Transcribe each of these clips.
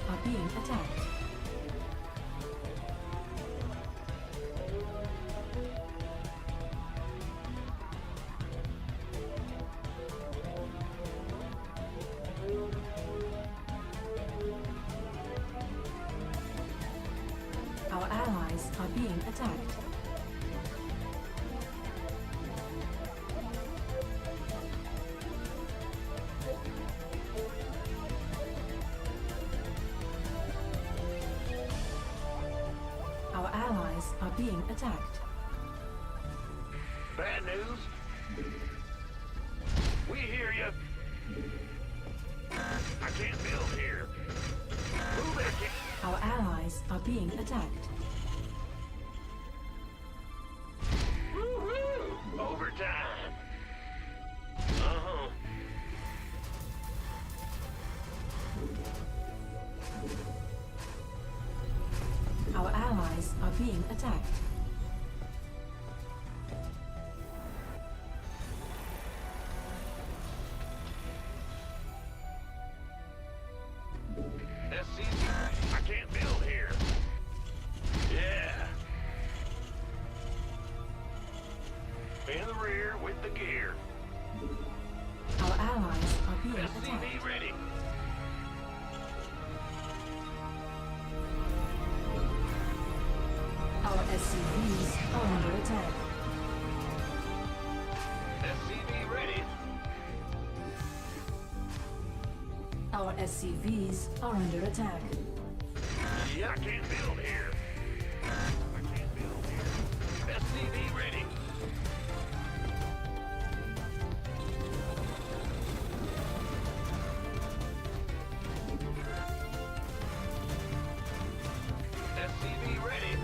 are being attacked. Our allies are being attacked. Our allies are being attacked. Bad news? We hear you. I can't build here. Move it. Our allies are being attacked. Woohoo! Overtime. Uh-huh. Our allies are being attacked. SCV, I can't build here. Yeah. In the rear with the gear. Our allies are being SCV attacked. ready. Our SCVs are under attack. SCV ready. Our SCVs are under attack. Yeah, I can't build here. I can't build here. SCV ready. SCV ready.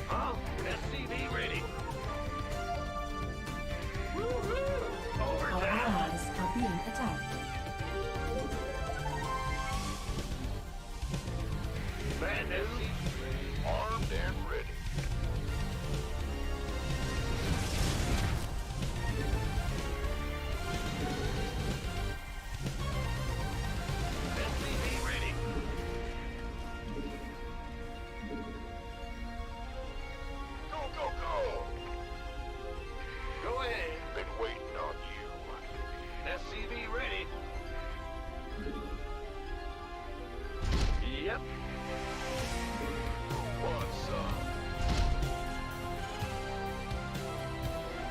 Huh? SCV ready. Woohoo! Our Overtime. allies are being attacked. Bad news. Armed and ready. SCV ready. Go, go, go! Go ahead. Been waiting on you. SCV ready. Yep. What's up?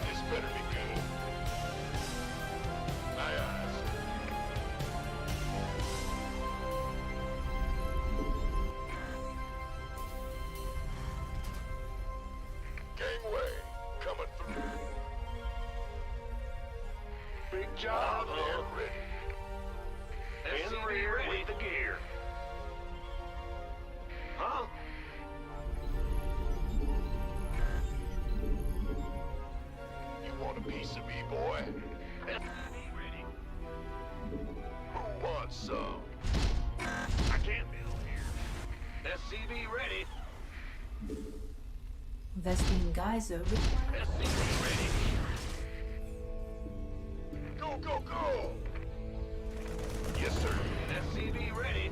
This better be good. Aye, aye. Gangway, coming through. Big job, they're ready. In the rear with the gear. Huh? You want a piece of me, boy? SCV ready. Who wants some? I can't build here. SCV ready. Vesting geyser required. SCV ready. Go, go, go! Yes, sir. SCV ready.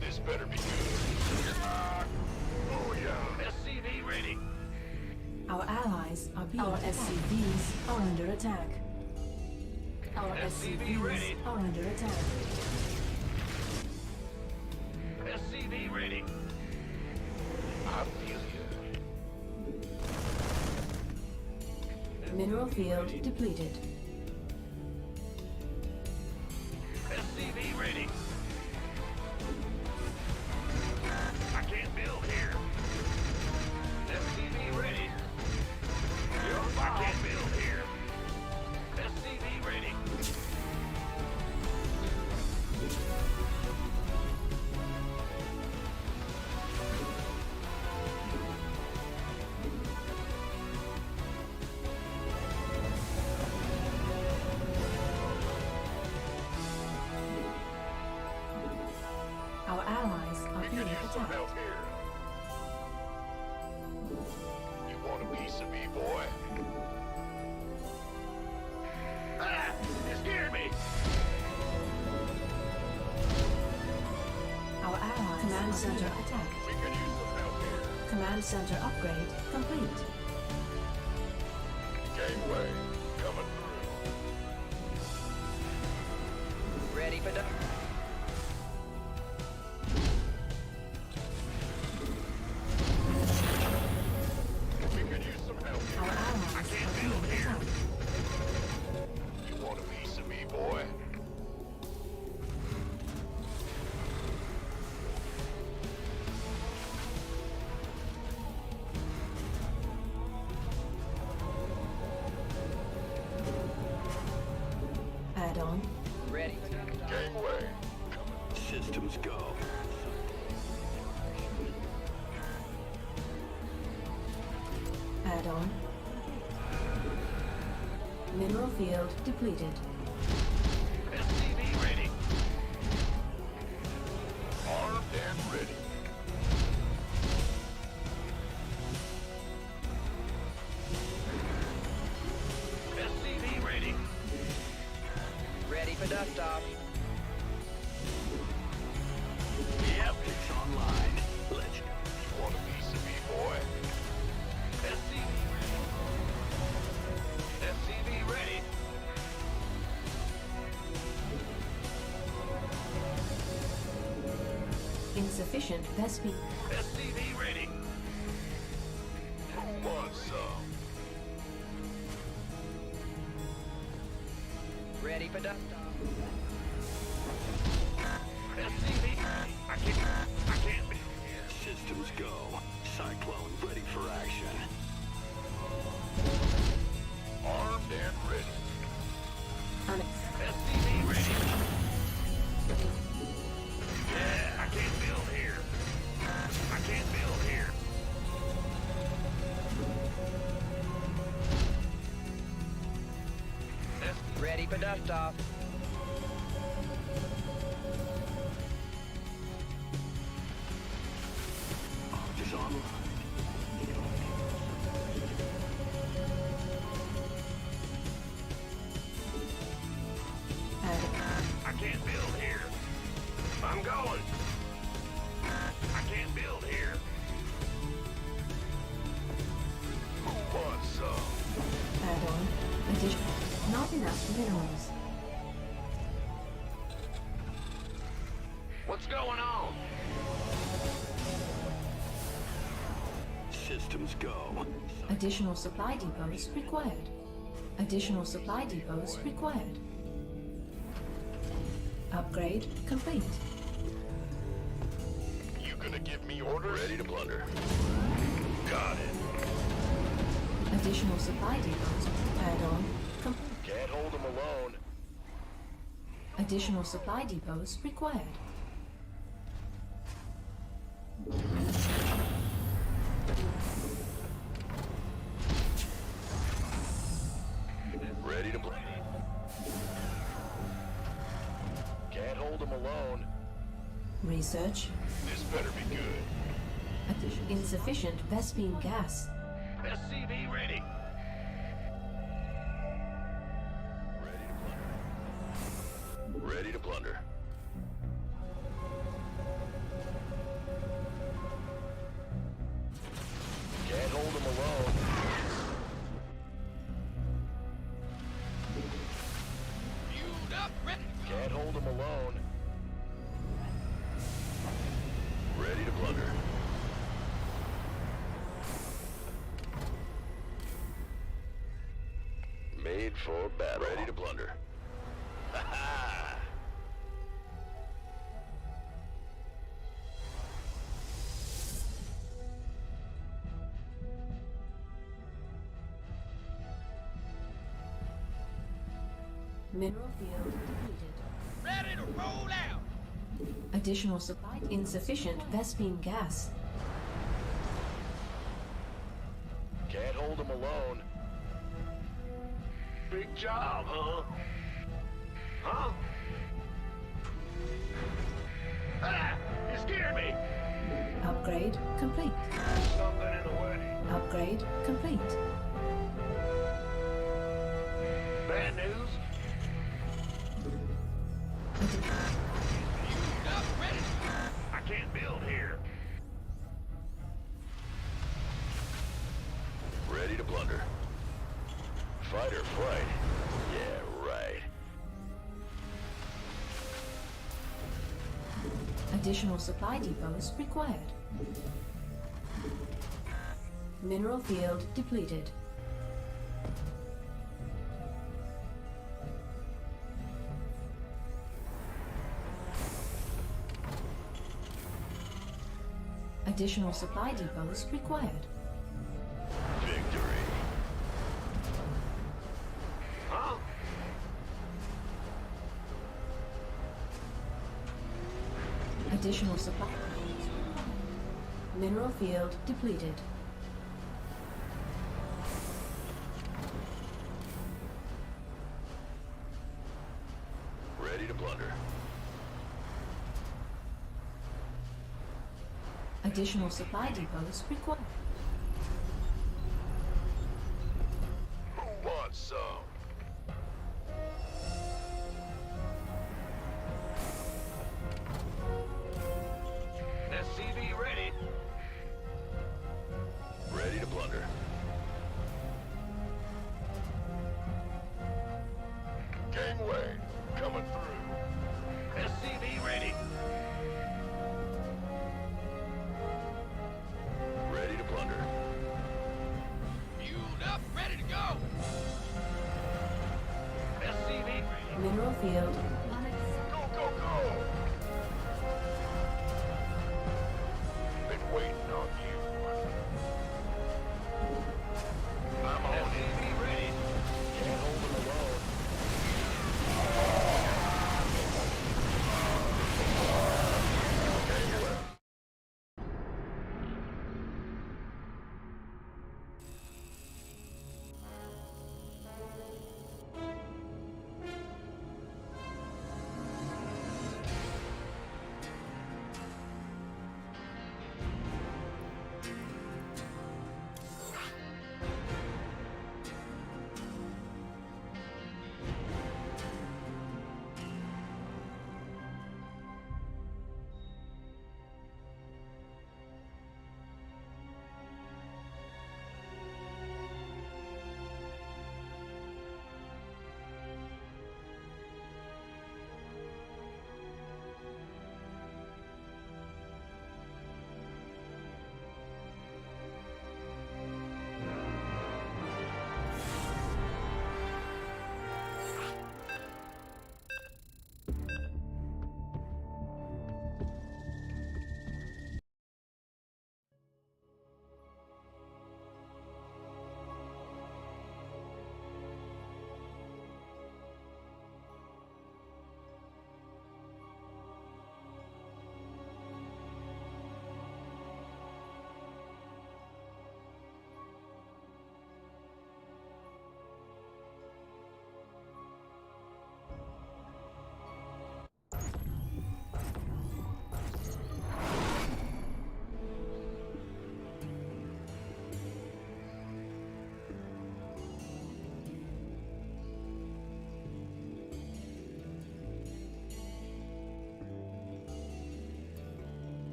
This better be good. Oh, yeah. SCV ready. Our allies are being attacked. SCVs are under attack. Our SCV ready. SCVs are under attack. SCV ready. I feel you. Mineral field depleted. SCV ready. I can't build here. SCV ready. Yup, I can't build here. SCV ready. center attack. We could use some help here. Command center upgrade complete. Gateway coming through. Ready for done. We could use some help Our here. allies I are can't being build here. attacked. You want a piece of me, boy? Add-on. Ready for done. Gateway coming. Systems go. Add-on. Mineral field depleted. SCV ready. Armed and ready. SCV ready. Ready for dust off. Yep. It's online. Let's go. You want a piece of me, boy? SCV ready. SCV ready. Insufficient Vespene. SCV ready. Who wants some? Ready for dust off. SCV. I can't be here. Systems go. Cyclone ready for action. Armed and ready. Unex- SCV ready. Yeah, I can't build here. I can't build here. Ready for dust off. Just online. Add- I can't build here. I'm going. I can't build here. Who wants some? Add-on. Addition. Not enough minerals. What's going on? Systems go. Additional supply depots required. Additional supply depots required. Upgrade complete. You gonna give me orders? Ready to plunder. Got it. Additional supply depots. Add-on complete. Can't hold them alone. Additional supply depots required. Ready to plunder. Can't hold them alone. Research. This better be good. Insufficient Vespene gas. SCV ready. Ready to plunder. Can't hold them alone. Viewed up, ready. Can't hold them alone. Ready to plunder. Made for battle. Ready to plunder. Ha ha! Mineral field depleted. Ready to roll out! Additional supply. Insufficient Vespene gas. Can't hold them alone. Big job, huh? Huh? Ah! You scared me! Upgrade complete. Something in the way. Upgrade complete. Bad news? I can't build here. Fight or flight? Yeah, right. Additional supply depots required. Mineral field depleted. Additional supply depots required. Victory. Huh? Additional supply. Mineral field depleted. Ready to plunder. Additional supply depots required. Who wants some? SCV ready. Ready to plunder. Gangway coming through. SCV ready. Ready to plunder. Fueled up, ready to go. SCV ready. Mineral field. Go, go, go! Been waiting on you. I'm on SCV ready. Can't hold it alone. Okay, well.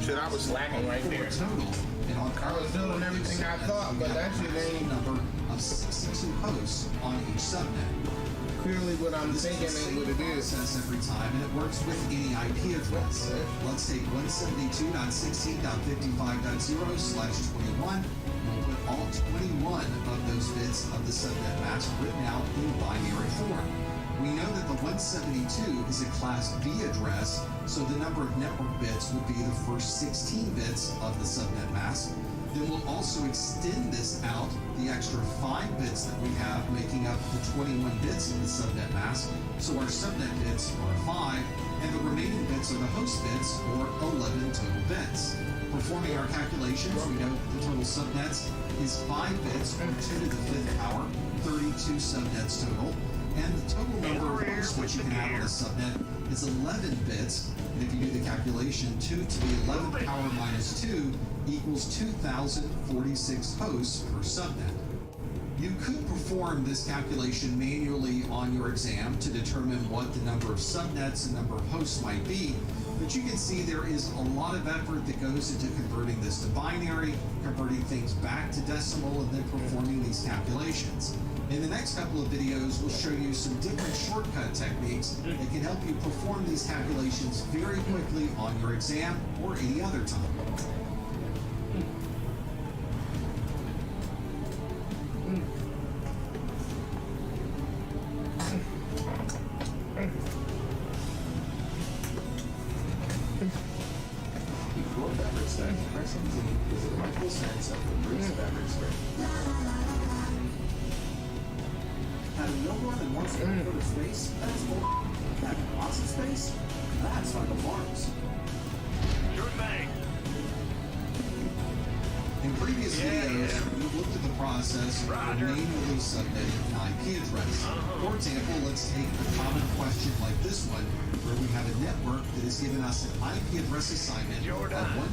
Shit, I was slacking right there. Total, and on I was doing everything I thought, but that shit ain't number of 62 hosts on each subnet. clearly what I'm thinking ain't what it is. Process every time, and it works with any IP address. Let's take 172.16.55.0/21. We'll put all 21 of those bits of the subnet mask written out in binary form. We know that the 172 is a class B address, so the number of network bits would be the first 16 bits of the subnet mask. Then we'll also extend this out, the extra 5 bits that we have making up the 21 bits of the subnet mask. So our subnet bits are 5, and the remaining bits are the host bits, or 11 total bits. Performing our calculations, we know that the total subnets is 5 bits, or 10 to the 5th power, 32 subnets total. And the total number of hosts that you can have on a subnet is 11 bits. And if you do the calculation, 2 to the 11th power minus 2 equals 2,046 hosts per subnet. You could perform this calculation manually on your exam to determine what the number of subnets and number of hosts might be, but you can see there is a lot of effort that goes into converting this to binary, converting things back to decimal, and then performing these calculations. In the next couple of videos, we'll show you some different shortcut techniques that can help you perform these calculations very quickly on your exam or any other time. Before beverage starts, press and D is a multiple sense of the Bruce beverage spray. Having no more than one square foot of space, that's more. Having lots of space, that's like a farms. Sure thing. In previous videos, we've looked at the process for manually submitting an IP address. For example, let's take a common question like this one, where we have a network that has given us an IP address assignment of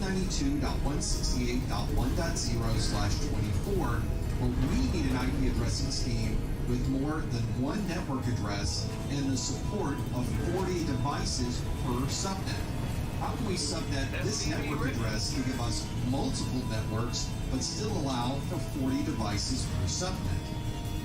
192.168.1.0/24, but we need an IP addressing scheme with more than one network address and the support of 40 devices per subnet. How can we subnet this network address to give us multiple networks, but still allow for 40 devices per subnet?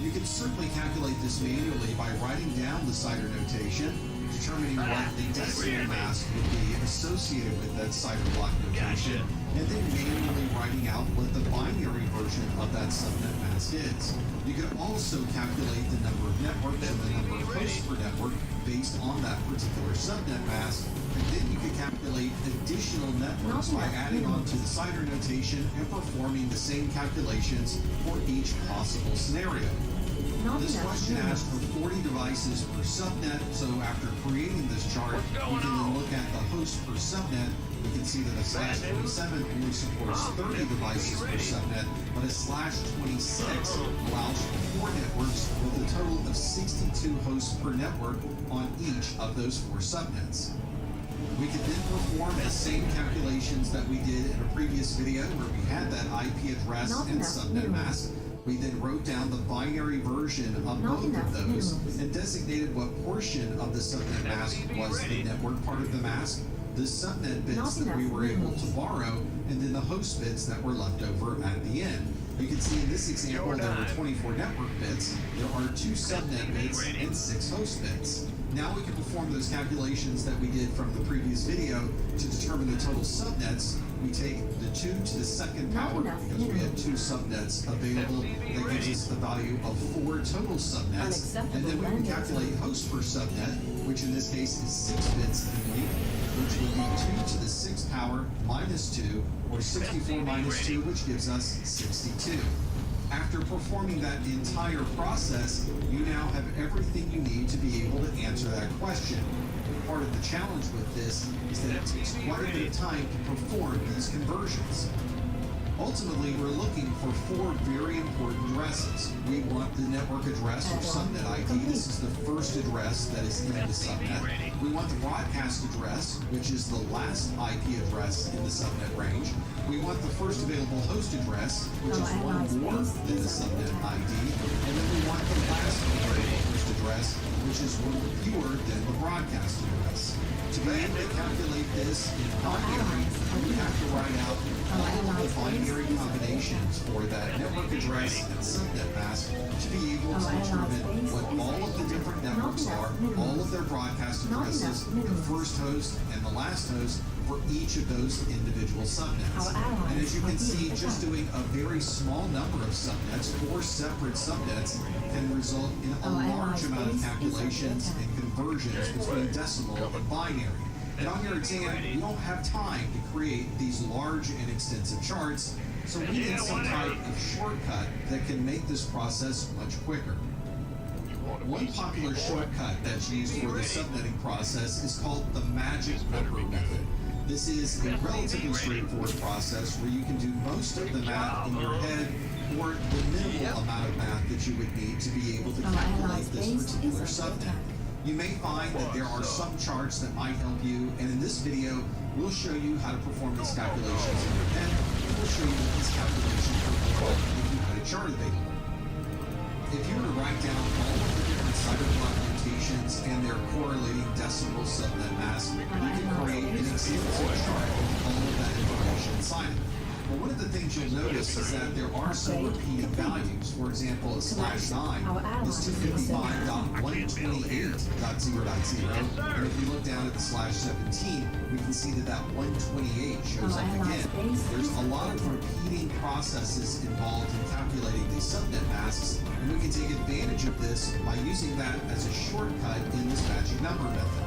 You can certainly calculate this manually by writing down the CIDR notation, determining what the decimal mask would be associated with that CIDR block notation, and then manually writing out what the binary version of that subnet mask is. You can also calculate the number of networks and the number of hosts per network based on that particular subnet mask, and then you can calculate additional networks by adding on to the CIDR notation and performing the same calculations for each possible scenario. This question asks for 40 devices per subnet, so after creating this chart, we can then look at the host per subnet. We can see that a /27 only supports 30 devices per subnet, but a /26 allows for 4 networks with a total of 62 hosts per network on each of those 4 subnets. We can then perform the same calculations that we did in a previous video where we had that IP address and subnet mask. We then wrote down the binary version of both of those and designated what portion of the subnet mask was the network part of the mask, the subnet bits that we were able to borrow, and then the host bits that were left over at the end. You can see in this example there were 24 network bits, there are 2 subnet bits, and 6 host bits. Now we can perform those calculations that we did from the previous video to determine the total subnets. We take the 2 to the 2nd power because we had 2 subnets available. That gives us the value of 4 total subnets. And then we can calculate host per subnet, which in this case is 6 bits in length, which would be 2 to the 6th power minus 2, or 64 minus 2, which gives us 62. After performing that entire process, you now have everything you need to be able to answer that question. Part of the challenge with this is that it takes quite a bit of time to perform these conversions. Ultimately, we're looking for 4 very important addresses. We want the network address or subnet ID. This is the first address that is in the subnet. We want the broadcast address, which is the last IP address in the subnet range. We want the first available host address, which is one more than the subnet ID. And then we want the last available host address, which is one fewer than the broadcast address. To be able to calculate this in binary, we have to write out all of the binary combinations for that network address and subnet mask to be able to determine what all of the different networks are, all of their broadcast addresses, the first host and the last host for each of those individual subnets. And as you can see, just doing a very small number of subnets, 4 separate subnets, can result in a large amount of calculations and conversions between decimal and binary. And on your exam, you don't have time to create these large and extensive charts, so we need some type of shortcut that can make this process much quicker. One popular shortcut that's used for the subnetting process is called the magic number method. This is a relatively straightforward process where you can do most of the math in your head or the minimal amount of math that you would need to be able to Our calculate allies' this base particular is under subnet. attack. You may find that there are some charts that might help you, and in this video, we'll show you how to perform these calculations in your pen, and we'll show you what these calculations will look like if you had a chart available. If you were to write down all of the different cyber block notations and their correlating decimal subnet mask, you can create an example chart with all of that information inside it. But one of the things you'll notice is that there are some repeating values. For example, a /9 is 255.128.0.0. And if we look down at the /17, we can see that 128 shows up again. There's a lot of repeating processes involved in calculating these subnet masks, and we can take advantage of this by using that as a shortcut in this magic number method.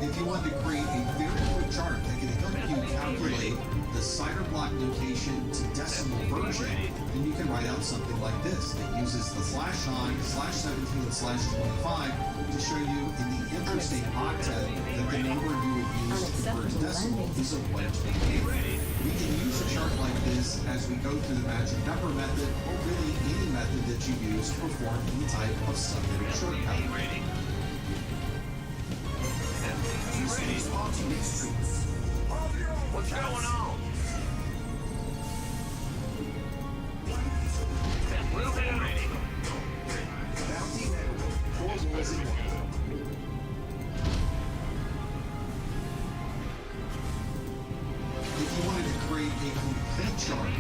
If you want to create a very quick chart that can help you calculate the cider block notation to decimal version, then you can write out something like this that uses the /9, /17, and /25 to show you in the interesting octet that the number you would use to convert to decimal is a 128. We can use a chart like this as we go through the magic number method, or really any method that you use to perform any type of subnetting shortcut. What's going on? We'll be ready. Bounty network. 4 boys in 1. If you wanted to create a complete chart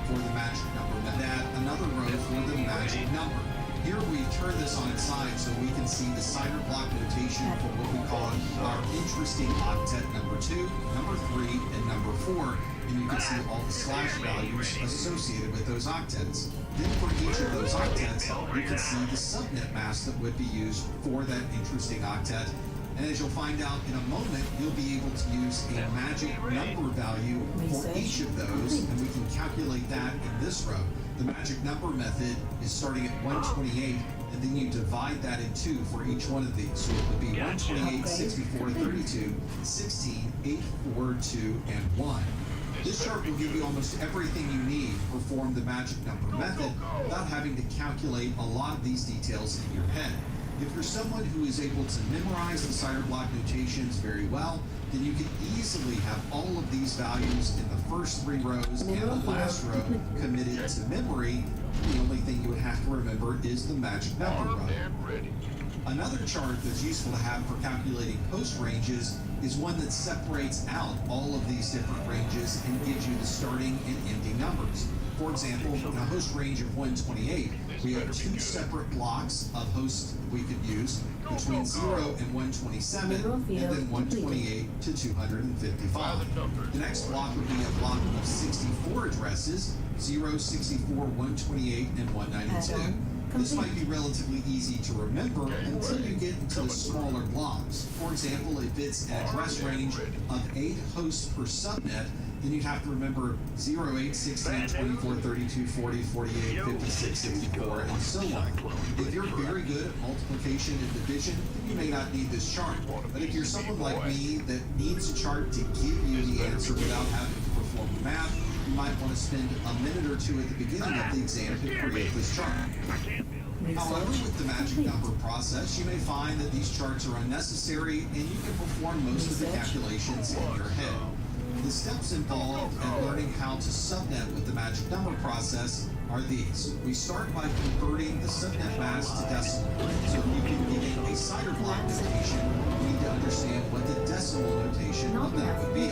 for the magic number, then add another row for the magic number. Here we turn this on its side so we can see the cider block notation for what we call our interesting octet number 2, number 3, and number 4, and you can see all the slash values associated with those octets. Then for each of those octets, you can see the subnet mask that would be used for that interesting octet. And as you'll find out in a moment, you'll be able to use a magic number value for each of those, and we can calculate that in this row. The magic number method is starting at 128, and then you divide that in 2 for each one of these. So it would be 128, 64, 32, 16, 8, 4, 2, and 1. This chart will give you almost everything you need to perform the magic number method without having to calculate a lot of these details in your head. If you're someone who is able to memorize the cider block notations very well, then you can easily have all of these values in the first 3 rows and the last row committed to memory. The only thing you would have to remember is the magic number row. Another chart that's useful to have for calculating host ranges is one that separates out all of these different ranges and gives you the starting and ending numbers. For example, in a host range of 128, we have 2 separate blocks of hosts we could use between 0 and 127, and then 128 to 255. The next block would be a block of 64 addresses, 0, 64, 128, and 192. This might be relatively easy to remember until you get into the smaller blocks. For example, if it's an address range of 8 hosts per subnet, then you'd have to remember 0, 8, 16, 24, 32, 40, 48, 56, 64, and so on. If you're very good at multiplication and division, then you may not need this chart. But if you're someone like me that needs a chart to give you the answer without having to perform the math, you might want to spend a minute or 2 at the beginning of the exam to create this chart. However, with the magic number process, you may find that these charts are unnecessary and you can perform most of the calculations in your head. The steps involved in learning how to subnet with the magic number process are these. We start by converting the subnet mask to decimal. So if you can get a cider block notation, we need to understand what the decimal notation of that would be.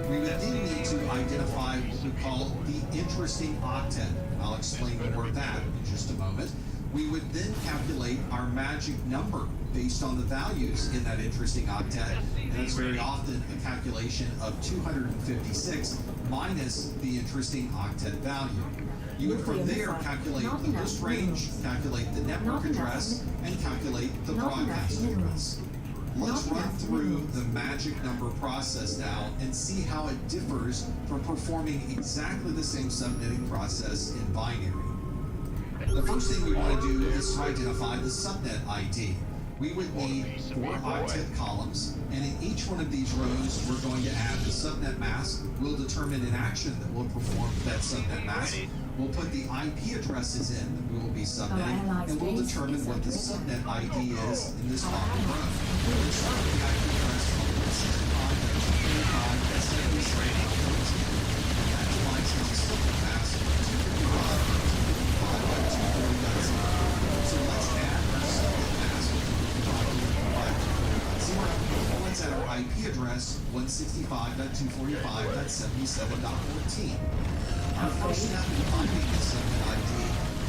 We would then need to identify what we call the interesting octet. I'll explain more of that in just a moment. We would then calculate our magic number based on the values in that interesting octet, and it's very often a calculation of 256 minus the interesting octet value. You would from there calculate the host range, calculate the network address, and calculate the broadcast address. Let's run through the magic number process now and see how it differs from performing exactly the same subnetting process in binary. The first thing we want to do is to identify the subnet ID. we would need 4 octet columns, and in each one of these rows, we're going to add the subnet mask. We'll determine an action that will perform that subnet mask. We'll put the IP addresses in that we will be subnetting, and we'll determine what the subnet ID is in this following row. We'll start with the IP address of 165.245.77.14. That defines as a subnet mask 255.240.0. So let's add our subnet mask 255.240.0. Let's add our IP address 165.245.77.14. Our first step in finding the subnet ID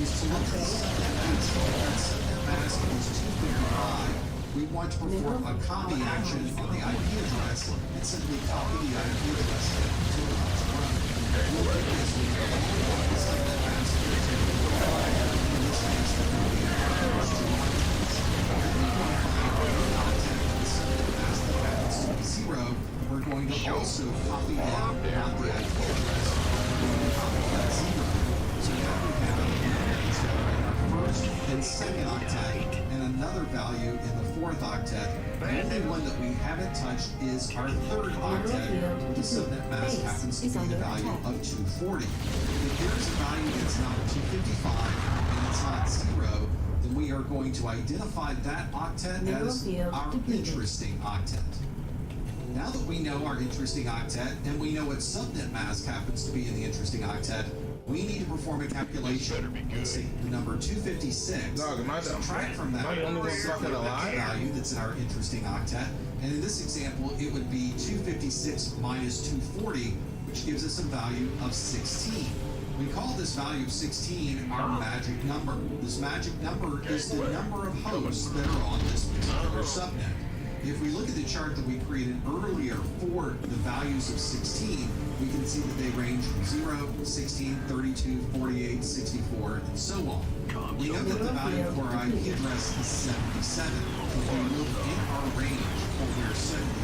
is to look at the subnet mask. That subnet mask is 255. We want to perform a copy action on the IP address and simply copy the IP address to the last row. We'll do this with all of the subnet mask in this case, the first 2 octets. Then we want to find the octet of the subnet mask that happens to be 0. We're going to also copy down not the IP address. We're going to copy that 0. So now we have our first and second octet and another value in the 4th octet. The only one that we haven't touched is our 3rd octet. The subnet mask happens to be the value of 240. If there's a value that's not 255 and it's not 0, then we are going to identify that octet as our interesting octet. Now that we know our interesting octet and we know what subnet mask happens to be in the interesting octet, we need to perform a calculation. Let's take the number 256, subtract from that the subnet mask value that's in our interesting octet, and in this example, it would be 256 minus 240, which gives us a value of 16. We call this value of 16 our magic number. This magic number is the number of hosts that are on this particular subnet. If we look at the chart that we created earlier for the values of 16, we can see that they range from 0, 16, 32, 48, 64, and so on. We know that the value for our IP address is 77. If we look in our range for where 77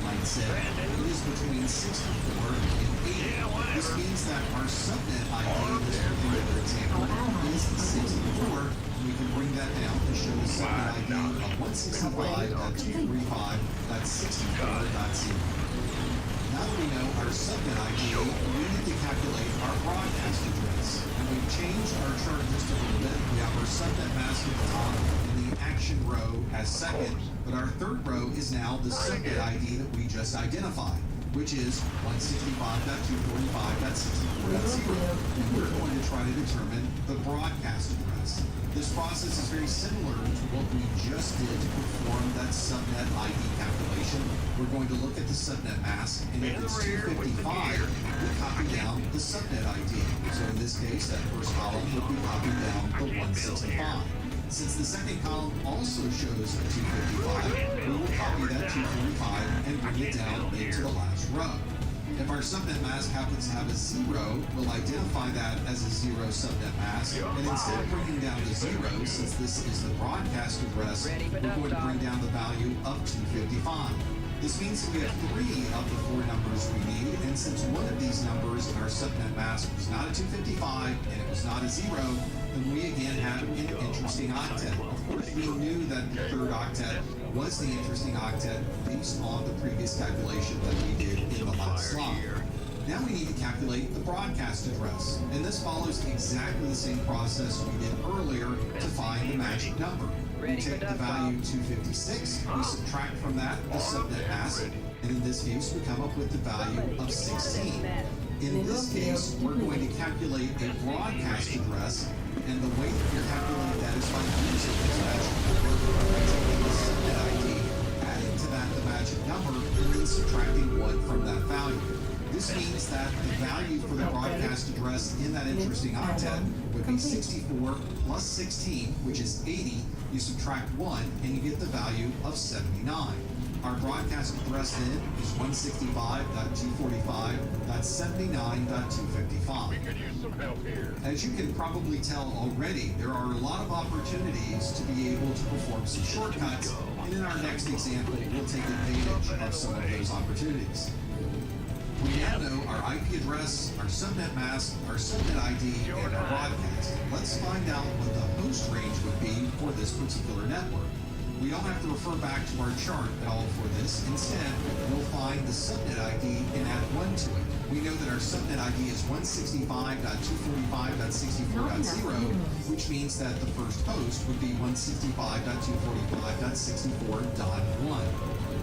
might sit, it is between 64 and 80. This means that our subnet ID in this particular example is 64. We can bring that down to show the subnet ID of 165.235.64.0. Now that we know our subnet ID, we need to calculate our broadcast address. And we've changed our chart just a little bit. We have our subnet mask at the top and the action row as second, but our 3rd row is now the subnet ID that we just identified, which is 165.245.64.0. And we're going to try to determine the broadcast address. This process is very similar to what we just did to perform that subnet ID calculation. We're going to look at the subnet mask, and if it's 255, we copy down the subnet ID. So in this case, that first column would be copied down the 165. Since the second column also shows a 255, we will copy that 245 and bring it down into the last row. If our subnet mask happens to have a 0, we'll identify that as a 0 subnet mask, and instead of bringing down the 0, since this is the broadcast address, we're going to bring down the value of 255. This means that we have 3 of the 4 numbers we need, and since one of these numbers in our subnet mask was not a 255 and it was not a 0, then we again have an interesting octet. Of course, we knew that the 3rd octet was the interesting octet based on the previous calculation that we did in the last slide. Now we need to calculate the broadcast address, and this follows exactly the same process we did earlier to find the magic number. We take the value 256, we subtract from that the subnet mask, and in this case we come up with the value of 16. In this case, we're going to calculate a broadcast address, and the way that we calculate that is by using this magic number, by taking the subnet ID, adding to that the magic number, and then subtracting 1 from that value. This means that the value for the broadcast address in that interesting octet would be 64 plus 16, which is 80. You subtract 1, and you get the value of 79. Our broadcast address then is 165.245.79.255. We could use some help here. As you can probably tell already, there are a lot of opportunities to be able to perform some shortcuts, and in our next example, we'll take advantage of some of those opportunities. We now know our IP address, our subnet mask, our subnet ID, and our broadcast. Let's find out what the host range would be for this particular network. We don't have to refer back to our chart at all for this. Instead, we'll find the subnet ID and add 1 to it. We know that our subnet ID is 165.245.64.0, which means that the first host would be 165.245.64.1.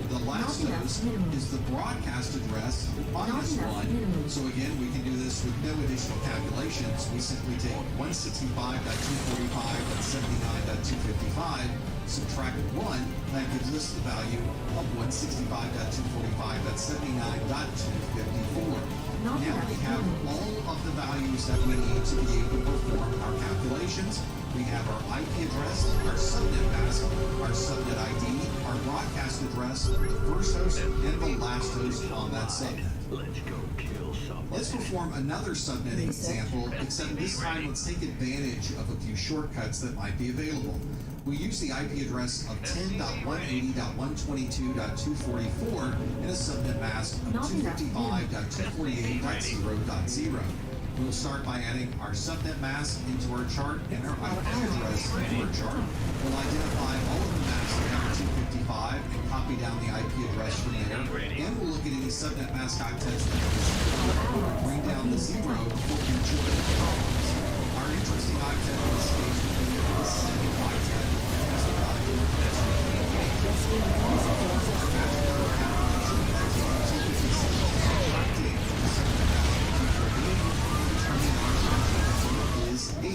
The last host is the broadcast address minus 1. So again, we can do this with no additional calculations. We simply take 165.245.79.255, subtract 1, that gives us the value of 165.245.79.254. Now we have all of the values that we need to be able to perform our calculations. We have our IP address, our subnet mask, our subnet ID, our broadcast address, the first host, and the last host on that subnet. Let's go kill somebody. Let's perform another subnetting example, except this time let's take advantage of a few shortcuts that might be available. We use the IP address of 10.180.122.244 and a subnet mask of 255.248.0.0. We'll start by adding our subnet mask into our chart and our IP address into our chart. We'll identify all of the masks that have 255 and copy down the IP address from there. And we'll look at any subnet mask octets that we'll bring down the 0 before we join the columns. Our interesting octet in this case will be the second octet. That's the value of 8.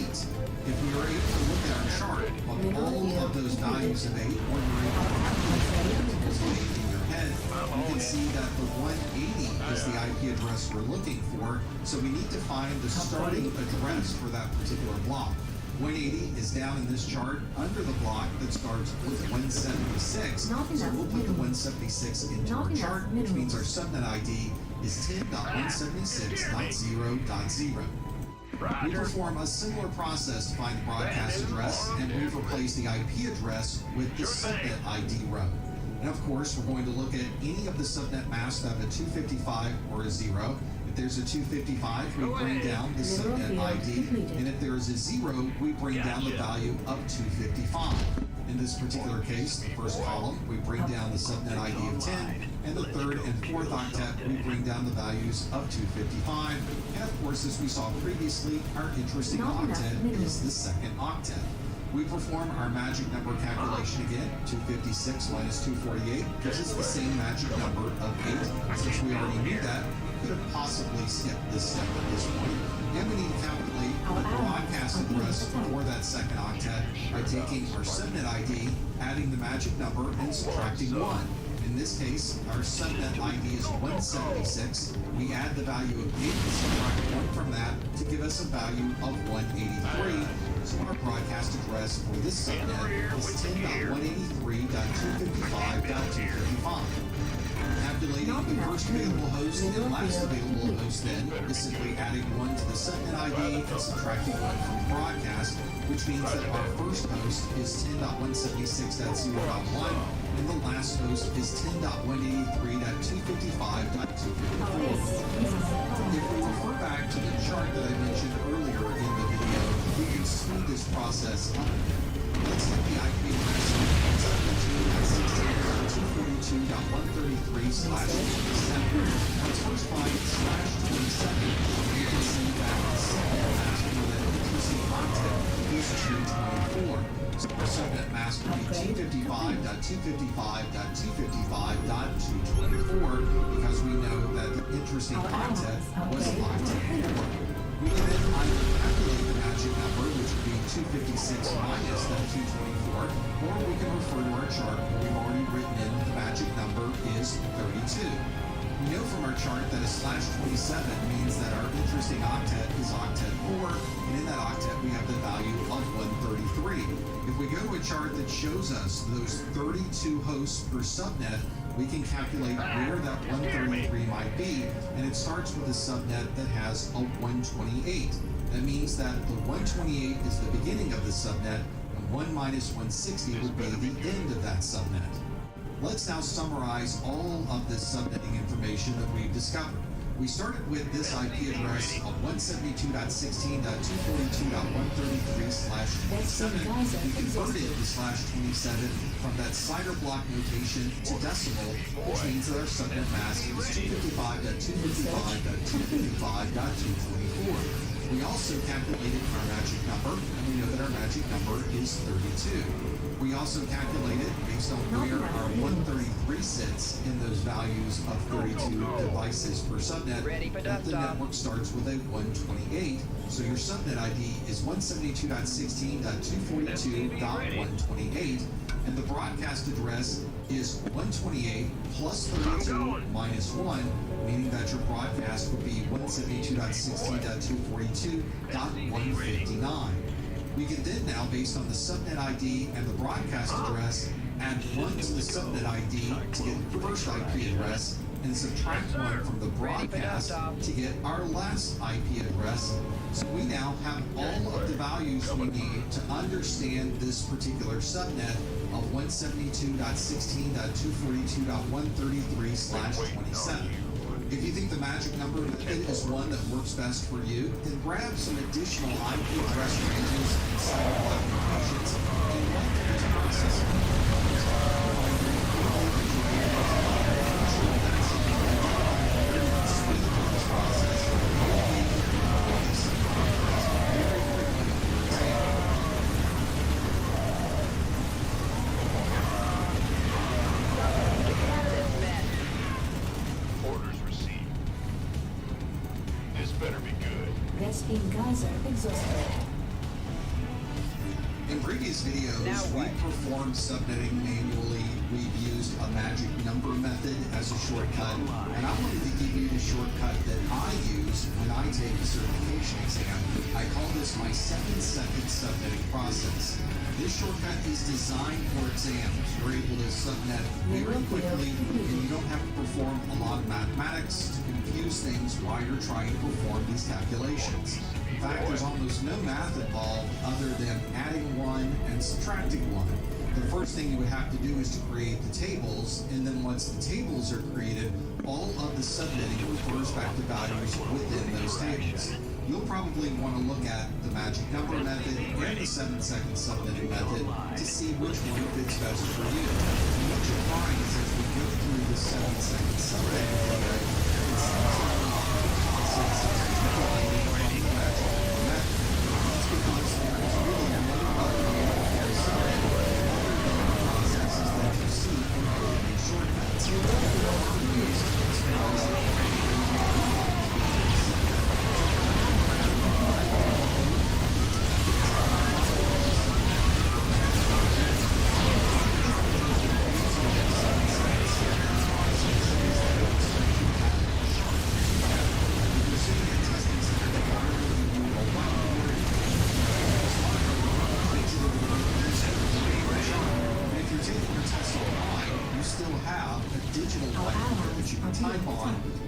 If we are able to look at our chart of all of those values of 8, or you're able to calculate those 8 in your head, you can see that the 180 is the IP address we're looking for, so we need to find the starting address for that particular block. 180 is down in this chart under the block that starts with 176, so we'll put the 176 into our chart, which means our subnet ID is 10.176.0.0. We perform a similar process to find the broadcast address, and we've replaced the IP address with the subnet ID row. And of course, we're going to look at any of the subnet masks that have a 255 or a 0. If there's a 255, we bring down the subnet ID, and if there is a 0, we bring down the value of 255. In this particular case, the first column, we bring down the subnet ID of 10, and the third and fourth octet, we bring down the values of 255. And of course, as we saw previously, our interesting octet is the second octet. We perform our magic number calculation again. 256 minus 248 gives us the same magic number of 8. Since we already knew that, we could have possibly skipped this step at this point. And we need to calculate the broadcast address for that second octet by taking our subnet ID, adding the magic number, and subtracting 1. In this case, our subnet ID is 176. We add the value of 8 and subtract 1 from that to give us a value of 183. So our broadcast address for this subnet is 10.183.255.255. Calculating the first available host and last available host then is simply adding 1 to the subnet ID and subtracting 1 from the broadcast, which means that our first host is 10.176.0.1 and the last host is 10.183.255.254. If we refer back to the chart that I mentioned earlier in the video, we can speed this process up. Let's hit the IP address of 172.133/27. Let's first find /27. You can see that the subnet mask for that interesting octet is 224. So our subnet mask will be 255.255.255.224 because we know that the interesting octet was octet 4. We can then either calculate the magic number, which would be 256 minus that 224, or we can refer to our chart where we've already written in the magic number is 32. We know from our chart that a /27 means that our interesting octet is octet 4, and in that octet we have the value of 133. If we go to a chart that shows us those 32 hosts per subnet, we can calculate where that 133 might be, and it starts with a subnet that has a 128. That means that the 128 is the beginning of the subnet, and 1 minus 160 would be the end of that subnet. Let's now summarize all of this subnetting information that we've discovered. We started with this IP address of 172.16.242.133/27. We converted the /27 from that CIDR block notation to decimal, which means that our subnet mask is 255.255.255.224. We also calculated our magic number, and we know that our magic number is 32. We also calculated, based on where our 133 sits in those values of 32 devices per subnet, that the network starts with a 128. So your subnet ID is 172.16.242.128, and the broadcast address is 128 plus 32 minus 1, meaning that your broadcast would be 172.16.242.159. We can then now, based on the subnet ID and the broadcast address, add 1 to the subnet ID to get the first IP address, and subtract 1 from the broadcast to get our last IP address. So we now have all of the values we need to understand this particular subnet of 172.16.242.133/27. If you think the magic number method is one that works best for you, then grab some additional IP address ranges and CIDR block locations and run through this process. In previous videos, we performed subnetting manually. We've used a magic number method as a shortcut, and I wanted to give you the shortcut that I use when I take a certification exam. I call this my 7-second subnetting process. This shortcut is designed for exams. You're able to subnet very quickly, and you don't have to perform a lot of mathematics to confuse things while you're trying to perform these calculations. In fact, there's almost no math involved other than adding 1 and subtracting 1. The first thing you would have to do is to create the tables, and then once the tables are created, all of the subnetting refers back to values within those tables. You'll probably want to look at the magic number method and the 7-second subnetting method to see which one fits best for you. And what you'll find is as we go through the 7-second subnetting method, it seems to be process is different from the magic number method. It's because there is really no other way to carry subnetting other than the processes that you see in these shortcuts. There are other ways to express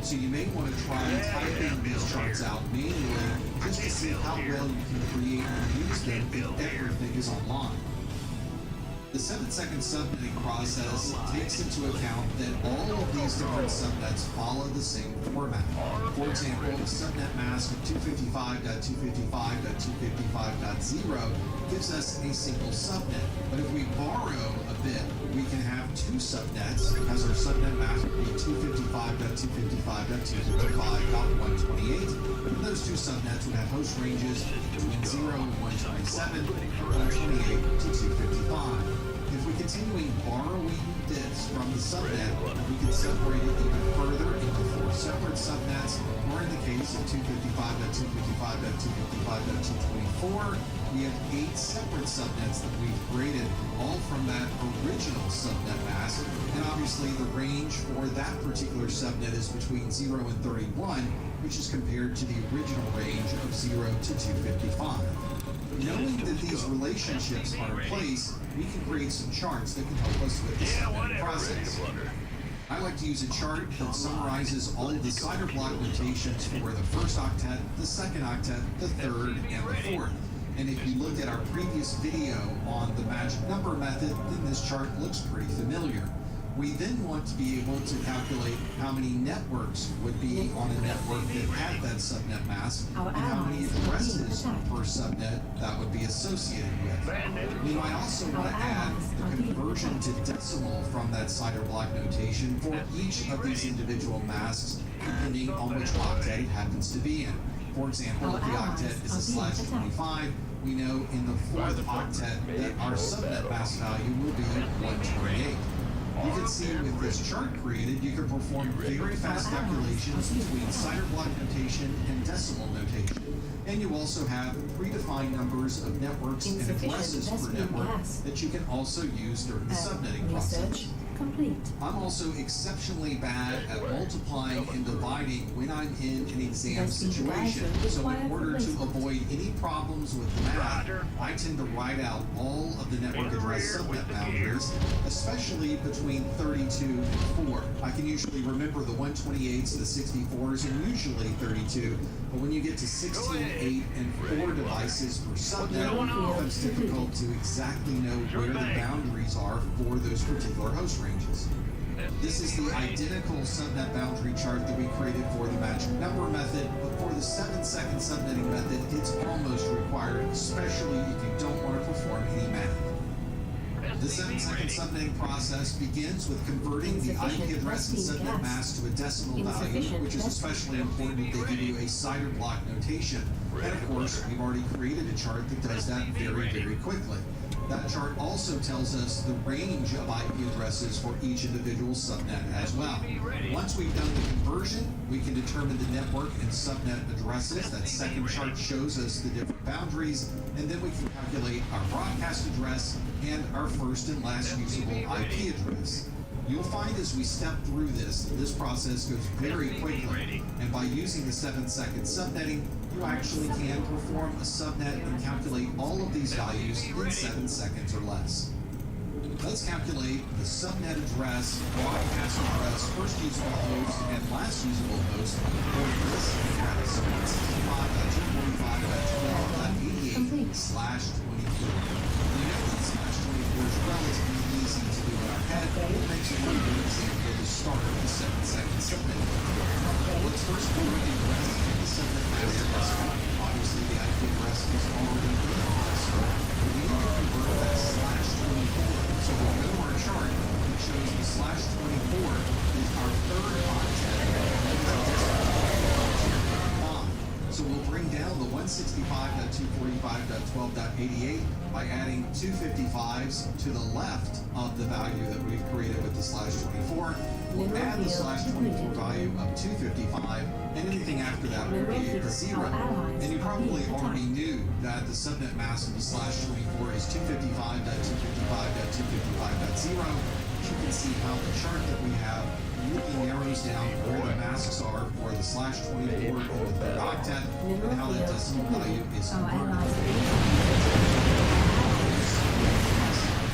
so you may want to try typing these charts out manually just to see how well you can create and use them if everything is online. The 7-second subnetting process takes into account that all of these different subnets follow the same format. For example, the subnet mask of 255.255.255.0 gives us a single subnet. But if we borrow a bit, we can have 2 subnets, as our subnet mask would be 255.255.255.128. And those 2 subnets would have host ranges between 0 and 127, or 128 to 255. If we continue borrowing bits from the subnet, we can separate it even further into 4 separate subnets, or in the case of 255.255.255.224, we have 8 separate subnets that we've created, all from that original subnet mask, and obviously the range for that particular subnet is between 0 and 31, which is compared to the original range of 0 to 255. Knowing that these relationships are in place, we can create some charts that can help us with the subnetting process. I like to use a chart that summarizes all of the CIDR block notations for the first octet, the second octet, the third, and the fourth. And if you looked at our previous video on the magic number method, then this chart looks pretty familiar. We then want to be able to calculate how many networks would be on a network that had that subnet mask Our and how many allies are being addresses attacked. per subnet that would be associated with. We might also want to Our add allies the are being conversion to attacked. decimal from that CIDR block notation for each of these individual masks, depending on which octet it happens to be in. For example, Our if the allies octet is are a being slash attacked. 25, we know in the fourth octet that our subnet mask value will be 128. You can see with this chart created, you can perform very fast calculations between CIDR block notation and decimal notation. And you also have predefined numbers of networks and Insufficient addresses per vespene network gas. that you can also use during the subnetting process. Research complete. I'm also exceptionally bad at multiplying and dividing when I'm in an exam Vespene situation. devices So in require order to replacement. avoid any problems with the math, Roger. I tend to write out all of the network address subnet boundaries, especially between 32 and 4. I can usually remember the 128s, the 64s, and usually 32. But when you get to 16, 8, and 4 devices per subnet, it becomes difficult to exactly know where the boundaries are for those particular host ranges. This is the identical subnet boundary chart that we created for the magic number method, but for the 7-second subnetting method, it's almost required, especially if you don't want to perform any math. The 7-second subnetting process begins with converting the IP address and subnet mask to a decimal value, which is especially important if they give you a CIDR block notation. And of course, we've already created a chart that does that very, very quickly. That chart also tells us the range of IP addresses for each individual subnet as well. Once we've done the conversion, we can determine the network and subnet addresses. That second chart shows us the different boundaries, and then we can calculate our broadcast address and our first and last usable IP address. You'll find as we step through this process goes very quickly, and by using the 7-second subnetting, you actually can perform a subnet and calculate all of these values in 7 seconds or less. Let's calculate the subnet address, broadcast address, first usable host, and last usable host for this address, 165.245.12.88/24. We know that /24 is relatively easy to do in our head. We'll mention one good example at the start of the 7-second subnetting. Let's first convert the address to the subnet mask address. Obviously, the IP address is already in the address. We need to convert that /24. So we'll go to our chart, which shows the /24 is our third octet. So we'll bring down the 165.245.12.88 by adding 255s to the left of the value that we've created with the /24. We'll add the /24 value of 255, and anything after that will be a 0. And you probably already knew that the subnet mask of the /24 is 255.255.255.0. You can see how the chart that we have really narrows down where the masks are for the /24 and the third octet, and how that decimal value is Our converted. allies are being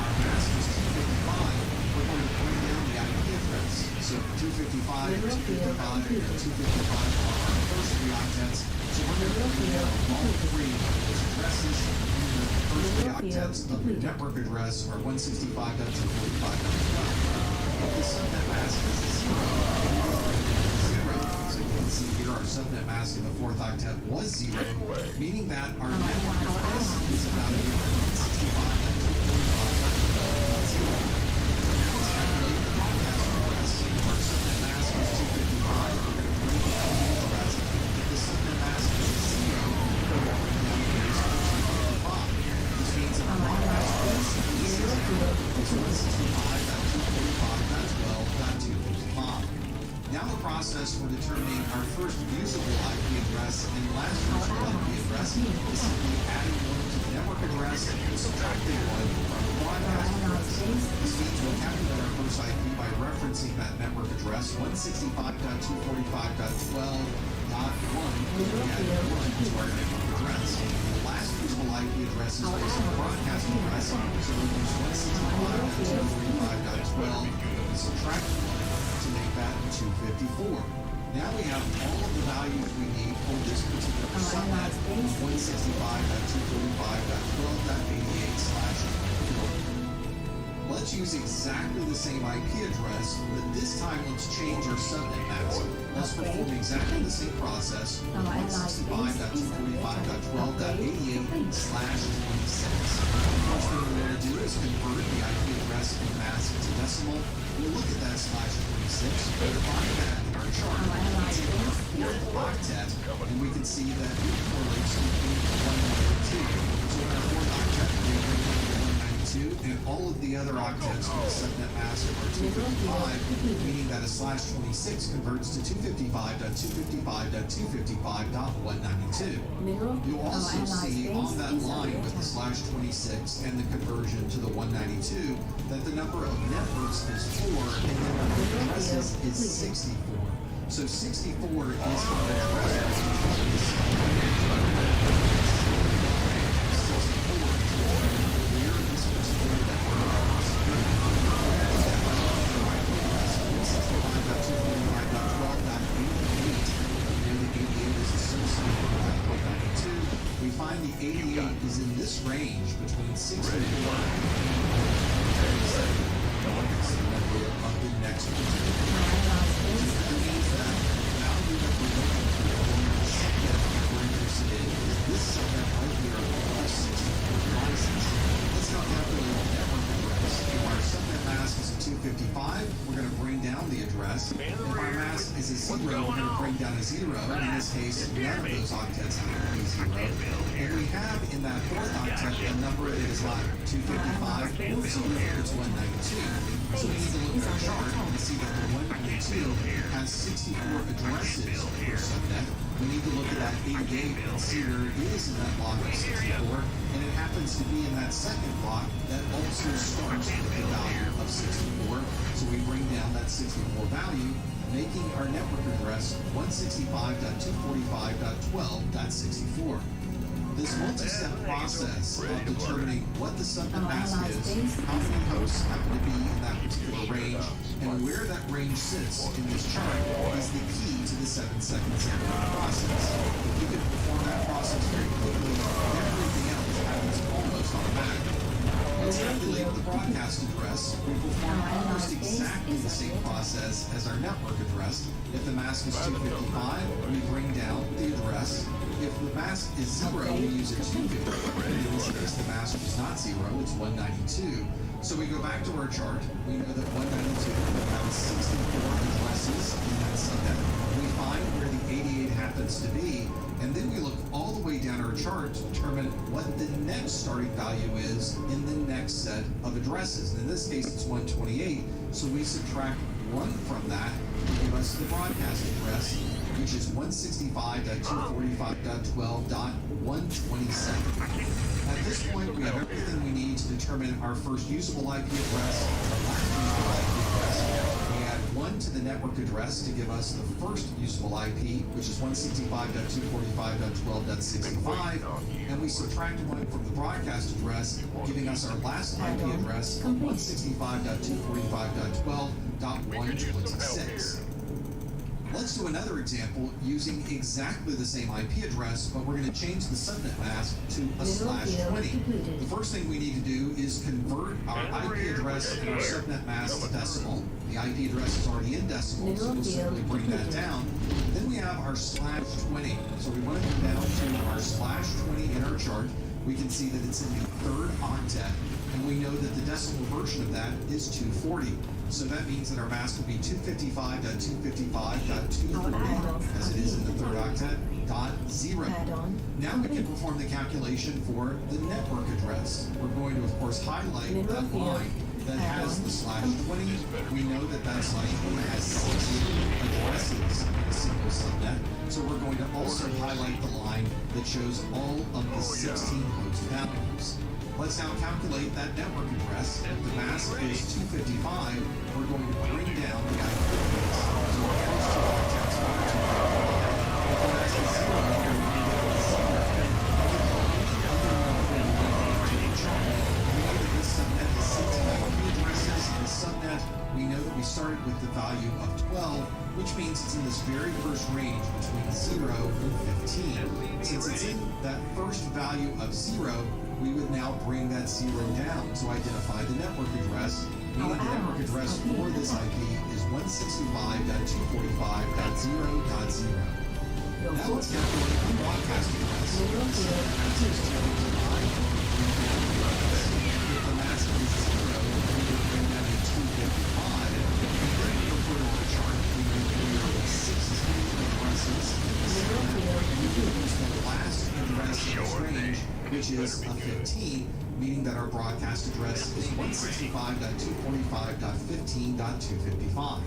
Our mask is 255. We're going to bring down the IP address. So 255, 255, and 255 are our first 3 octets. So we're going to bring down all 3 of those addresses. And the first 3 octets of your network address are 165.245.12. The subnet mask is 0. So you can see here our subnet mask in the 4th octet was 0, meaning that our network address is about 165.245.0. Let's calculate the broadcast address. Our subnet mask is 255. We're going to bring down the address. If the subnet mask is 0, we're going to bring down the address to 255. This means that the broadcast address is 165.245.12.255. Now the process for determining our first usable IP address and last usable IP address is simply adding 1 to the network address and subtracting 1 from the broadcast address. This means we'll calculate our first IP by referencing that network address 165.245.12.1, and add 1 to our network address. The last usable IP address is based on the broadcast address, so we'll use 165.245.12 and subtract 1 to make that 254. Now we have all of the values we need for this particular subnet of 165.245.12.88/4. Let's use exactly the same IP address, but this time let's change our subnet mask. Let's perform exactly the same process with 165.245.12.88/26. First thing we're going to do is convert the IP address and mask to decimal. We'll look at that /26, find that in our chart. It's in our fourth octet, and we can see that it correlates to 192. So in our fourth octet, we bring in 192, and all of the other octets with the subnet mask are 255, meaning that a /26 converts to 255.255.255.192. You'll also see on that line with the /26 and the conversion to the 192 that the number of networks is 4 and the number of addresses is 64. So 64 is the address. 88 is in this range between 64 and 37. It's the number of the next one. That means that the value that we're looking for, the subnet that we're interested in, is this subnet right here of 64 devices. Let's now calculate the network address. If our subnet mask is a 255, we're going to bring down the address. If our mask is a 0, we're going to bring down a 0. In this case, none of those octets have to be 0. And we have in that fourth octet a number that is not 255 or 0, it's 192. So we need to look at our chart and see that the 192 has 64 addresses per subnet. We need to look at that 88 and see where it is in that block of 64. And it happens to be in that second block that also starts with the value of 64. So we bring down that 64 value, making our network address 165.245.12.64. This multi-step process of determining what the subnet mask is, how many hosts happen to be in that particular range, and where that range sits in this chart is the key to the 7-second sampling process. If you can perform that process very quickly, everything else happens almost automatically. Let's calculate the broadcast address. We perform almost exactly the same process as our network address. If the mask is 255, we bring down the address. If the mask is 0, we use a 255. In this case, the mask is not 0, it's 192. So we go back to our chart. We know that 192 has 64 addresses in that subnet. We find where the 88 happens to be, and then we look all the way down our chart to determine what the next starting value is in the next set of addresses. And in this case, it's 128. So we subtract 1 from that to give us the broadcast address, which is 165.245.12.127. At this point, we have everything we need to determine our first usable IP address, our last usable IP address. We add 1 to the network address to give us the first usable IP, which is 165.245.12.65, and we subtract 1 from the broadcast address, giving us our last IP address of 165.245.12.126. Let's do another example using exactly the same IP address, but we're going to change the subnet mask to a /20. The first thing we need to do is convert our IP address and our subnet mask to decimal. The IP address is already in decimal, so we'll simply bring that down. Then we have our /20. So we want to go down to our /20 in our chart. We can see that it's in the third octet, and we know that the decimal version of that is 240. So that means that our mask will be 255.255.240, as it is in the third octet, .0. Now we can perform the calculation for the network address. We're going to, of course, highlight that line that has the /20. We know that that /20 has 60 addresses in a single subnet. So we're going to also highlight the line that shows all of the 16 host values. Let's now calculate that network address. If the mask is 255, we're going to bring down the IP address. So our first two octets are 255. If the mask is 0, we're going to bring down the 0. We know that this subnet has 16 IP addresses. In the subnet, we know that we started with the value of 12, which means it's in this very first range between 0 and 15. Since it's in that first value of 0, we would now bring that 0 down to identify the network address, meaning the network address for this IP is 165.245.0.0. Your Now let's forces calculate the broadcast address. will The mask is 255. If the mask is 0, we would bring that to 255. And then over to our chart, we would clear the 16 addresses in the center, and we would use the last address in this range, which is a 15, meaning that our broadcast address is 165.245.15.255.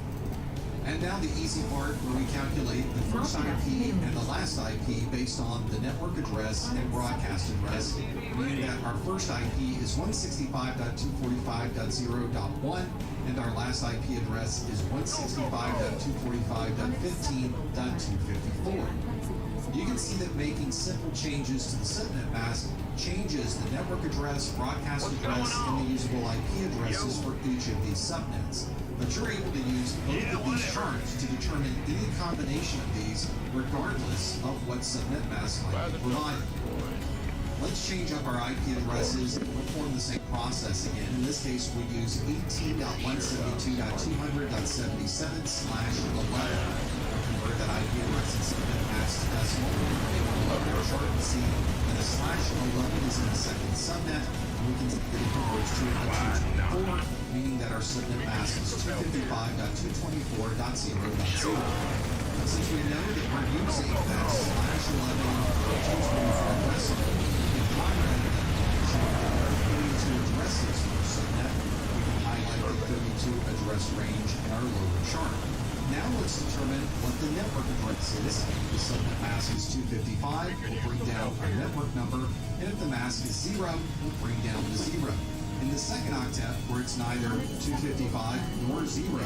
And now the easy part where we calculate the first IP and the last IP based on the network address and broadcast address, meaning that our first IP is 165.245.0.1 and our last IP address is 165.245.15.254. You can see that making simple changes to the subnet mask changes the network address, broadcast address, and the usable IP addresses for each of these subnets. But you're able to use both of these charts to determine any combination of these regardless of what subnet mask might be provided. Let's change up our IP addresses and perform the same process again. In this case, we use 18.172.200.77/11. Convert that IP address and subnet mask to decimal. We want to look at our chart and see that a /11 is in the second subnet. And we can see that it converts to a 224, meaning that our subnet mask is 255.224.0.0. Since we know that we're using that /11 or 224 decimal, we can highlight that our 32 addresses for subnet. We can highlight the 32 address range in our lower chart. Now let's determine what the network address is. If the subnet mask is 255, we'll bring down our network number, and if the mask is 0, we'll bring down the 0. In the second octet, where it's neither 255 nor 0,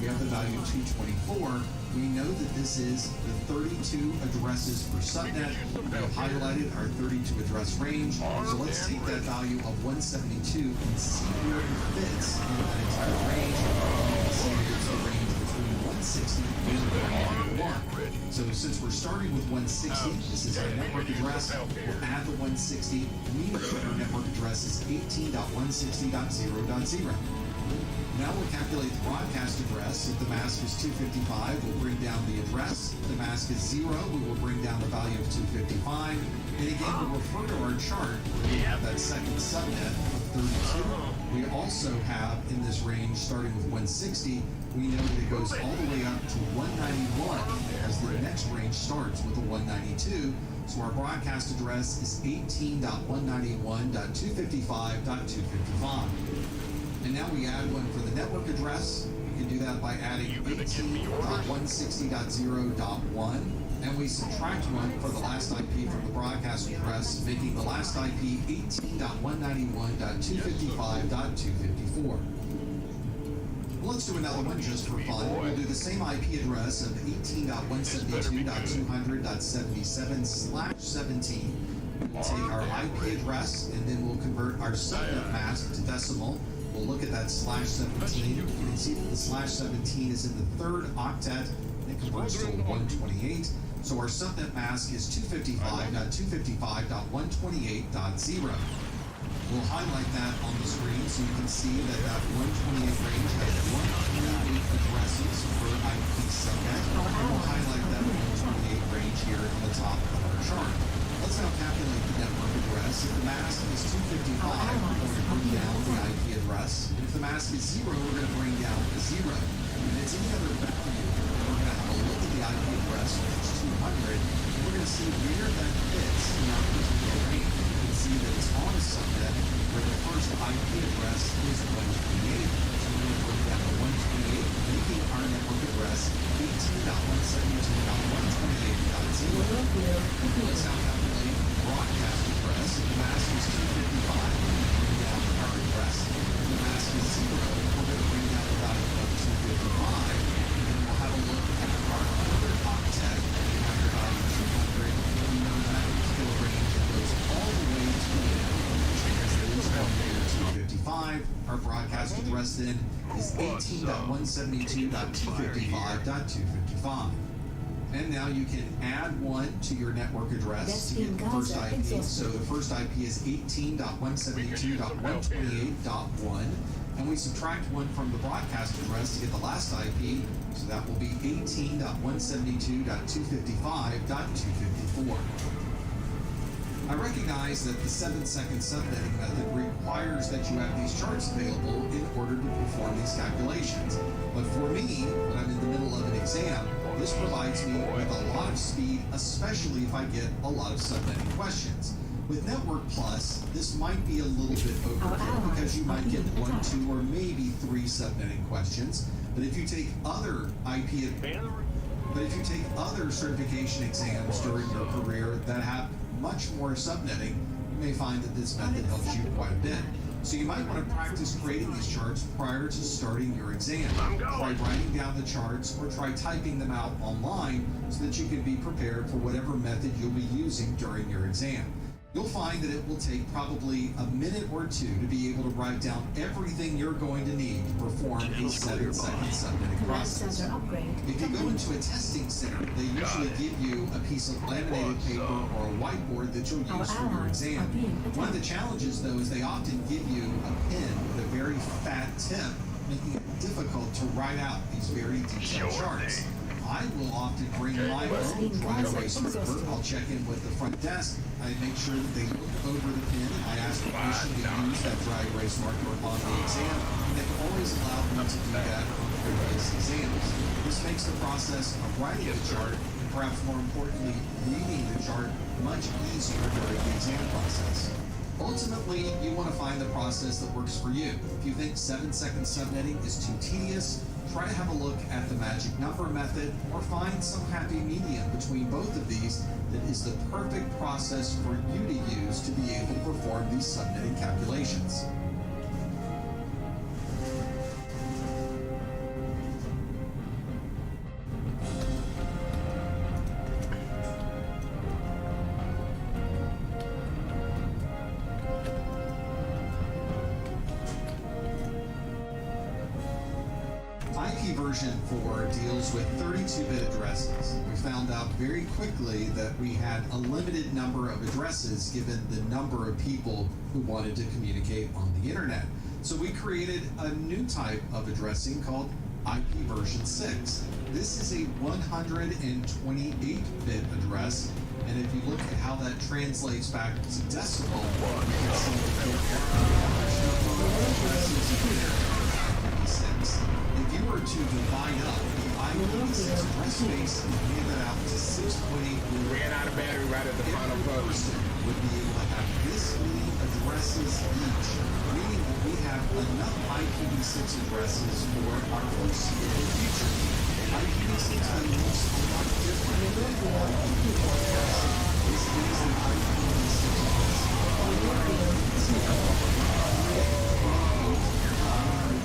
we have the value 224. We know that this is the 32 addresses per subnet. We have highlighted our 32 address range. So let's take that value of 172 and see where it fits in that entire range. You can see that it's the range between 160 and 191. So since we're starting with 160, this is our network address, we'll add the 160, meaning that our network address is 18.160.0.0. Now we'll calculate the broadcast address. If the mask is 255, we'll bring down the address. If the mask is 0, we will bring down the value of 255. And again, we'll refer to our chart where we have that second subnet of 32. We also have in this range, starting with 160, we know that it goes all the way up to 191 as the next range starts with a 192. So our broadcast address is 18.191.255.255. And now we add one for the network address. We can do that by adding 18.160.0.1. And we subtract one for the last IP from the broadcast address, making the last IP 18.191.255.254. Well, let's do another one just for fun. We'll do the same IP address of 18.172.200.77/17. We'll take our IP address and then we'll convert our subnet mask to decimal. We'll look at that /17. You can see that the /17 is in the third octet. It converts to 128. So our subnet mask is 255.255.128.0. We'll highlight that on the screen so you can see that that 128 range has 128 addresses per IP subnet. And we'll highlight that 128 range here in the top of our chart. Let's now calculate the network address. If the mask is 255, we're going to bring down the IP address. And if the mask is 0, we're going to bring down the 0. If it's any other value, we're going to have a look at the IP address, which is 200, and we're going to see where that fits in our particular range. You can see that it's on a subnet where the first IP address is 128. So we're going to bring down to 128, making our network address 18.172.128.0. Let's now calculate broadcast address. If the mask is 255, we're going to bring down our address. If the mask is 0, we're going to bring down the value of 255. And then we'll have a look at our other octet. We have the value of 200. We know that particular range goes all the way to the end. As it is down here, 255. Our broadcast address then is 18.172.255.255. And now you can add one to your network address to get the first IP. So the first IP is 18.172.128.1. And we subtract one from the broadcast address to get the last IP. So that will be 18.172.255.254. I recognize that the 7-second subnetting method requires that you have these charts available in order to perform these calculations. But for me, when I'm in the middle of an exam, this provides me with a lot of speed, especially if I get a lot of subnetting questions. With Network Plus, this might be a little bit overkill because you might get 1, 2, or maybe 3 subnetting questions. But if you take other certification exams during your career that have much more subnetting, you may find that this method helps you quite a bit. So you might want to practice creating these charts prior to starting your exam. Try writing down the charts or try typing them out online so that you can be prepared for whatever method you'll be using during your exam. You'll find that it will take probably a minute or two to be able to write down everything you're going to need to perform a 7-second subnetting process. If you go into a testing center, they usually give you a piece of laminated paper or a whiteboard that you'll use for your exam. One of the challenges, though, is they often give you a pen with a very fat tip, making it difficult to write out these very detailed charts. I will often bring my own dry erase marker. I'll check in with the front desk. I make sure that they look over the pen. I ask permission to use that dry erase marker on the exam, and they've always allowed me to do that on previous exams. This makes the process of writing the chart, and perhaps more importantly, reading the chart, much easier during the exam process. Ultimately, you want to find the process that works for you. If you think 7-second subnetting is too tedious, try to have a look at the magic number method or find some happy medium between both of these that is the perfect process for you to use to be able to perform these subnetting calculations. IP version 4 deals with 32-bit addresses. We found out very quickly that we had a limited number of addresses given the number of people who wanted to communicate on the internet. So we created a new type of addressing called IP version 6. This is a 128-bit address, and if you look at how that translates back to decimal, you can see that there are addresses here. If you were to divide up the IPv6 address space and hand it out to 6.8 ran out of battery right at the final post, would be able to have this many addresses each, meaning that we have enough IPv6 addresses for our foreseeable future. IPv6 looks a lot different than all of the broadcasts. This is an IPv6 address.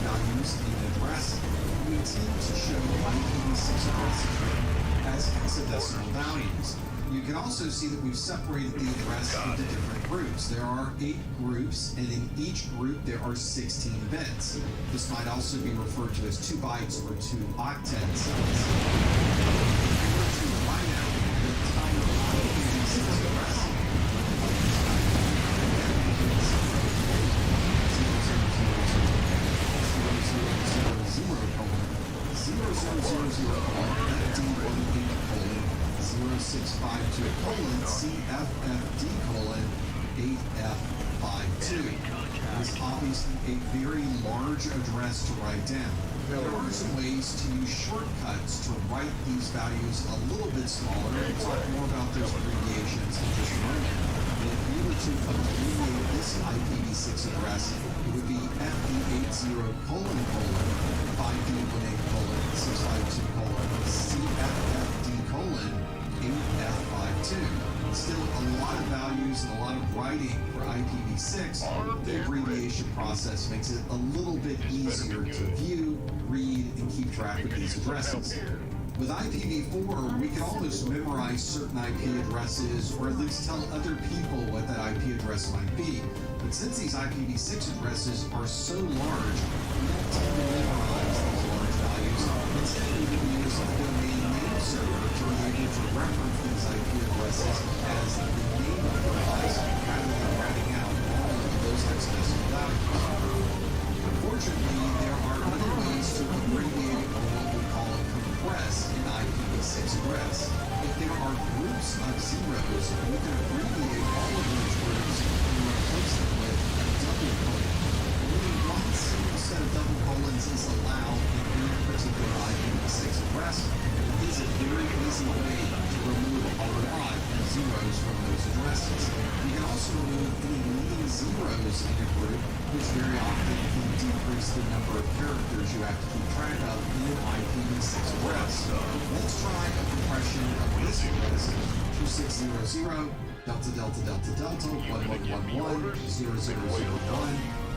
Values in an address, we tend to show IPv6 addresses as hexadecimal values. You can also see that we've separated the address into different groups. There are 8 groups, and in each group there are 16 bits. This might also be referred to as 2 bytes or 2 octets. If you were to write out the entire IPv6 address, CFFD:8F52:CFFD:8F52. It's obviously a very large address to write down. There are some ways to use shortcuts to write these values a little bit smaller. We'll talk more about those abbreviations in just a moment. And if you were to abbreviate this IPv6 address, it would be FD80:5D18:652:CFFD:8F52. Still a lot of values and a lot of writing for IPv6. The abbreviation process makes it a little bit easier to view, read, and keep track of these addresses. With IPv4, we can almost memorize certain IP addresses or at least tell other people what that IP address might be. But since these IPv6 addresses are so large, we don't tend to memorize these large values. Instead, we would use a domain name server to are able to reference these IP addresses as the name of the device rather than writing out all of those hexadecimal values. Unfortunately, there are other ways to abbreviate or what we call compress an IPv6 address. If there are groups of zeros, we can abbreviate all of those groups and replace them with a double colon. Only one single set of double colons is allowed in any particular IPv6 address. It is a very easy way to remove a lot of zeros from those addresses. You can also remove any leading zeros in a group, which very often can decrease the number of characters you have to keep track of in an IPv6 address. Let's try a compression of this address: 2600 delta delta delta delta 1111 0001.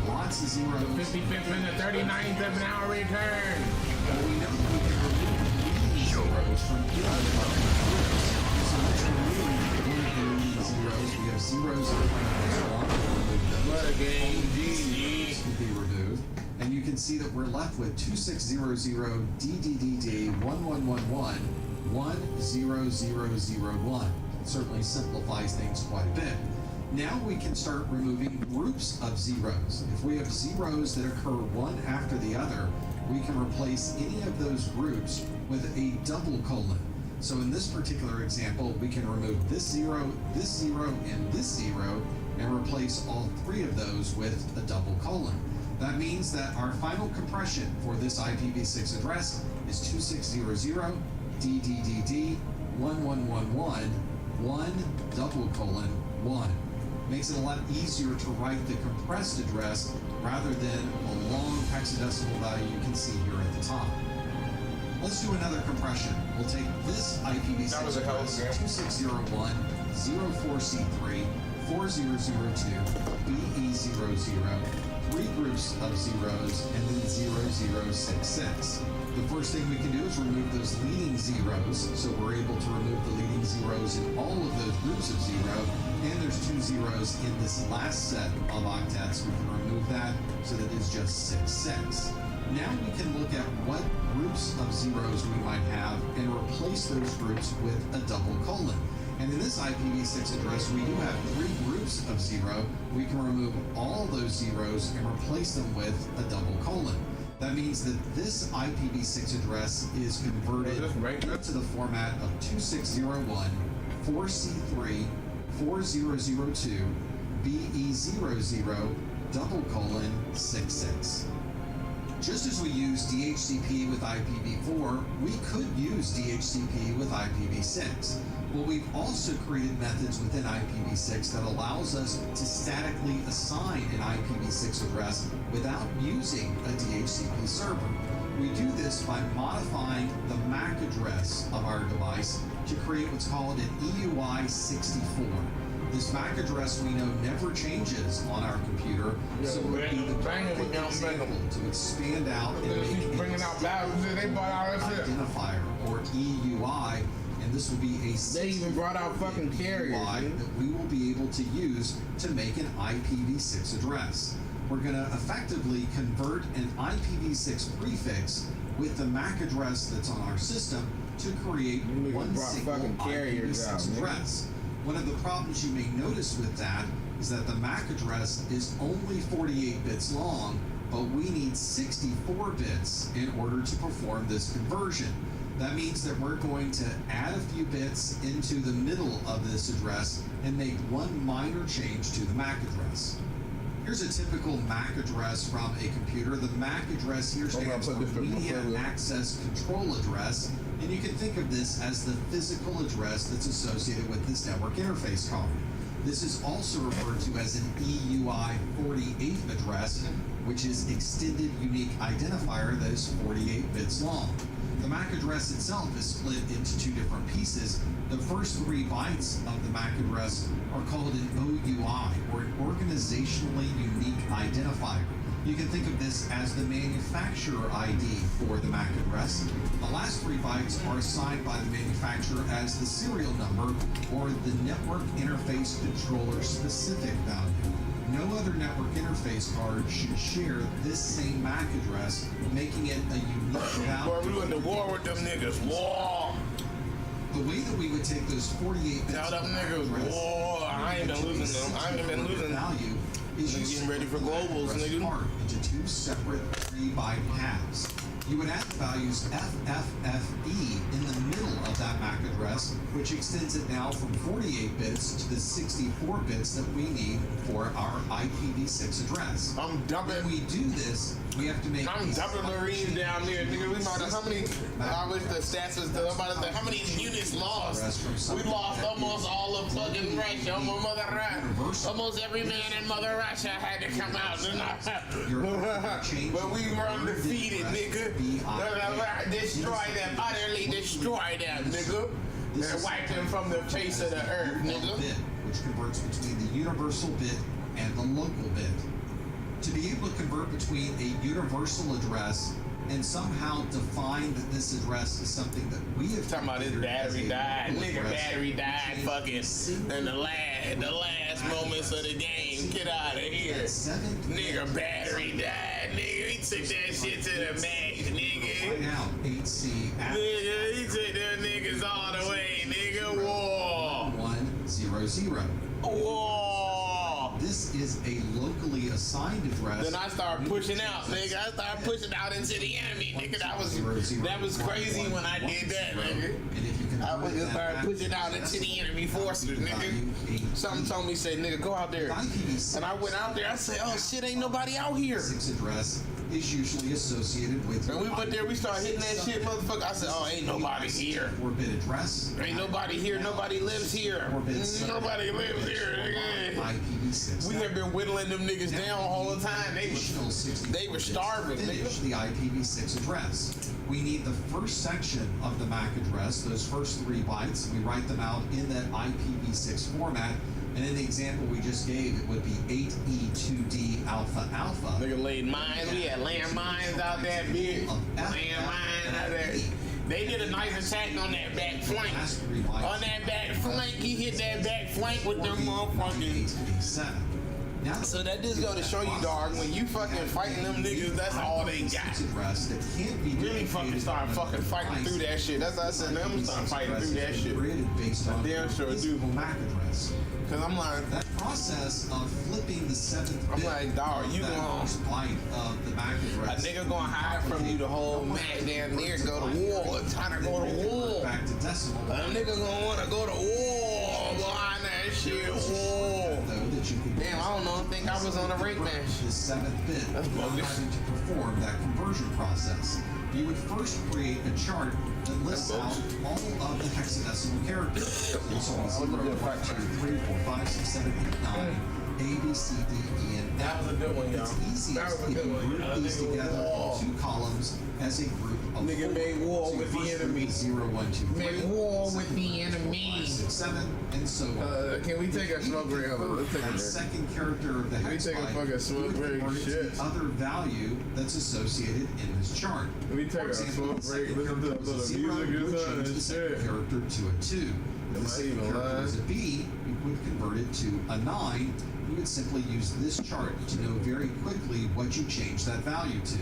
Lots of zeros. 55th and the 39th of an hour return. Well, we know that we can remove leading zeros from any of our groups. So let's remove one of the leading zeros. We have zeros in front of us. Remove those. What a game, GG. Zeros can be removed. And you can see that we're left with 2600 DDDD 1111 10001. It certainly simplifies things quite a bit. Now we can start removing groups of zeros. If we have zeros that occur one after the other, we can replace any of those groups with a double colon. So in this particular example, we can remove this zero, and this zero, and replace all three of those with a double colon. That means that our final compression for this IPv6 address is 2600 DDDD 1111 1:1. Makes it a lot easier to write the compressed address rather than a long hexadecimal value you can see here at the top. Let's do another compression. We'll take this IPv6 address, 2601 04C3 4002 BE00, three groups of zeros, and then 0066. The first thing we can do is remove those leading zeros, so we're able to remove the leading zeros in all of those groups of zero, and there's two zeros in this last set of octets. We can remove that so that it's just 66. Now we can look at what groups of zeros we might have and replace those groups with a double colon. And in this IPv6 address, we do have three groups of zero. We can remove all those zeros and replace them with a double colon. That means that this IPv6 address is converted to the format of 2601 4C3 4002 BE00 :66. Just as we use DHCP with IPv4, we could use DHCP with IPv6. Well, we've also created methods within IPv6 that allows us to statically assign an IPv6 address without using a DHCP server. We do this by modifying the MAC address of our device to create what's called an EUI64. This MAC address we know never changes on our computer, so it would be the perfect example to expand out and make a identifier, or EUI, and this will be a they even brought out fucking carriers that we will be able to use to make an IPv6 address. We're going to effectively convert an IPv6 prefix with the MAC address that's on our system to create one single IPv6 address. One of the problems you may notice with that is that the MAC address is only 48 bits long, but we need 64 bits in order to perform this conversion. That means that we're going to add a few bits into the middle of this address and make one minor change to the MAC address. Here's a typical MAC address from a computer. The MAC address here stands for Media Access Control Address, and you can think of this as the physical address that's associated with this network interface card. This is also referred to as an EUI48 address, which is Extended Unique Identifier that is 48 bits long. The MAC address itself is split into two different pieces. The first 3 bytes of the MAC address are called an OUI, or an Organizationally Unique Identifier. You can think of this as the manufacturer ID for the MAC address. The last 3 bytes are assigned by the manufacturer as the serial number, or the Network Interface Controller Specific Value. No other network interface card should share this same MAC address, making it a unique value. Boy, we went to war with them niggas. War! The way that we would take those 48 bits Tell them of niggas, address, whoa, I ain't been losing them. I ain't been losing them. value is you Getting ready for globals, address nigga. part into two separate 3-byte halves. You would add the values FFFE in the middle of that MAC address, which extends it now from 48 bits to the 64 bits that we need for our IPv6 address. I'm dumping. When we do this, we have to make. I'm dumping Marines down there, nigga. We might have how many? I wish the stats was the about to say how many units lost. We lost almost all of fucking Russia. Almost Mother Russia. Almost every man in Mother Russia had to come out. But we were undefeated, nigga. Destroy them, utterly destroy them, nigga. And wipe them from the face of the earth, nigga. Bit, which converts between the universal bit and the local bit. To be able to convert between a universal address and somehow define that this address is something that we have Talking about his battery died, nigga. Battery died, fucking in the last moments of the game. Get out of here, nigga. Battery died, nigga. He took that shit to the max, nigga. Out 8C Nigga, he took them niggas all the way, nigga. Whoa. 100. Whoa. This is a locally assigned address. Then I started pushing out, nigga. I started pushing out into the enemy, nigga. That was crazy when I did that, nigga. I was just started pushing out into the enemy forces, nigga. Something told me, say, nigga, go out there. And I went out there. I said, oh shit, ain't nobody out here. Address is usually associated with. And we went there, we started hitting that shit, motherfucker. I said, oh, ain't nobody here. 4-bit address. Ain't nobody here. Nobody lives here. Nobody lives here, nigga. IPv6. We have been whittling them niggas down all the time. They were starving, Finish nigga. the IPv6 address. We need the first section of the MAC address, those first 3 bytes. We write them out in that IPv6 format. And in the example we just gave, it would be 8E2D alpha alpha. Nigga laid mines. We had land mines out there, bitch. Land mines out there. They did a nice attack on that back flank. On that back flank, he hit that back flank with them motherfucking. So that just go to show you, dog, when you fucking fighting them niggas, that's all they got. Really fucking start fucking fighting through that shit. That's what I said, I'm gonna start fighting through that shit. I damn sure do. Cause I'm like, that process of flipping the 7th bit. I'm like, dog, you gonna byte of the MAC address. A nigga gonna hide from you the whole match down there, go to war, trying to go to war. Back to decimal. A nigga gonna wanna go to war behind that shit. War. Damn, I don't know. I think I was on a rate match. The 7th bit That's bogus. to perform that conversion process. You would first create a chart that lists out all of the hexadecimal characters. So 0, 1, 2, 3, 4, 5, 6, 7, 8, 9, A, B, C, D, E, and F. That was a good one, y'all. It's easiest if you group these together in 2 columns as a group of Nigga 4. made war So with the first enemy. group is 0, 1, 2, 3. Made war with the enemy. 5, 6, 7, and so on. Can we take a smoke break? Let's take a That break. second character of the hex take a byte, fucking smoke you would break, convert it to shit. the other value that's associated in this chart. Let me take For a example, smoke the break, second listen to character a was a little 0, music you or would something, change the second shit. character to a 2. If the Am I second even character lying? was a B, you would convert it to a 9. You would simply use this chart to know very quickly what you changed that value to.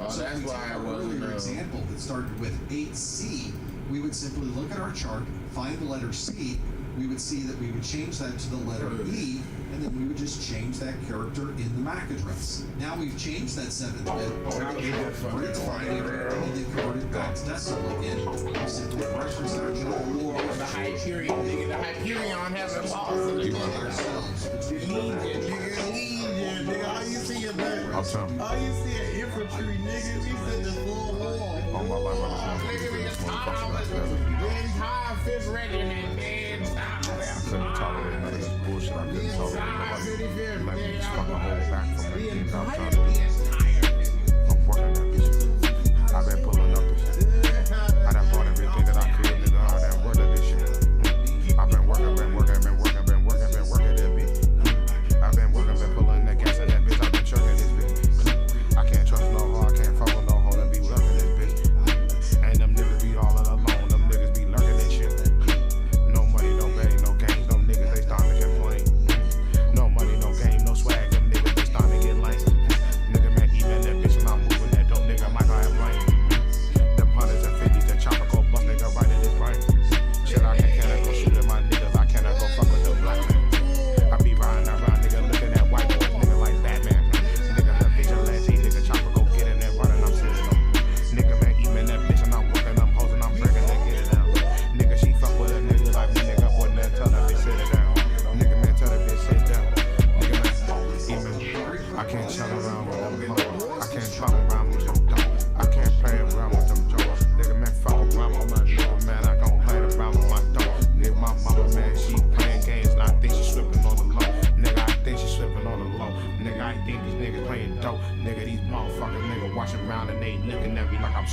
Oh, So that's if we why take I our wasn't, earlier example that started with 8C, we would simply look at our chart, find the letter C, we would see that we would change that to the letter E, and then we would just change that character in the MAC address. Now we've changed that 7th bit, convert it to binary, and then convert it back to decimal again. We simply represent our chart. The Hyperion, nigga. The Hyperion hasn't lost in the game. Ourselves between Legion, nigga. All you see is I'll tell him. all you see is infantry, nigga. We said the full war. On my life, Nigga, the entire 5th regiment, man. I couldn't tolerate none of this bullshit. I couldn't tolerate nobody. Let me just fucking hold back from the things I'm trying to do. I'm working that bitch. I've been pulling up this shit. I done bought everything that I could, nigga. I done worked this shit. I've been working that bitch. I've been working, been pulling that gas in that bitch. I've been chucking this bitch. I can't trust no hoe, I can't fuck with no hoe that be lurking this bitch. And them niggas be all alone, them niggas be lurking this shit. No money, no betting, no games, them niggas they starting to complain. No money, no game, no swag, them niggas they starting to get lame. Nigga man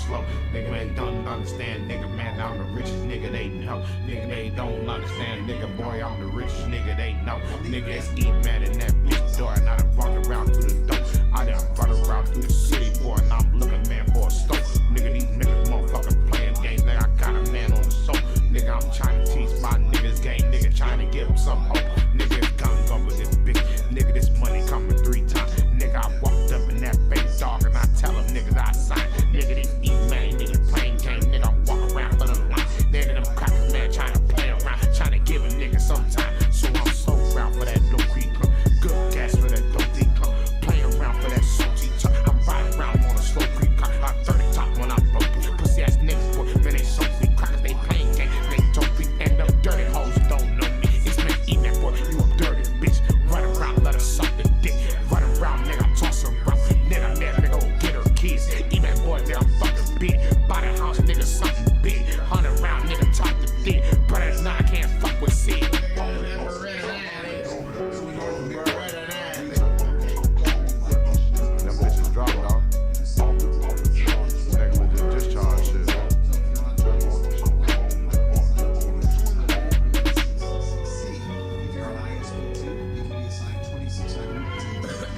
slow. Nigga, man, don't understand. Nigga, man, I'm the richest nigga they know. Nigga, they don't understand. Nigga, boy, I'm the richest nigga they know. Nigga, it's eat mad in that bitch door. And I done walk around through the door. I done run around through the city, boy, and I'm looking, man, for a stove. Nigga, these niggas motherfucking playing games. Nigga, I got a man on the soul. Nigga, I'm trying to teach my niggas game. Nigga, trying to give them some hope. Nigga, it's gun with this bitch. Nigga, this money coming 3 times. Nigga, I walked up in that face dog and I tell them niggas I sign. Nigga, this eat man, nigga playing game. Nigga, I'm walking around for the line. Nigga, them crackers, man, trying to play around. Trying to give a nigga some time. So I'm so around for that dope creep club. Good gas for that dope deep club. Playing around for that salty truck. I'm riding around on a slow creep car. I 30 top when I'm broke. Pussy ass niggas, boy, man, they so free crackers. They playing game. They dope free. And them dirty hoes don't know me. It's man, eat that boy, you a dirty bitch. Run around, let her suck the dick. Run around, nigga, I'm tossing around. Nigga, that nigga go get her keys. Eat that boy, nigga, I'm fucking big. Buy the house, nigga, something big. 100 round, nigga, talk the dick. Brother, nah, I can't fuck with seed. Them bitches dropped off. Negligent discharge shit.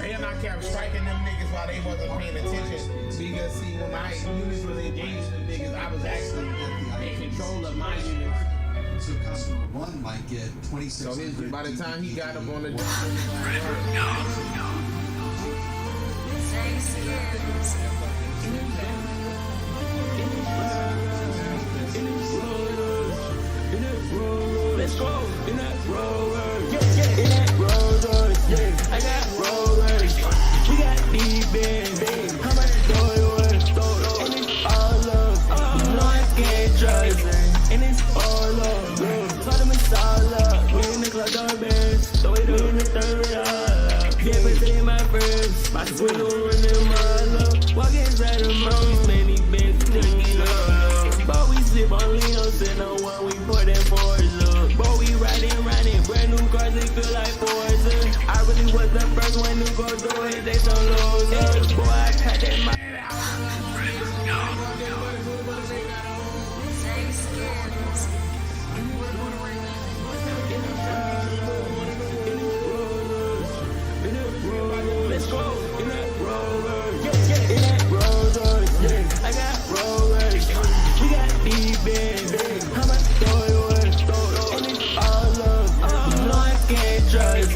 And I kept striking them niggas while they wasn't paying attention. Because see, when my units was engaged them niggas, I was actually in control of my units. So customer 1 might get 26. So by the time he got up on the let's go in that roller, yeah, in that roller, yeah. I got rollers, we got D-Bins, how much throw and it's all love, you know I can't trust, and it's all love, told them it's all love, we in the club doorbells, throw it in the third up, yeah, but they my friends, my swindle running my love, walk inside the most many bins, but we slip on Leos and no one we put in for love. But we riding, brand new cars, they feel like Forza. I really was the first one to go through it, they so low. Boy, I cut that my let's go in that roller, yeah, in that roller, yeah. I got rollers, we got D-Bins, how much throw and it's all love, you know I can't trust,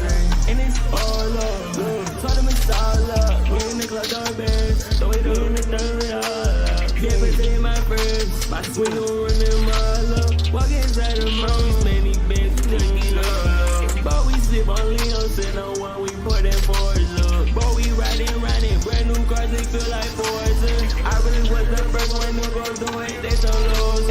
and it's all love, told them it's all love, we in the club doorbells, throw it in the third up, yeah, but they my friends, my swindle running my love, walk inside the most many bins, but we slip on Leos and no one we put in for love. But we riding, brand new cars, they feel like Forza. I really was the first one to go do it, they so low.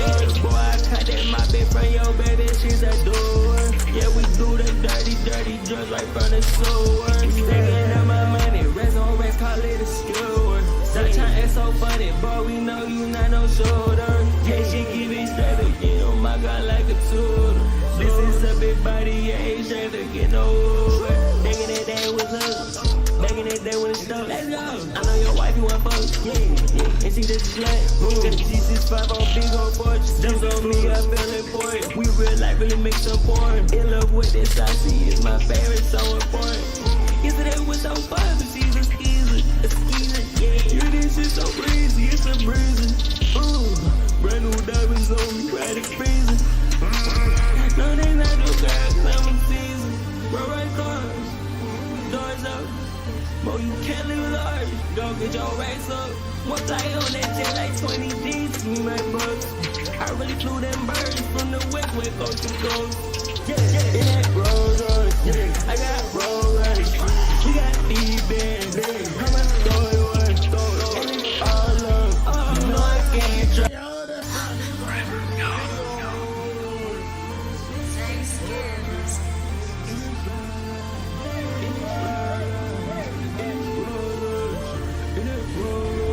Boy, I cut that my bitch from your baby, she's a door. Yeah, we do the dirty drugs right from the sewer. Taking out my money, rest on rest, call it a skewer. Stop trying to act so funny, boy, we know you not no shoulder. Yeah, she give it straight again, oh my God, like a tutor. This is a big body, yeah, ain't straight to get no over. Back in that day was up, back in that day when it's stuck. Let's go. I know your wife, you want fuck, yeah, and she just slut. Got the G65 on big old porch. Jumps on me, I feel important. We real life really make some porn. In love with this, I see it's my favorite, so important. Yesterday was so fun, but she's a skeezer, yeah. You this shit so breezy, it's a breezy. Brand new diamonds on me, right in freezing. No, they not no guys, I'm season. Right cars, doors up. Boy, you can't live large. Go get your racks up. One flight on that jet like 20 G's, me my bucks. I really flew them birds from the west coast to coast. Yeah, in that rollers, yeah. I got rollers, we got D-Bins. How much throw and it's all love. You know I can't try.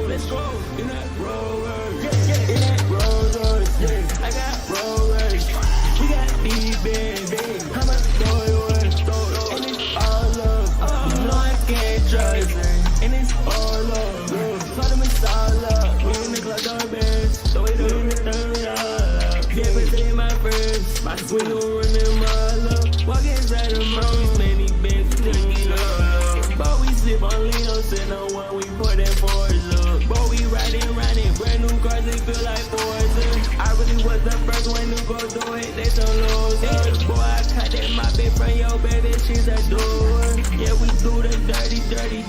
Let's go in that roller, yeah, in that roller, yeah. I got rollers, we got D-Bins. How much throw and it's We gon' run them all up. Walk inside the mountains, many bands, we need love. But we sip on Lino, send no one, we pour that force up. But we riding, brand new cars, they feel like Forza. I really was the first one to go do it, they some losers. Boy, I caught that my bitch from your baby, she's a door. Yeah, we do them dirty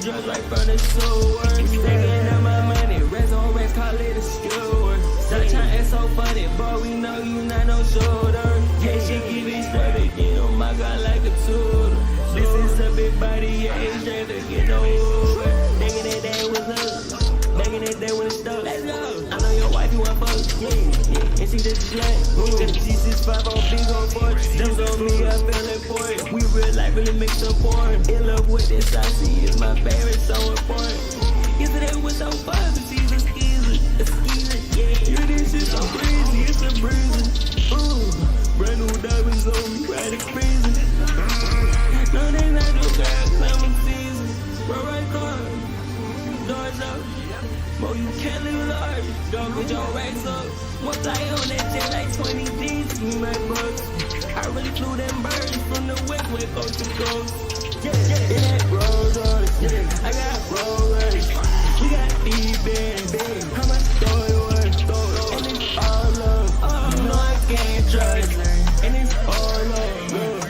drugs right from the sewer. Taking out my money, rest on rest, call it a skewer. Sunshine is so funny, but we know you not no shoulder. Yeah, she give it straight again, oh my God, like a tutor. This is a big body, yeah, it's straight to get over. Thinking that day was up, thinking that day was stuck. Let's go. I know your wife, you want fuck, yeah, and she just slut. Cause G65 on big on porch, them on me, I feel important. We real life really make some porn. In love with this, I see it's my favorite, so important. Yesterday was so fun, but she's a skeezer, yeah. You this shit so crazy, it's a breezy. Brand new diamonds on me, right in prison. No, they not no girl, climate season. Roll right car, doors up. Boy, you can't live large, don't get your racks up. One fly on that jet like 20 G's, me my bucks. I really flew them birds from the west, coast to coast. Yeah, in that Rolls Royce, I got Rolls Royce. We got D-Band, how much throw it was, and it's all love. You know I can't trust, and it's all love.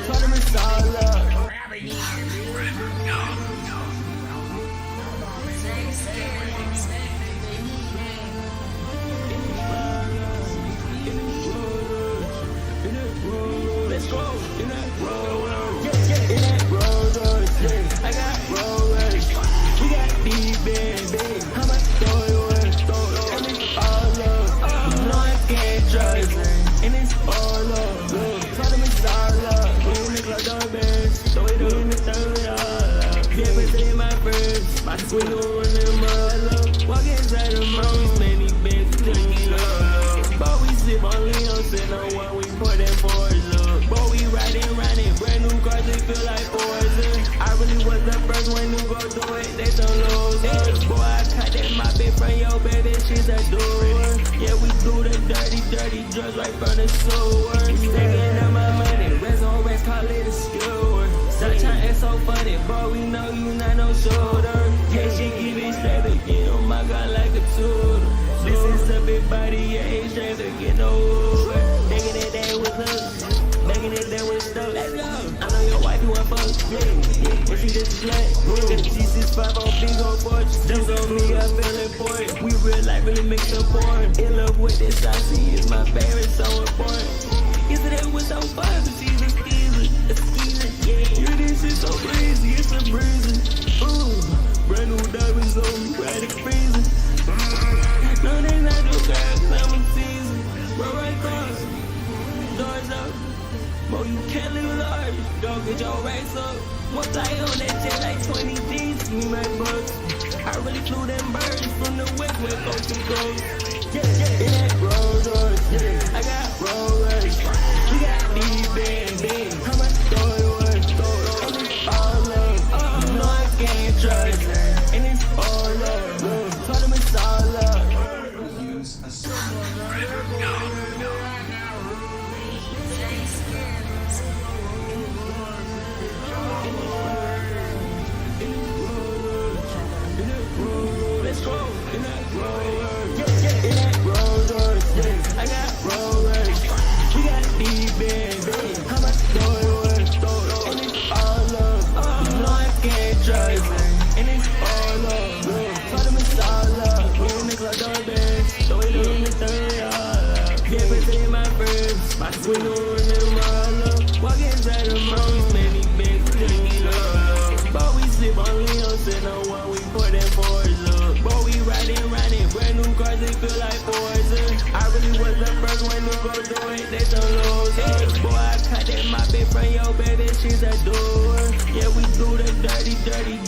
Try to miss all love. Let's go, in that Rolls Royce, in that Rolls Royce, I got Rolls Royce. We got D-Band, how much throw it was, and it's all love. You know I can't trust, and it's all love. Try to miss all love. We in the club, don't bend, throw it up in the third all. Yeah, but they my friends, my we gon' run them all up. Walk inside the mountains, many bands, we need love. But we sip on Lino, send no one, we pour that force up. But we riding, brand new cars, they feel like Forza. I really was the first one to go do it, they some losers. Boy, I caught that my bitch from your baby, she's a door. Yeah, we do them dirty drugs right from the sewer. Taking out my money, rest on rest, call it a skewer. Sunshine is so funny, but we know you not no shoulder. Yeah, she give it straight again, oh my God, like a tutor. This is a big body, yeah, it's straight to get over. Thinking that day was up, making it there was stuck. Let's go. I know your wife, you want fuck, yeah, and she just slut. Cause G65 on big on porch, them on me, I feel important. We real life really make some porn. In love with this, I see it's my favorite, so important. Yesterday was so fun, but she's a skeezer, yeah. You this shit so crazy, it's a breezy. Brand new diamonds on me, right in prison. No, they not no girl, climate season. Roll right cars, doors up. Boy, you can't live large, don't get your racks up. One fly on that jet like 20 G's, me my bucks. I really flew them birds from the west, coast to coast. Yeah, in that Rolls Royce, I got Rolls Royce. We got D-Band, how much throw it was, and it's all love. You know I can't trust, and it's all love. Try to miss all love. Use a certain Let's go, in that Rolls Royce, I got Rolls Royce. We got D-Band, how much throw it was, and it's all love. You know I can't trust, and it's all love. Try to miss all love. We in the club, don't bend, throw it up in the third all. Yeah, but they my friends, my we gon' run them all up. Walk inside the mountains, many bands, we need love. But we sip on Lino, send no one, we pour that force up. But we riding, brand new cars, they feel like Forza. I really was the first one to go do it, they some losers. Boy, I caught that my bitch from your baby, she's a door. Yeah, we do them dirty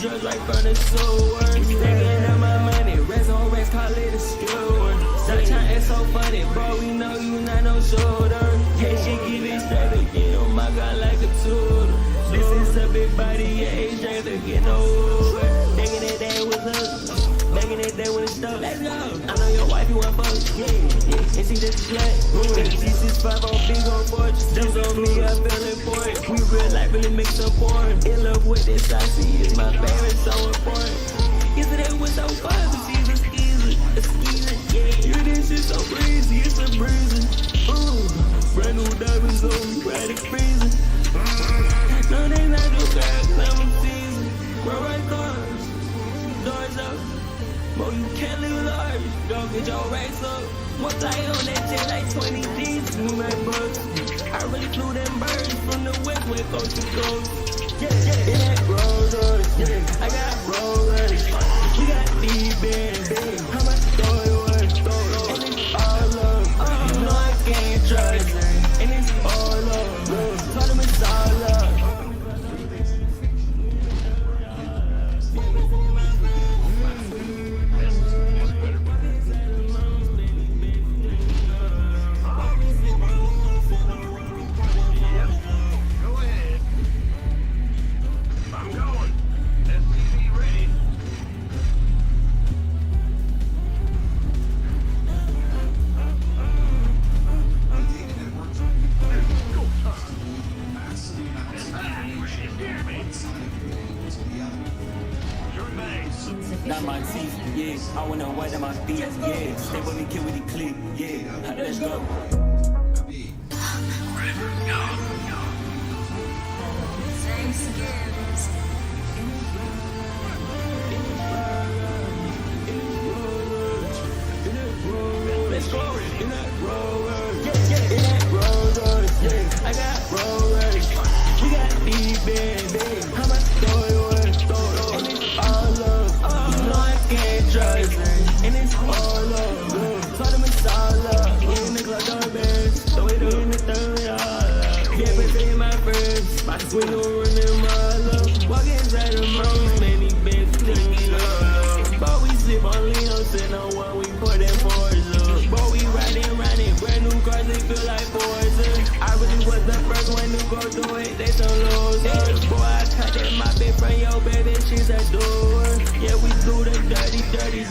drugs right from the sewer. Taking out my money, rest on rest, call it a skewer. Sunshine is so funny, but we know you not no shoulder. Yeah, she give it straight again, oh my God, like a tutor. This is a big body, yeah, it's straight to get over. Thinking that day was up, making it there when it's stuck. Let's go. I know your wife, you want fuck, yeah. And she just black, G65 on big on fortress. Just on me, I feel important. We real life really make some porn. In love with this, I see it's my favorite, so important. Yesterday was so fun, but she's a skeezer, yeah. You this shit so breezy, it's a breezy. Brand new diamonds on me, right at freezing. No, they not no bad, I'm a season. We're right cars, doors up. Mo, you can't live large, don't get your racks up. One fly on that jet like 20 G's, me my bucks. I really flew them birds from the west, where coast to coast. Yeah, in that Rolls Royce, I got Rolls Royce. We got D-Bands, how much throw it was, and it's all love. You know I can't trust, and it's all love. Told them it's all love. Not my teeth, yeah. I wanna white on my feet, yeah. Stay with me, kid with the clip, yeah. Let's go. Let's go. In that Rolls Royce, in that Rolls Royce, yeah. I got Rolls Royce. We got D-Bands, how much throw it was, and it's all love. You know I can't trust, and it's all love. Told them it's all love. In the club, doorbells, throw it in the third, all love. Yeah, but they my friends, my swing over in my love. Walk inside the most many beds, clean love. But we slip on Leo, sitting on one, we put in Forza. But we riding, brand new cars, they feel like Forza. I really was the first one to go through it, they some losers. Boy, I cut that my bed from your baby, she's a door. Yeah, we do the dirty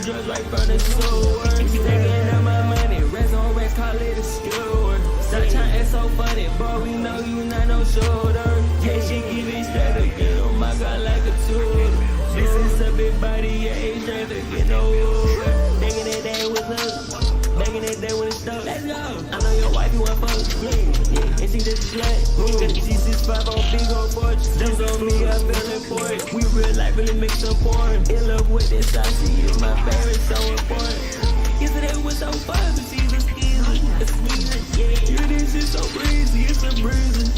drugs right from the sewer. Taking out my money, rest on rest, call it a skewer. Sunshine is so funny, boy, we know you not no shoulder. Yeah, she give it straight again, oh my God, like a tool. This is a big body, yeah, ain't straight to get no over. Thinking that day was up. Banging it there when it's stuck. Let's go. I know your wife, you want fuck. Yeah. And she just black. G65 on big on fortress. Just on me, I feel important. We real life really make some porn. In love with this, I see it's my favorite, so important. Yesterday was so fun, but she's a skeezer, yeah. You this shit so breezy, it's a breezy.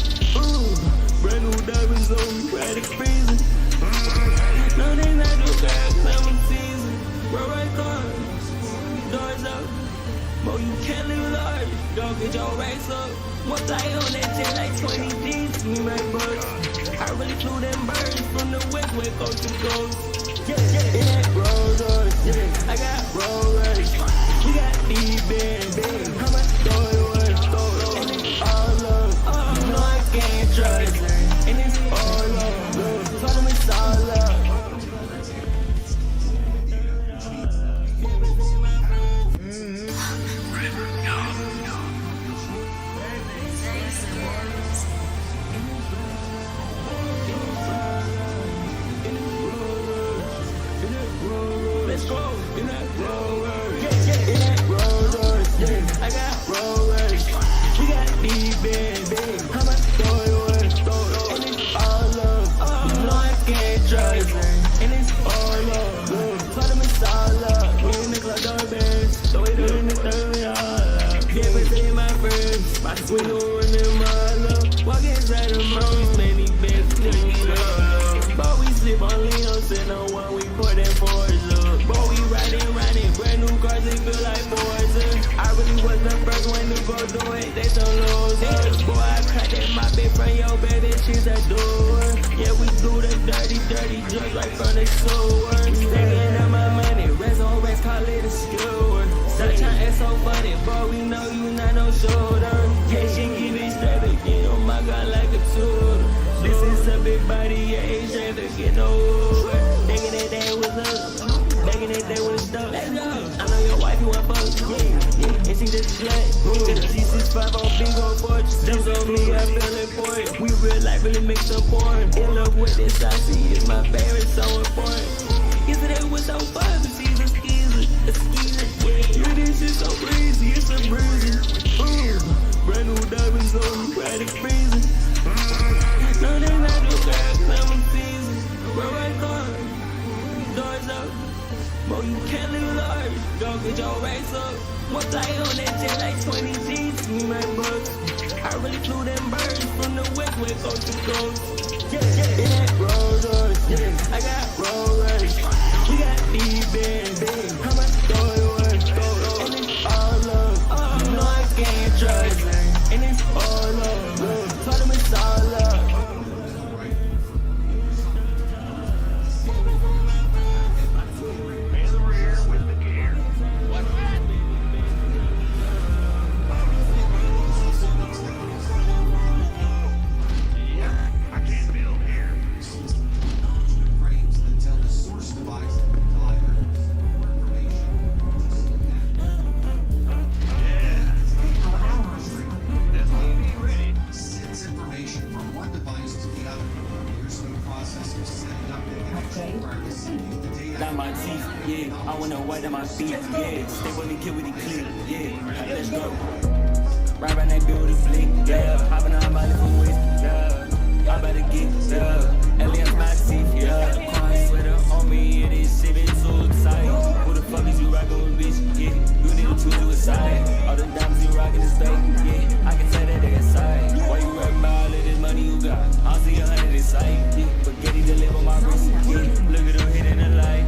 Brand new diamonds on me, right at freezing. No, they not no bad, I'm a season. We're right cars, doors up. Mo, you can't live large, don't get your racks up. One fly on that jet like 20 G's, me my bucks. I really flew them birds from the west, where coast to coast. In that Rolls Royce, I got Rolls Royce. We got D-Bands, how much throw it was, and it's all love. You know I can't trust, and it's all love. Told them it's all love. Let's go. In that Rolls Royce, in that Rolls Royce, I got Rolls Royce. We got D-Bands, how much throw it was, and it's all love. You know I can't trust, and it's all love. Told them it's all love. We in the club, doorbells, throw it in the third, all love. Yeah, but they my friends, my swing over in my love. Walk inside the most many beds, clean love. But we slip on Leo, sitting on one, we put in Forza. But we riding, brand new cars, they feel like Forza. I really was the first one to go do it, they some losers. Boy, I cut that my bed from your baby, she's a door. Yeah, we do the dirty drugs right from the sewer. Taking out my money, rest on rest, call it a skewer. Sunshine is so funny, boy, we know you not no shoulder. Yeah, she give it straight again, oh my God, like a tool. This is a big body, yeah, ain't straight to get no over. Thinking that day was up, thinking that day was stuck. Let's go. I know your wife, you want fuck. slut. Got a G65 on big old boy. Jumps on me, I feel important. We real life really makes up boring. In love with this, I see it's my favorite, so important. Yesterday was so fun, but she's a skeezer, a skeezer. Yeah, this is so breezy, it's a breezy. Brand new diamonds on me, right in freezing. No, they not no bad, I'm a season. Roll right car, doors up. Boy, you can't live large, don't get your racks up. One flight on that jet like 20 G's, me my bucks. I really flew them birds from the west, coast to coast. Yeah, in that Rolls Royce, yeah, I got Rolls Royce. We got these bands, how much throw it worth? And it's all love, you know I can't trust. And it's all love, told them it's all love. Got my teeth, yeah. I wanna white on my feet, yeah. Stay with me, kill with the clip, yeah. Let's go. Right around that building, flick, yeah. Hopping on my little waist, yeah. I better get, yeah. Aliens, my teeth, yeah. I swear on me, it is shit, it's so tight. Who the fuck is you rockin' with, bitch, yeah. You need to choose to a side. All the diamonds you rockin' is fake, yeah. I can tell that they inside. Why you rapping about all of this money you got? I'll see 100 inside, yeah. Forget it, deliver my wrist, yeah. Look at them hitting the light.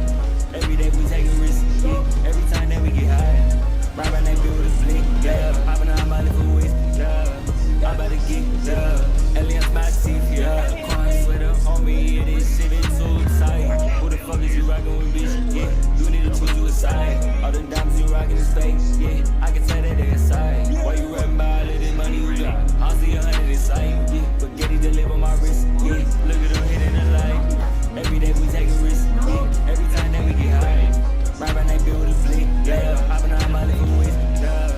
Every day we take a risk, yeah. Every time that we get high. Right around that building, flick, yeah. Hopping on my little waist, yeah. I better get, yeah. Aliens, my teeth, yeah. Coin sweater on me, it is shit, it's so tight. Who the fuck is you rockin' with, bitch, yeah. You need to choose you a side. All the diamonds you rockin' is fake, yeah. I can tell that they inside. Why you rapping about all of this money you got? I'll see 100 inside, yeah. Forget it, deliver my wrist, yeah. Look at them hitting the light. Every day we take a risk, yeah. Every time that we get high. Right around that building, flick, yeah. Hopping on my little waist, yeah.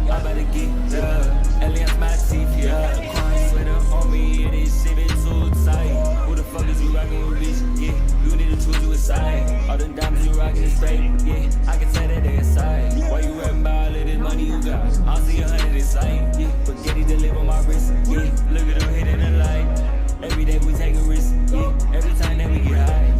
I better get, yeah. Aliens, my teeth, yeah. Coin sweater on me, it is shit, it's so tight. Who the fuck is you rockin' with, bitch, yeah. You need to choose you a side. All the diamonds you rockin' is fake, yeah. I can tell that they inside. Why you rapping about all of this money you got? I'll see 100 inside, yeah. Forget it, deliver my wrist, yeah. Look at them hitting the light. Every day we take a risk, yeah. Every time that we get high.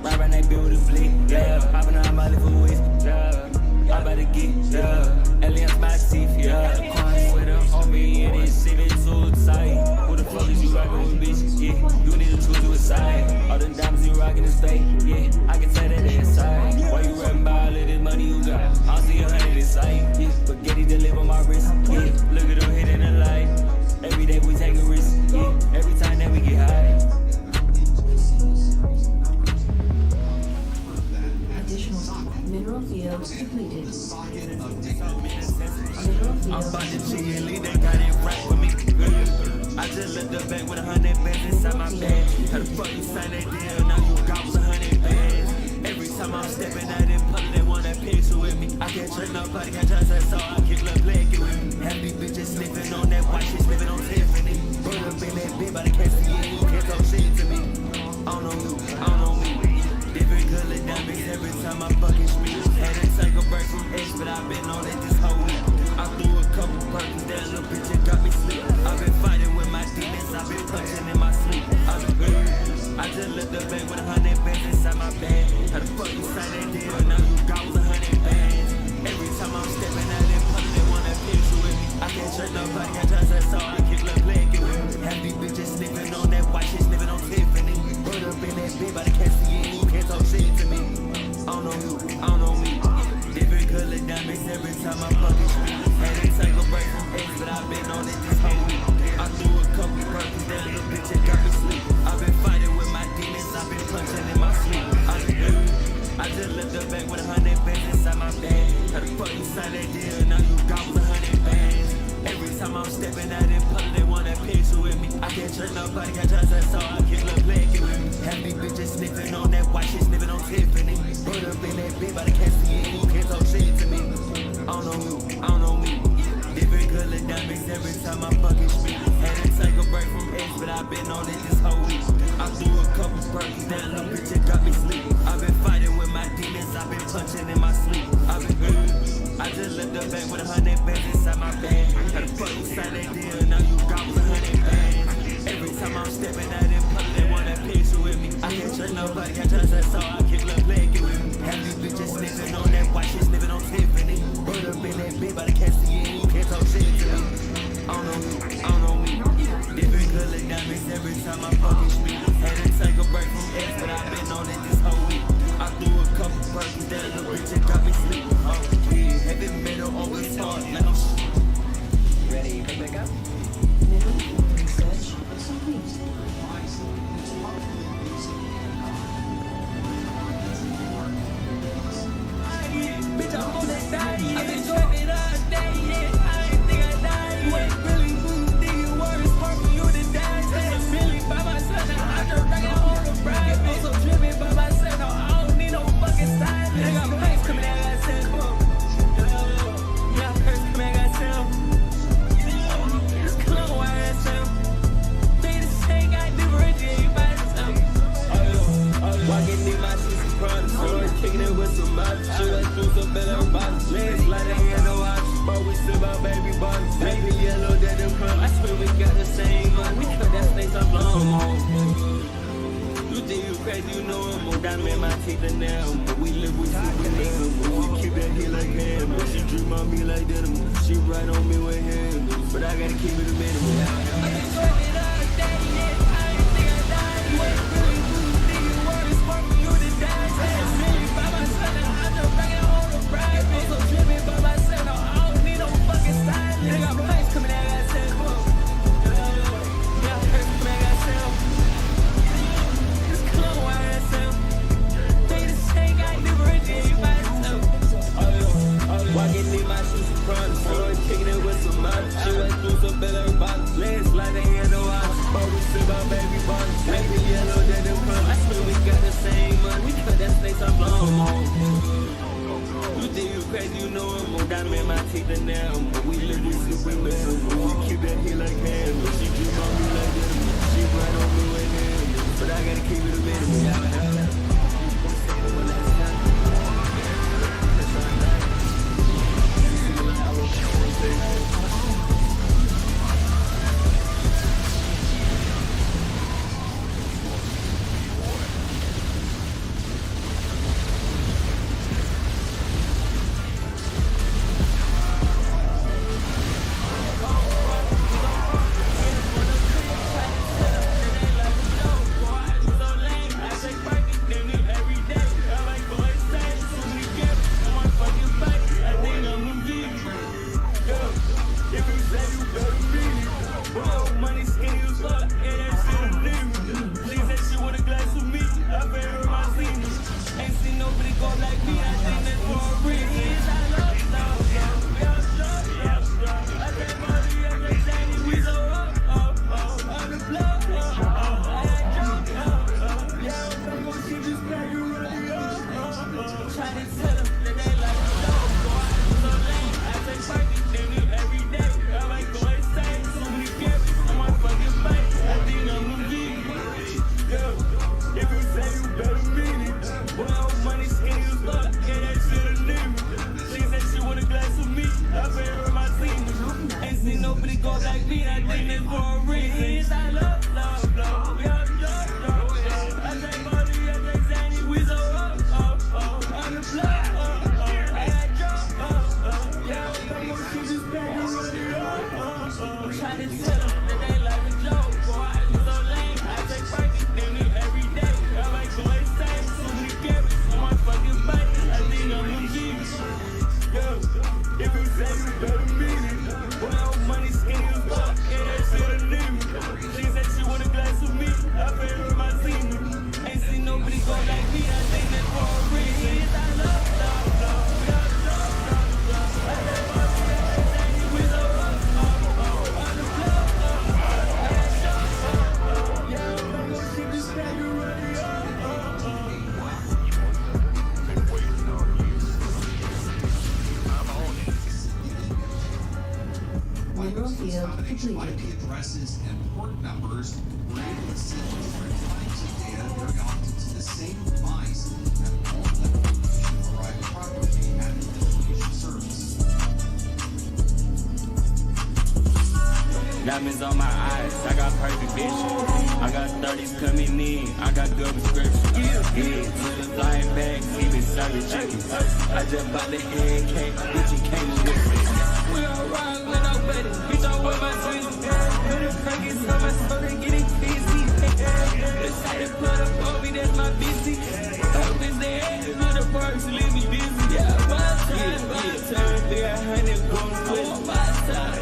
Right around that building, flick, yeah. Hopping on my little waist, yeah. I better get, yeah. Aliens, my teeth, yeah. Coin sweater on me, it is shit, it's so tight. Who the fuck is you rockin' with, bitch, yeah. You need to choose you a side. All the diamonds you rockin' is fake, yeah. I can tell that they inside. Why you rapping about all of this money you got? I'll see 100 inside, yeah. Forget it, deliver my wrist, yeah. Look at them hitting the light. Every day we take a risk, yeah. Every time that we get high. Mineral field depleted. I'm about to chill, they got it right with me. I just left the bank with 100 bands inside my bag. How the fuck you sign that deal? Now you got 100 bands. Every time I'm stepping out in public, they want that picture with me. I can't trust nobody, can't trust that, so I keep love playing with me. Happy bitches sniffing on that white shit, sniffing on Tiffany. Put up in that bed, but I can't see it, you can't talk shit to me. I don't know you, I don't know me. Different color diamonds every time I fucking speak. Had to take a break from X, but I've been on it this whole week. I threw a couple perkins, that little bitch and got me sleep. I've been fighting with my demons, I've been punching in my sleep. I just left the bank with 100 bands inside my bag. How the fuck you sign that deal? Now you got 100 bands. Every time I'm stepping out in public, they want that picture with me. I can't trust nobody, can't trust that, so I keep love playing with me. Happy bitches sniffing on that white shit, sniffing on Tiffany. Put up in that bed, but I can't see it, you can't talk shit to me. I don't know you, I don't know me. Different color diamonds every time I fucking speak. Had to take a break from X, but I've been on it this whole week. I threw a couple perkins, that little bitch and got me sleep. I've been fighting with my demons, I've been punching in my sleep. I just left the bank with 100 bands inside my bag. How the fuck you sign that deal? Now you got 100 bands. Every time I'm stepping out in public, they want that picture with me. I can't trust nobody, can't trust that, so I keep love playing with me. Happy bitches sniffing on that white shit, sniffing on Tiffany. Put up in that bed, but I can't see it, you can't talk shit to me. I don't know you, I don't know me. that little bitch that got me sleeping. I've been fighting with my demons, I've been punching in my sleep. I've been I just left the bank with 100 bands inside my bag. How the fuck you sign that deal, now you got 100 bands. Every time I'm stepping out in public, they wanna picture with me. I can't trust nobody, can't trust that, so I keep love playing with me. Have these bitches sniffing on that white shit, sniffing on Tiffany. Roll up in that bitch, but I can't see it, you can't talk shit to me. I don't know me. Different color diamonds every time I fucking speak. Had to take a break from X, but I've been on it this whole week. I threw a couple burgers, that little bitch that got me sleeping. Oh, yeah, heavy metal over hard, like I'm Ready for pickup? Middle research complete. bitch, I'm on that diet. I've been trapping all day, yeah. I ain't think I died. You ain't really moved, think you were smart for you to die. Stay really by myself, now I just rockin' on the bride. I'm so driven by myself, no, I don't need no fucking sign. They got planes coming out, I got sent for. Yeah, first coming out, I got sent. It's clone, why I sent. They the same, I differentiate by myself. Walking in my sister's front, so I'm kicking it with some mops. She went through some better box. Legs like they had no watch, but we still about baby bodies. Baby yellow, that them crumb. I swear we got the same one. We cut that snakes up long. You think you crazy, you know I'm more diamond in my teeth than them. But we live with super them. We keep that heat like him. But she dream on me like denim. She ride on me with him. But I gotta keep it a minimum. I've been trying all day, yeah. I ain't think I died. You ain't really moved, think you were smart for you to die. Stay really by myself, now I just rockin' on the bride. I'm so driven by myself, no, I don't need no fucking sign. They got planes coming out, I got sent for. Yeah, first coming out, I got sent. It's clone, why I got sent. They the same, I differentiate by myself. Walking in my shoes in front, so I'm kicking it with some mops. She went through some better box. Legs like they had no watch, but we still about baby bodies. Baby yellow, that them crumb. I swear we got the same money. We cut that snakes up long. You think you crazy, you know I'm more diamond in my teeth than them. But we live with super men. We keep that heat like him. But she dream on me like them. She ride on me with him. But I gotta keep it a minimum. IP addresses and port numbers were able to send different types of data very often to Diamonds on my eyes, I got perfect vision. I got 30s coming in, I got good prescription. Yeah, to the flying back, even serving chickens. I just bought the head cake, bitch, it came with it. We all ride with no buddy, bitch, I'm with my twins. Put the cookies on my soda, getting busy. Decided put up on me, that's my busy. Hope is there, for the parks, leave me busy. Yeah, my time, 300 going with my time,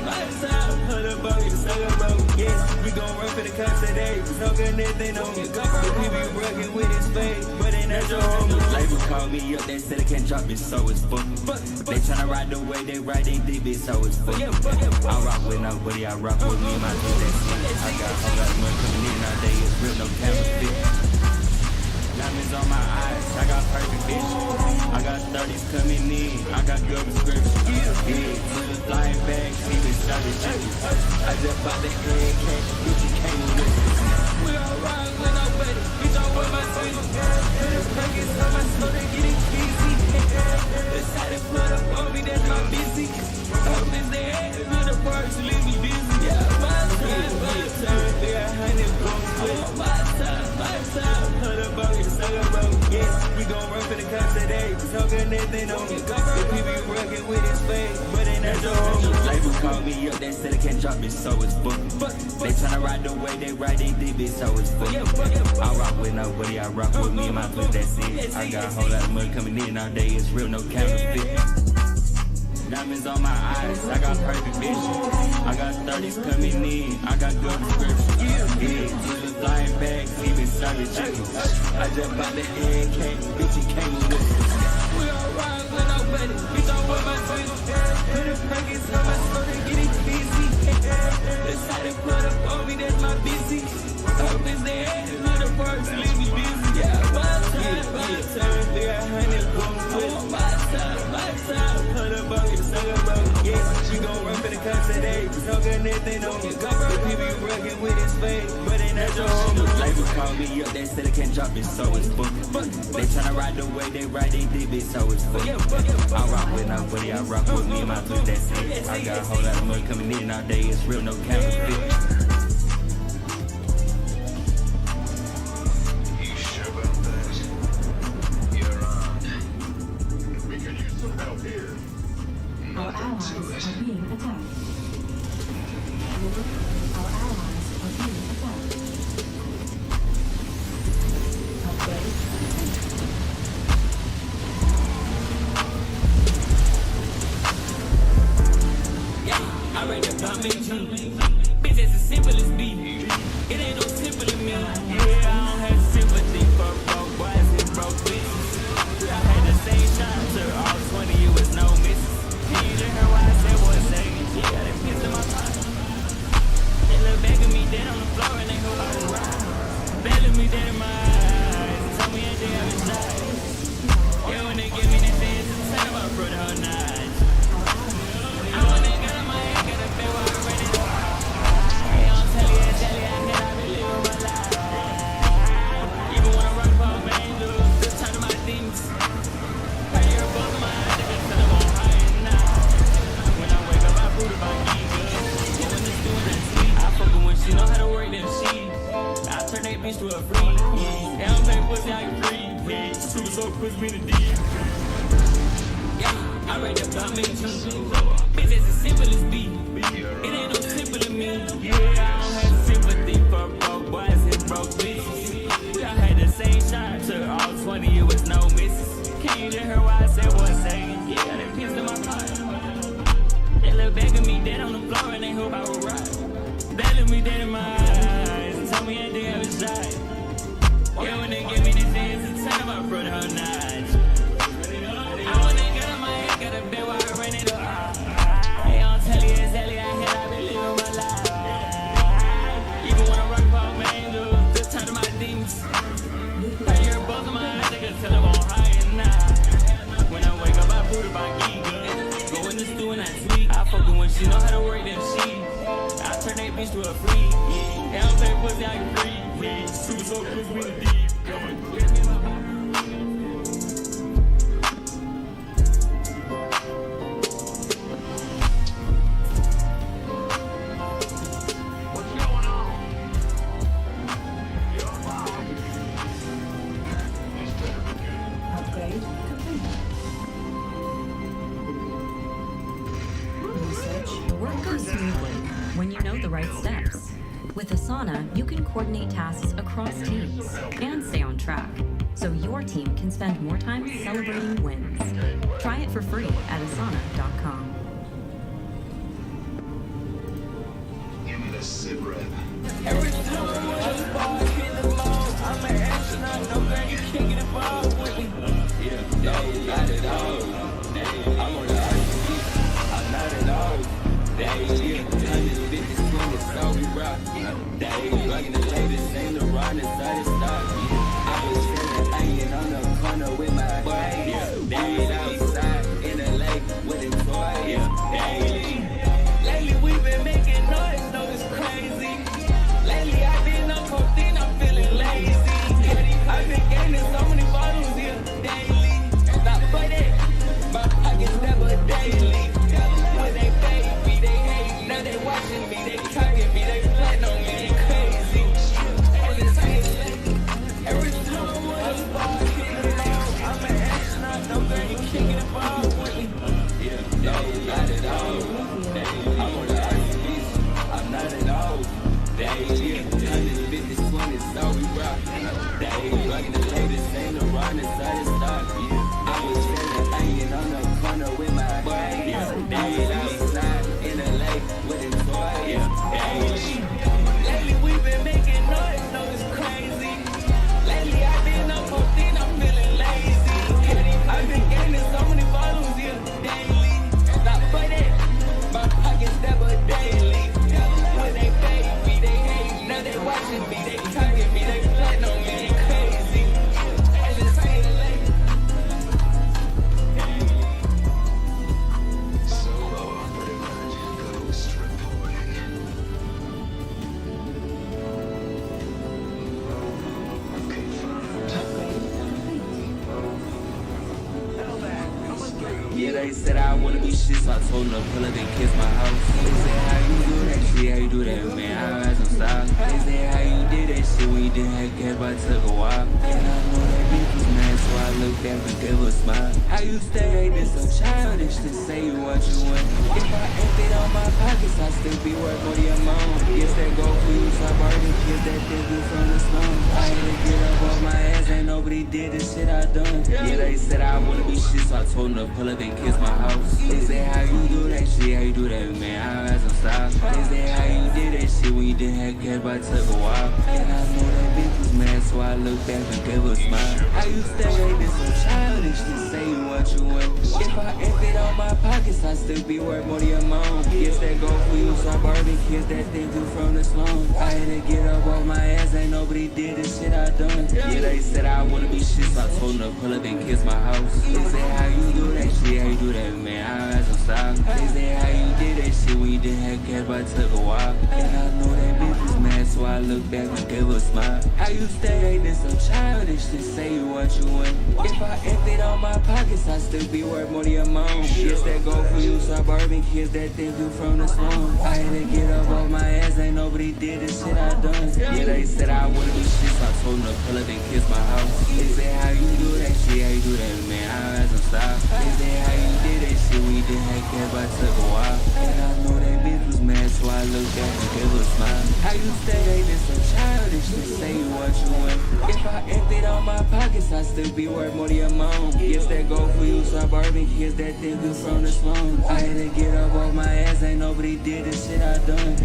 put up on you, suck up on me. Yeah, we gon' run for the cops today. No good, nothing on me. He be rugging with his face, but ain't that your homie. Label call me up, they said I can't drop it, so it's fuck. They tryna ride the way they ride, they deep it, so it's fuck. I rock with nobody, I rock with me, my two that's it. I got a whole lot of money coming in all day, it's real, no counterfeit. Diamonds on my eyes, I got perfect vision. I got 30s coming in, I got good prescription. Yeah, to the flying back, even started chicken. I just bought the head cake, bitch, it came with it. We all ride with no buddy, bitch, I'm with my twins. Put the cookies on my soda, getting busy. Decided put up on me, that's my busy. Hope is there, for the parks, leave me busy. Yeah, my time, 300 going with my time, put up on you, suck up on me. Yeah, we gon' run for the cops today. No good, nothing on me. The people rugging with his face, but ain't that your homie. Label call me up, they said I can't drop it, so it's book. They tryna ride the way they ride, they deep it, so it's book. I rock with nobody, I rock with me and my twins, that's it. I got a whole lot of money coming in all day, it's real, no counterfeit. Diamonds on my eyes, I got perfect vision. I got 30s coming in, I got good prescription. Yeah, to the flying back, even serving chicken. I just bought the head cake, bitch, it came with it. We all ride with no buddy, bitch, I'm with my twins. Put the cookies on my soda, getting busy. Decided put up on me, that's my busy. Hope is there, for the parks, leave me busy. Yeah, my time, 300 going with my time, put up on you. Yeah, we gon' run for the cops today. No good, nothing on me. The people rugging with his face, but ain't that your homie. Label call me up, they said I can't drop it, so it's book. They tryna ride the way they ride, they deep it, so it's fuck. I rock with nobody, I rock with me and my twins, that's it. I got a whole lot of money coming in all day, it's real, no counterfeit. You sure about that? You're on. We could use some help here. Our allies are being attacked. Our allies are being attacked. Upgrade. Yeah, I read the commentary. Bitch, it's as simple as me. It ain't no simple to me. Yeah, I don't have sympathy for broke boys and broke bitches. I had the same shot to all 20, it was no misses. Can you hear why I said one second? She got that piece in my pocket. They look back at me dead on the floor and they hope I will ride. They look me dead in my eyes and tell me that they have a shot. Yeah, when they give me the dance, it's time I brought the whole night. I want that gun in my head, got a bed while I'm ready to ride. Hey, I'm telling you, I said I've been living my life. Even when I rock about angels, the time of my demons. I hear a buzz in my eyes, they can tell them I'm high and now. When I wake up, I fruit about giga. Yeah, when it's doing that sleep, I fuck her when she know how to work them sheets. I turn that bitch to a freak. Yeah, I'm playing pussy, I can free. Yeah, super so push me to deep. Yeah, I read the commentary. Bitch, it's as simple as B. It ain't no simple to me. Yeah, I don't have sympathy for broke boys and broke bitches. I had the same shot to all 20, it was no misses. Can you hear why I said one second? Yeah, that piece in my pocket. They look back at me dead on the floor and they hope I will ride. They look me dead in my eyes and tell me that they have a shot. Yeah, when they give me the dance, it's time I brought the whole night. I want that gun in my head, got a bed while I ran it up. Hey, I'm telling you, exactly, I've been living my life. Even when I rock about my angels, this time to my demons. I hear a buzz in my eyes, they can tell them I'm high and now. When I wake up, I put it by giga. Go in the stew and I tweak. I fuck her when she know how to work them sheets. I turn that bitch to a freak. Yeah, I'm playing pussy, I can free. Yeah, super so push me to deep. WANA, you can coordinate tasks across teams and stay on track, so your team can spend more time celebrating wins. Try it for free at asana.com. Give me the sit rep. Every time I'm on the ball, hit the ball. I'm an astronaut, no man, you can't get involved with me. Yeah, no, not at all. I'm on the ice, I'm not at all. They 150 swing, it's all we rock. They rocking the latest, ain't the run inside the stock. I was chillin', hanging on the corner with my boy. They outside in the lake with a toy. Lately we've been making noise, no it's crazy. Lately I've been on codeine, I'm feeling lazy. I've been gaining so many bottles here daily. Stop for that, my pockets never daily. When they pay me, they hate me. Now they watching me, they talking me, they plan on me, they crazy. Every time I'm on the ball, hit the ball. I'm an astronaut, no girl, you can't get involved with me. Yeah, no, not at all. I'm on the ice beach, I'm not at all. They 150 swing, it's all we rock. They rocking the latest, ain't no run inside the stock. I was chillin', hanging on the corner with my boy. They outside in the lake with a toy. Lately we've been making noise, no it's crazy. Lately I've been on codeine, I'm feeling lazy. I've been gaining so many bottles here daily. Stop for that, my pockets never daily. When they pay me, they hate me. Now they watching me, they talking me, they plan on me, they crazy. Solo operative, ghost reporting. Yeah, they said I wanna be shit, so I told them to pull up and kiss my house. They said, how you do that shit, how you do that, man, I got some style. They said, how you did that shit when you didn't have cash, but it took a while. And I know that bitch was mad, so I looked back and gave her a smile. How you stay this so childish to say what you want? If I emptied all my pockets, I'd still be worth more than your mom. Yes, that go for you, suburban kids that did you from the slum. I had to get up off my ass, ain't nobody did the shit I done. Yeah, they said I wanna be shit, so I told them to pull up and kiss my house. They say how you do that shit, how you do that, man, I got some style. They say how you did that shit when you didn't have cash, but it took a while. And I know that bitch was mad, so I looked back and gave her a smile. How you stay this so childish to say what you want? If I emptied all my pockets, I'd still be worth more than your mom. Yes, that go for you, suburban kids that think you from the slum. I had to get up off my ass, ain't nobody did the shit I done. Yeah, they said I wanna be shit, so I told them to pull up and kiss my house. They said how you do that shit, how you do that, man, I got some style. They said how you did that shit when you didn't have cash, but it took a while. And I know that bitch was mad, so I looked back and gave her a smile. How you stay this so childish to say what you want? If I emptied all my pockets, I'd still be worth more than your mom. Yes, that go for you, suburban kids that think you from the slum. I had to get up off my ass, ain't nobody did the shit I done. Yeah, they said I wanna be shit, so I told them to pull up and kiss my house. They said how you do that shit, how you do that, man, I got some style. They said how you did that shit when you didn't have cash, but it took a while. And I know that bitch was mad, so I looked back and gave her a smile. How you stay this so childish to say what you want? If I emptied all my pockets, I'd still be worth more than your mom. Yes, that go for you, suburban kids that think you from the slum. I had to get up off my ass, ain't nobody did the shit I done.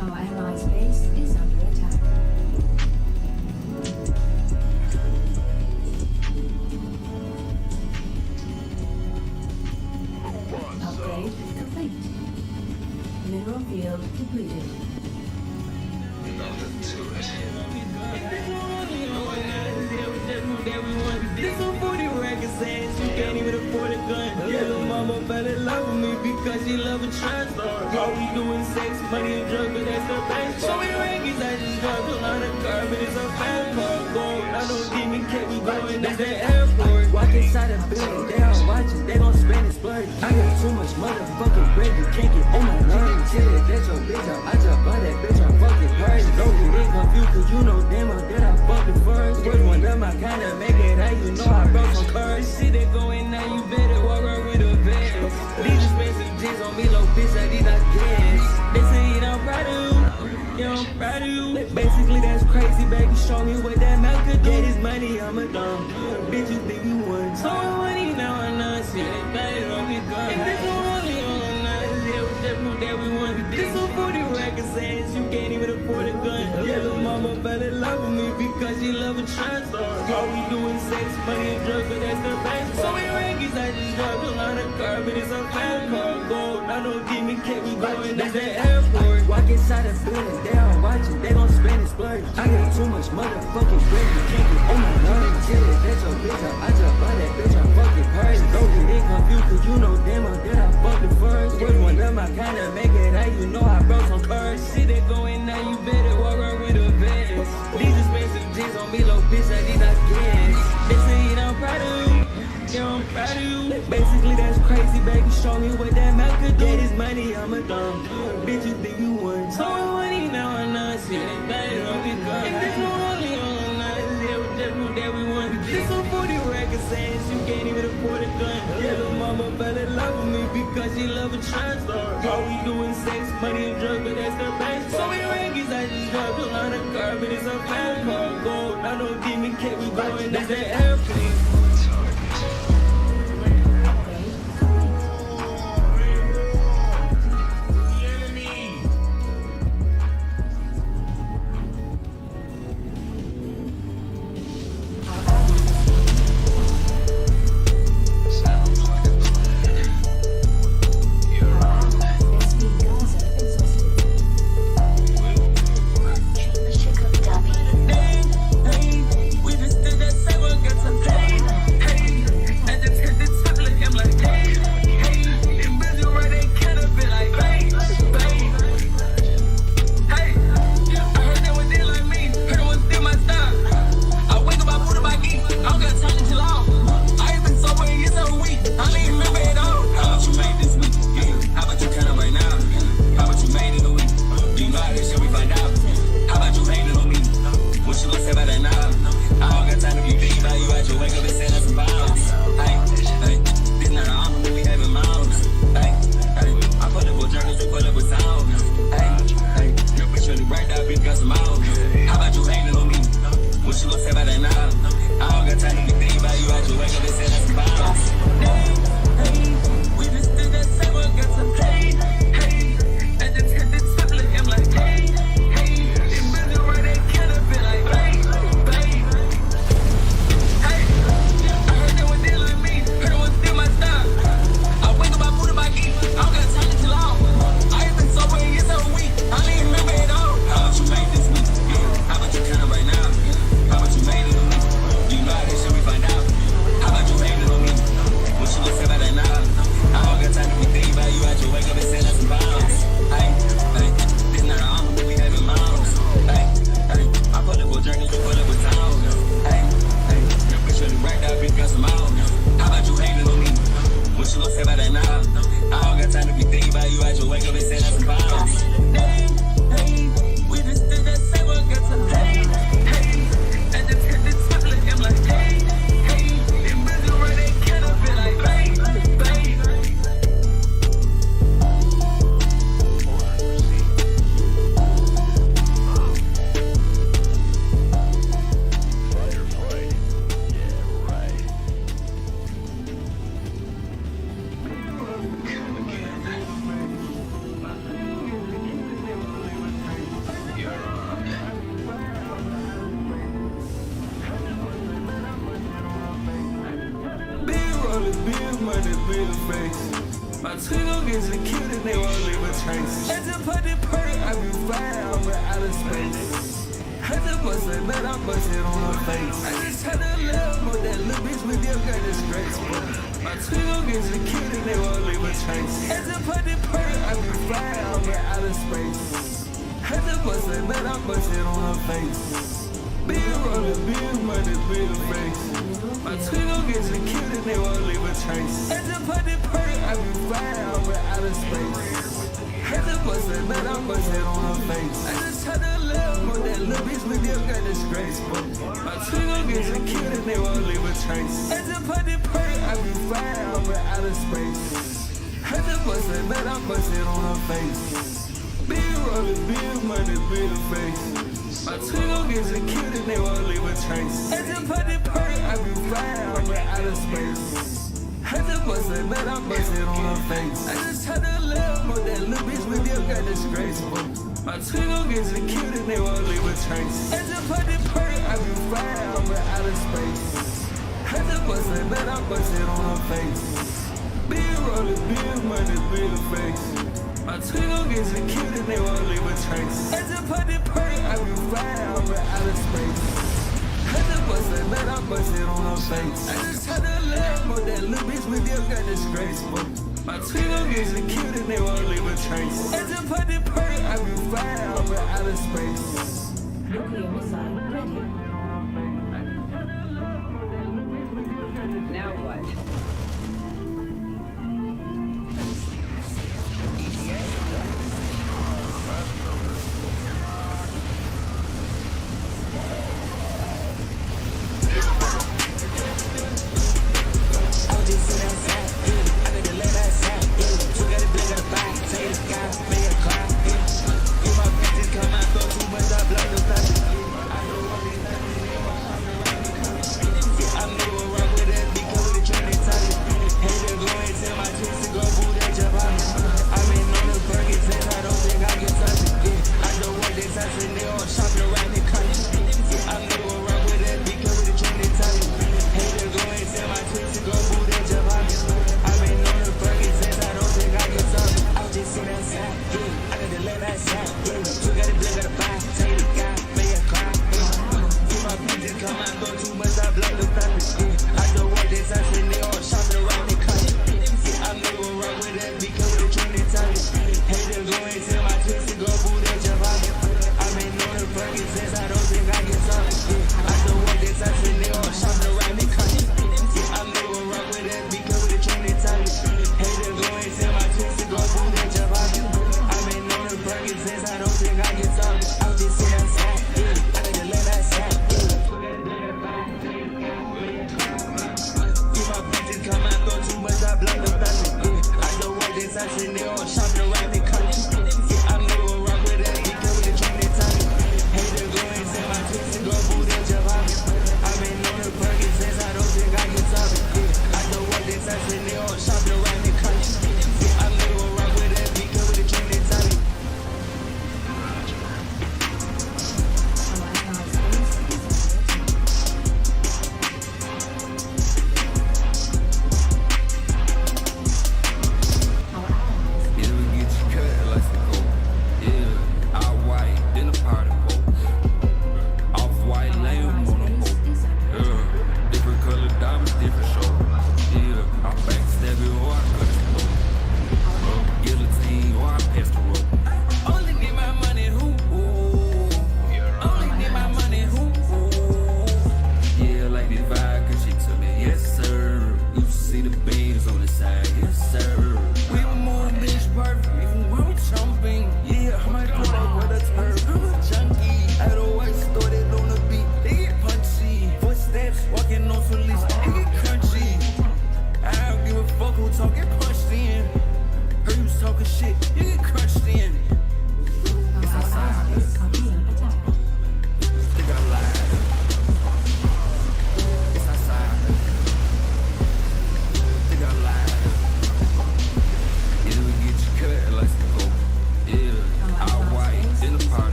Our allies' base is under attack. Upgrade complete. Mineral field completed. Nothing to it. This some 40 records saying she can't even afford a gun. Yeah, little mama fell in love with me because she love a trust. All we do is sex, money and drugs, but that's the best. So many records, I just dropped a lot of garbage. It's a fast car going. I don't give me kept me going. That's the airport. Walk inside the building, they all watching. They gon' spend it splurge. I got too much motherfucking bread, you can't get on my nerves. Tell it, that's your bitch up. I just bought that bitch, I'm fucking crazy. Don't get confused, cause you know damn well that I fucking first. Was one of my kind of make it out, you know I broke some curves. Shit that going now, you better walk around with a vest. These expensive jeans on me, low bitch, like these I guess. They say it, I'm proud of you. me what that mouth could get his money, I'm a dumb. Bitch, you think you won. So I money now I know shit. They don't be gone. And this one only on the night. Yeah, with that proof that we won. This some 40 records saying you can't even afford a gun. Yeah, little mama fell in love with me because she love a trans star. All we do is sex, money, and drugs, but that's the best. So we rankings, I just drop a lot of carbon. It's a fast car gold. I don't give me cat, we going to the airport. Walk inside the building, they all watching, they gon' spend and splurge. I got too much motherfucking bread, you can't get on my nerves. Get it, that's your bitch up, I just buy that bitch, I'm fucking hurt. Don't get it confused, cause you know damn well that I fucking first. Was one of my kind of make it out, you know I broke some curves. Shit that going now, you better walk around with a vest. These expensive jeans on me, low bitch, I need not gas. They say it, I'm proud of you. Yeah, I'm proud of you. Basically, that's crazy, baby. Show me what that mouth could get his money, I'm a dumb. Bitch, you think you won. So I money now I know shit. They don't be gone. And this one only on the night. Yeah, with that proof that we won. This some 40 records saying you can't even afford a gun. Yeah, little mama fell in love with me because she love a trans star. All we do is sex, money, and drugs, but that's the best. So we rankings, I just dropped a lot of carbon. It's a fast car gold. I don't give me cat, we going to the airplane. Big money, big face. My twin gon' get you killed and they won't leave a trace. I just put the perk, I be flying over outer space. I just bust it, but I bust it on her face. I just had a little more, that little bitch with your got disgrace. My twin gon' get you killed and they won't leave a trace. I just put the perk, I be flying over outer space. I just bust it, but I bust it on her face. Big roller, big money, big face. My twin gon' get you killed and they won't leave a trace. I just put the perk, I be flying over outer space. I just bust it, but I bust it on her face. I just had a little more, that little bitch with your got disgrace. My twin gon' get you killed and they won't leave a trace. I just put the perk, I be flying over outer space. I just bust it, but I bust it on her face. Big roller, big money, big face. My twin gon' get secured and they won't leave a trace. I just put the perk, I be flying over outer space. I just bust it, but I bust it on her face. I just had to live, but that little bitch with you got disgraceful. My twin gon' get secured and they won't leave a trace. I just put the perk, I be flying over outer space. I just bust it, but I bust it on her face. Big rollin', big money, big face. My twin gon' get secured and they won't leave a trace. I just put the perk, I be flying over outer space. I just bust it, but I bust it on her face. I just had to laugh, but that little bitch with you got disgraceful. My twin gon' get secured and they won't leave a trace. I just put the perk, I be flying over outer space. Nuclear missile ready. Now what?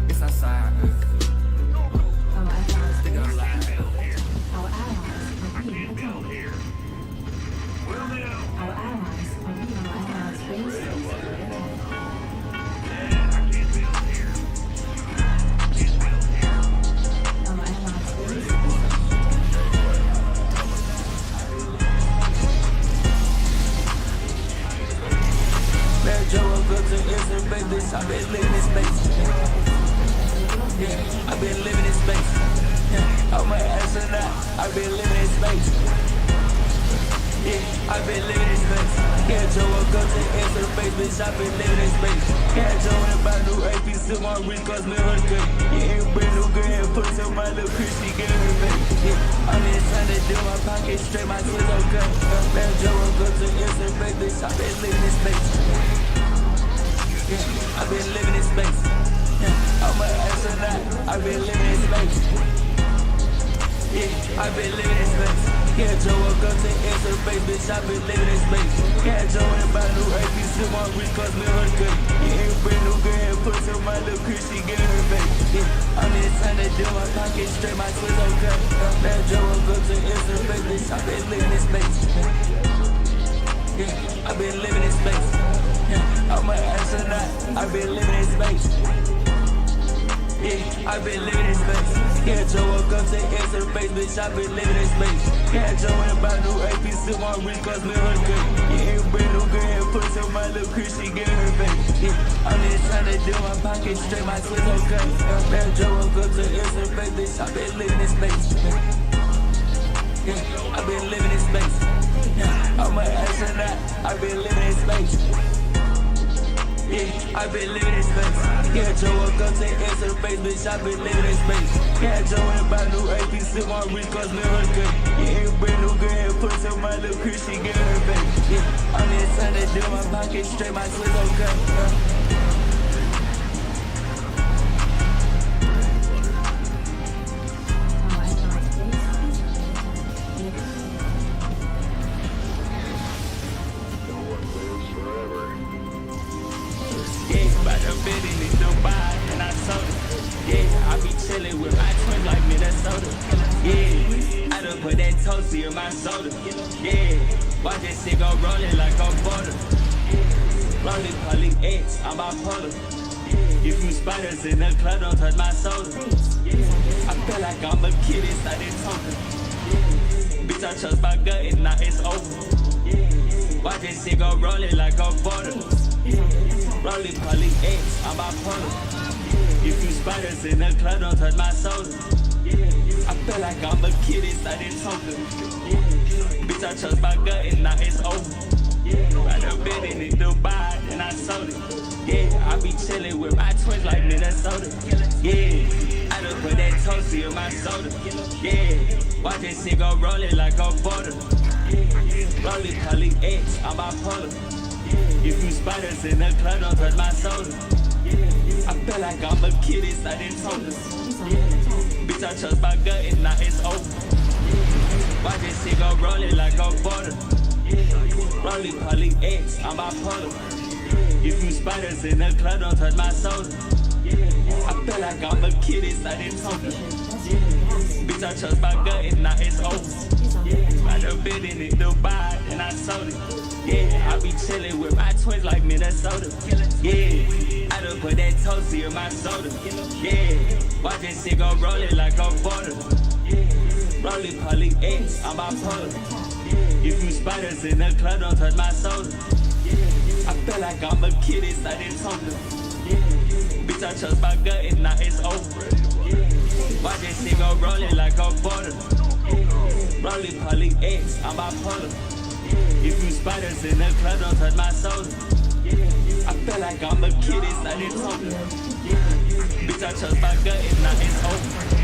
It's outside. I've been living in space. Yeah, I've been living in space. Can't Joe woke up to answer the face, bitch. I've been living in space. Can't Joe went about new APs to my wrist, cause me her good. Yeah, ain't brand new good and put to my little Christy, get her face. Yeah, I'm just trying to do my pocket straight, my twist okay. Can't Joe woke up to answer the face, bitch. I've been living in space. Yeah, I've been living in space. Yeah, I'm an astronaut. I've been living in space. Yeah, I've been living in space. Yeah, Joe woke up to answer face, bitch. I've been living in space. Yeah, Joe went about new APs to my wrist, cause me her good. Yeah, ain't brand new good and put to my little Christy, get her face. Yeah, I'm just trying to do my pocket straight, my twist okay. Yeah, Joe woke up to answer face, bitch. I've been living in space. Yeah, I've been living in space. Yeah, I'm an astronaut. I've been living in space. Yeah, I've been living in space. Yeah, Joe woke up to answer the face, bitch. I've been living in space. Yeah, Joe went about new APs to my wrist, cause me her good. Yeah, ain't brand new good and put to my little Christy, get her face. Yeah, I'm just trying to do my pocket straight, my twist okay. Yeah, Joe woke up to answer the face, bitch. I've been living in space. Yeah, I've been living in space. Yeah, I'm an astronaut. I've been living in space. Yeah, I've been living in space. Yeah, Joe woke up to answer the face, bitch. I've been living in space. Yeah, Joe went about new APs to my wrist, cause me her good. Yeah, ain't brand new good and put to my little Christy, get her face. Yeah, I'm just trying to do my pocket straight, my twist okay. Toasty in my soda, yeah. Watch that shit go rolling like a border. Rolling poly X, I'm bipolar. If you spiders in the club, don't touch my soda. I feel like I'm a kid inside this token. Bitch, I trust my gut and now it's over. Watch that shit go rolling like a border. Rolling poly X, I'm bipolar. If you spiders in the club, don't touch my soda. I feel like I'm a kid inside this token. Bitch, I trust my gut and now it's over. Right up bed in Dubai and I sold it. Yeah, I be chillin' with my twins like Minnesota. Yeah, I done put that toasty in my soda. Yeah, watch that shit go rolling like a border. Rolling poly X, I'm bipolar. If you spiders in the club, don't touch my soda. I feel like I'm a kid inside this token. Bitch, I trust my gut and now it's over. Watch this shit go rolling like a border. Rolling poly X, I'm bipolar. If you spiders in the club, don't touch my soda. I feel like I'm a kid inside this token. Bitch, I trust my gut and now it's over. Right up bed in Dubai and I sold it. Yeah, I be chillin' with my twins like Minnesota. Yeah, I done put that toasty in my soda. Yeah, watch that shit go rolling like a border. Rolling poly X, I'm bipolar. If you spiders in the club, don't touch my soda. I feel like I'm a kid inside this token. Bitch, I trust my gut and now it's over. Watch that shit go rolling like a border. Rolling poly X, I'm bipolar. If you spiders in the club, don't touch my soda. I feel like I'm a kid inside this token. Bitch, I trust my gut and now it's over.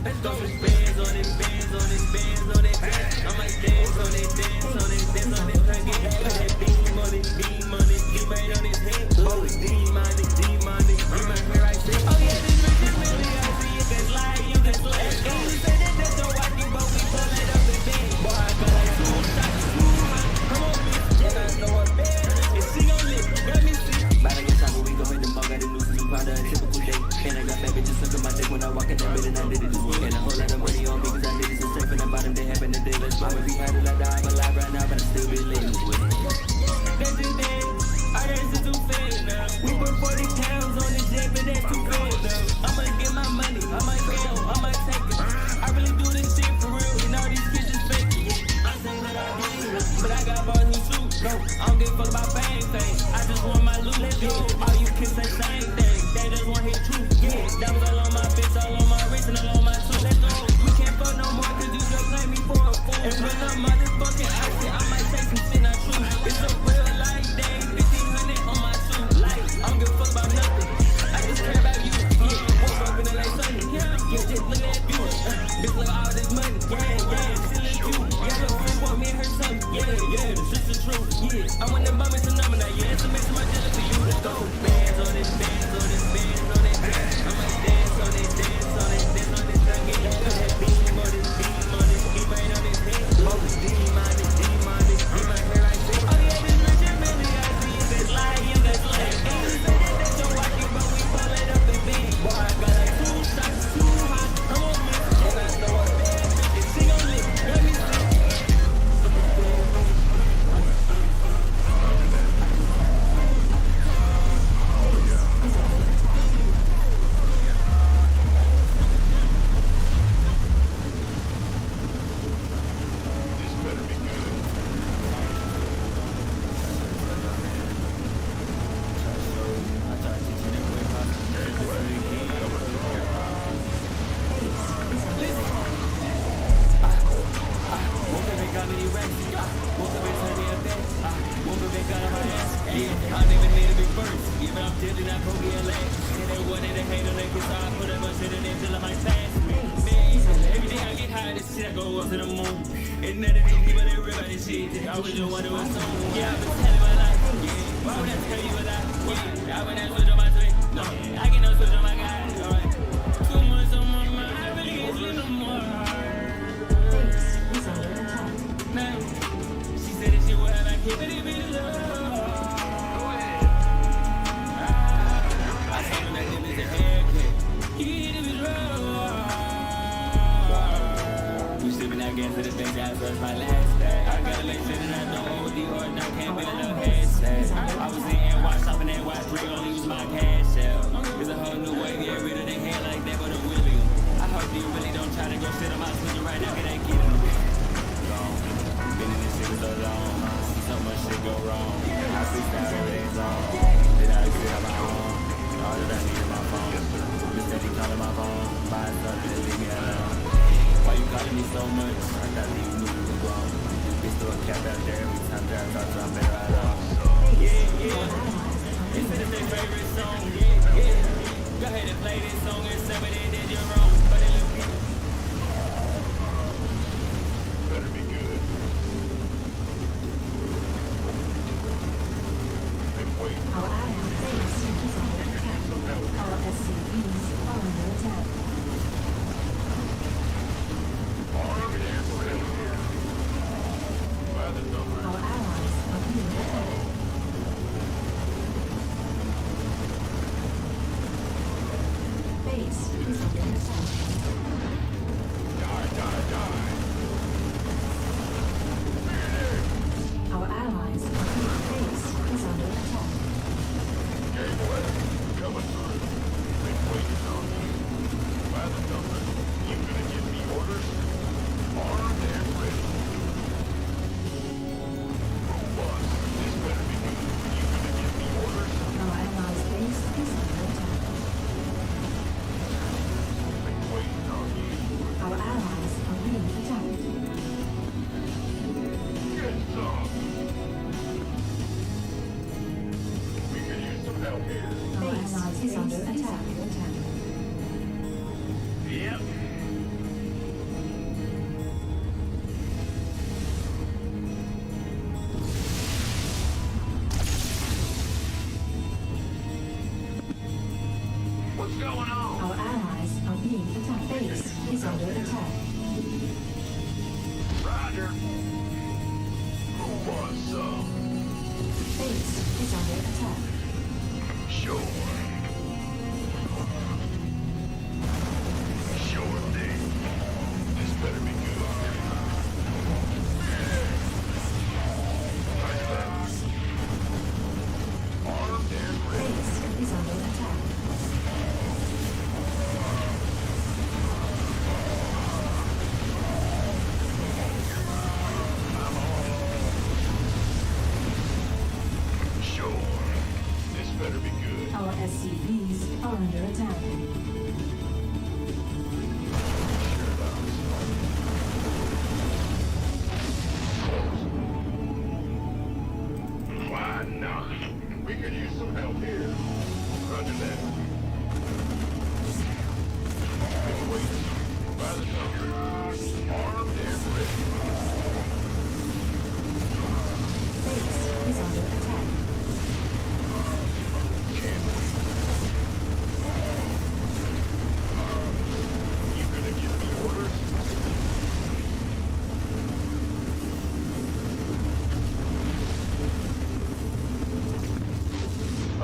Let's go with bands on it, bands on it, bands on it. I might dance on it, dance on it, dance on it. Plug it, put that beam on it, beam on it. Get made on his head, oh, demonic, demonic. Bring my hair right there. Oh yeah, this bitch is really icy. You can slide, you can slide. And you say that that's so wacky, but we pull it up and bang. Boy, I feel like smooth shot, smooth hot. Come on, bitch, and I know her bad. And she gon' lick, got me sick. But I get time when we go make the mug, got a new powder, a typical day. And I got back bitches sucking my dick when I walk in that bed and I did it this week. And a whole lot of money on me cause I did it so straight from the bottom, they happen to do it. I'ma be hiding like the I'm alive right now, but I still be living with it. I want the bum, it's a number, now yeah, it's a mess of my dealer for you to go. Bands on this, bands on this, bands on this. I might dance on this, dance on this, dance on this. Thing, get that beam on this, beam on this, beam right on this head. Oh, this beam on this, beam on this, beam right here like this. Oh yeah, this rich and Billy, I see it, that's lying, yeah, that's like. That's your walkie, but we pull it up and big. Boy, I got like 2 shots, 2 hot, I'm on this. And I know a bad bitch, she gon' lick, let me see. Base is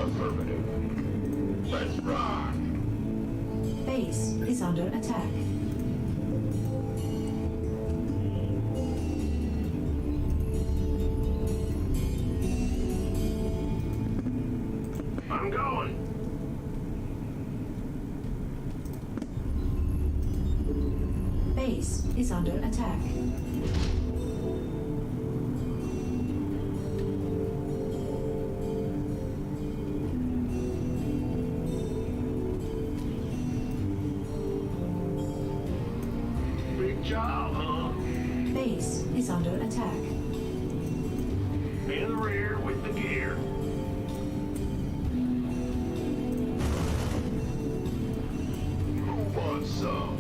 Affirmative. Let's rock! Base is under attack. I'm going. Base is under attack. Big job, huh? Base is under attack. In the rear with the gear. Who wants some?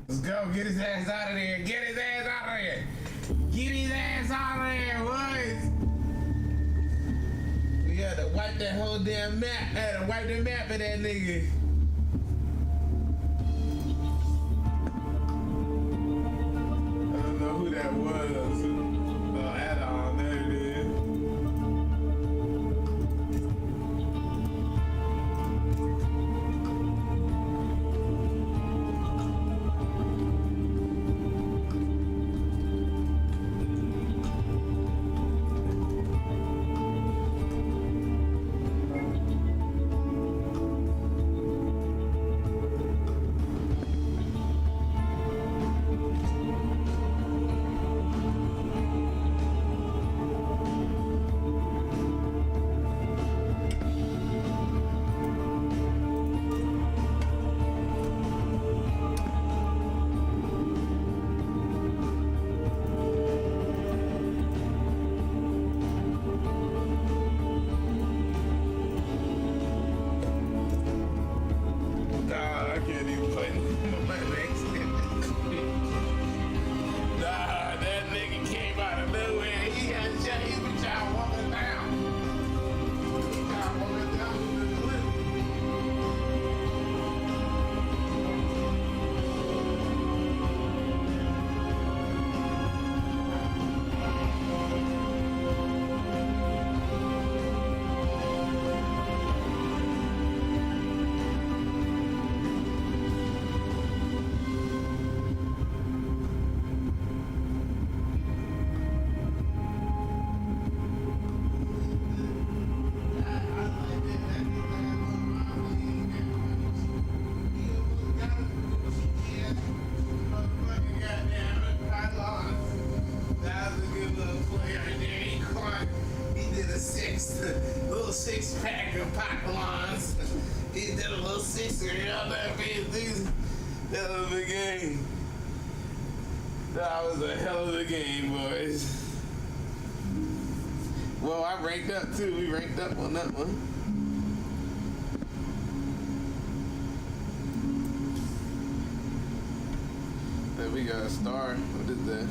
Let's go. Get his ass out of there. Get his ass out of there. Get his ass out of there, boys. We gotta wipe that whole damn map. Gotta wipe the map of that nigga. I don't know who that was. Oh, add-on. There it is. Nah, I can't even play my next Nah, that nigga came out of nowhere. He got shot. He was trying to walk us down. He trying to walk us down to the cliff. Little six pack of pylons. He did a little sixer, you know that means that was a game. That was a hell of a game, boys. Well, I ranked up too. We ranked up on that one. Then we got a star. What is that?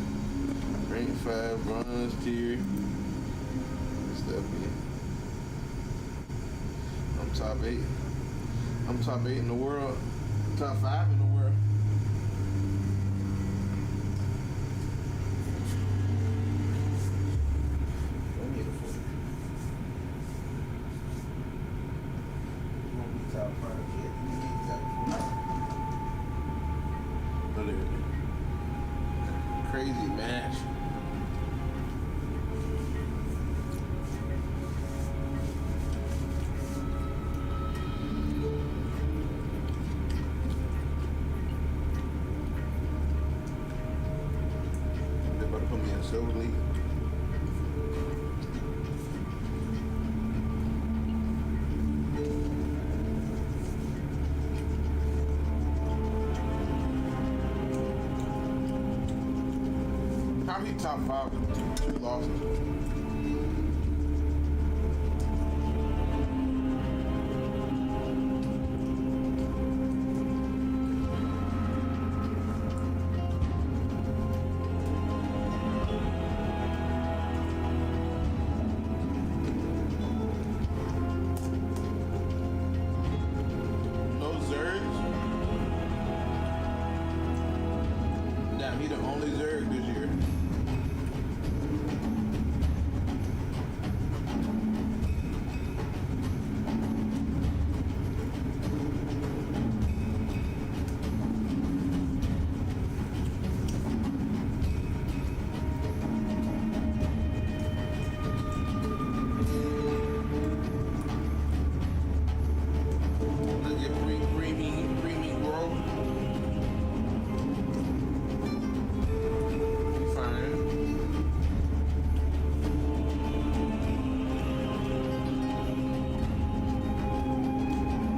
Rank 5 bronze tier. Stuff here. I'm top 8. I'm top 8 in the world. Top 5 in the world. Top 5 crazy match. They're about to put me in silver league. Probably top 5 with 2 losses. He the only Zerg this year. Let's get creamy growth. Fine.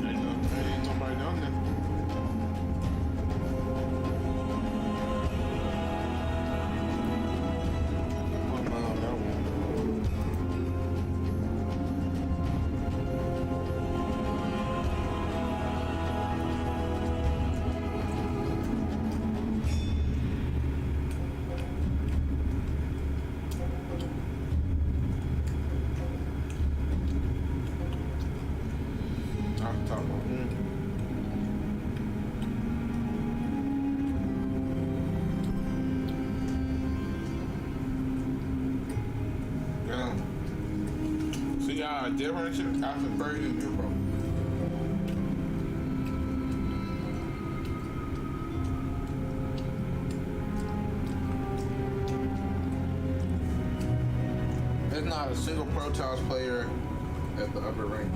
Ain't nobody done that. One mile on that one. I'm talking about yeah. See y'all difference after 30 and Euro. There's not a single Protoss player at the upper rank.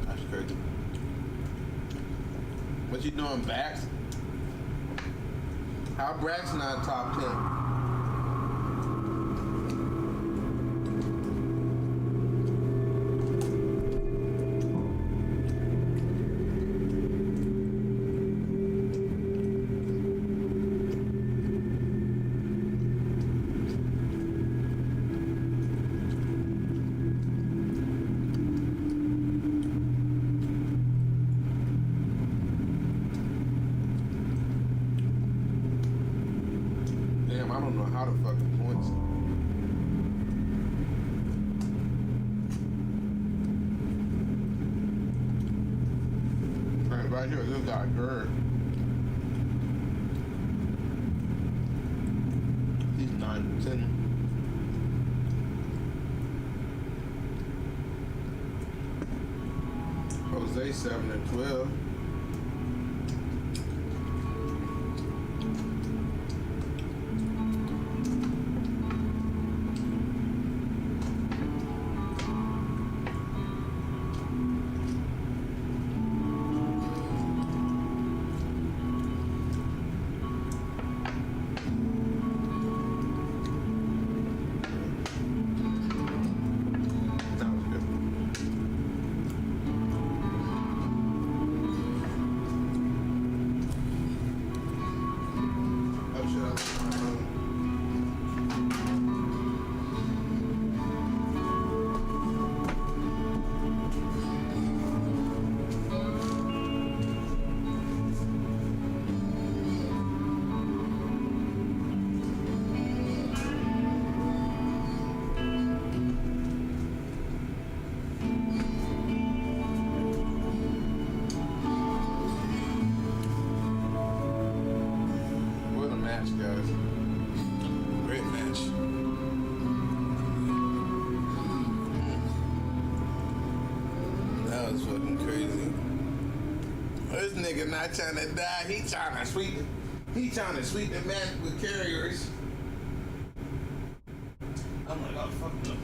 That's crazy. What you doing, Bax? How Brax not top 10? Damn, I don't know how to fucking points. Right here, this guy Gerd. He's 9 and 10. Jose 7 and 12. Guys, great match. That was fucking crazy. This nigga not trying to die. He trying to sweep the match with carriers. I'm like, oh fuck no.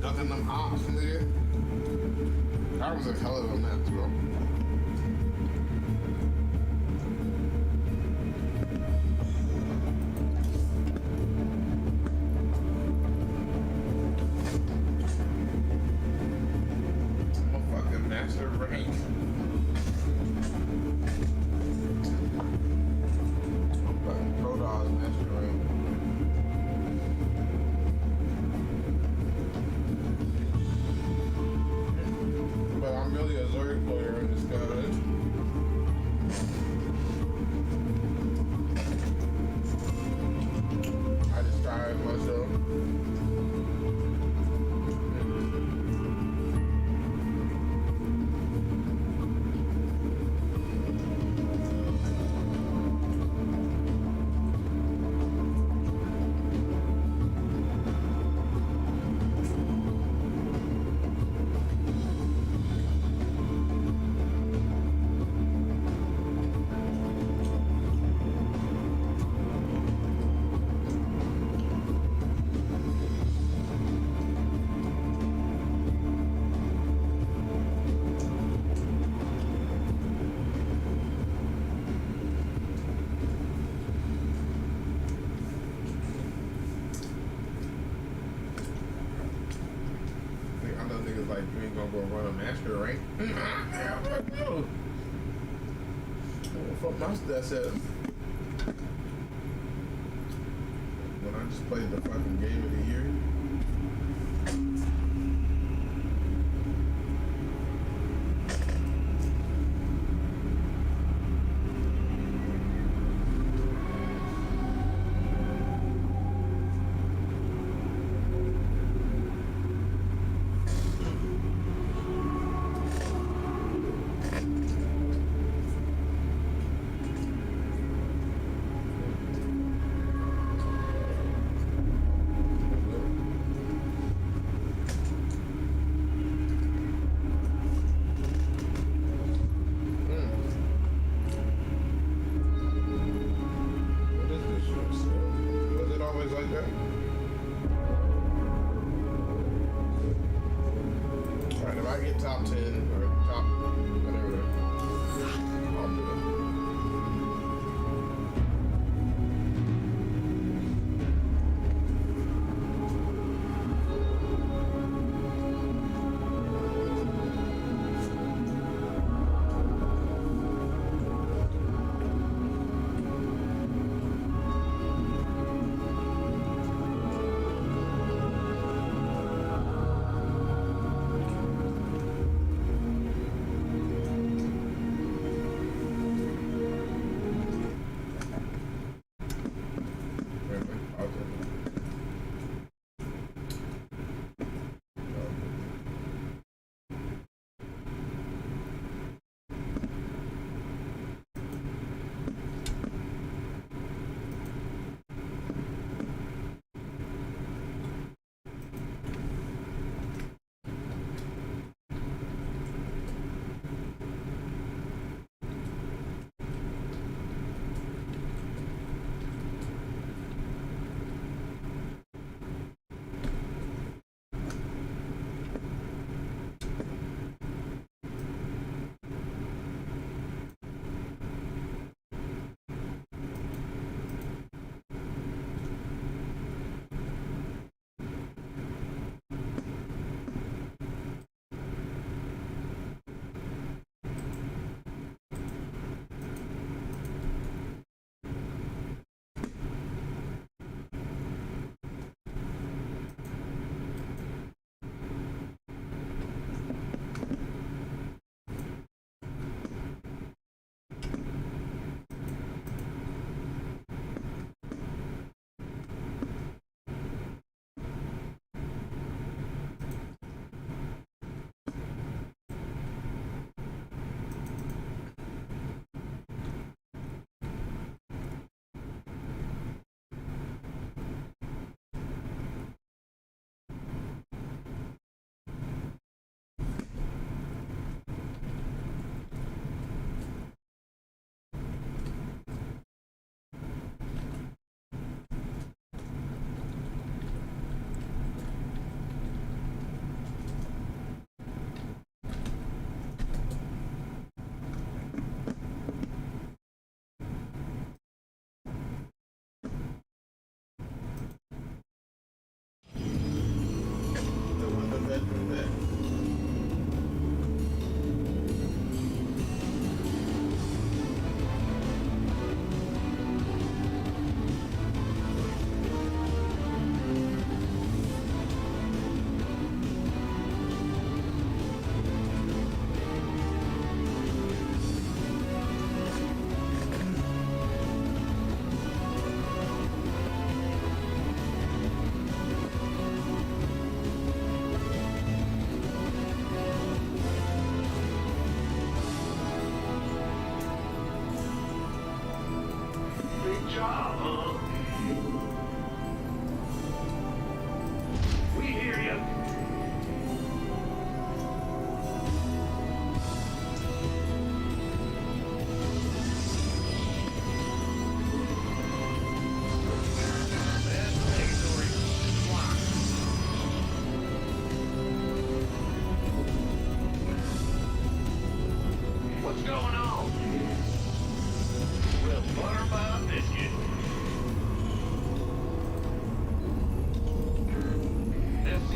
ducking them ops, nigga. That was a hell of a match, bro. Motherfucking master rank. I'm fucking Pro Dogs master rank. But I'm really a Zerg player in this guy. I describe myself. I know niggas like you ain't gonna go run a master rank. Fuck my stats at when I just played the fucking game of the year. What is this shit? Was it always like that? Alright, if I get top 10 or top whatever, I'll do it.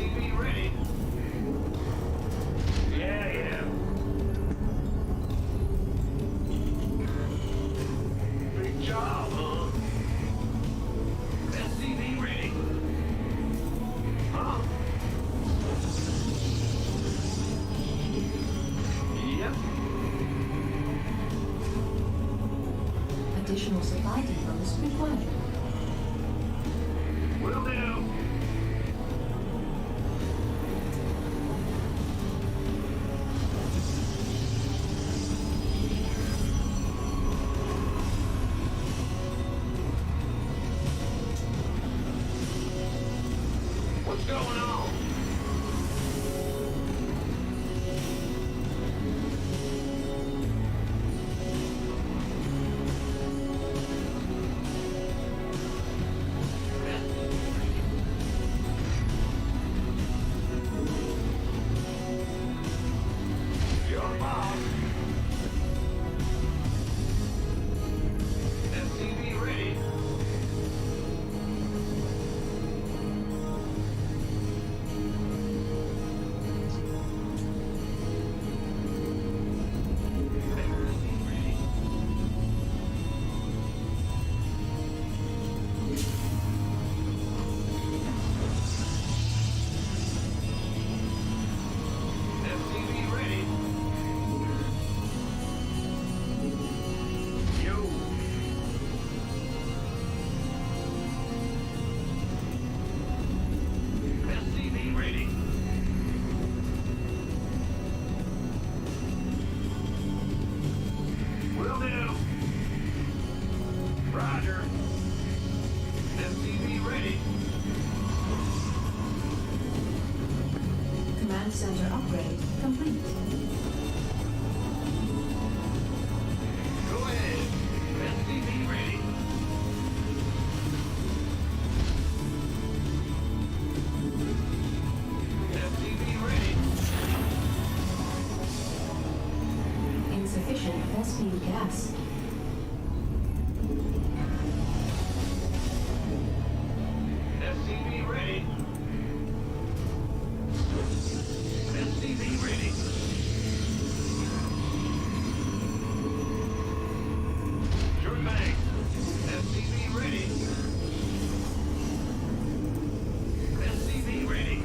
SCV ready. Yeah. Big job, huh? SCV ready. Huh? Yep. Additional supply depots required. Will do. What's going on? Your boss. SCV ready. SCV ready. Yo. SCV ready. Will do. Roger. SCV ready. Command center upgrade complete. Go ahead. SCV ready. SCV ready. Insufficient Vespene gas. SCV ready. SCV ready. Sure thing. SCV ready. SCV ready.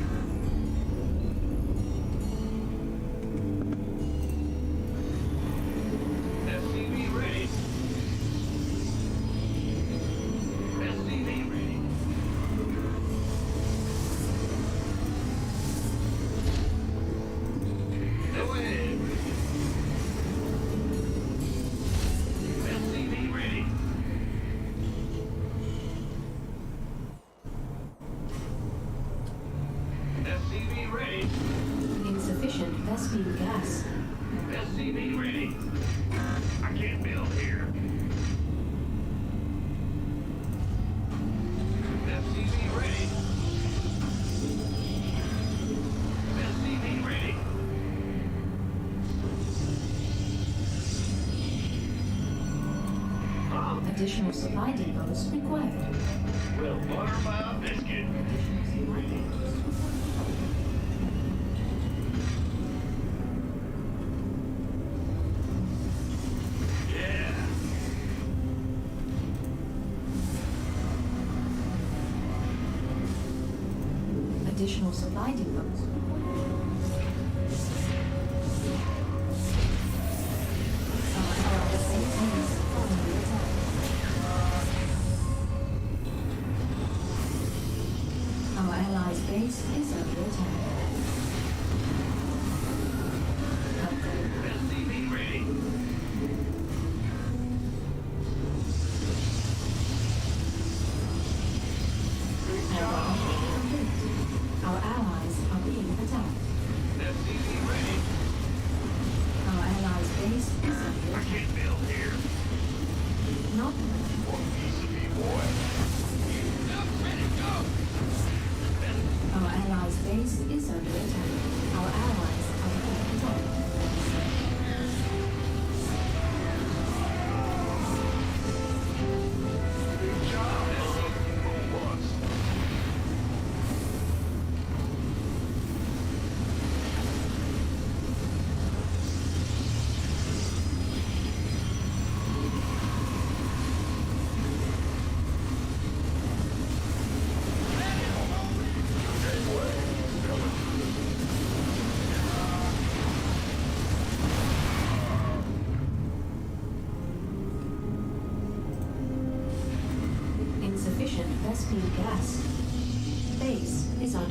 SCV ready. SCV ready. Go ahead. SCV ready. SCV ready. Insufficient Vespene gas. SCV ready. I can't build here. SCV ready. SCV ready. Huh? Additional supply depots required. Well, butter my biscuit. Yeah. Additional supply depots. Our SCVs are under attack. Our allies' base is under attack. Upgrade. SCV ready. Good job. Complete. Our allies are being attacked. SCV ready. Our allies' base is under I attack. can't build here. Not One piece of me, boy. Ready to go. our allies' base is under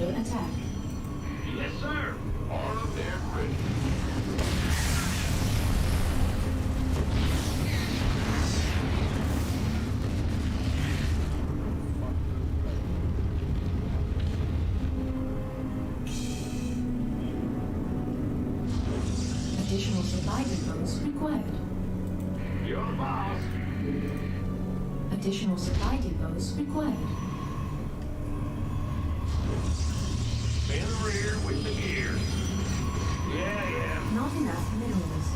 under attack. Yes, sir. Armed and ready. Additional supply depots required. You're the boss. Additional supply depots required. In the rear with the gear. Yeah. Not enough minerals.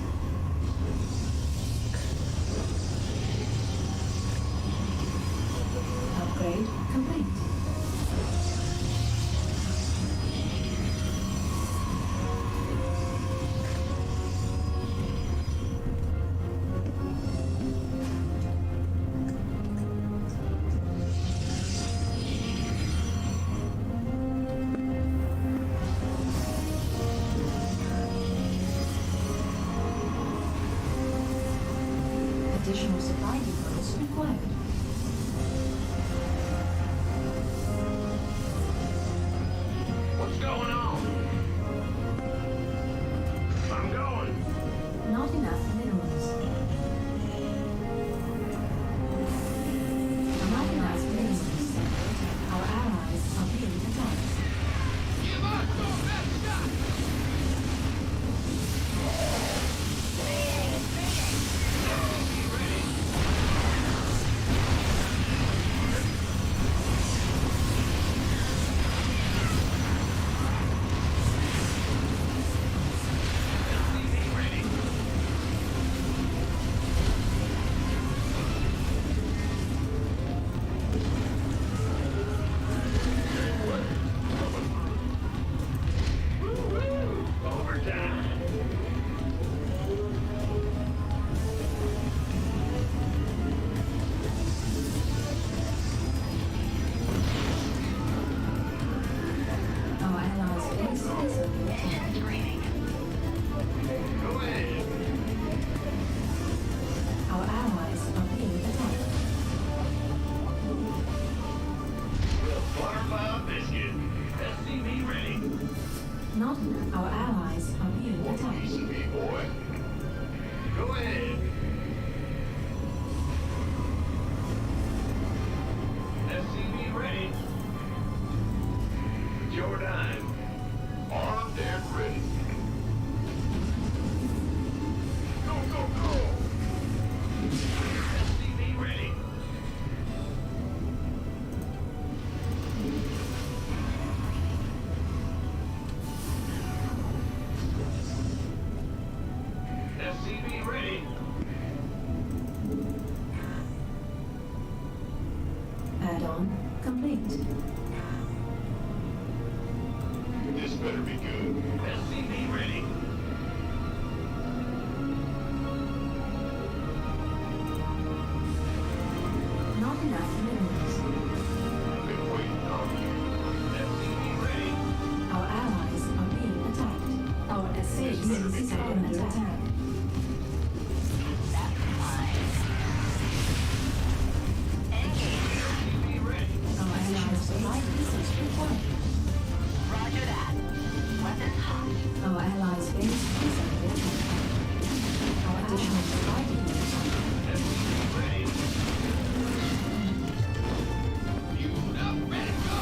Upgrade complete. Additional supply depots required. What's going on? I'm going. Not enough minerals. Not enough minerals. Our allies are being attacked. Give us your best shot. Our allies' base is under attack. Go ahead. Our allies are being attacked. Butterfly biscuit. SCV ready. Not enough. Our allies are being attacked. Piece of me, boy. Go ahead. SCV ready. It's your time. Armed and ready. Go, go, go. SCV ready. SCV ready. Add-on complete. This better be good. SCV ready. Not enough minerals. I've been waiting on you. SCV ready. Our allies are being attacked. Our base is under attack. SCV ready. Our allies' supply pieces required. Roger that. Weapons hot. Our allies' base is under attack. Our additional supply depots. SCV ready. Fueled up, ready to go.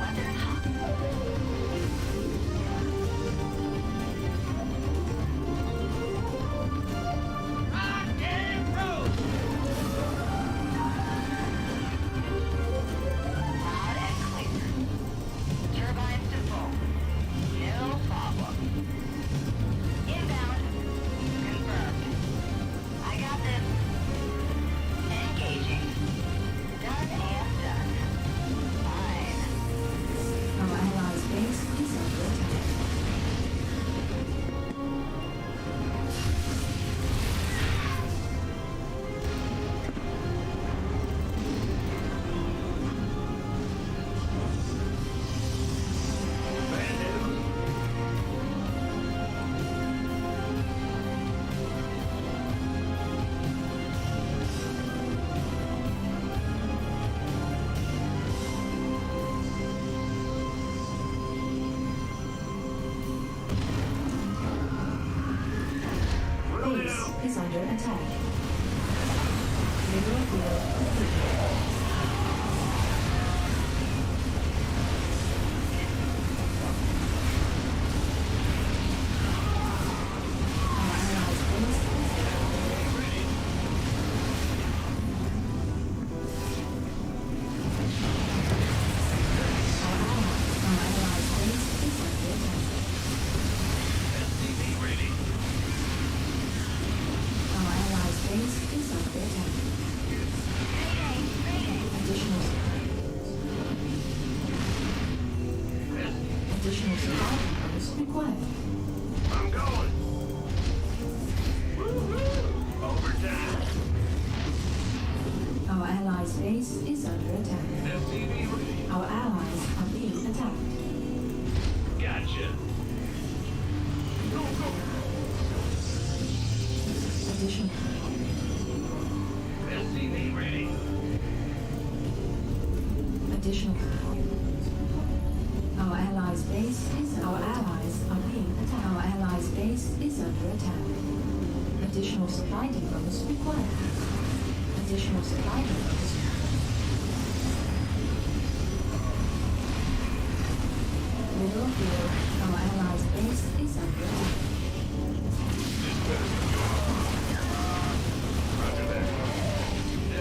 Weapons hot. Additional supply depots required. I'm going. Woo-hoo! Overtime. Our allies' base is under attack. SCV ready. Our allies are being attacked. Gotcha. Go, go. Additional. SCV ready. Additional. Our allies' base is our allies are being attacked. Our allies' base is under attack. Additional supply depots required. Additional supply depots. Middle field. Our allies' base is under attack. Roger that.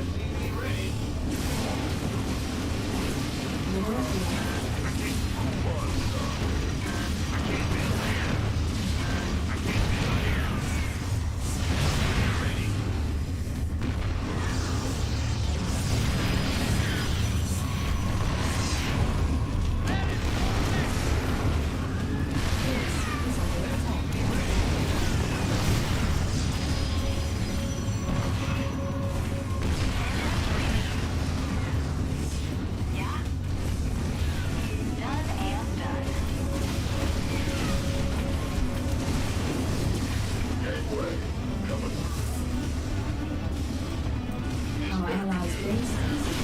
SCV ready. Middle field. Our allies' base is under attack.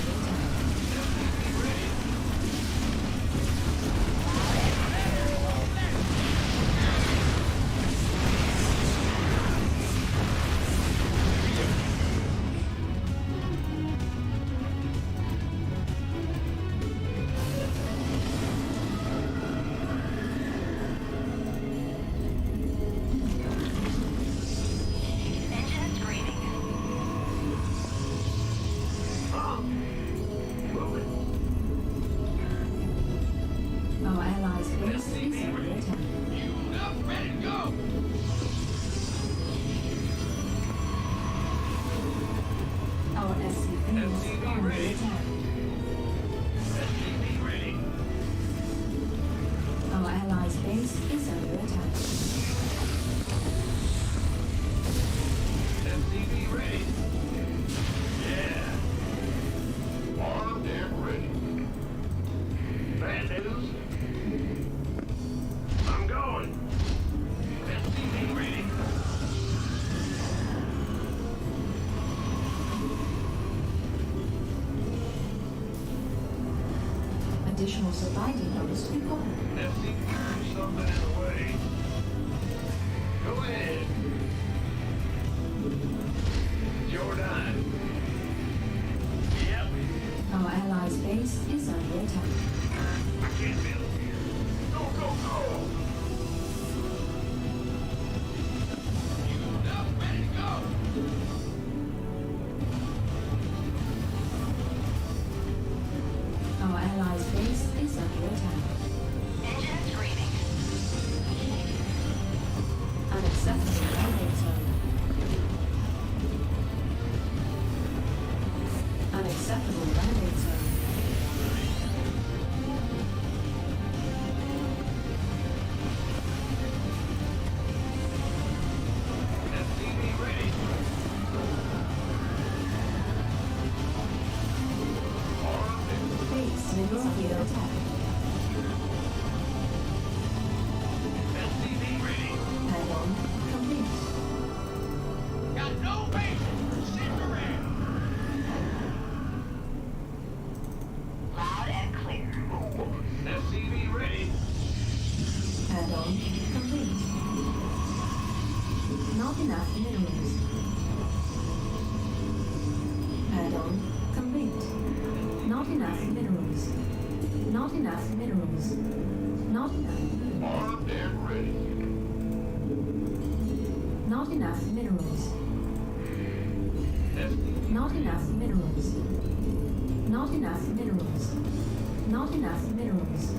Engine screening. Our allies' base is under attack. Up, ready to go. Our SCVs are under attack. SCV ready. Our allies' base is under attack. SCV ready. Yeah. Armed and ready. Bad news. I'm going. SCV ready. Additional supply depots required. SCV, there's something in the way. Go ahead. It's your dime. Yep. Our allies' base is under attack. I can't build here. Go, go, go. You up, ready to go. Our allies' base is under attack. Engine screening. Unacceptable landing zone. Unacceptable landing zone. SCV ready. Armed and Base middle field attack. SCV ready. Add-on complete. Got no base. Sit around. Loud and clear. SCV ready. Add-on complete. Not enough minerals. Add-on complete. Not enough minerals. Not enough minerals. Not enough. Armed and ready. Not enough minerals. SCV Not enough minerals. Not enough minerals. Not enough minerals.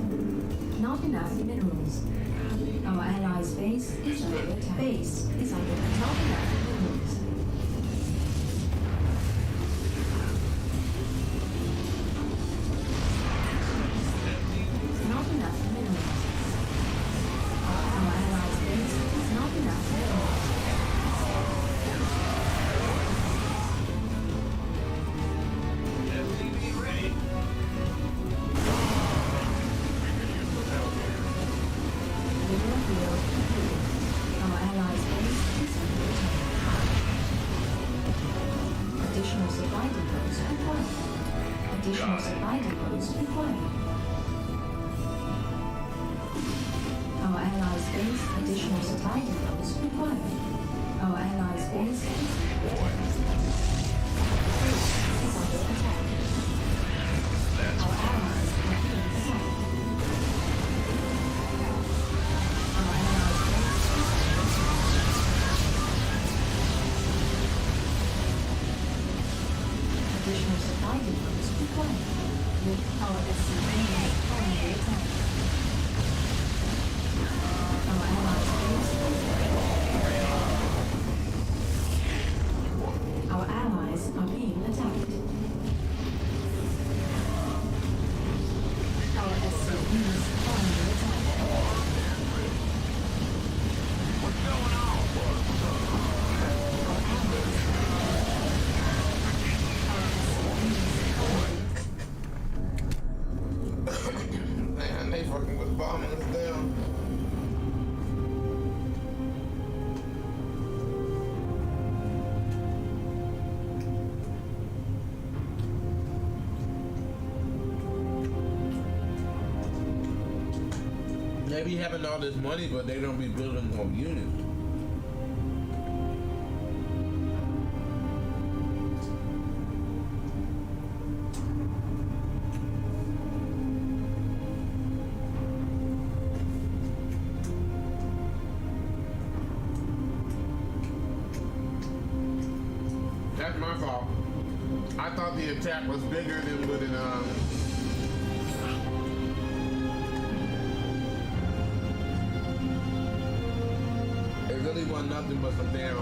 Not enough minerals. Our allies' base is under attack. Base is under attack. Not enough minerals. Not enough minerals. Additional supply depots required. Our allies base additional supply depots required. Our allies base is under attack. Our allies are being attacked. Our allies base is under attack. Additional supply depots required. Our SCV is under attack. Our allies base is Our allies are being attacked. Our SCVs are under attack. What's going on? Man, they fucking was bombing us down. They be having all this money, but they don't be building more units. That's my fault. I thought the attack was bigger than what it It really wasn't nothing but some damn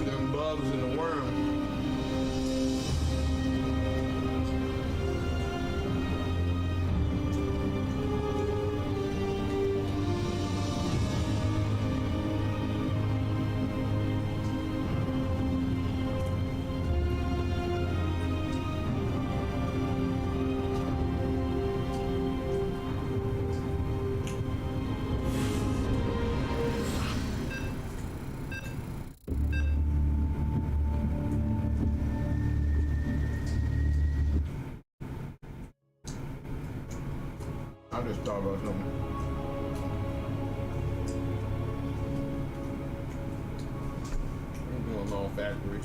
them bugs and the worm. I just thought about something. I'm doing a long factory.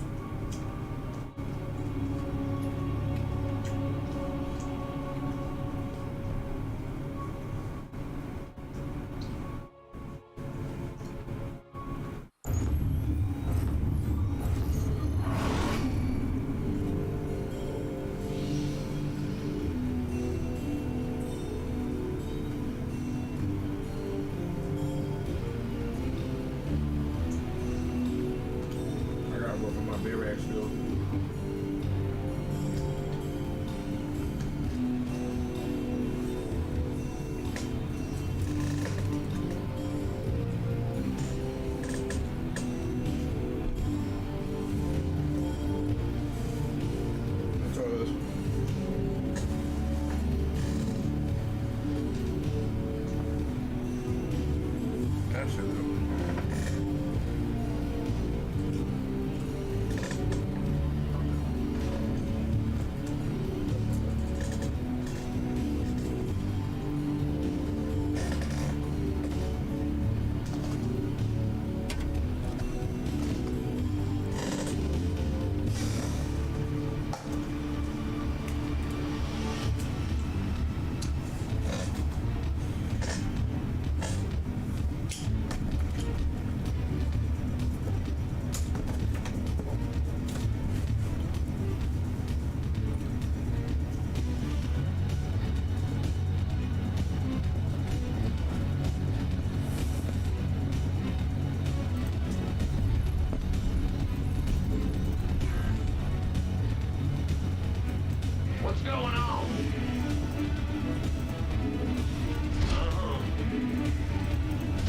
What's going on?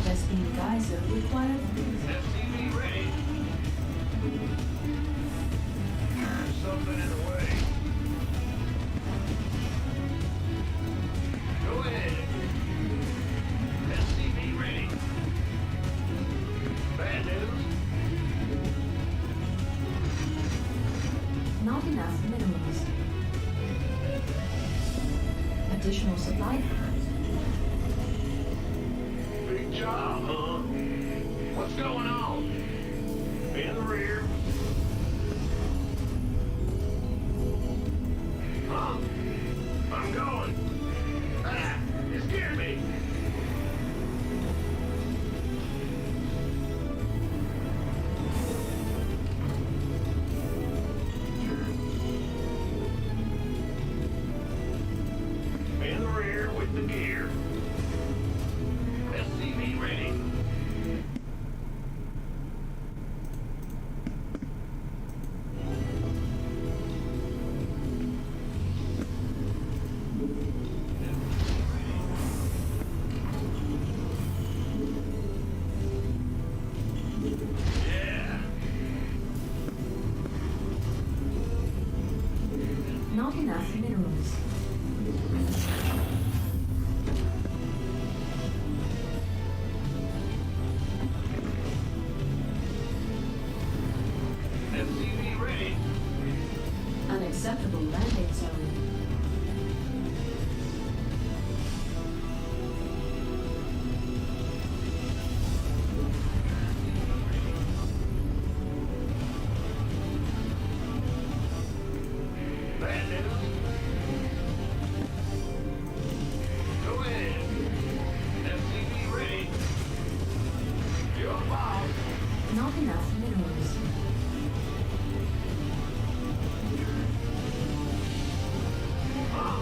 Testing geyser required. SCV ready. There's something in the way. Go ahead. SCV ready. Bad news. minerals. Additional supply. Big job, huh? What's going on? In the rear. Huh? I'm going. Ah, it scared me. In the rear with the gear. SCV ready. Yeah. Not enough minerals. SCV ready. Unacceptable landing zone. Bad news. Go ahead. SCV ready. You're boss. Not enough minerals. Huh?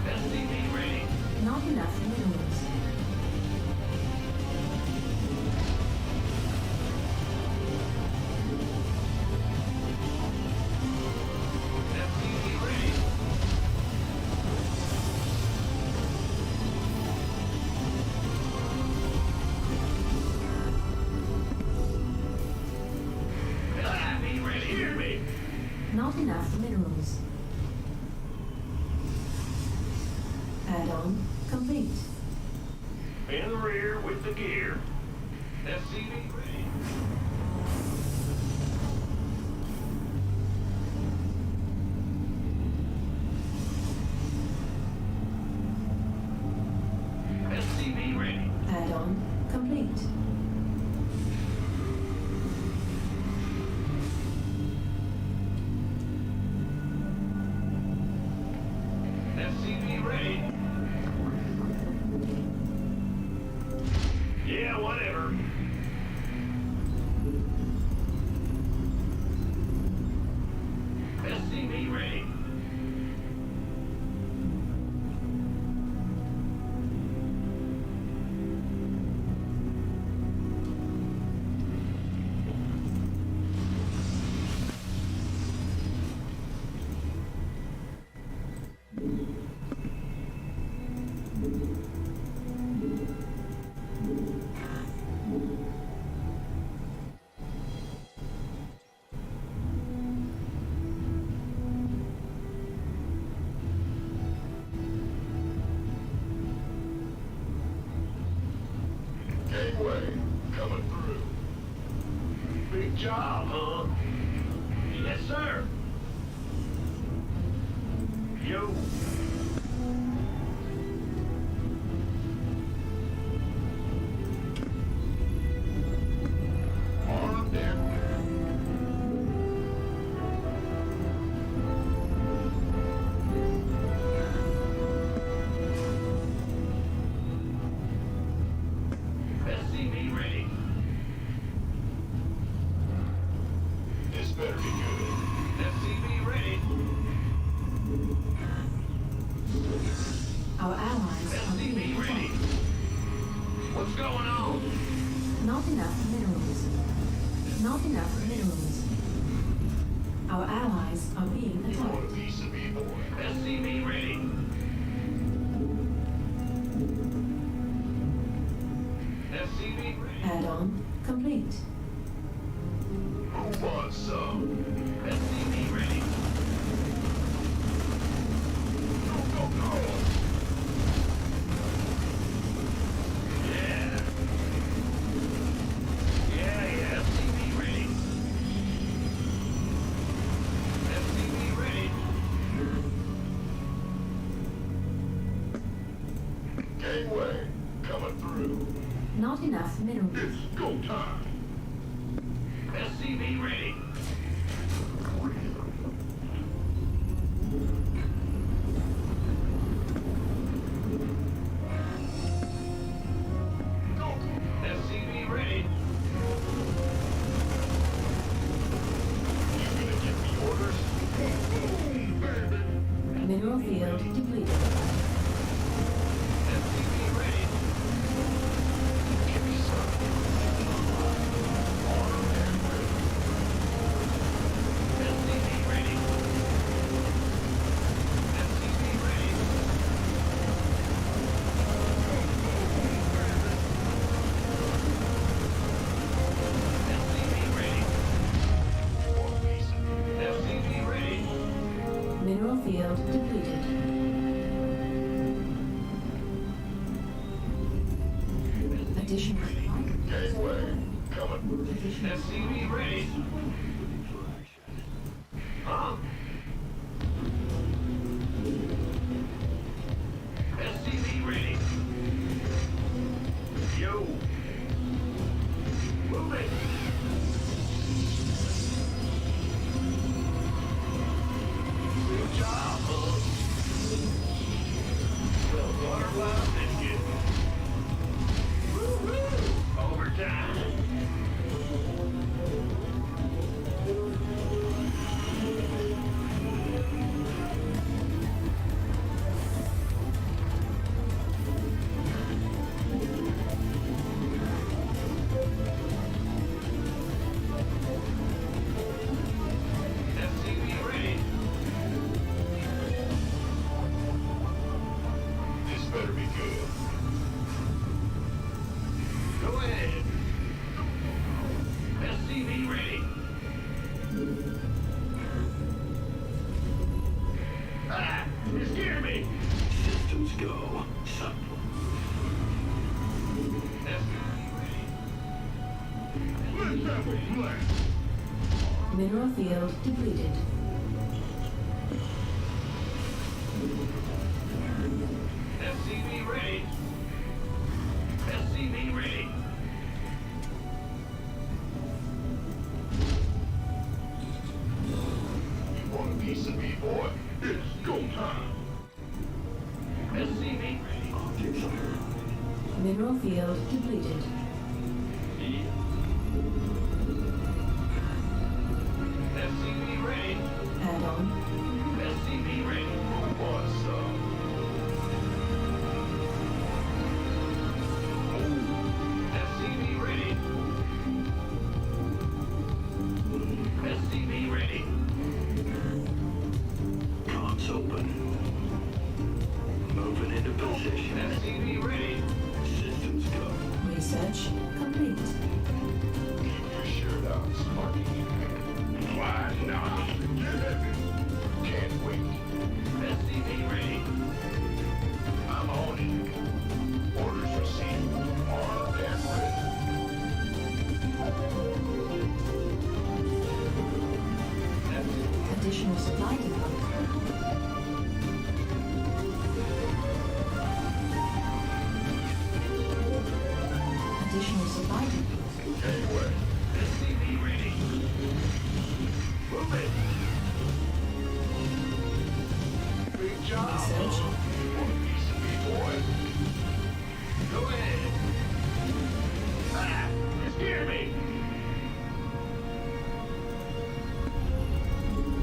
SCV ready. Not enough minerals. SCV ready. SCV ready. Hear me. Not enough minerals. Add-on complete. In the rear with the gear. SCV ready. SCV ready. Add-on complete. SCV ready. Yeah, whatever. SCV ready. Gateway coming through. Big job, huh? Yes, sir. Yo. Armed and SCV ready. This better be good. SCV ready. Our allies are being SCV ready. attacked. What's going on? Not enough minerals. Not enough minerals. Our allies are being You want a attacked. piece of me, boy? SCV ready. SCV ready. Add-on complete. Who wants some? SCV ready. Go, go, go! Yeah. Yeah, SCV ready. SCV Not enough minerals. It's go time. SCV ready. Go. SCV ready. You gonna give me orders? Boom, baby. Mineral field depleted. SCV ready. Give me some. Armed and ready. SCV ready. SCV ready. SCV ready. One piece. SCV ready. Mineral field depleted. Additional supply. Gateway coming. SCV ready. Huh? SCV ready. Yo. Move it. Good job, Bug. The butterfly biscuit. Woo-hoo! Overtime. SCV ready. This better be good. Go ahead. SCV ready. Ah, you scared me. Systems go. SCV ready. Let's have a blast. Mineral field depleted. SCV ready. SCV ready. You want a piece of me, boy? It's go time. SCV ready. Mineral field depleted. SCV ready. Add-on. SCV ready. Who wants some? SCV ready. SCV ready. Comms open. Moving into position. SCV ready. Systems go. Research complete. Keep your shirt out, Sparky. Why not? Get heavy. Can't wait. SCV ready. I'm on it. Orders received. Armed and ready. Additional supply depot. Additional supply depot. Gateway. SCV ready. Move it. Big job. Research. Want a piece of me, boy? Go ahead. Ah, you scared me.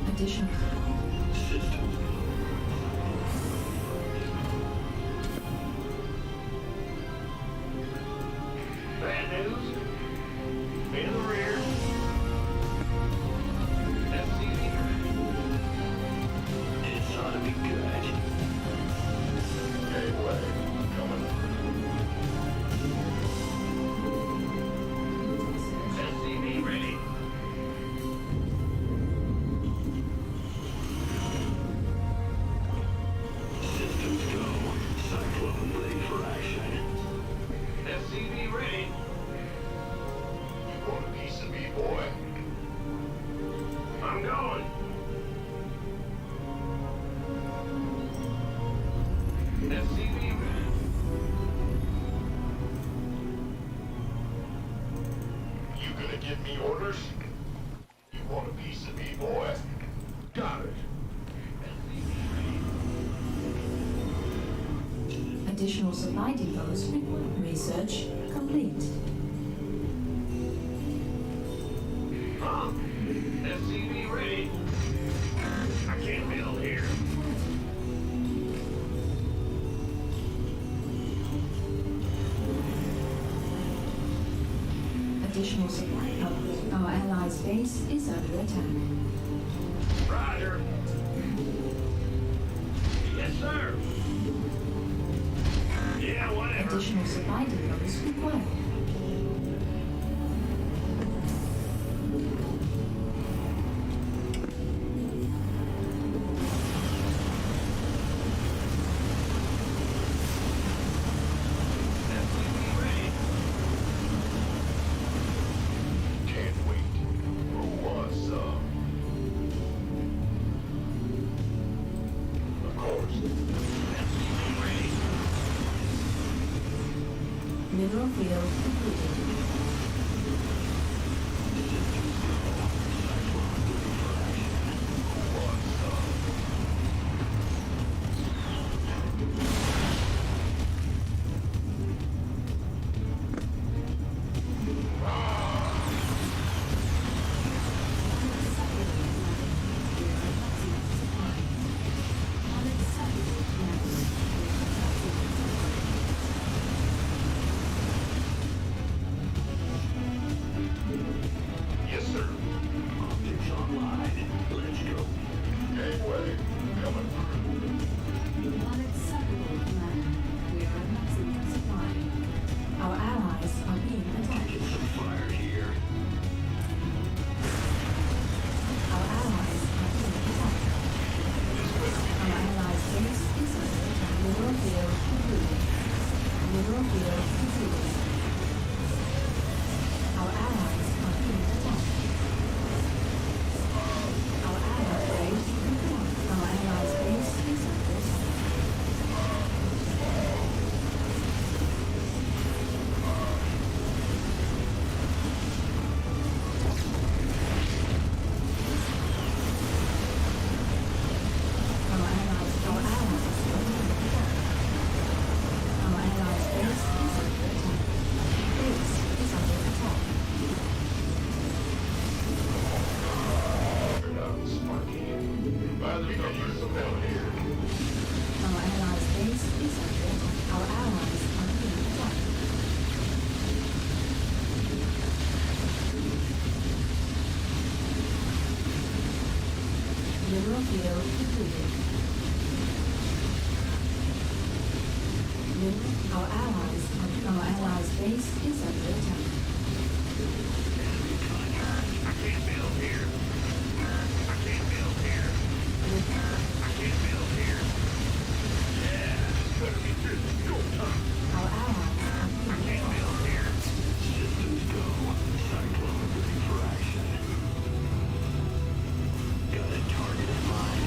Additional Systems Bad news. In the rear. SCV ready. This ought to be good. Gateway coming. SCV ready. Systems go. Cyclone ready for action. SCV ready. You want a piece of me, boy? I'm going. SCV ready. Additional supply depots required. Research complete. SCV ready. I can't build here. Additional supply output. Our allies' base is under attack. Roger. Yes, sir. Yeah, whatever. Additional supply depots required. Can't wait. Who wants some? Of course. Ready. Mineral field completed. Yes, sir. Optics online. Let's go. Gateway coming through. Unacceptable, Commander. We are at maximum supply. Our allies are being attacked. Get some fire here. Our allies are being attacked. Our allies' base is under attack. Mineral field completed. Mineral field completed. Our allies are being attacked. Our allies' base is attacked. Our allies' base is under attack. Our allies are being attacked. Our allies' base is under attack. Base is under attack. We can use some help here. Our allies' base is under attack. Our allies are being attacked. Mineral field completed. Our allies' base is under attack. I can't build here. I can't build here. I can't build here. Yeah, this better be good. Go time. Our allies are I being can't build here. Systems go. Cyclone ready for action. Got a target in mind.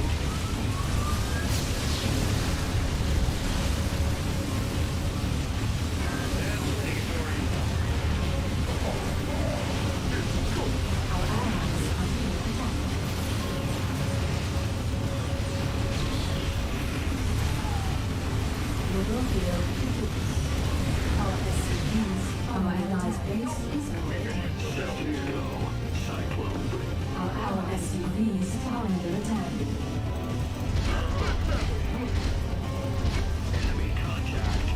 That'll take it for you. Our allies are being attacked. Mineral field completed. Our SCVs, our allies' base is under attack. Systems go. Cyclone ready. Our SCVs are under attack. Enemy contact.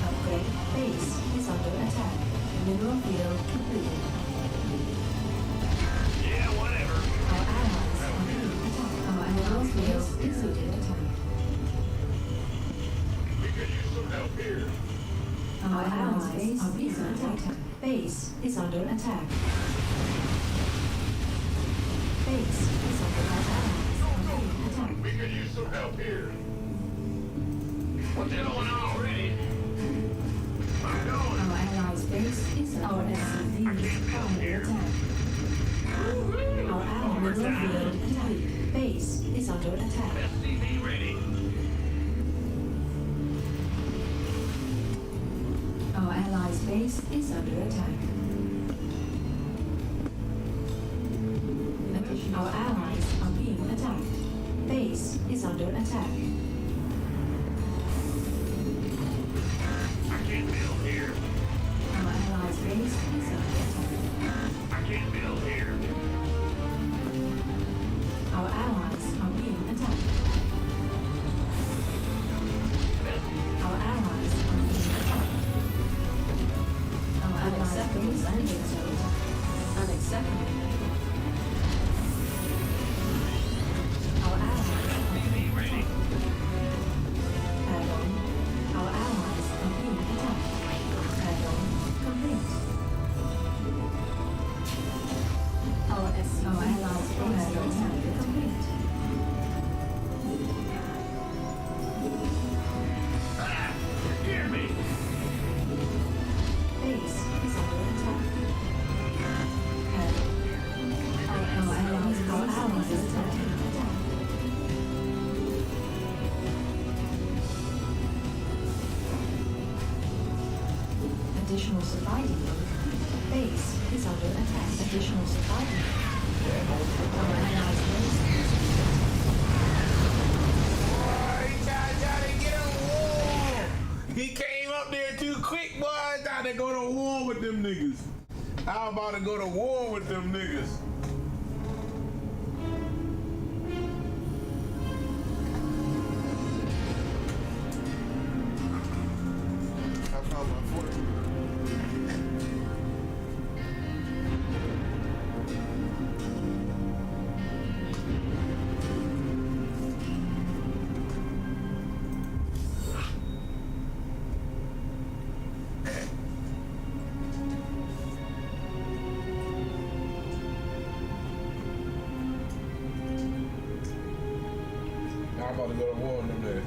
Upgrade base is under attack. Mineral field completed. Yeah, whatever. Our allies are being attacked. Our mineral field is under attack. We could use some help here. Our allies' base is under attack. Base is under attack. Base is under attack. Our allies are being attacked. We could use some help here. What's going on already? I'm going. Our allies' base is under SCVs are under attack. Our ally mineral field complete. Base is under attack. SCV ready. Our allies' base is under attack. Our allies are being attacked. Base is under attack. Additional supply depot. Base is under attack. Additional supply depot. Our allies' base. He came up there too quick, boy. I thought to go to war with them niggas. I was about to go to war with them niggas. I found my fort. I'm about to go to war on them there.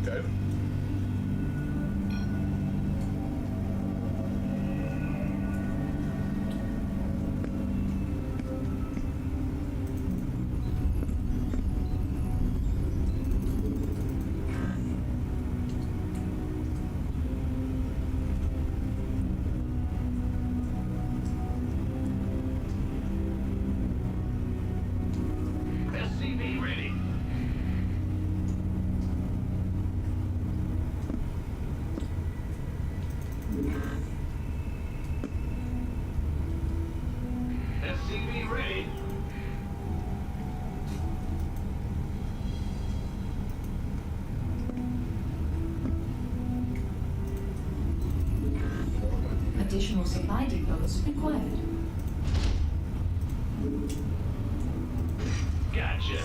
Okay. SCV ready. SCV ready. Additional supply depots required. Gotcha.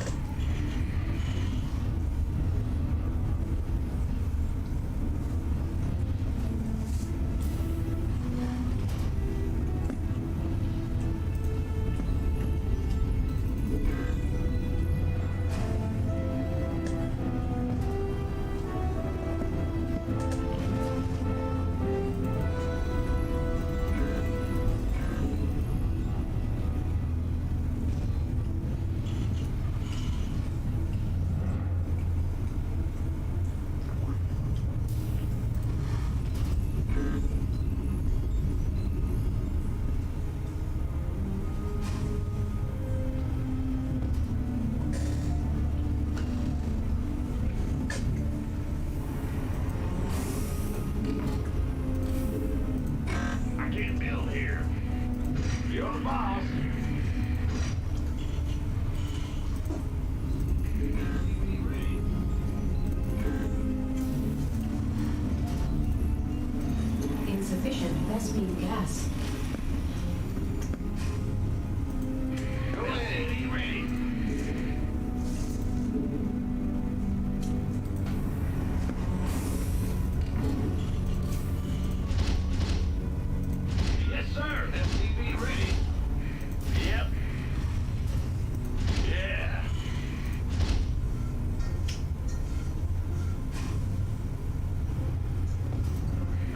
I can't build here. You're the boss. Insufficient best speed gas. Go ahead. SCV ready. Yes, sir. SCV ready. Yep. Yeah.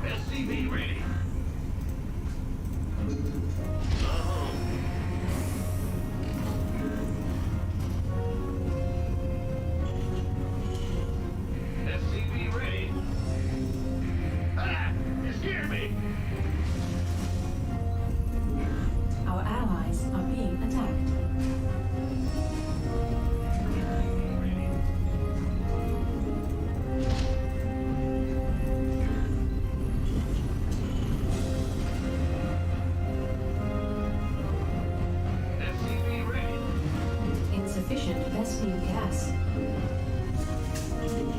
SCV ready. SCV ready. Ah! It scared me. Our allies are being attacked. Best-beam gas.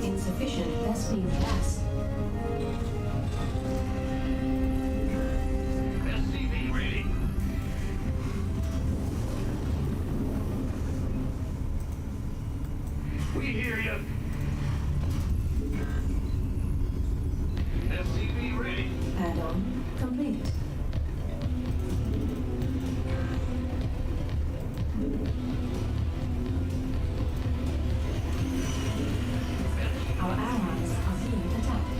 Insufficient best-beam gas. SCV ready. We hear you. SCV ready. Add-on complete. Our allies are being attacked.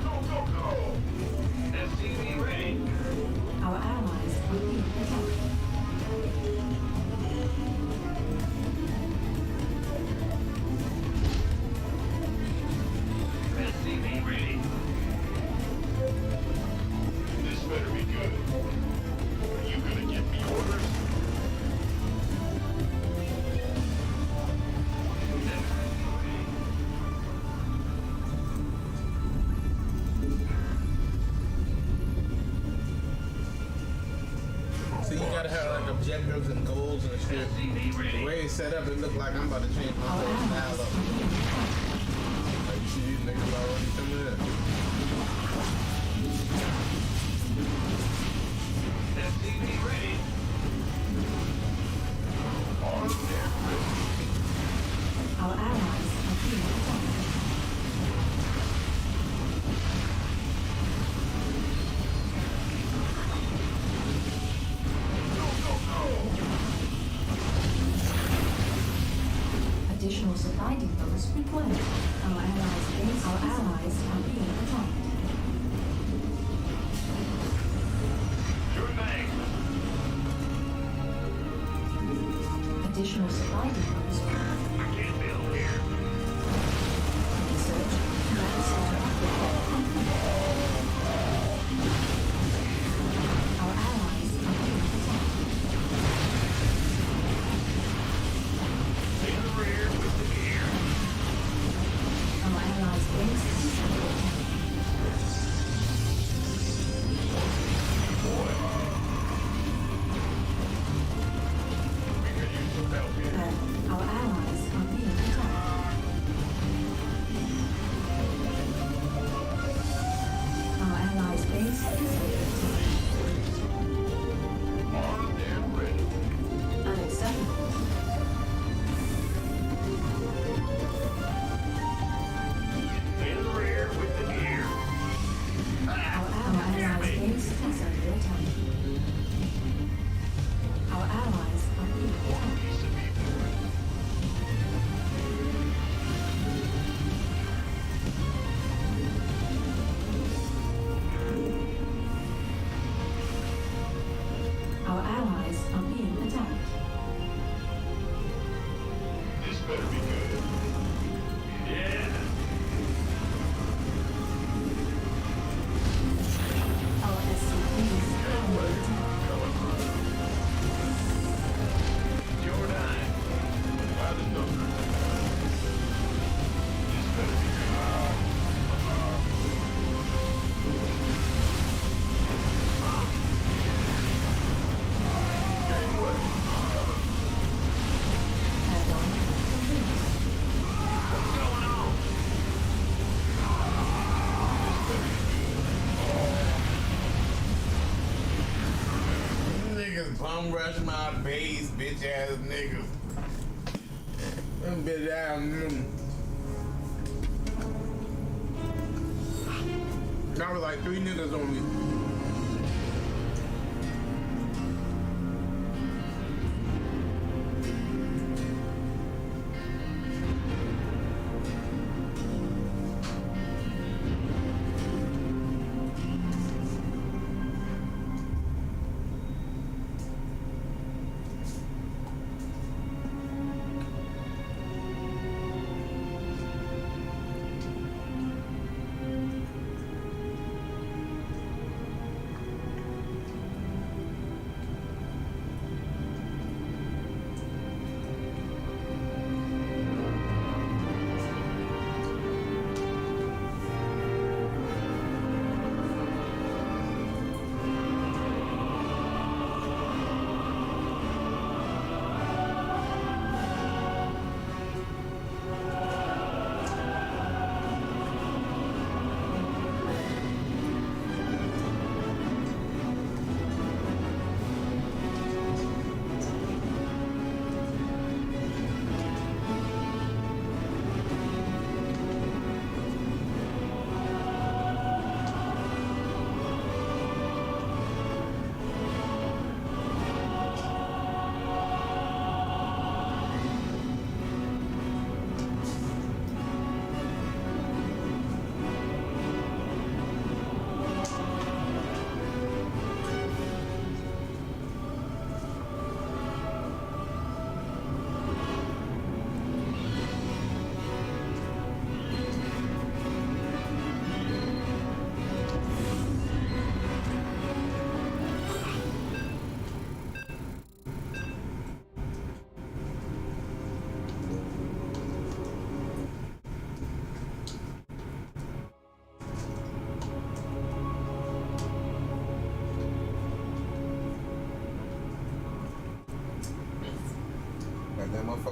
Go, go, go. SCV ready. Our allies are being attacked. SCV ready. This better be good. Are you gonna give me orders? So you gotta have like objectives and goals and shit. The way it's set up, it look like I'm about to change my whole style up. Like you see these niggas already coming in. SCV ready. On there. Our allies are being attacked. Additional supply depots required. Our allies are being attacked. Your name. Additional supply depots. I can't build here. Research. Our allies are being attacked. In the rear with the gear. Our allies' base is under attack. We could use some help here. Our allies are being attacked. Our allies' base is under attack. Armed and ready. Unacceptable. In the rear with the gear. Our allies' base is under attack. Our allies are being attacked. Piece of me, boy. Our allies are being attacked. This better be good. Yeah. Our SCVs are under attack. Your nine. By the number. This better be good. Gateway. Add-on complete. What's going on? Niggas bum rush my base, bitch ass niggas. Them bitch ass niggas. There was like 3 niggas on me.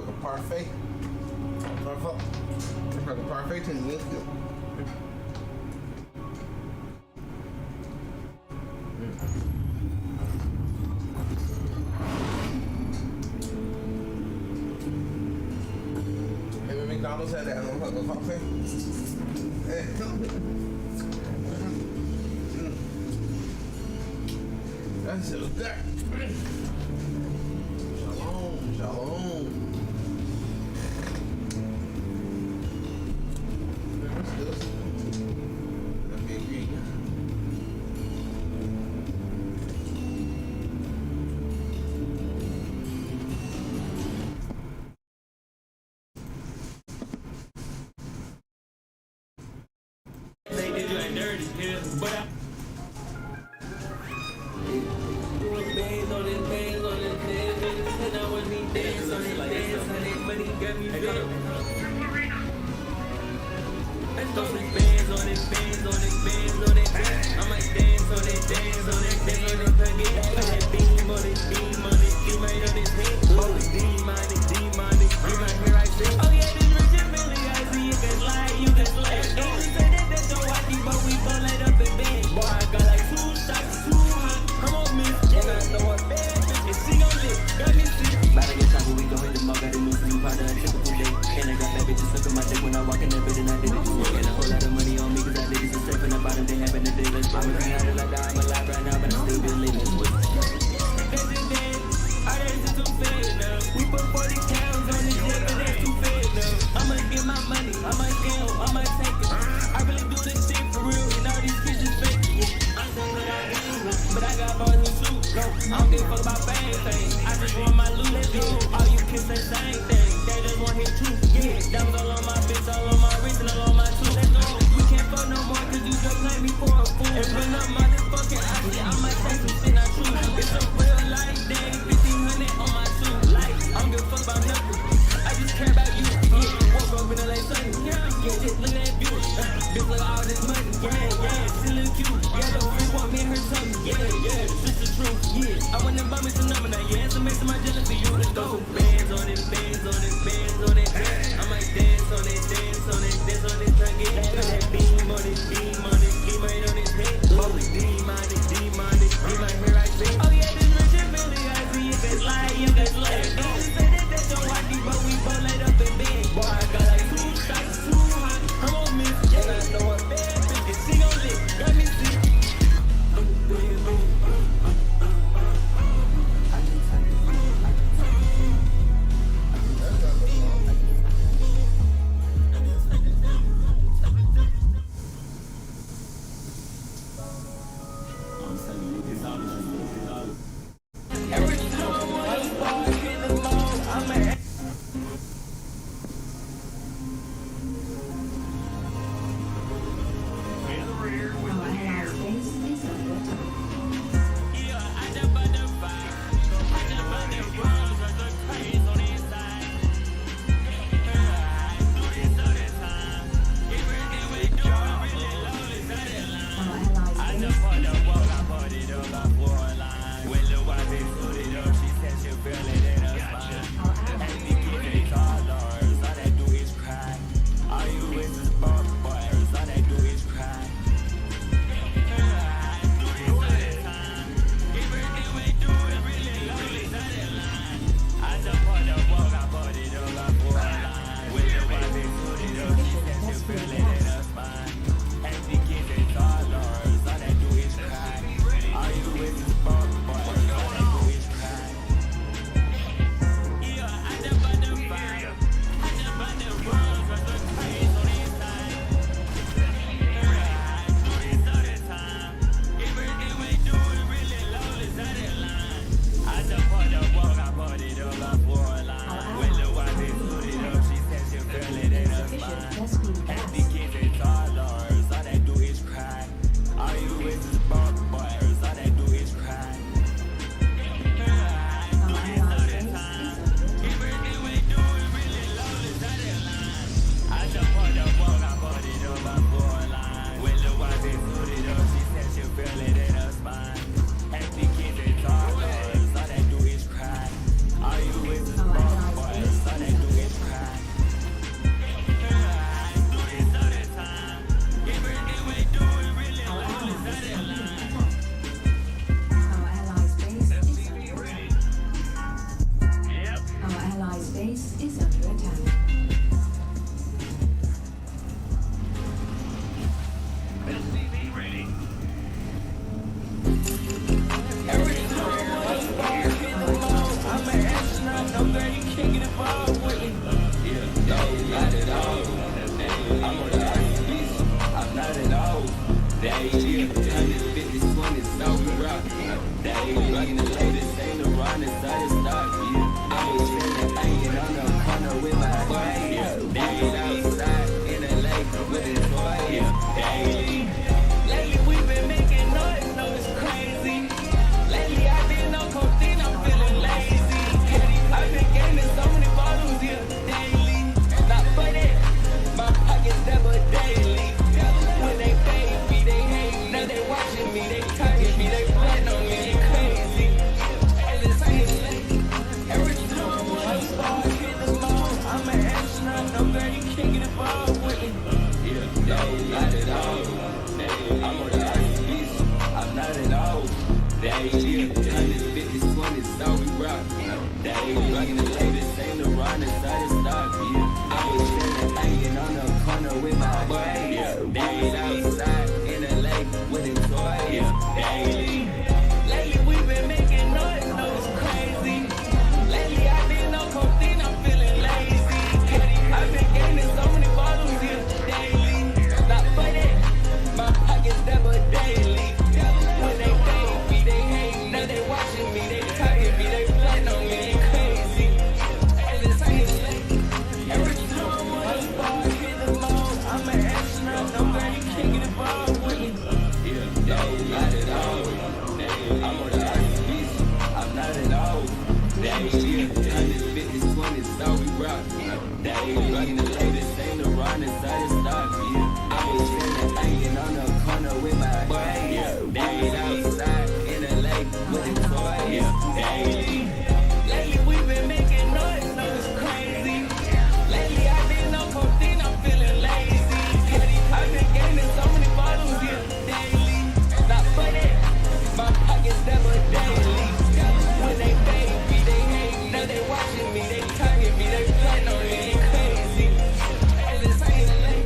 fucking parfait. Fucking parfait to me. Maybe McDonald's had that motherfucking coffee. That's so good. Shalom, shalom. What's this? Let me agree. They did you ain't dirty, yeah, but I doing bands on this, bands on this, bands on this, and I want me dance on it, dance on it, but he got me bent. Let's go some bands on it, bands on it, bands on it. I might dance on it, dance on it, dance on it, again. Put that beam on it, beam on it, you might on his head. Oh, beam on it, you might hear I say, oh yeah, this rich and Billy, I see you can slide, you can slide. Ain't you say that that's so wacky, but we gon' light up in bed. Boy, I got like 2 shots, 2 hot, come on, miss. And I know a bad bitch, and she gon' live, got me sick. About to get time, but we gon' hit the mug, got a new food powder, a typical day. And I got that bitch stuck in my dick when I walk in that bitch, and I did it just work. And a whole lot of money on me, cause I did it just straight from the bottom, they happen to do it. I'm a green out like I'm alive right now, but I still be living. We put 40 pounds on this shit, but that's too fed now. I'ma get my money, I'ma scale, I'ma take it. I really do this shit for real, and all these bitches fake it. Yeah. I'm saying that I ain't, but I got bars and suits. No, I don't give a fuck about bang things. I just want my loot, let's go. All you kids say same thing, they just want his truth. Yeah, that was all on my bitch, all on my wrist, and all on my tooth. Let's go. We can't fuck no more, cause you just play me for a fool. And when I'm motherfucking out here, I might say some shit not true. It's a real life day, 1500 on my tooth. Like, I don't give a fuck about nothing. I just care about you. Yeah, woke up in LA sunny. Yeah, just look at that view. Bitch, look at all this money. Yeah, she look cute. Yeah, the bitch want me and her something. Yeah, this the truth. Yeah, I want them bummies to number now. Yeah, so make some my jealous for you. Let's go. Bands on it, bands on it, bands on it. daily. Rockin' the latest, ain't the run inside the stock, yeah. I was chillin', hanging on the corner with my boy, yeah. Daily outside in the lake with the toy, yeah. Daily. Lately we been making noise, no it's crazy. Lately I been on codeine, I'm feeling lazy. I've been gaining so many bottles, yeah, daily. Not funny, my pockets never daily. When they baby, they hate, now they watching me, they talking me, they plan on me, they crazy. And it's feeling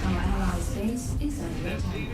Our allies' base is under attack.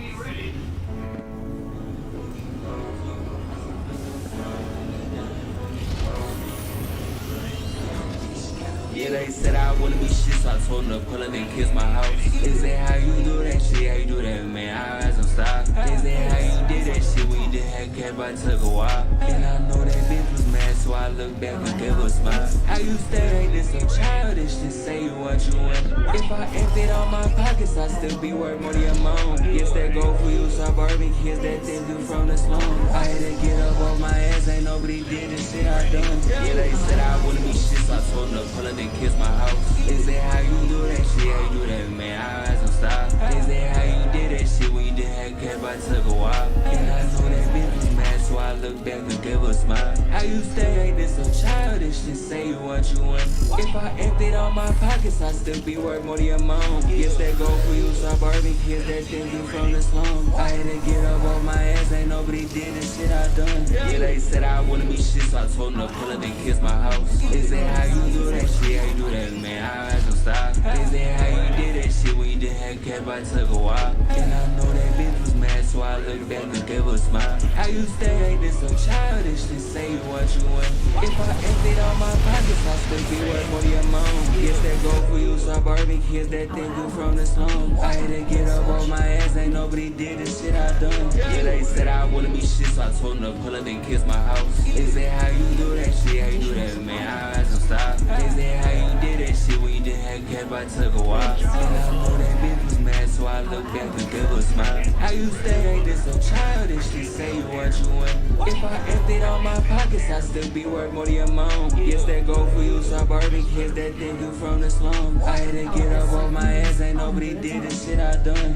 Yeah, they said I wouldn't be shit, so I told them to pull up and kiss my house. Is that how you do that shit? How you do that, man? I had some style. Is that how you did that shit when you didn't have cash, but it took a while? And I know that bitch was mad, so I look back and gave her a smile. How you stay like this so childish? Just say what you want. If I emptied all my pockets, I'd still be worth more than your mom. Yes, that go for you, suburban kids that didn't do from the slum. I had to get up off my ass, ain't nobody did the shit I done. Yeah, they said I wouldn't be shit, so I told them to pull up and kiss my house. Is that how you do that shit? How you do that, man? I had some style. Is that how you did that shit when you didn't have cash, but it took a while? And I know that bitch was mad, so I look back and gave her a smile. How you stay like this so childish? Just say what you want. If I emptied all my pockets, I'd still be worth more than your mom. Yes, that go for you, suburban kids that didn't do from the slum. I had to get up off my ass, ain't nobody did the shit I done. Yeah, they said I wouldn't be shit, so I told them to pull up and kiss my house. Is that how you do that shit? How you do that, man? I had some style. Is that how you did that shit when you didn't have cash, but it took a while? And I know that bitch was mad, so I look back and gave her a smile. How you stay like this so childish? Just say what you want. If I emptied all my pockets, I'd still be worth more than your mom. Yes, that go for you, suburban kids that didn't do from the slum. I had to get up on my ass, ain't nobody did the shit I done. Yeah, they said I wouldn't be shit, so I told them to pull up and kiss my house. Is that how you do that shit? How you do that, man? I had some style. Is that how you did that shit when you didn't have cash, but it took a while? And I know that bitch was mad, so I look back and gave her a smile. How you stay like this so childish? Just say what you want. If I emptied all my pockets, I'd still be worth more than your mom. Yes, that go for you, suburban kids that didn't do from the slum. I had to get up off my ass, ain't nobody did the shit I done.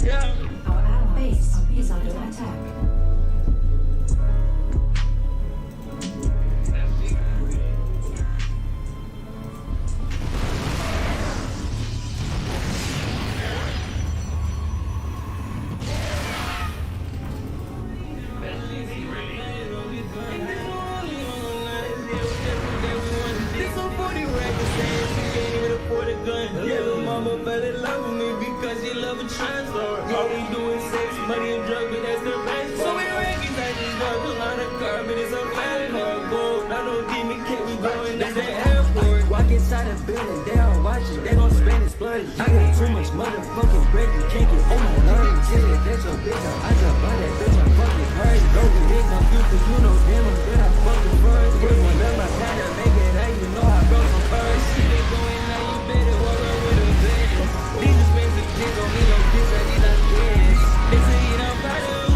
Our ally base is under attack. Fell in love with me because she love a transfer. All we do is sex, money and drugs, but that's the best. So many rankings, I just drove a lot of carbon. It's a fast car, gold. I don't give me kick, we going to the airport. Walk inside the building, they all watching, they gon' spend it, splurge. I got too much motherfucking bread, you can't get on my nerves. Tell it, that's your bitch, I just buy that bitch, I fucking hurt. Don't be big on you, cause you know damn I'm good, I fucking first. With my love, I gotta make it out, you know I broke some first. Shit ain't going now, you better walk around with a bed. These expensive kids don't need no kids, I need a kid. They say you don't value,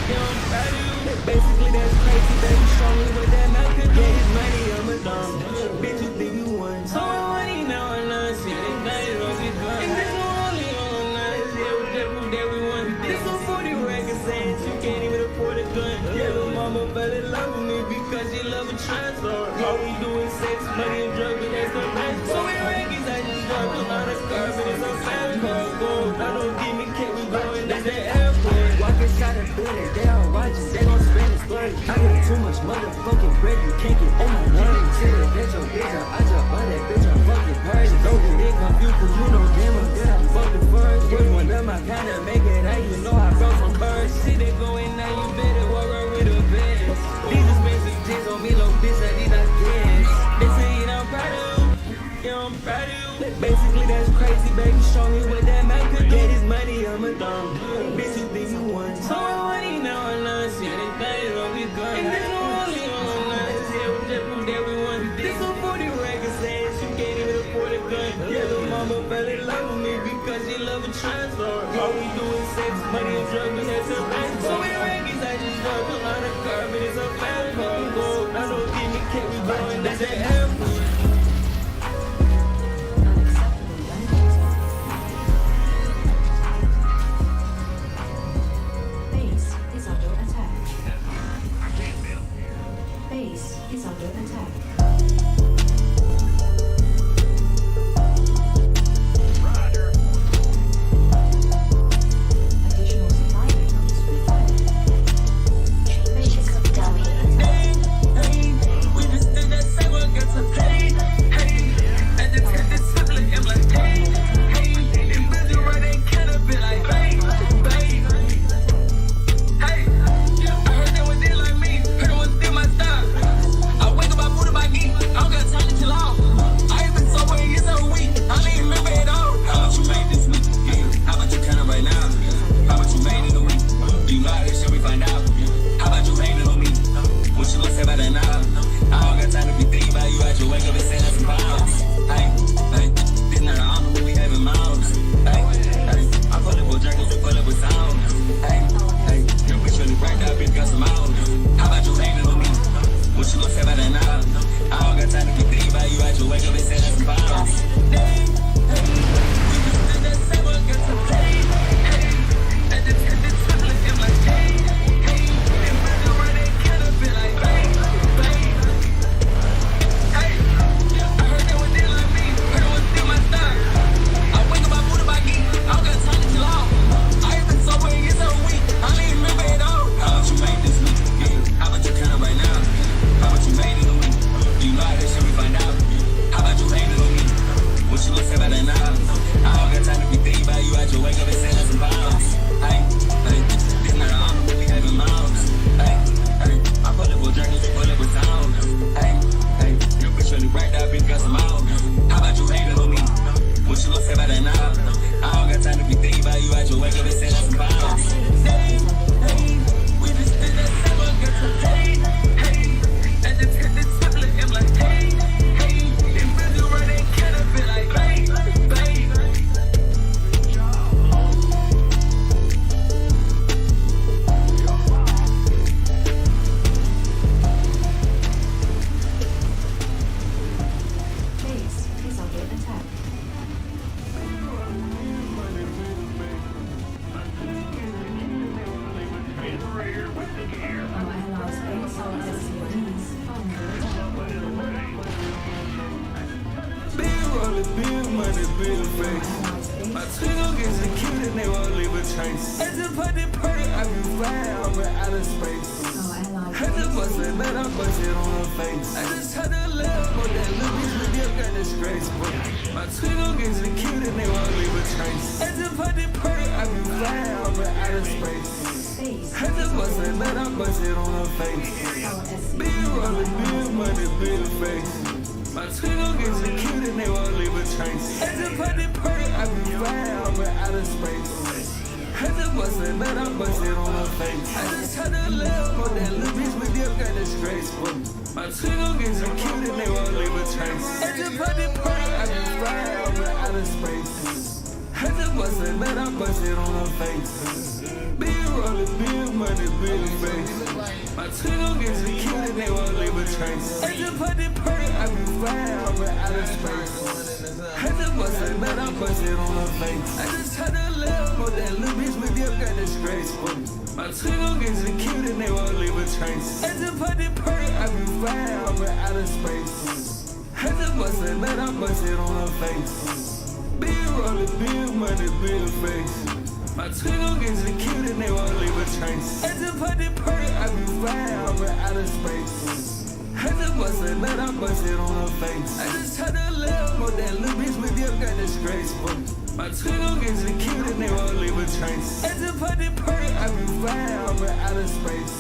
you don't value. Basically that's crazy, baby, show me what that mouth could get his money, I'm a dumb. Bitch, you think you won. So I want you now, I know it's shit, it's not it, don't get drunk. And this one only on us, yeah, we just prove that we won. This one 40 records saying you can't even afford a gun. Yeah, little mama fell in love with me because she love a transfer. All we do is sex, money and drugs, but that's the best. So many rankings, I just drop a lot of carbon, it's a fast car, gold. I don't give me kick, we going to the airport. Walk inside the building, they all watching, they gon' spend it, splurge. I got too much motherfucking bread, you can't get on my nerves. Tell it, that's your bitch, I just buy that bitch, I'm fucking hurt. Don't get big on you, cause you know damn I'm good, I'm fucking first. With one of my kind of make it out, you know I broke some birds. Shit, they going now, you better walk around with a bed. These expensive kids on me, low bitch, I need a gas. They say you don't proud of you, yeah, I'm proud of you. Basically that's crazy, baby, show me what that man could get his money, I'm a dumb. Bitch, you think you won. So I want you now, I know shit, they think it's gonna be gone. And this one only on us, yeah, we just prove that we won. This one 40 records saying she can't even afford a gun. Yeah, little mama fell in love with me because she love a transfer. All we do is sex, money and drugs, but that's a best. So many rankings, I just drove a lot of carbon, it's a They everywhere. Unacceptably renovated. Base is under attack. I can't build here. Base is under attack. Roger. Additional supply items required. Base under attack. We just did that same one, got to pay. Hey, and the template, I'm like, hey, them busy right, they can't have been like, babe. Hey, I heard they was there like me, heard it was still my style. I wake up, I put in my geek, I don't got time to chill out. I ain't been sober in years of a week, I don't even remember it all. How about you made this week? How about you count it right now? How about you made it a week? Do you know how this shit we find out? How about you hate it on me? What you gonna say about that now? I don't got time to be thinking about you out your wake up and say that's some pounds. Hey, this not an honor when we having mouths. Hey, I pull up with jerkers and pull up with sound. Hey, your bitch really right now, bitch got some mouths. How about you hating on me? What you gonna say about that now? I don't got time to be thinking about you out your wake up and say that's some pounds. We just did that same one, got to pay. Hey, and the template, I'm like, hey, them busy right, they can't have been like, babe. Hey, I heard they was there like me, heard it was still my style. I wake up, I put in my geek, I don't got time to chill out. I ain't been sober in years of a week, I don't even remember it all. How about you made this week? How about you count it right now? How about you made it a week? Do you know how this shit we find out? How about you hate it on me? What you gonna say about that now? I don't got time to be thinking about you out your wake up and say that's some pounds. Hey, this not an honor when we having mouths. Hey, I pull up with jerkers and pull up with sound. Hey, your bitch really right now, bitch got some mouths. How about you hate it on me? What you gonna say about that now? I don't got time to be thinking about you out your wake up and say that's some pounds. We just did that same one, got to pay. And the template, I'm like, hey, them busy right, they can't have been like, babe. Base is under attack. Our allies' base SCVs under attack. Big rollin', big money, big face. My twin gon' get executed, they won't leave a trace. As a party, I be flying, I'm in outer space. Our allies' I just bust it, let her bust it on her face. I just had to live, but that little bitch with you got disgraceful. My twin gon' get executed, they won't leave a trace. As a party, I be flying, I'm in outer space. I just bust it, let her bust it on her face. Big rollin', big money, big face. My twin gon' get executed, they won't leave a trace. As a party, I be flying, I'm in outer space. I just bust it, let her bust it on her face. I just had to live, but that little bitch with you got disgraceful. My twin gon' get executed, they won't leave a trace. As a party, I be flying, I'm in outer space. I just bust it, let her bust it on her face. Big rollin', big money, big face. My twin gon' get executed, they won't leave a trace. As a party, I be flying, I'm in outer space. I just bust it, let her bust it on her face. I just had to live, but that little bitch with you got disgraceful. My twin gon' get executed, they won't leave a trace. As a party, I be flying, I'm in outer space. I just bust it, let her bust it on her face. Big rollin', big money, big face. My twin gon' get executed, they won't leave a trace. As a party, I be flying, I'm in outer space. I just bust it, let her bust it on her face. I just had to live, but that little bitch with you got disgraceful. My twin gon' get executed, they won't leave a trace. As a party, I be flying, I'm in outer space.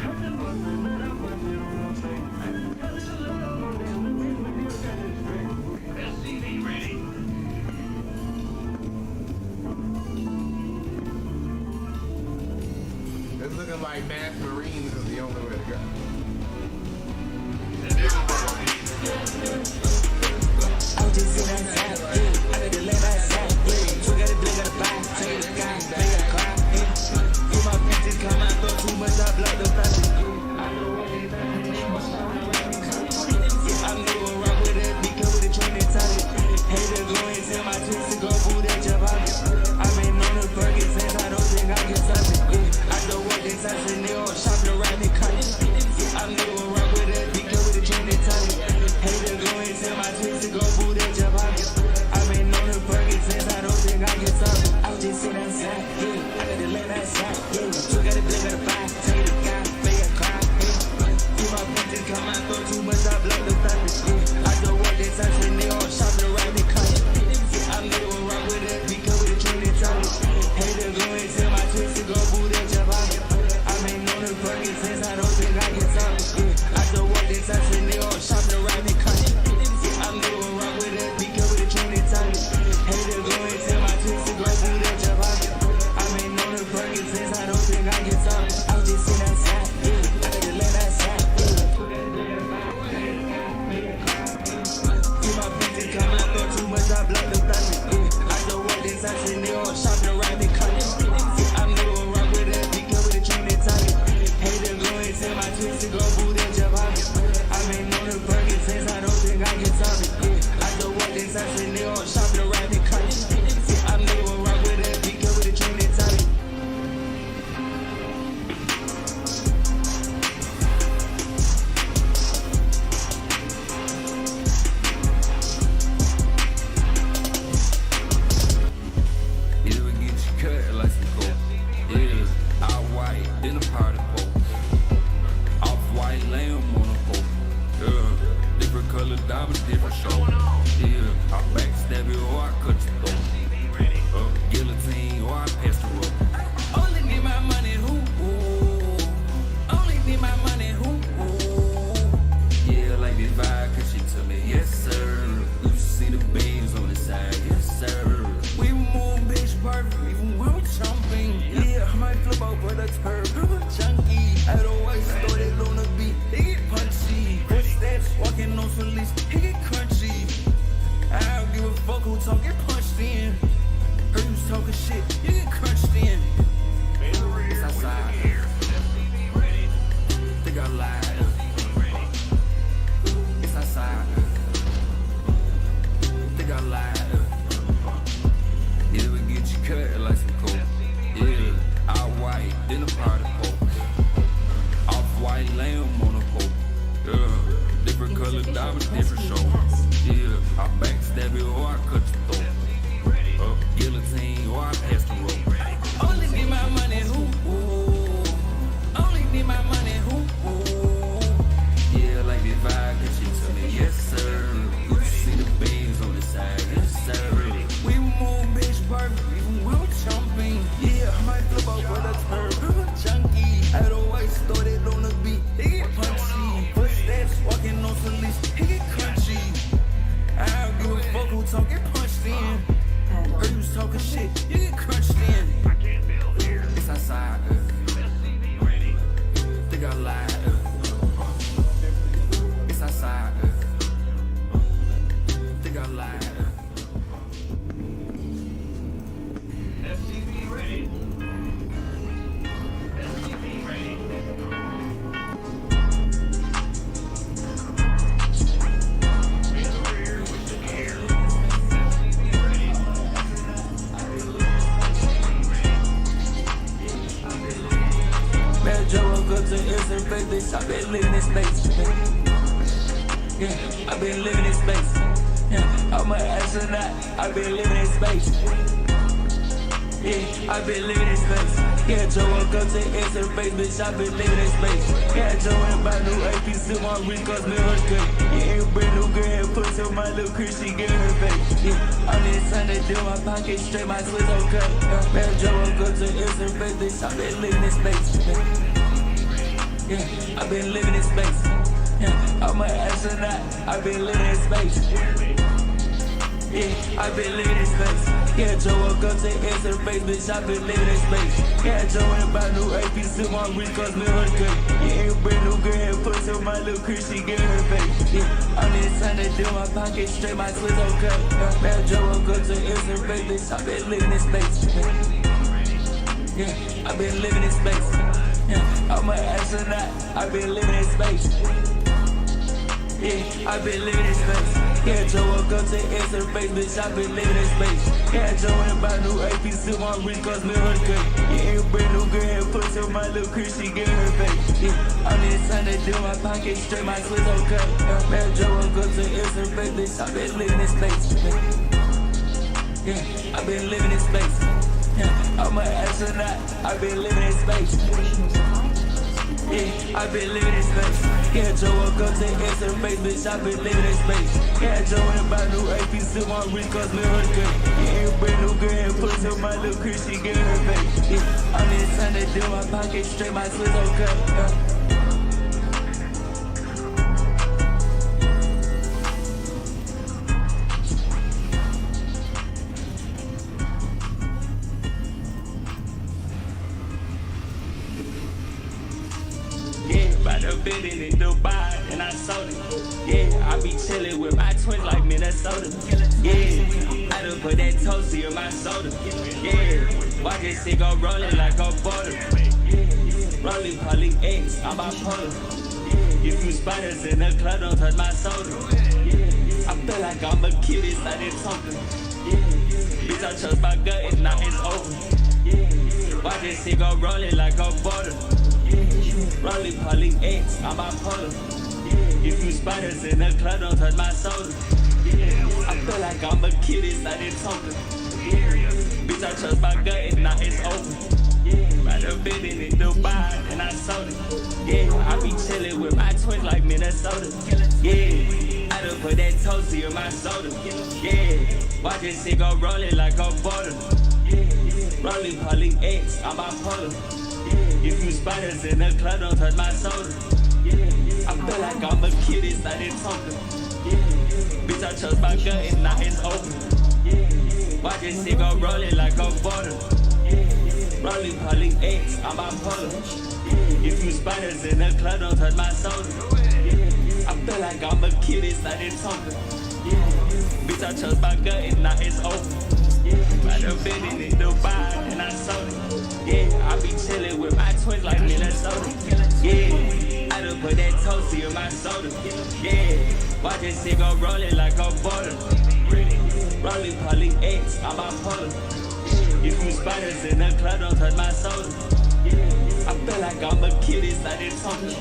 I just bust it, let her bust it on her face. I just had to live, but that little bitch with you got disgraceful. SCV ready. It's looking like mass marines is the only way to go. I'm just in that side, I need to let that side play. We got a blink of the back, take the guy, they got crap. If my panties come out, throw too much, I block the plastic. diamonds, different show. Yeah, I backstab you or I cut your throat. Guillotine or I pass the rope. Only need my money, who? Only need my money, who? Yeah, like this vibe, cause she told me, yes sir. You see the beams on the side, yes sir. We move bitch perfect, even when we jumping. Yeah, I might flip over the turf, I'm a junkie. I don't always throw that on the beat, they get punchy. What's that? Walking on some leash, he get crunchy. I don't give a fuck who talk, get punched in. Heard you talking shit, you get crunched in. It's outside. Think I lied. It's outside. Think I lied. Yeah, we get you cut like some coke. Yeah, all white, then the party pole. Off-white lamb on the pole. Yeah, different color diamonds, different show. Yeah, I backstab you or I cut your throat. Guillotine or I pass the rope. Only need my money, who? Only need my money, who? Yeah, like this vibe, cause she told me, yes sir. You see the beams on the side, yes sir. We move bitch perfect, even when we jumping. Yeah, I might flip over the turf, I'm a junkie. I don't always throw that on the beat, they get punchy. Footsteps, walking on some leash, he get crunchy. I don't give a fuck who talk, get punched in. Heard you was talking shit, you get crunched in. I can't build here. It's outside. Think I lied. It's outside. Think I lied. SCV ready. SCV ready. In the rear with the gear. Man, Joe woke up to instant fake, bitch. I been living in space. Yeah, I been living in space. Yeah, I'm an astronaut. I been living in space. Yeah, I been living in space. Yeah, Joe woke up to instant fake, bitch. I been living in space. Yeah, Joe went by new AP suit, my Rico's me her good. Yeah, ain't brand new girl and put to my little Chris, she get her face. Yeah, I'm this time to do my pocket straight, my Swiss okay. Man, Joe woke up to instant fake, bitch. I been living in space. Yeah, I been living in space. Yeah, I'm an astronaut. I been living in space. Yeah, I been living in space. Yeah, Joe woke up to instant face, bitch. I been living in space. Yeah, Joe went by new AP suit, my Rico's me her good. Yeah, ain't brand new girl and put to my little Chris, she get her face. Yeah, I'm this time to do my pocket straight, my Swiss okay. Man, Joe woke up to instant face, bitch. I been living in space. Yeah, I been living in space. Yeah, I'm an astronaut. I been living in space. Yeah, I been living in space. Yeah, Joe woke up to instant face, bitch. I been living in space. Yeah, Joe went by new AP suit, my Rico's me her good. Yeah, ain't brand new girl and put to my little Chris, she get her face. Yeah, I'm this time to do my pocket straight, my Swiss okay. Man, Joe woke up to instant face, bitch. I been living in space. Yeah, I been living in space. Yeah, I'm an astronaut. I been living in space. Yeah, I been living in space. Yeah, Joe woke up to instant face, bitch. I been living in space. Yeah, Joe went by new AP suit, my Rico's me her good. Yeah, ain't brand new girl and put to my little Chris, she get her face. Yeah, I'm this time to do my pocket straight, my Swiss okay. Building in Dubai and I sold it. Yeah, I be chillin' with my twins like Minnesota. Yeah, I done put that toasty in my soda. Yeah, watch this shit go rollin' like a border. Rolling poly X, I'm bipolar. If you spiders in the club, don't touch my soda. I feel like I'm a kid inside this token. Bitch, I trust my gut and now it's over. Watch this shit go rollin' like a border. Rolling poly X, I'm bipolar. If you spiders in the club, don't touch my soda. I feel like I'm a kid inside this token. Bitch, I trust my gut and now it's over. I done been in Dubai and I sold it. Yeah, I be chillin' with my twins like Minnesota. Yeah, I done put that toasty in my soda. Yeah, watch this shit go rolling like a butter. Rolling poly X, I'm bipolar. If you spiders in the club, don't touch my soda. I feel like I'm a kid inside this token. Bitch, I chose my gut and now it's open. Watch this shit go rolling like a butter. Rolling poly X, I'm bipolar. If you spiders in the club, don't touch my soda. I feel like I'm a kid inside this token. Bitch, I chose my gut and now it's open. I done been in it, Dubai, and I sold it. Yeah, I be chillin' with my twins like Minnesota. Yeah, I done put that toasty in my soda. Yeah, watch this shit go rollin' like a butter. Rolling poly X, I'm bipolar. If you spiders in the club, don't touch my soda. I feel like I'm a kid inside this token.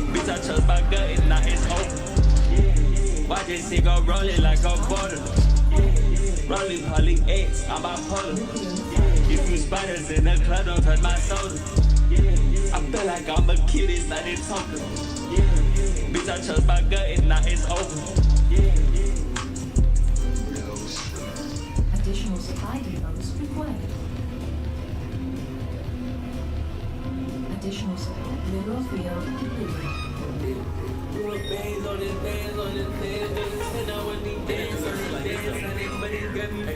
Bitch, I chose my gut and now it's open. Watch this shit go rollin' like a butter. Rolling poly X, I'm bipolar. If you spiders in the club, don't touch my soda. I feel like I'm a kid inside this token. Bitch, I chose my gut and now it's open. Additional supply depots required. Additional supply. Mineral field completed. Bands on this, bands on this, bands on this, and I want these bands on this, bands on this, but it got me bad.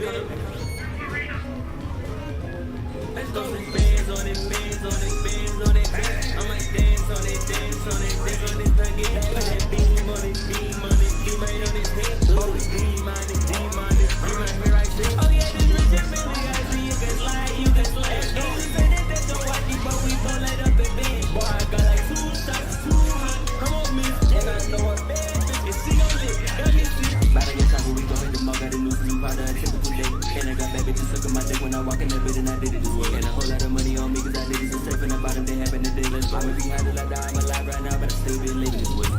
Let's go with bands on it, bands on it, bands on it, I might dance on it, dance on it, dance on it, again. Put that beam on it, beam on it, beam right on his head. Oh, beam on it, beam on it, beam right here, right there. Oh yeah, this rich and family, I see you can slide, you can slide. Ain't you say that that's your watchy, but we gon' light up the bed. Boy, I got like 2 stocks, 2 hot, come on, miss. And I know a bad bitch, and she gon' lick, got me sick. About to get time when we gon' hit the mug, got a new powder, a typical day. And I got bad bitches sucking my dick when I walk in that bitch, and I did it this way. And a whole lot of money on me, cause I did it so straight from the bottom, they happen to day. Let's go. If you had it like that, I'm alive right now, but I still be living this way.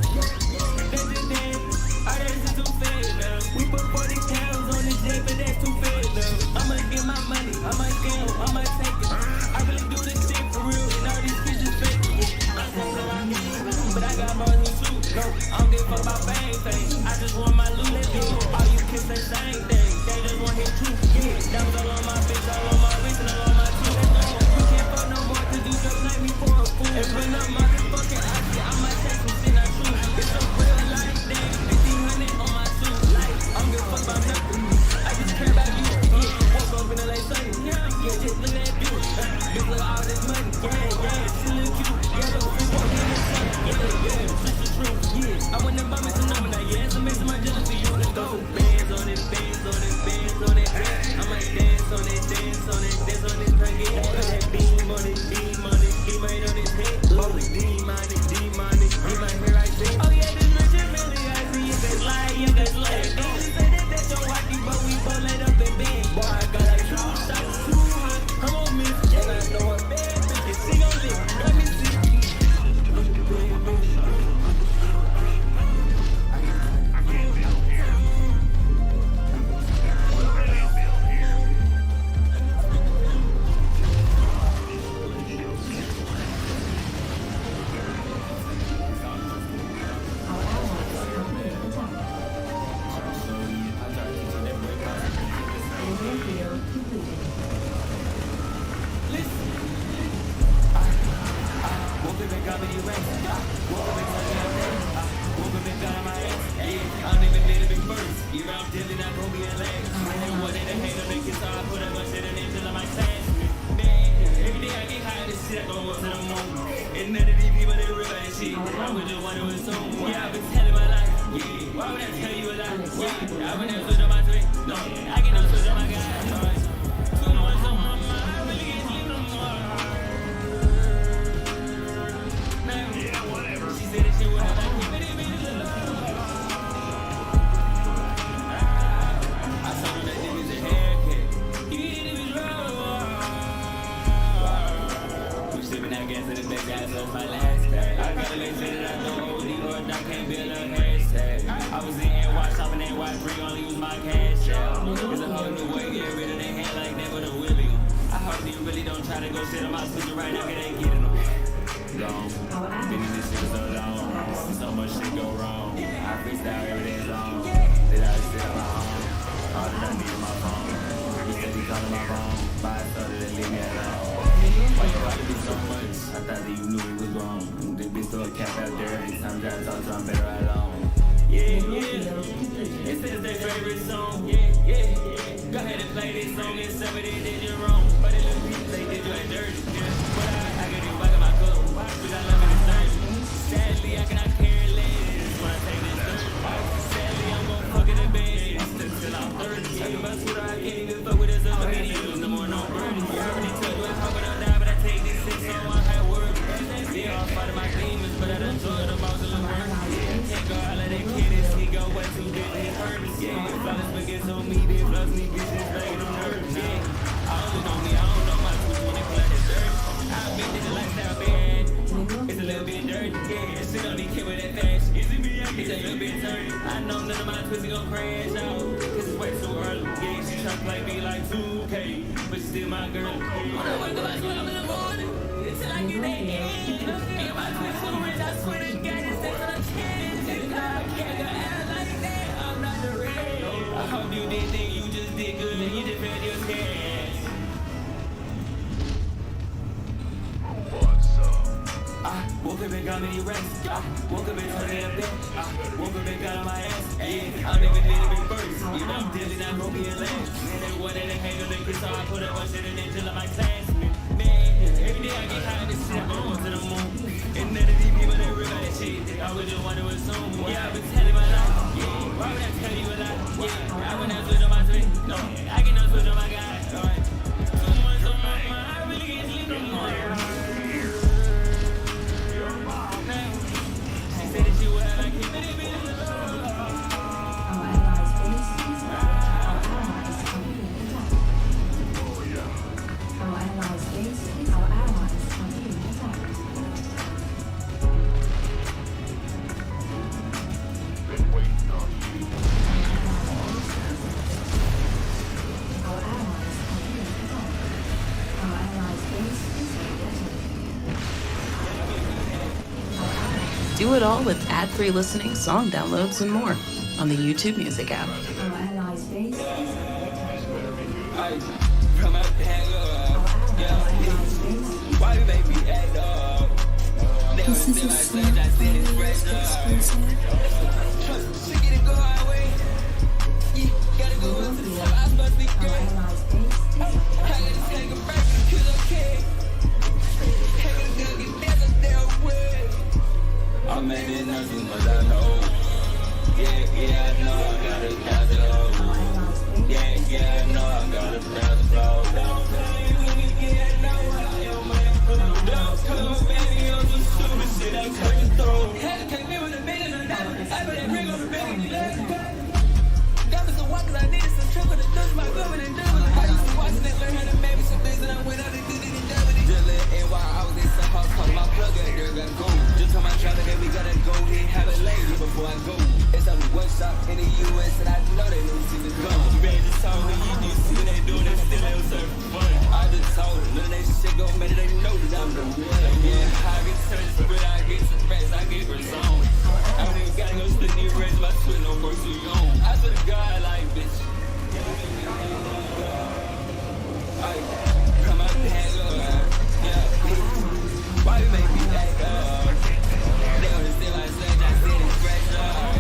That's it then, our days is too fed now. We put 40 pounds on this jet, but that's too fed now. I'ma get my money, I might gamble, I might take it. I really do this shit for real, and all these bitches fake it. I'm saying that I need, but I got more than 2. No, I don't give a fuck about bang things. I just want my loot, let me. All you kids say same thing, they just want his truth. Yeah, that was all on my bitch, all on my wrist, and all on my tooth. You can't fuck no more, cause you just let me for a fool. And when I'm motherfucking icy, I might take some shit I true. It's a real life thing, 1500 on my suit. Like, I don't give a fuck about nothing. I just care about you. Yeah, woke up in the late sunny. Yeah, just look at that view. Bitch, look at all this money. Yeah, she look cute. Yeah, look, we walk in the sun. Yeah, switch the truth. Yeah, I want them bummies to know now. Yeah, it's amazing my jealousy. You can go bands on it, bands on it, bands on it. I might dance on it, dance on it, dance on it. Again, put that beam on it, beam on it, beam right on his head. Oh, beam on it, beam on it, beam right here, right there. Oh yeah, this rich and family, I see you can slide, you can slide. Don't say that that's your watchy, but we both light up in bed. Boy, I got like 2 stocks, 2 hot, come on, miss. And I know a bad bitch, and she gon' lick, let me see. Been in this shit so long, so much shit go wrong. I freestyle every day long. on my phone. Buy started to leave me alone. Why you like me so much? I thought that you knew it was wrong. The bitch throw a cap out there. Every time I talk to I'm better alone. Yeah. It says their favorite song. Yeah. Go ahead and play this song and some of it did you wrong. But it little people they did you a dirty. But I get it back in my cup. Cause I love it in third. Sadly, I cannot care less when I take this third. Sadly, I'm gon' fuck in the bed till I'm 30. Talk about sweeter, I can't even fuck with this other video. No more, no burden. You already told me I'm gonna die, but I take this shit so I have work. Yeah, I'm fighting my demons, but I done joined them all to the work. Can't go all of that kiddies, he go way too big, he hurts. Yeah, flawless forgets on me, they floss me, bitches, like them nerves. Yeah, I only know me, I don't know my twist when they play that dirt. I've been in the lifestyle bad, it's a little bit dirty. Yeah, shit don't need kid with that fast. Is it me? It's a little bit dirty. I know none of my twists gon' crash out, cause it's way too early. Yeah, she try to play me like 2K, but she still my girl. When I wake up at 12 in the morning, until I get that in. And my twist so rich, I swear to God, it's that what I can. I can't go out like that, I'm not the red. I hope you didn't think you just did good and you defend your cash. I woke up and got me rest. I woke up and turned it up there. I woke up and got on my ass. Yeah, I don't even need to be first. You know, Dilly not gonna be in last. Man, they wanted to hang on the kiss, so I put up my shit and then chill on my class. Man, every day I get high, this shit on to the moon. And none of these people that real that shit, I would just want to assume. Yeah, I've been telling my life. Yeah, why would I tell you a lie? Yeah, I would not switch on my twin. No, I cannot switch on my guy. Alright, too much on my mind. I really can't sleep no more. Do it all with ad-free listening, song downloads, and more on the YouTube Music app. This is a Snap exclusive. I made it nothing but I know. Yeah, I know I gotta pass it over. Yeah, I know I gotta pass it over. Don't tell me when you get know what I am, man. Don't come baby on some stupid shit I couldn't throw. Had to take me with a million or nothing. I better bring on the baby, let's go. Got me some walk cause I needed some trip with the dust, my government and double. I used to watch that, learn how to make me some things and I went out and did it and double it. Drilling and while I was in some house, call my plug up, girl, gotta go. Just tell my driver that we gotta go and have it later before I go. It's only one shop in the US and I know they don't see the gun. You ready to talk to you see what they doing, they still ain't serving fun. I just told them, none of that shit gon' matter, they know that I'm the one. Yeah, I get touched, but I get some rest, I get rezone. I don't even gotta go split the rest, my twin no work too young. I swear to God, like, bitch. Come out the hang up, yeah. Why you make me back up? They understand my son, I said it's fresh up.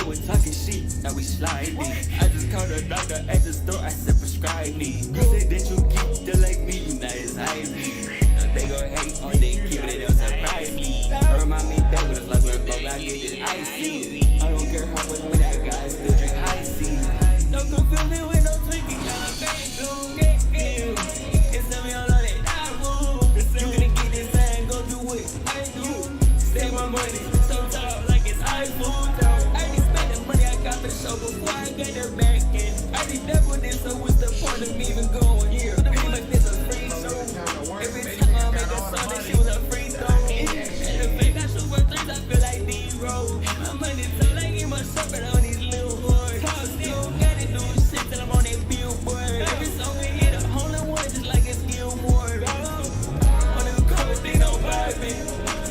they was talking shit, now we sliding. I just called a doctor at the store, I said prescribe me. You said that you keep still like me, you not as high as me. They gon' hate on they kid, they don't surprise me. Remind me back when it's like we're broke, I get this icy. I don't care how much money I got, I still drink icy. Don't confuse me with no tweaking, I'm back to get you. It's me all on it, I will. You gonna get this thing, go do what I do. Save my money, so tall like it's iPhone. I already spent the money I got for the show before I got her back in. I already doubled it, so what's the point of me even going? Yeah, pretty much this a free show. Every time I make a song, that shit was a free throw. And the fake I shoot for things, I feel like D-Roll. My money so like it must suffer on these little whores. Still gotta do shit till I'm on that billboard. Every song we hit a hole in one just like it's Gilmore. On them covers, they don't vibe me.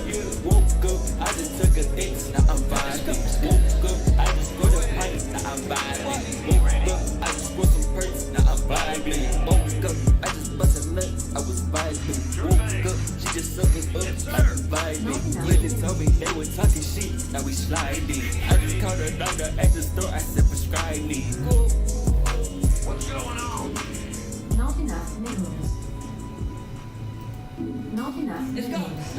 Yeah, woke up, I just took a date, now I'm vibing. Woke up, I just go to pints, now I'm vibing. Woke up, I just bought some perks, now I'm vibing. Woke up, I just busted nuts, I was vibing. Woke up, she just sucked us up, I was vibing. Ladies told me they was talking shit, now we sliding. I just called a doctor at the store, I said prescribe me. What's going on? Not enough minerals. Not enough minerals.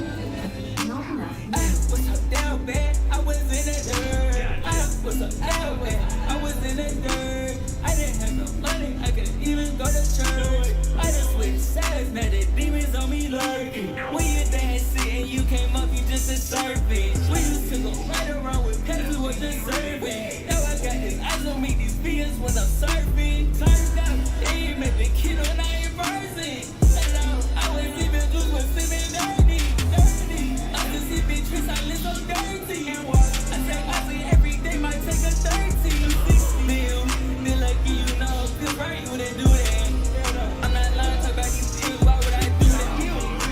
Not enough minerals. Was so down bad, I was in the dirt. I was so down bad, I was in the dirt. I didn't have no money, I couldn't even go to church. I just switched sides, now the demons on me lurking. When you dancing and you came up, you just a serpent. We used to go right around with pets, we was just serving. Now I got these eyes on me, these videos when I'm surfing. Turned out, they ain't make the kid when I ain't bursing. I was even juice, was sipping dirty. I just see big tricks, I live so dirty. I take coffee every day, might take a 30 meal. Feel like you know, feel right when they do that. I'm not lying, talk about these deals, why would I do that?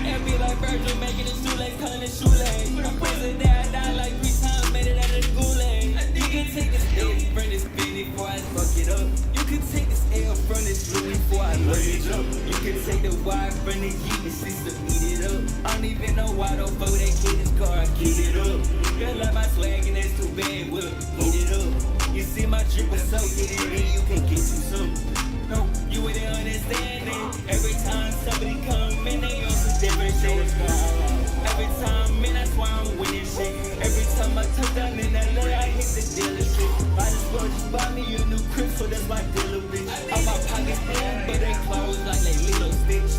And be like Virgil, making a shoelace, calling it shoelace. I'm crazy that I died like 3 times, made it out of the gulag. You can take this L from this Benny before I fuck it up. You can take this L from this Louis before I look it up. You can take the Y from the Yeet and sister eat it up. I don't even know why though, for that kid this car, I get it up. Girl like my swag and that's too bad, we'll eat it up. You see my drip was so get it in, you can get you some. No, you wouldn't understand it. Every time somebody come in, they on some different shit. Every time, man, that's why I'm winning shit. Every time I touch down in LA, I hit the dealership. I just want you buy me a new crib, so that's my dealer, bitch. All my pockets down, but they closed like they little stitch.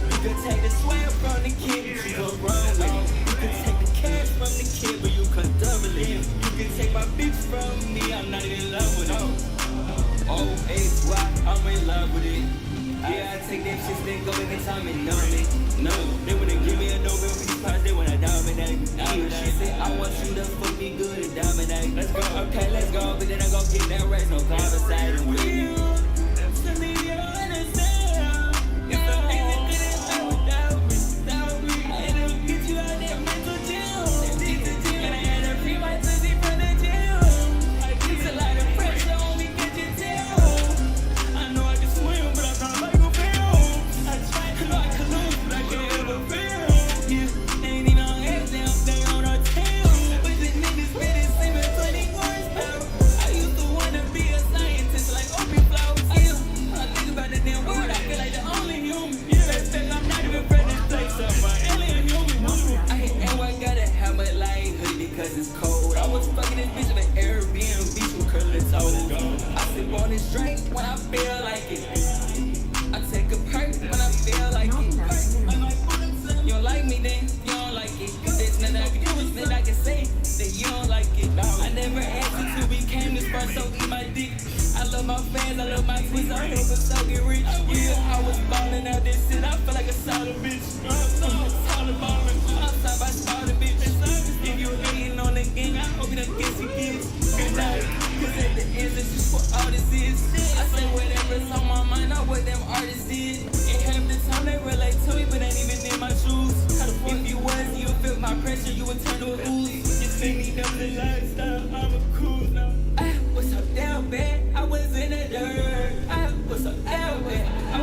You can take the swag from the kid, but you go wrong with it. You can take the cash from the kid, but you can double it. You can take my bitch from me, I'm not in love with her. O-H-Y, I'm in love with it. Yeah, I take them shit, then go anytime and numb it. No, they wanna give me a Nobel Peace Prize, they wanna dominate. She said, I want you to fuck me good and dominate. Let's go, okay, let's go, but then I go get that race, no conversating with you. To me, you don't understand. It's amazing that it's not without me. It'll get you out that mental jail. And I had to free my pussy from the jail. I get a lot of pressure on me, can't you tell? I know I can swim, but I'm not like a fail. I try to know I can lose, but I can't ever fail. Yeah, they ain't even on heads, they on our tail. But the niggas spitting, saving 20 words now. I used to wanna be a scientist like open flowers. I think about the damn word, I feel like the only human. Yeah, I'm not even afraid to say something. Alien human. I hate NY, gotta have my light hoodie because it's cold. I was fucking this bitch in the Airbnb from curling toes. I sip on this drink when I feel like it. I take a perk when I feel like it. You don't like me then, you don't like it. There's nothing I can do, it's nothing I can say that you don't like it. I never asked you to became this first, so eat my dick. I love my fans, I love my twins, I help us so get rich. Yeah, I was ballin' out this shit, I feel like a solid bitch. Solid ballin', outside by solid bitch. If you hating on the gang, I hope you don't get some kids. Good night, cause at the end, this is what all this is. I say whatever's on my mind, not what them artists did. And half the time they relate to me, but ain't even in my shoes. If you was, you would feel my pressure, you would turn to a ooze. You see me down the lifestyle, I'm a cool now. I was so down bad, I was in the dirt. I was so down bad, I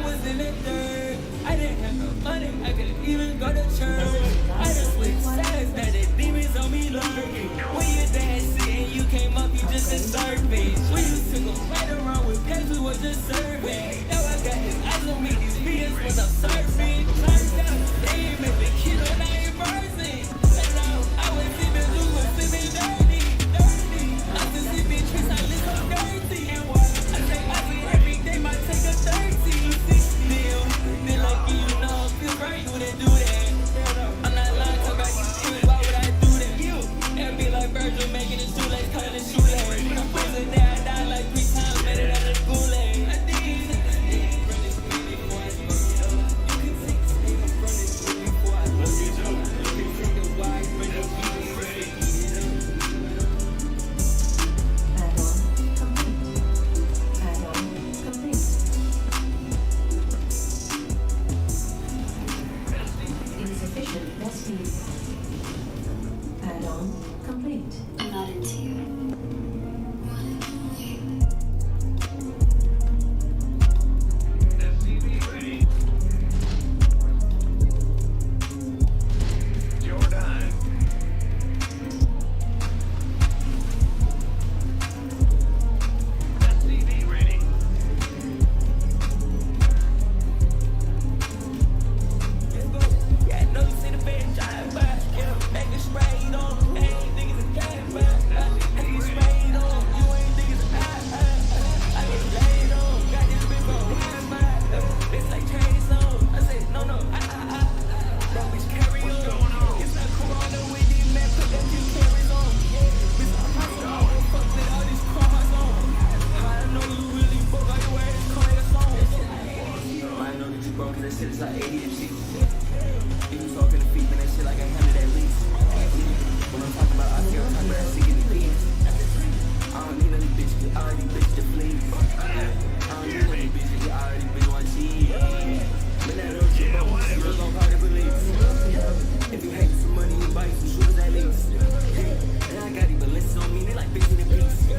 If you hate some money, you buy some shoes at least. And I got even less on me, they like 15 apiece.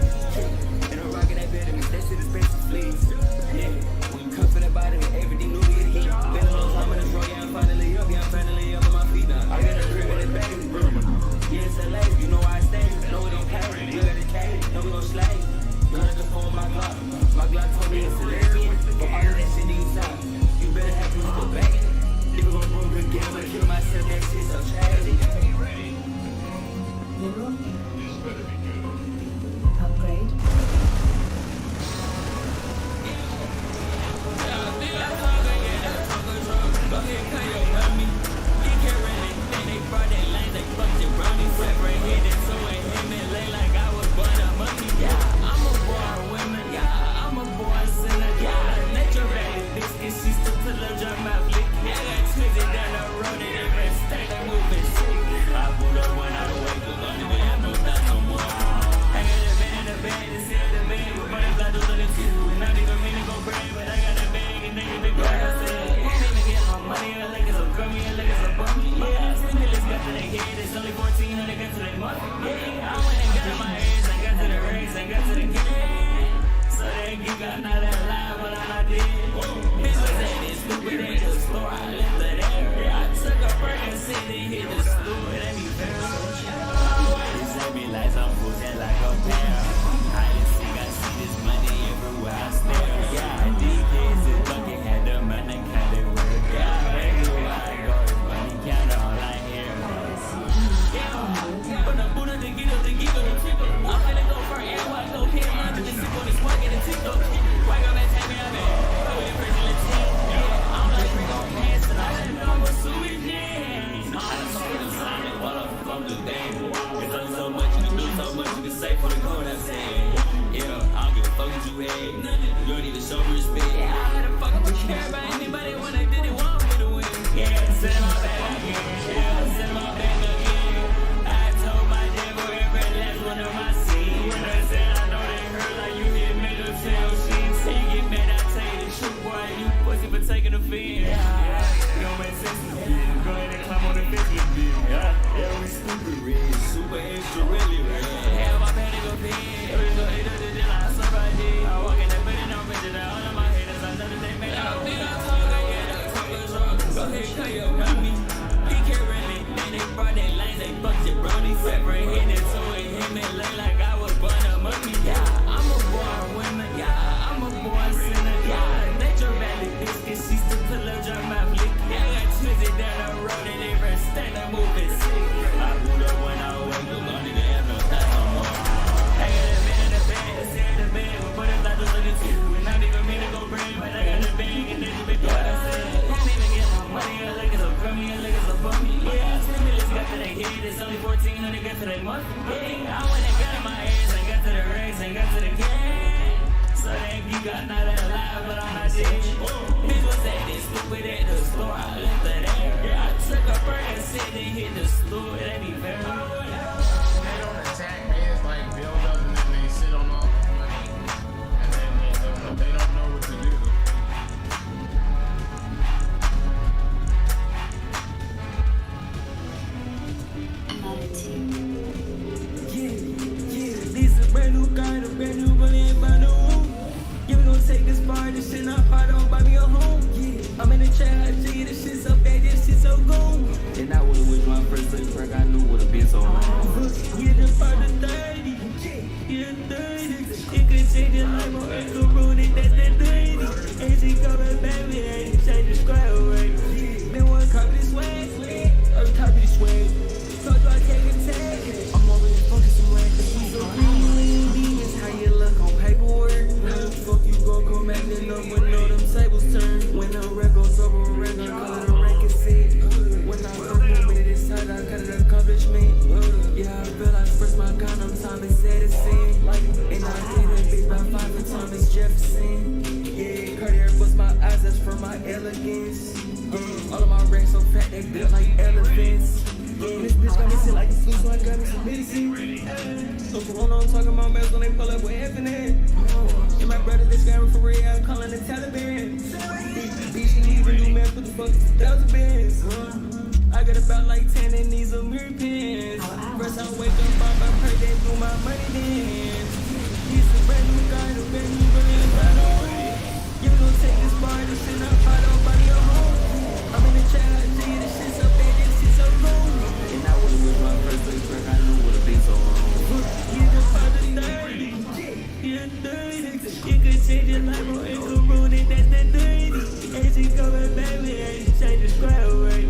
And I'm rocking that better, that shit is expensive, please. Yeah, when you come for that body, everything new get heat. Been a long time in this road, yeah, I'm finally up on my feet now. I got a grip in the back of the room. Yeah, it's LA, you know why I stay. No, we don't pay, we got a cage, no, we don't slay. You heard the phone, my Glock told me it's hilarious. But all of that shit needs out. You better have to go back. Nigga gon' run good game, I kill myself, that shit so tragic. Mineral. Upgrade. So for one, I'm talking about best when they pull up with F and N. And my brother, this for real, I'm calling the Taliban. Bitch, you even knew man, what the fuck? That was a Benz. I got about like 10 and these are mirror pins. First I wake up, buy my purse, then do my money dance. He's a brand new guy, the brand new million dollar. You gon' take this bar, this shit up, I don't buy your home. I'm in the trap, G, this shit's so bad, this shit's so cold. And I would've with my first place, but I knew would've been so wrong. You the father 30, you're 30. You could change your life, or it could ruin it, that's the 30. And she coming back, me, and she change the square away.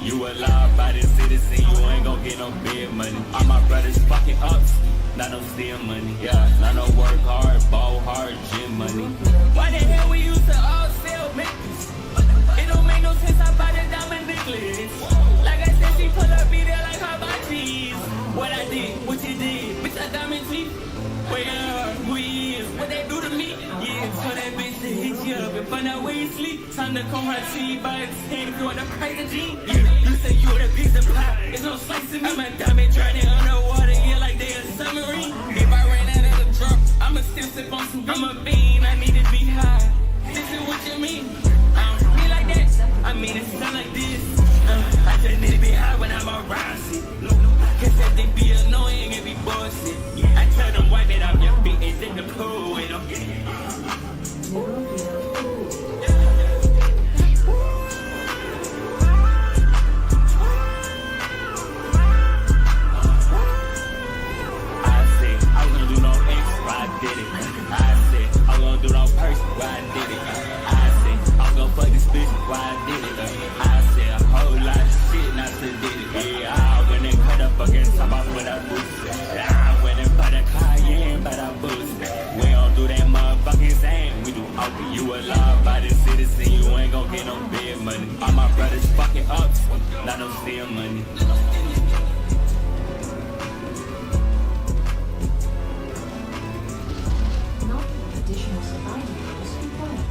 You a law-abiding citizen, you ain't gon' get no big money. All my brothers fucking ups, not no steal money. Yeah, not no work hard, ball hard, gym money. Why the hell we used to all sell makers? It don't make no sense, I buy the diamond necklace. Like I said, she pull up, be there like how about cheese. What I did, what you did, bitch, I diamond teeth. Where you are, who he is, what they do to me. Yeah, tell that bitch to hit you up and find out where you sleep. Time to come hard, see you by his hand if you want to price a G. You say you want a piece of pie, there's no slice in me. My diamond drowning underwater, yeah, like they a submarine. If I ran out of the drop, I'ma still sip on some. I'm a bean, I need to be high. This is what you mean. I don't feel like that, I mean it sound like this. I just need to be high when I'm around shit. Cause that they be annoying and be bullshit. I tell them wipe it off your feet and take the pool with them. I said I was gonna do no X, but I did it. I said I was gonna do no purse, but I did it. I said I was gonna fuck this bitch, but I did it. I said a whole lot of shit, not to did it. Yeah, I went and cut up against top off with a boost. I went and bought a Cayenne, but I boost. We don't do that motherfucking thing. We do open. You a law-abiding citizen, you ain't gon' get no big money. All my brothers fucking ups, not no steal money. Not additional survivors required.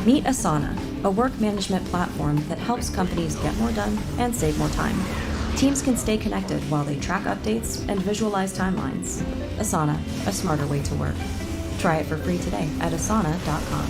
Meet Asana, a work management platform that helps companies get more done and save more time. Teams can stay connected while they track updates and visualize timelines. Asana, a smarter way to work. Try it for free today at asana.com.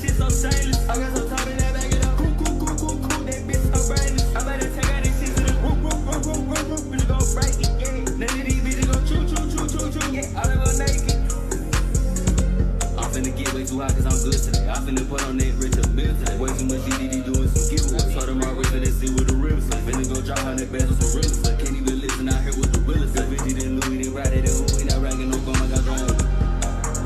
Shit so too high cause I'm good today. I finna put on that rich bill today. Way too much DDD doing some giveaways. Told them already finna see what the rivers like. Finna go drop 100 bands on some realest. I can't even listen out here with the realest. The bitch didn't Louis, didn't ride it, and we not ragging no gun, I got wrong.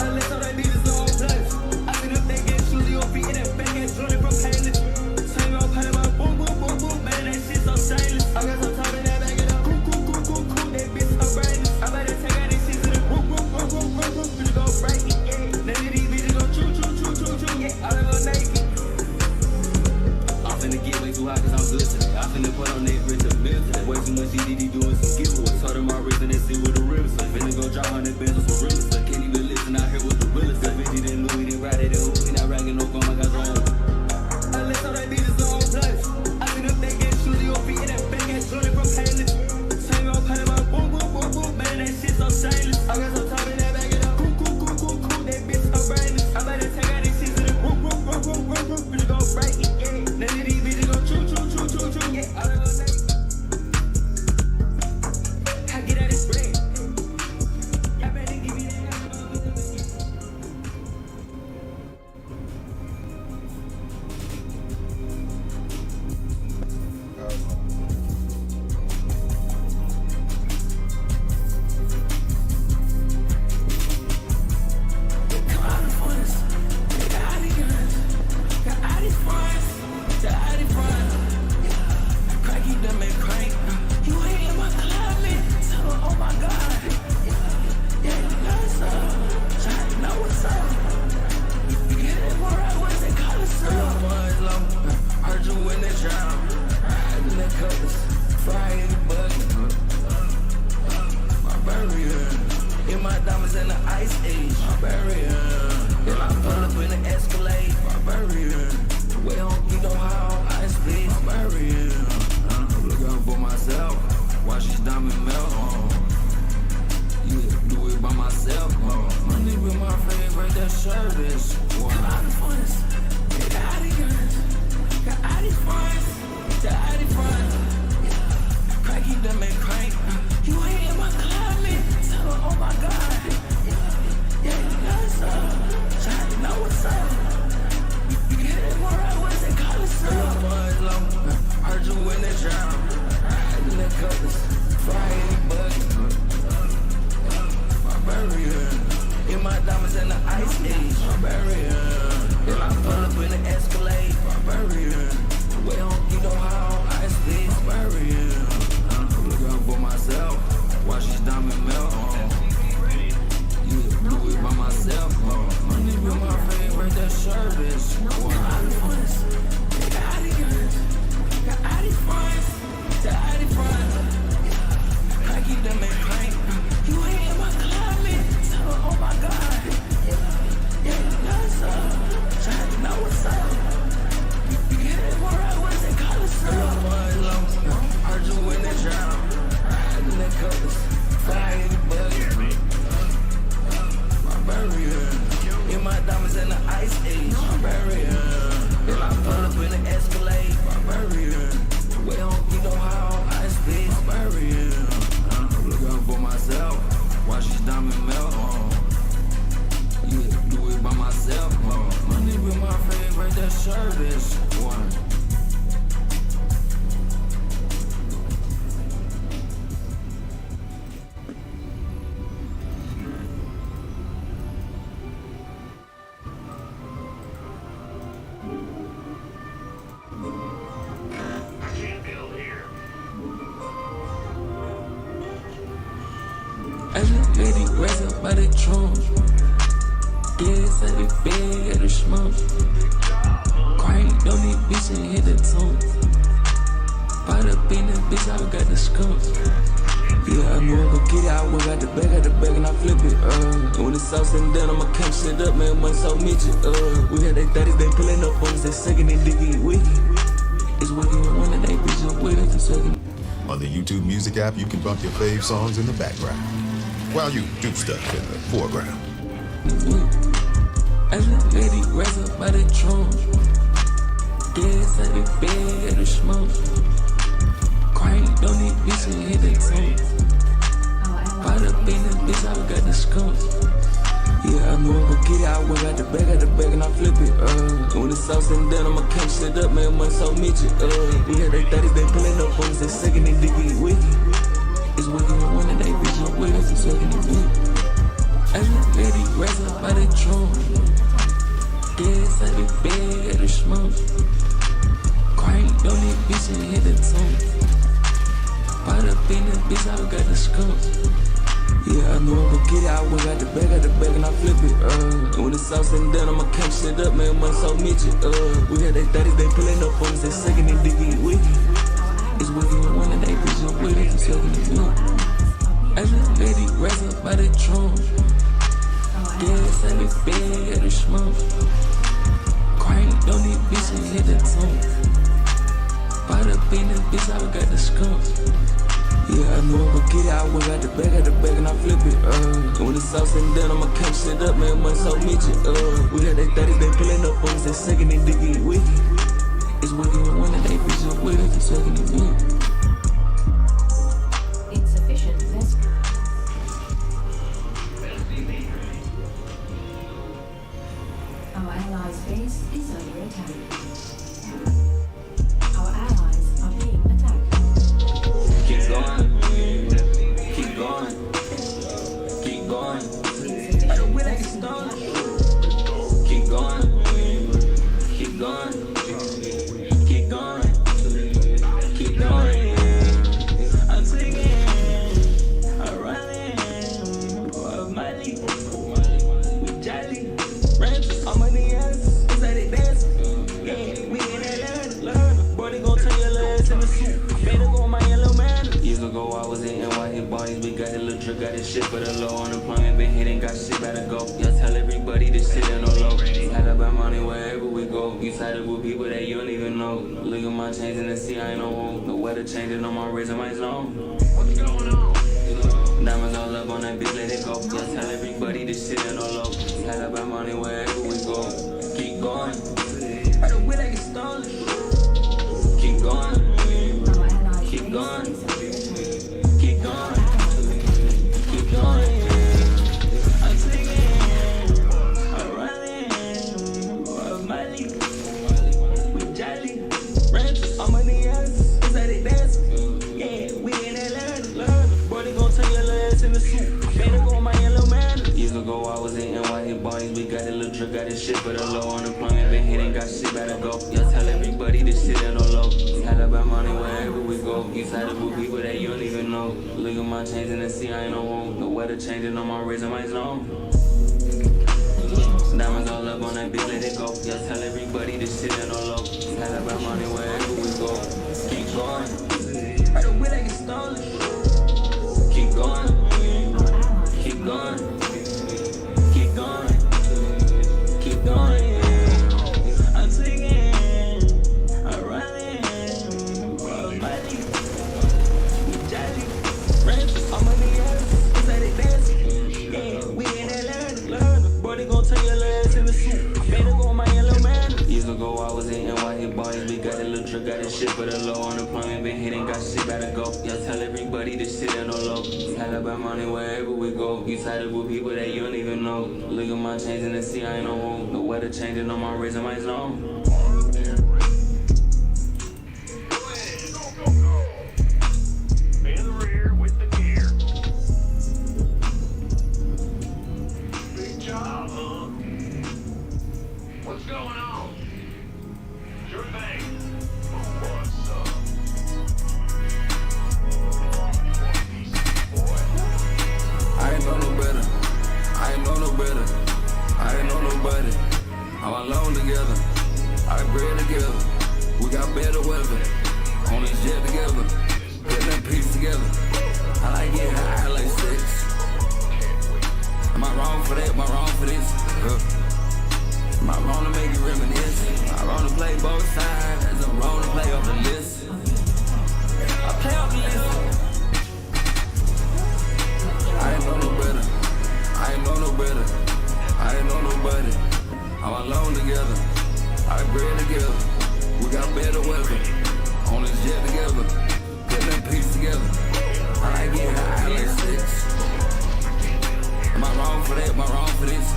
Unless all they need is the whole place. I fit up that gas, shoes your feet, and that back ass running from painless. Same old pain, my boom, boom, boom, boom, man, that shit so shameless. I got some time in that bag, and I'm cool, that bitch so brainless. I better take out this shit to the room, finna go break it, yeah. None of these bitches go choo, yeah, I don't go naked. I'm finna get way too high cause I'm good today. I finna put on that rich bill today. Way too much DDD doing some giveaways. Told them already finna see what the rivers like. Finna go drop 100 bands on some realest. I can't even listen out here with the realest. The bitch didn't Louis, didn't ride it, and we not ragging no gun, I got wrong. Unless all they need is the whole place. I fit up that gas, shoes your feet, and that back ass running from painless. Same old pain, my boom, man, that shit so shameless. I got some time in that bag, and I'm cool, that bitch so brainless. I better take out this shit to the room, finna go break it, yeah. None of these bitches go choo, yeah, I don't go naked. I get out this bread. Y'all better give me that. I just let it rise up by the trunk. Gas at the bag at the smoke. Crank on this bitch and hit the tongue. Bought up in the bitch, I got the skunk. Yeah, I knew I gon' get it. I went out the bag, and I flip it. And when the sauce and down, I'ma camp shit up, man. Money so midget. We had they 30s, they pulling up on us, they sucking and digging wiggy. It's wicked when one of they bitches with it, sucking. On the YouTube Music app, you can bump your fave songs in the background, while you do stuff in the foreground. I just let it rise up by the trunk. Gas at the bag at the smoke. Crank on this bitch and hit the tongue. Bought up in the bitch, I got the skunk. Yeah, Yeah, I knew I would get it. I went out the bag, and I flip it. When the sauce and then I'ma catch shit up, man, man, so meet you. We had they 30s, they pulling up on us, they second and digging it with. It's working with one of they bitches with us, it's working it with. I just let it rise up by the trunk. Gas at the bed, at the smoke. Crank on this bitch and hit the tongue. Bought up in this bitch, I got the skunks. Yeah, I knew I would get it. I went out the bag, and I flip it. When the sauce and then I'ma catch shit up, man, man, so meet you. We had they 30s, they pulling up on us, they second and digging it with. It's working with one of they bitches with us, it's working it with. I just let it rise up by the trunk. Gas at the bed, at the smoke. Crank on this bitch and hit the tongue. Bought up in this bitch, I got the skunks. Yeah, I knew I would get it. I went out the bag, and I flip it. When the sauce and then I'ma catch shit up, man, man, so meet you. We had they 30s, they pulling up on us, they second and digging it with. It's working with one of they bitches with us, it's working it with. Insufficient investment. Our allies' base is under attack. Our allies are being attacked. Keep going. Keep going. Keep going. I don't will I get started. Keep going. Keep going. Keep going. Keep going. I'm singing. I'm running. I'm Miley. We jolly. Ranches. I'm on the ass. Inside they dance. Yeah, we in that learn. Boy, they gon' turn your legs in the suit. Better go on my yellow man. Years ago, I was in NY boys. We got a little trick, got this shit for the low. Unemployment been hitting, got shit better go. Y'all tell everybody this shit ain't no low. Had up my money wherever we go. You sided with people that you don't even know. Look at my chains in the sea, I ain't no woe. No weather changing on my wrist and my zone. What's going on? Diamonds all up on that bitch, let it go. Y'all tell everybody this shit ain't no low. Had up my money wherever we go. Keep going. I don't will I get stolen. Keep going. Keep going. Keep going. Keep going. I'm singing. I'm running. I'm Miley. We jolly. Ranches. I'm on the ass. Inside they dance. Yeah, we in that learn. Boy, they gon' turn your legs in the suit. Better go on my yellow man. Years ago, I was in NY boys. We got a little trick, got this shit for the low. Unemployment been hitting, got shit better go. Y'all tell everybody this shit ain't no low. Had up our money wherever we go. You sided with people that you don't even know. Look at my chains in the sea, I ain't no woe. No weather changing on my wrist and my zone. Diamonds all up on that bitch, let it go. Y'all tell everybody this shit ain't no low. Had up our money wherever we go. Keep going. I don't will I get stolen. Keep going. Keep going. Keep going. Keep going. I'm singing. I'm running. I'm Miley. We jolly. Ranches. I'm on the ass. Inside they dance. Yeah, we in that learn. Boy, they gon' turn your legs in the suit. Better go on my yellow man. Years ago, I was in NY boys. We got a little trick, got this shit for the low. Unemployment been hitting, got shit better go. Y'all tell everybody this shit ain't no low. Had up our money wherever we go. You sided with people that you don't even know. Look at my chains in the sea, I ain't no woe. No weather changing on my wrist and my zone. In the rear with the gear. Big job, huh? What's going on? Sure thing. What's up? I ain't know no better. I ain't know no better. I ain't know nobody. All alone together. I bread together. We got better weather. On this jet together. Putting that piece together. I like getting high, I like sex. Am I wrong for that? Am I wrong for this? Am I wrong to make you reminisce? Am I wrong to play both sides? I'm wrong to play off the list. I play off the list. I ain't know no better. I ain't know no better. I ain't know nobody. All alone together. I bread together. We got better weather. On this jet together. Putting that piece together. I like getting high, I like sex. Am I wrong for that? Am I wrong for this?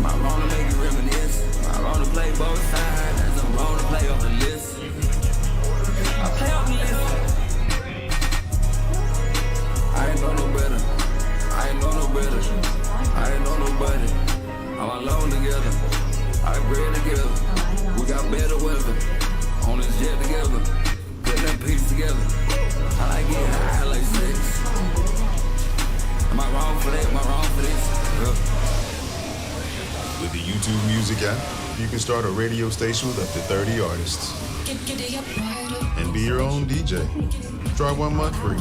My wrong to make you reminisce. My wrong to play both sides. As I'm wrong to play off the list. I play off the list. I ain't know no better. I ain't know no better. I ain't know nobody. I'm alone together. I bread together. We got better weather. On this jet together. Putting that piece together. I like getting high like sex. Am I wrong for that? Am I wrong for this? With the YouTube Music app, you can start a radio station with up to 30 artists. And be your own DJ. Try 1 month free.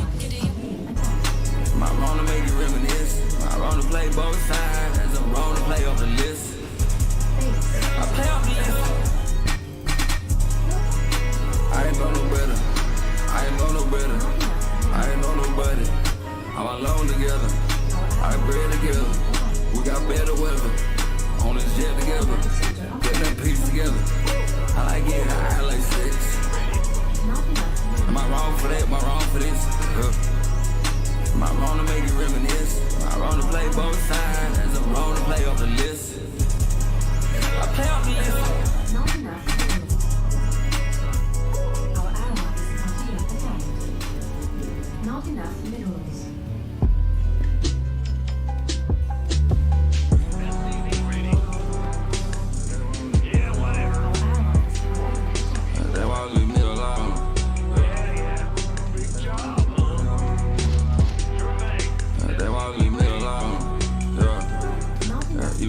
My wrong to make you reminisce. My wrong to play both sides. As I'm wrong to play off the list. I play off the list. I ain't know no better. I ain't know no better. I ain't know nobody. I'm alone together. I bread together. We got better weather. On this jet together. Putting that piece together. I like getting high like sex. Am I wrong for that? Am I wrong for this? Am I wrong to make you reminisce? Am I wrong to play both sides? As I'm wrong to play off the list. I play off the list. Not enough minerals. That's why we leave me alone. That's why we leave me alone. Yeah.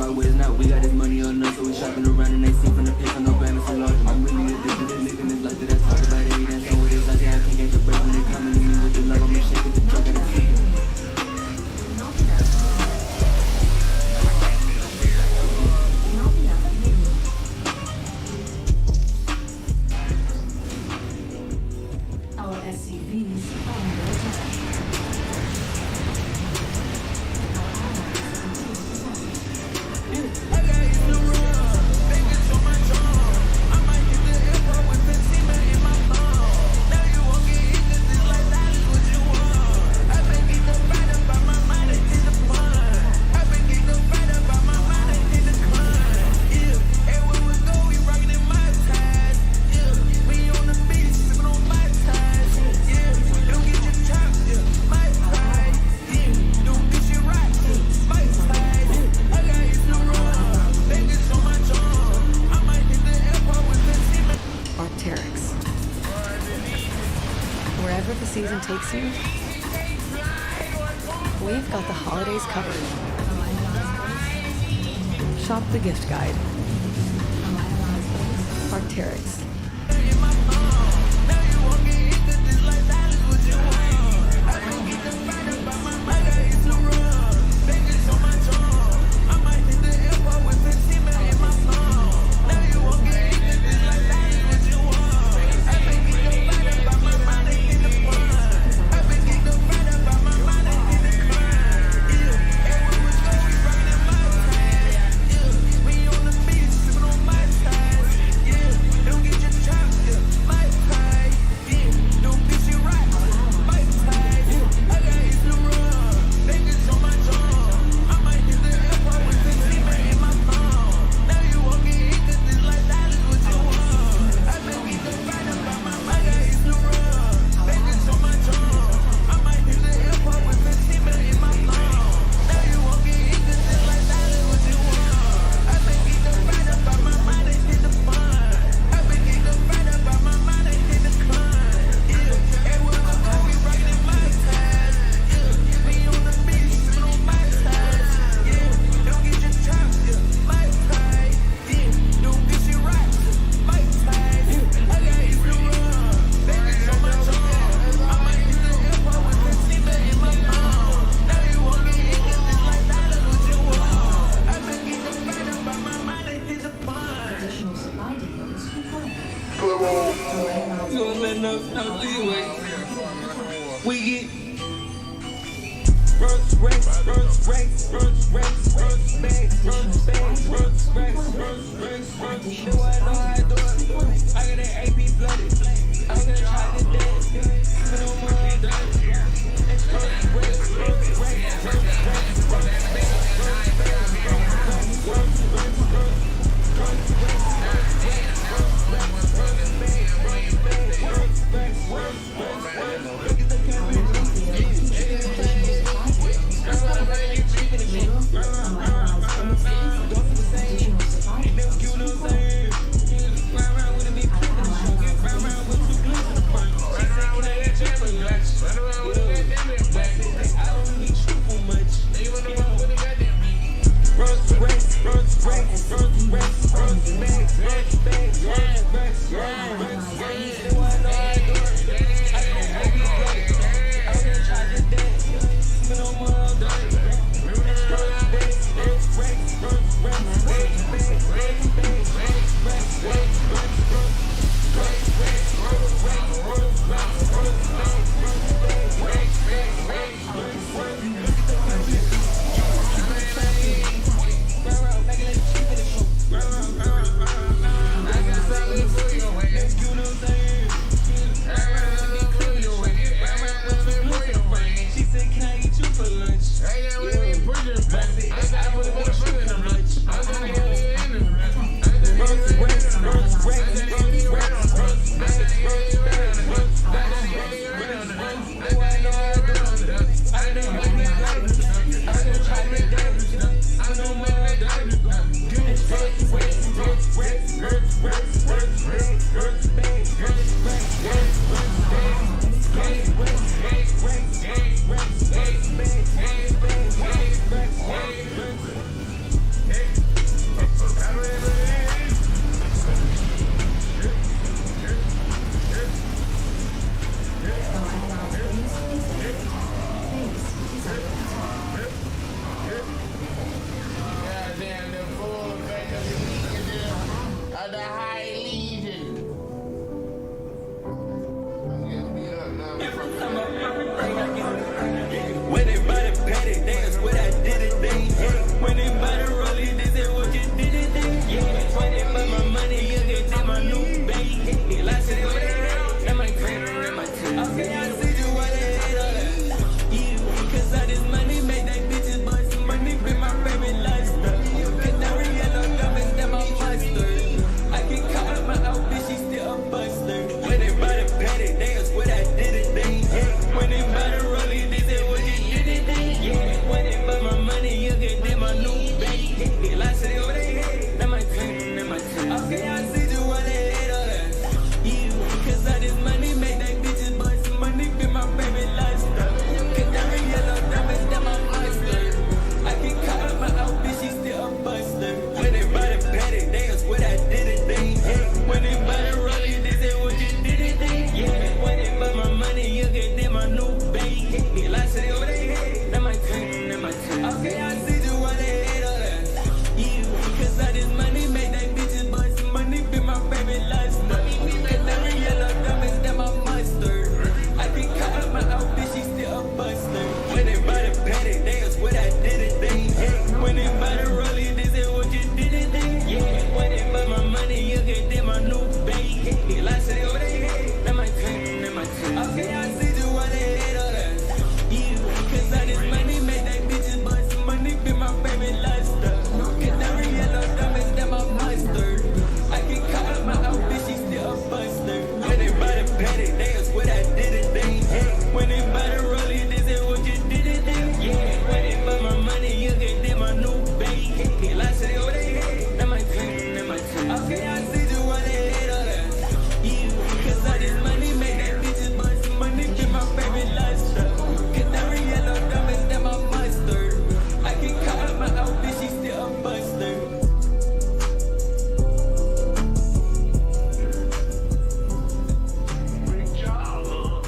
rock with us now. We got this money on us, so we shopping around and they see from the pick on no balance so large. I'm really addicted to living this life that I talk about it. That's not what it's like. I can't get the break when they coming to me with the love. I'ma shake it, the truck and the feet. Our SCVs are under attack. Wherever the season takes you, we've got the holidays covered. Shop the gift guide. Arc'teryx. the high legion. I'm getting beat up now. When they buy the paddock, that's what I did it, they hate. When they buy the rollie, they say what you did it, they yeah. When they buy my money, you get them my new baby. Last city, what they hate, that my cradle, that my tooth. Okay, I see you, why they hate all that. You, cause all this money make that bitches bust some money, be my favorite lifestyle. Get that real yellow diamonds, that my mustard. I can call up my outfit, she still a buster. When they buy the paddock, that's what I did it, they hate. When they buy the rollie, they say what you did it, they yeah. When they buy my money, you get them my new baby. Last city, what they hate, that my cradle, that my tooth. Okay, I see you, why they hate all that. You, cause all this money make that bitches bust some money, be my favorite lifestyle. Get that real yellow diamonds, that my mustard. I can call up my outfit, she still a buster. When they buy the paddock, that's what I did it, they hate. When they buy the rollie, they say what you did it, they yeah. When they buy my money, you get them my new baby. Last city, what they hate, that my cradle, that my tooth. Okay, I see you, why they hate all that. You, cause all this money make that bitches bust some money, be my favorite lifestyle. Get that real yellow diamonds, that my mustard. I can call up my outfit, she still a buster. When they buy the paddock, that's what I did it, they hate. When they buy the rollie, they say what you did it, they yeah. When they buy my money, you get them my new baby. Last city, what they hate, that my cradle, that my tooth. Okay, I see you, why they hate all that. You, cause all this money make that bitches bust some money, be my favorite lifestyle. Get that real yellow diamonds, that my mustard. I can call up my outfit, she still a buster. When they buy the paddock, that's what I did it, they hate. When they buy the rollie, they say what you did it, they yeah. When they buy my money, you get them my new baby. Last city, what they hate, that my cradle, that my tooth. Okay, I see you, why they hate all that. You, cause all this money make that bitches bust some money, be my favorite lifestyle. Get that real yellow diamonds, that my mustard. I can call up my outfit, she still a buster. Big job, huh?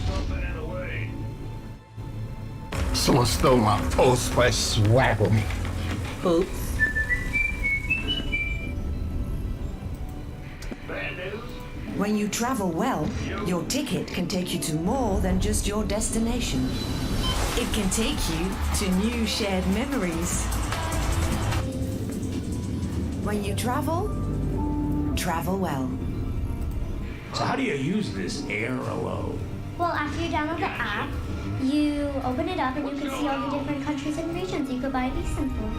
Something in the way. Someone stole my Old Spice swagger. Oops. Bad news. When you travel well, your ticket can take you to more than just your destination. It can take you to new shared memories. When you travel well. So how do you use this air alone? Well, after you download the app, you open it up and you can see all the different countries and regions you could buy a visa for.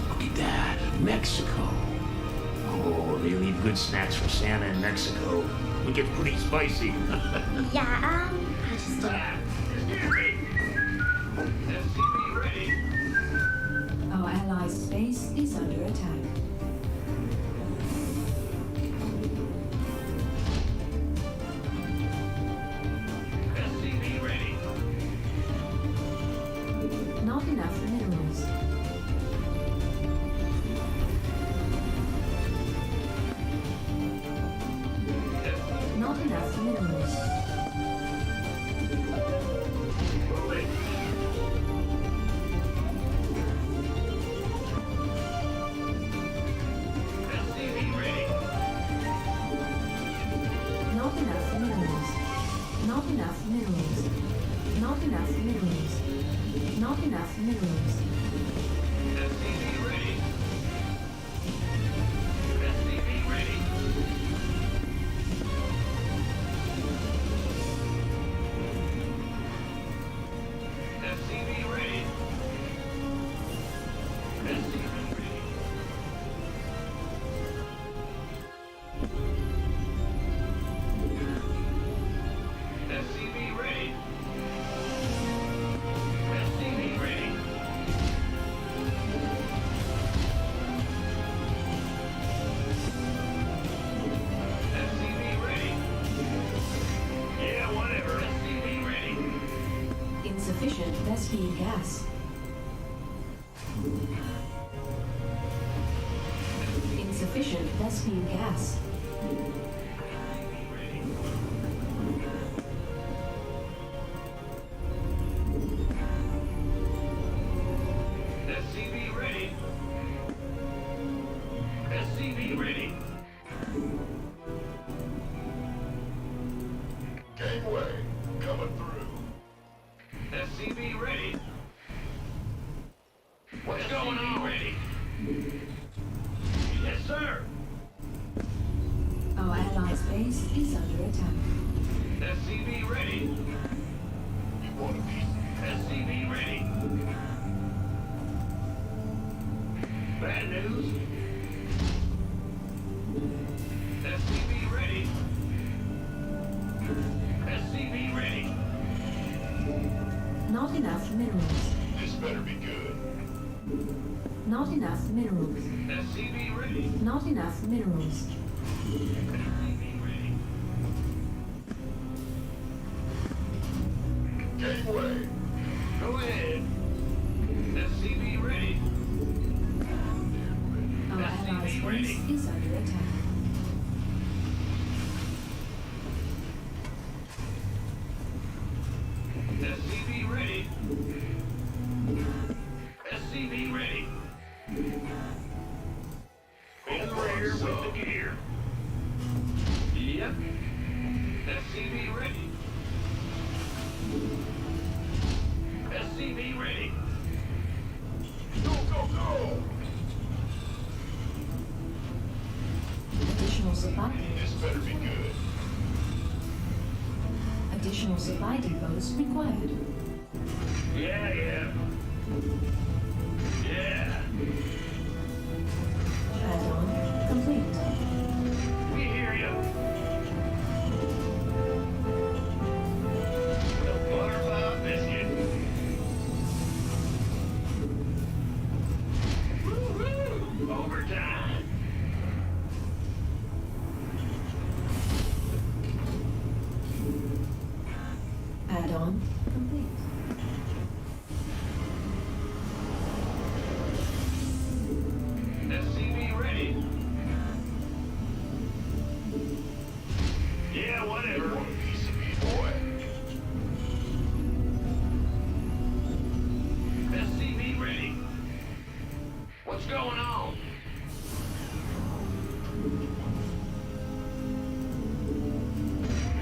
Look at that, Mexico. Oh, they leave good snacks for Santa in Mexico. It gets pretty spicy. Yeah, I just do it. SCV ready. Our allies' space is under attack. SCV ready. Not enough minerals. Not enough minerals. Moving. SCV ready. Not enough minerals. Not enough minerals. Not enough minerals. Not enough minerals. SCV ready. SCV ready. SCV ready. SCV ready. SCV ready. SCV ready. SCV ready. Yeah, whatever. SCV ready. Insufficient Vespine gas. Insufficient Vespine gas. news? SCV ready. SCV ready. Not enough minerals. This better be good. Not enough minerals. SCV ready. Not enough minerals. SCV ready. Gateway. Go ahead. SCV ready. Our allies' base is under attack. SCV ready. SCV ready. In the rear with the gear. Yep. SCV ready. SCV ready. Go, go, go! Additional supply. This better be good. Additional supply depots required. Yeah, yeah. Yeah. Add-on complete. We hear you. The butterfly biscuit. Woo-hoo! Overtime. Add-on complete. SCV ready. Yeah, whatever. Want a piece of me, boy? SCV ready. What's going on?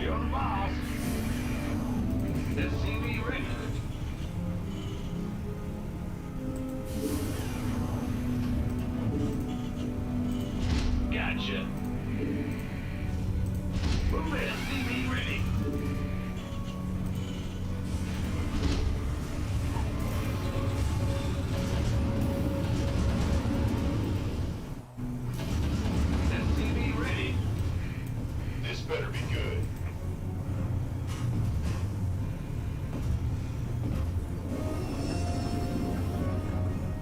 You're the boss. SCV ready. Gotcha. Move it, SCV ready. SCV ready. This better be good.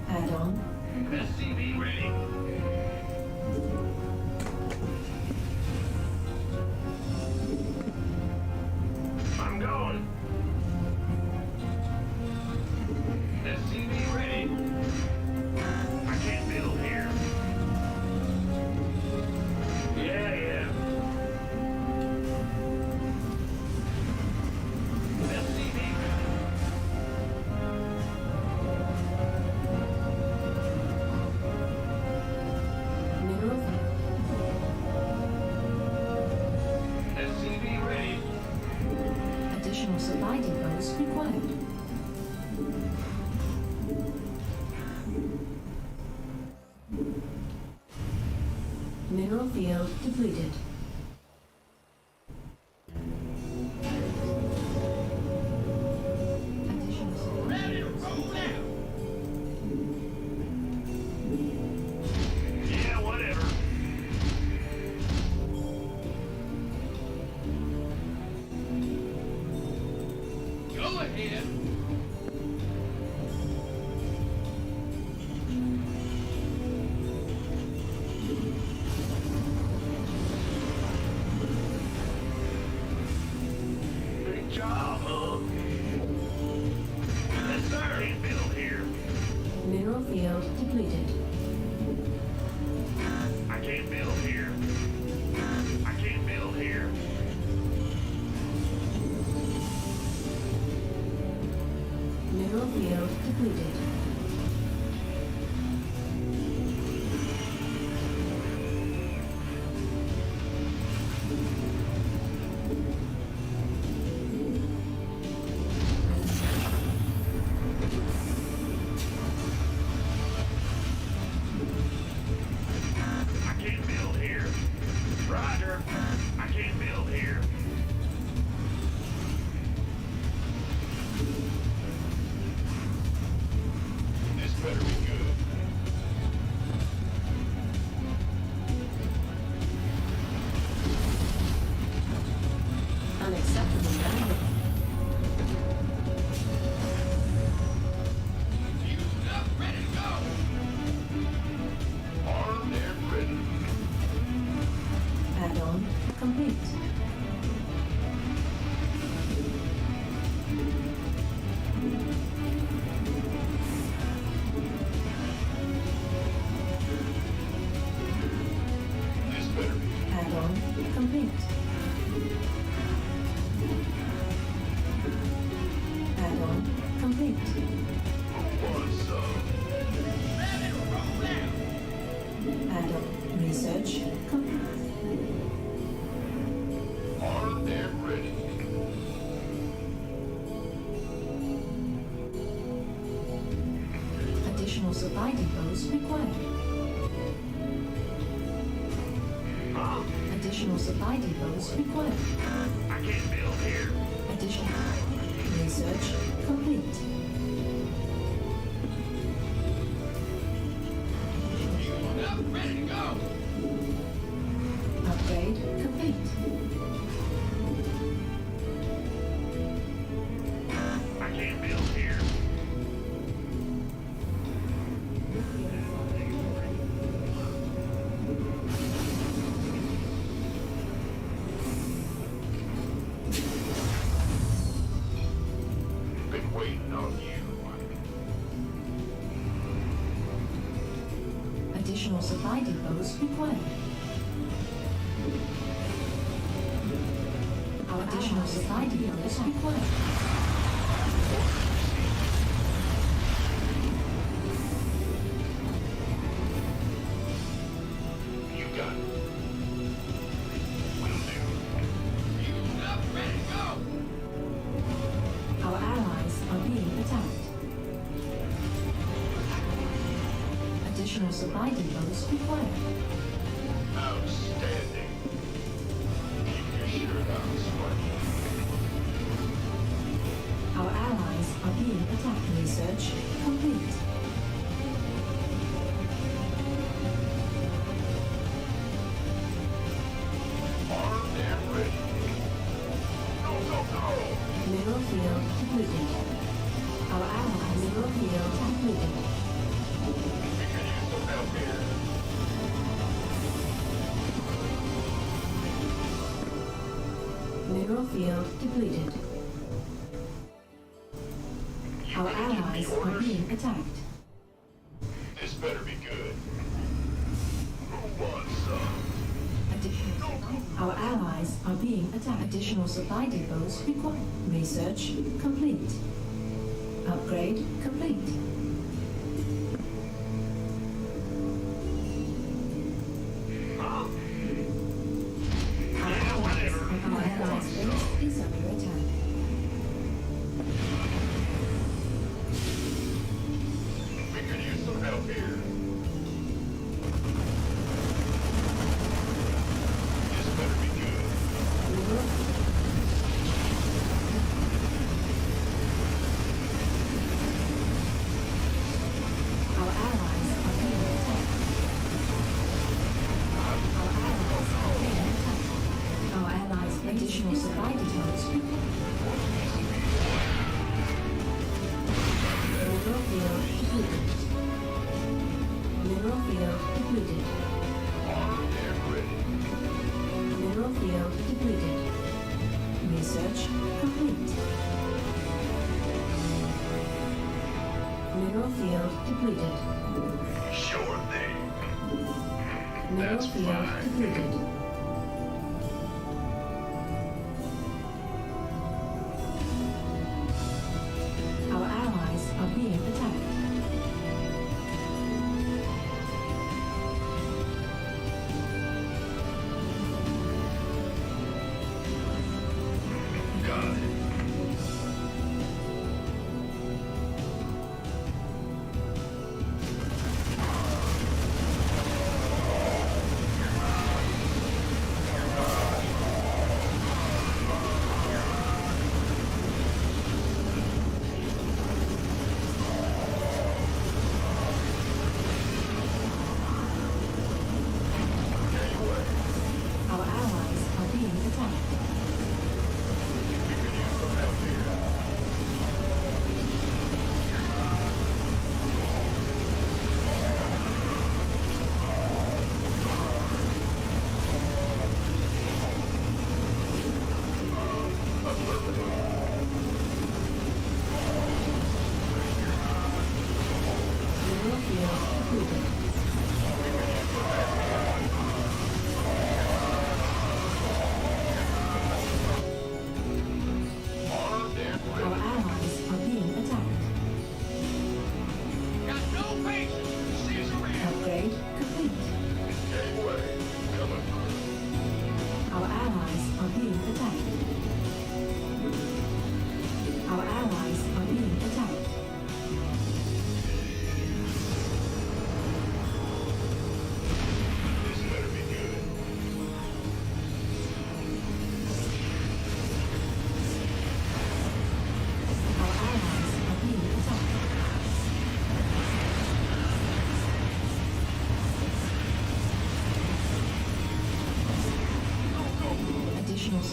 Add-on. SCV ready. I'm going. SCV ready. I can't build here. Yeah, yeah. SCV ready. Mineral SCV ready. additional supply depots required. Mineral field depleted. Additional supply. Ready to roll out. Yeah, whatever. Go ahead. Big job, huh? Yes, sir. Can't build here. Mineral field depleted. I can't build here. I can't build here. Mineral field depleted. I can't build here. Roger. I can't build here. Additional supply depots required. Additional supply depots required. I can't build here. Additional research complete. Ready to go. Upgrade complete. I can't build here. Been waiting on you. Additional supply depots required. Our additional supply depots required. You got it. Will do. You up, ready to go. Our allies are being attacked. Additional supply depots required. Outstanding. Keep your shirt on, Sparky. Our allies are being attacked. Research complete. Armed and ready. Go, go, go. Mineral field depleted. Our allies mineral field depleted. We can use some help here. Mineral field depleted. Our allies are being attacked. This better be good. Who wants some? Our allies are being attacked. Additional supply depots required. Research complete. Upgrade complete. Huh? Our allies' base is under attack. We could use some help here. This better be good. Our allies are being attacked. Our allies' additional supply depots. Mineral field depleted. Mineral field depleted. Armed and ready. Mineral field depleted. Research complete. Mineral field depleted. Sure thing. Mineral That's field fine. depleted. Our allies are being attacked. Got it. Our allies are being attacked. We could use some help here. Mineral field depleted. Armed and Our ready. allies are being attacked. Got no patience for Caesarea. Upgrade complete. Gateway coming through. Our allies are being attacked. Our allies are being attacked.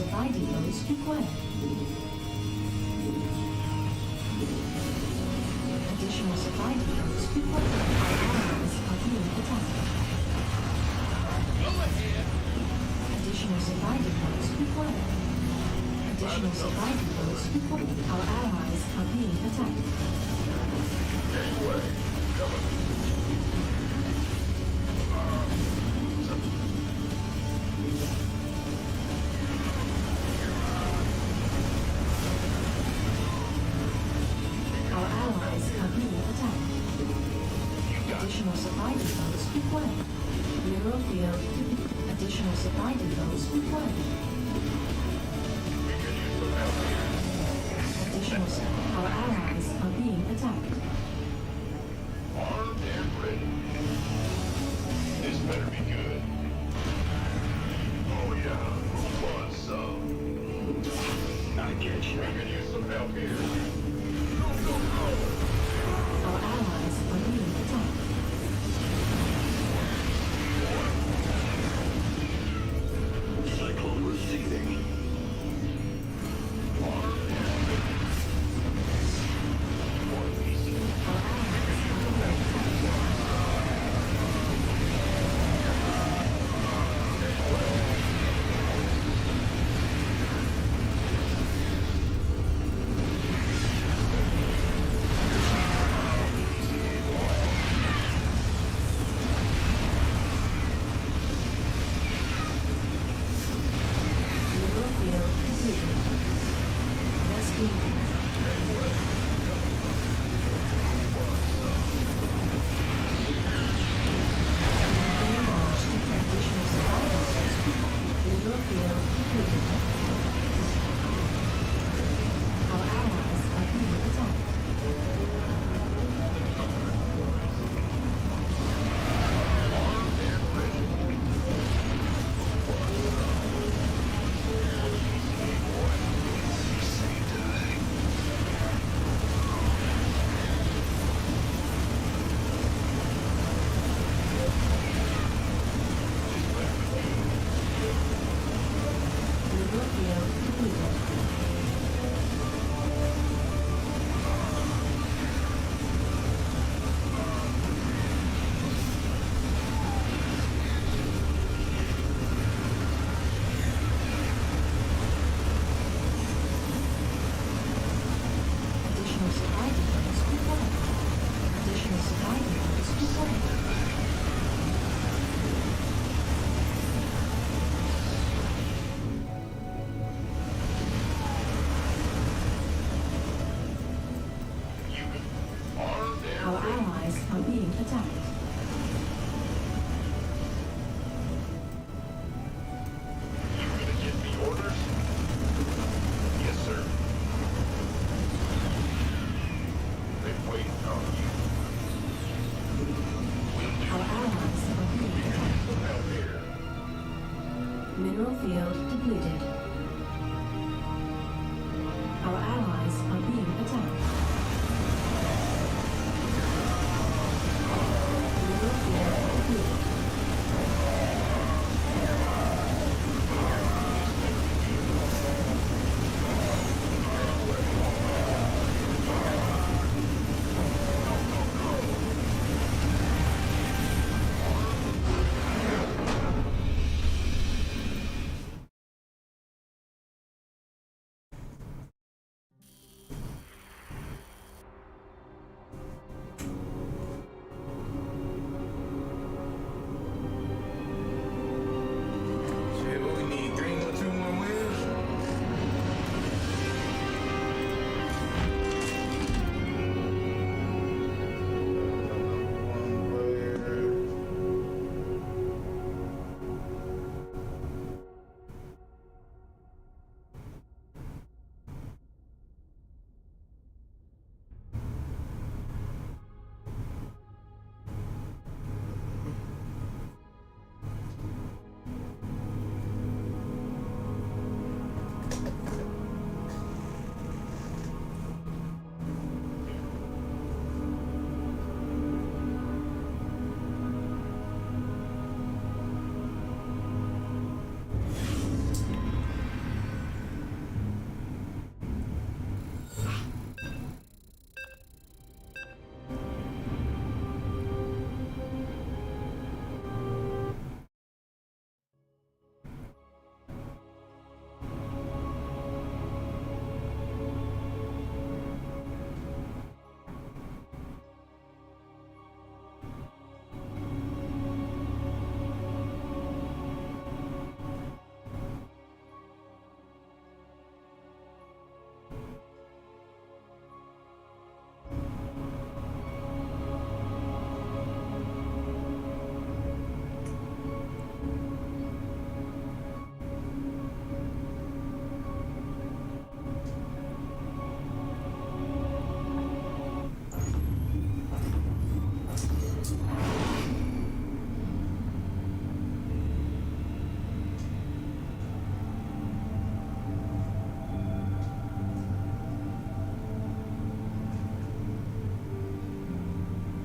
supply depots required. Additional supply depots required. Our allies are being attacked. Additional supply depots required. Additional supply depots required. Our allies are being attacked. Our allies are being attacked. Additional supply depots required. Mineral field. Additional supply depots required. Additional supply. Our allies are being attacked. Armed and ready. This better be good. Oh yeah, who wants some? I get you. We could use some help here. Our allies are being attacked. Cyclone receiving. Mineral field completed. Rescue. Additional supply depots. Mineral field completed. Our allies are being attacked. Mineral field completed. Additional supply depots required. Additional supply depots required. Armed and Our allies are being attacked. you gonna get me orders? Yes, sir. Been waiting on you. We'll do Our allies are being attacked. some help here. Mineral field depleted. Our allies are being attacked. Mineral field depleted.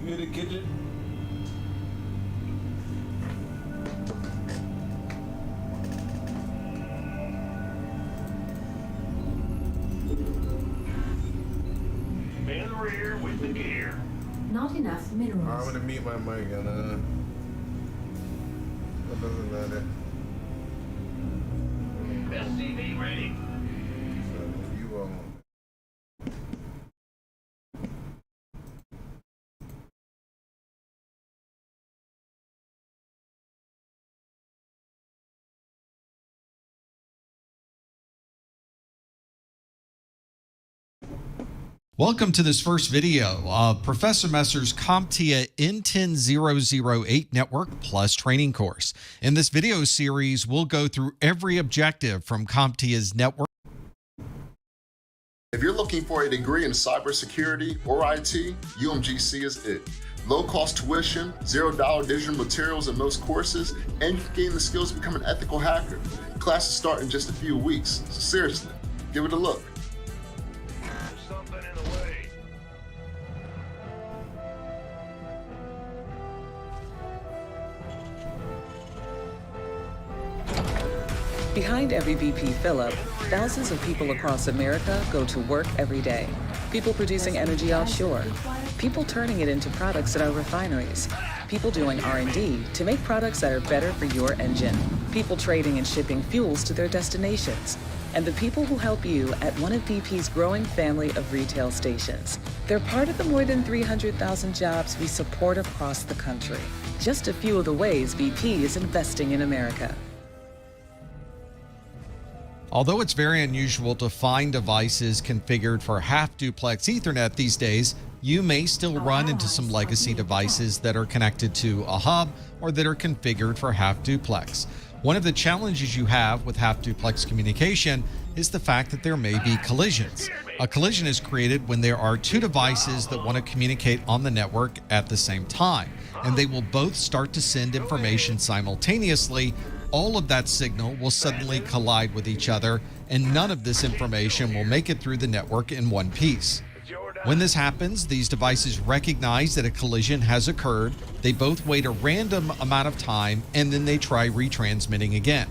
You in the kitchen? In the rear with the gear. Not enough minerals. I'm gonna mute my mic and what doesn't matter. SCV ready. So you won't. Welcome to this first video of Professor Messer's CompTIA N10008 Network Plus training course. In this video series, we'll go through every objective from CompTIA's network. If you're looking for a degree in cybersecurity or IT, UMGC is it. Low-cost tuition, $0 digital materials in most courses, and you can gain the skills to become an ethical hacker. Classes start in just a few weeks, so seriously, give it a look. Behind every BP fill-up, thousands of people across America go to work every day. People producing energy offshore, people turning it into products at our refineries, people doing R&D to make products that are better for your engine, people trading and shipping fuels to their destinations, and the people who help you at one of BP's growing family of retail stations. They're part of the more than 300,000 jobs we support across the country. Just a few of the ways BP is investing in America. Although it's very unusual to find devices configured for half-duplex Ethernet these days, you may still run into some legacy devices that are connected to a hub or that are configured for half-duplex. One of the challenges you have with half-duplex communication is the fact that there may be collisions. A collision is created when there are two devices that want to communicate on the network at the same time, and they will both start to send information simultaneously. All of that signal will suddenly collide with each other, and none of this information will make it through the network in one piece. When this happens, these devices recognize that a collision has occurred, they both wait a random amount of time, and then they try retransmitting again.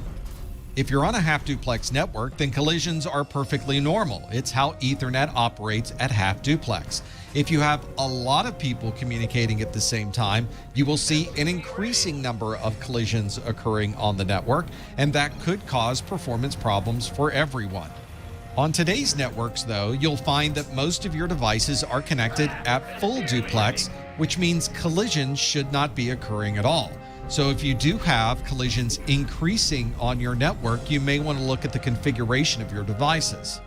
If you're on a half-duplex network, then collisions are perfectly normal. It's how Ethernet operates at half-duplex. If you have a lot of people communicating at the same time, you will see an increasing number of collisions occurring on the network, and that could cause performance problems for everyone. On today's networks, though, you'll find that most of your devices are connected at full duplex, which means collisions should not be occurring at all. So if you do have collisions increasing on your network, you may want to look at the configuration of your devices.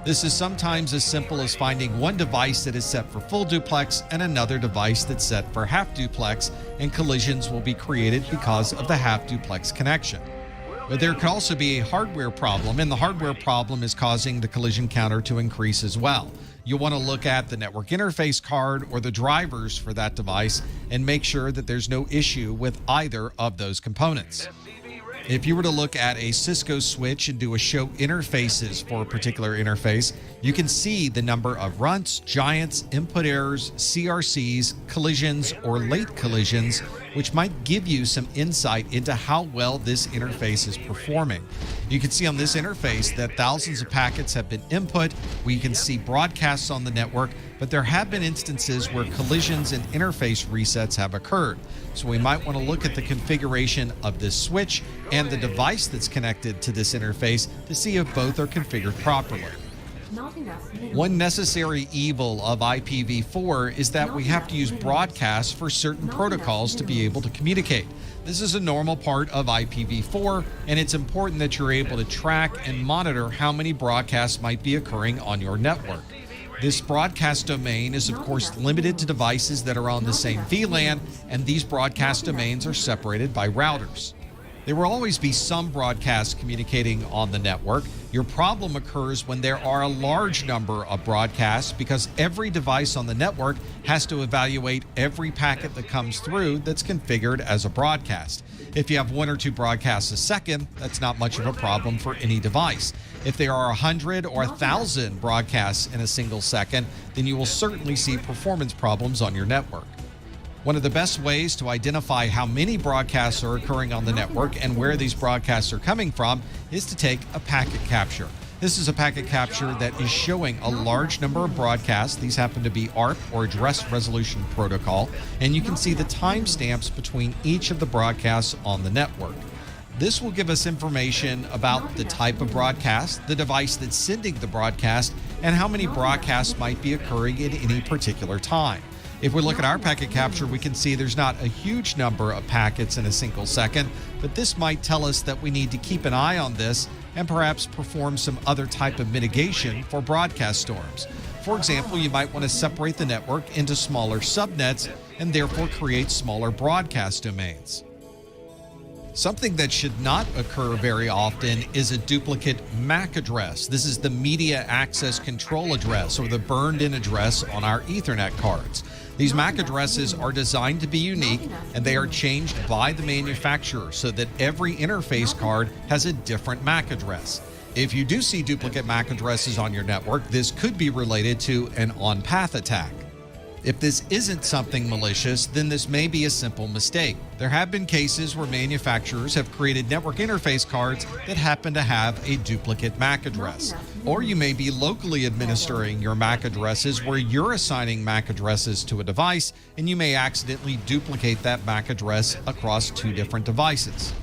This is sometimes as simple as finding one device that is set for full duplex and another device that's set for half duplex, and collisions will be created because of the half duplex connection. But there could also be a hardware problem, and the hardware problem is causing the collision counter to increase as well. You'll want to look at the network interface card or the drivers for that device and make sure that there's no issue with either of those components. If you were to look at a Cisco switch and do a show interfaces for a particular interface, you can see the number of runts, giants, input errors, CRCs, collisions, or late collisions, which might give you some insight into how well this interface is performing. You can see on this interface that thousands of packets have been input. We can see broadcasts on the network, but there have been instances where collisions and interface resets have occurred. So we might want to look at the configuration of this switch and the device that's connected to this interface to see if both are configured properly. One necessary evil of IPv4 is that we have to use broadcasts for certain protocols to be able to communicate. This is a normal part of IPv4, and it's important that you're able to track and monitor how many broadcasts might be occurring on your network. This broadcast domain is, of course, limited to devices that are on the same VLAN, and these broadcast domains are separated by routers. There will always be some broadcasts communicating on the network. Your problem occurs when there are a large number of broadcasts because every device on the network has to evaluate every packet that comes through that's configured as a broadcast. If you have 1 or 2 broadcasts a second, that's not much of a problem for any device. If there are 100 or 1,000 broadcasts in a single second, then you will certainly see performance problems on your network. One of the best ways to identify how many broadcasts are occurring on the network and where these broadcasts are coming from is to take a packet capture. This is a packet capture that is showing a large number of broadcasts. These happen to be ARP, or Address Resolution Protocol, and you can see the timestamps between each of the broadcasts on the network. This will give us information about the type of broadcast, the device that's sending the broadcast, and how many broadcasts might be occurring at any particular time. If we look at our packet capture, we can see there's not a huge number of packets in a single second, but this might tell us that we need to keep an eye on this and perhaps perform some other type of mitigation for broadcast storms. For example, you might want to separate the network into smaller subnets and therefore create smaller broadcast domains. Something that should not occur very often is a duplicate MAC address. This is the media access control address, or the burned-in address on our Ethernet cards. These MAC addresses are designed to be unique, and they are changed by the manufacturer so that every interface card has a different MAC address. If you do see duplicate MAC addresses on your network, this could be related to an on-path attack. If this isn't something malicious, then this may be a simple mistake. There have been cases where manufacturers have created network interface cards that happen to have a duplicate MAC address. Or you may be locally administering your MAC addresses where you're assigning MAC addresses to a device, and you may accidentally duplicate that MAC address across two different devices.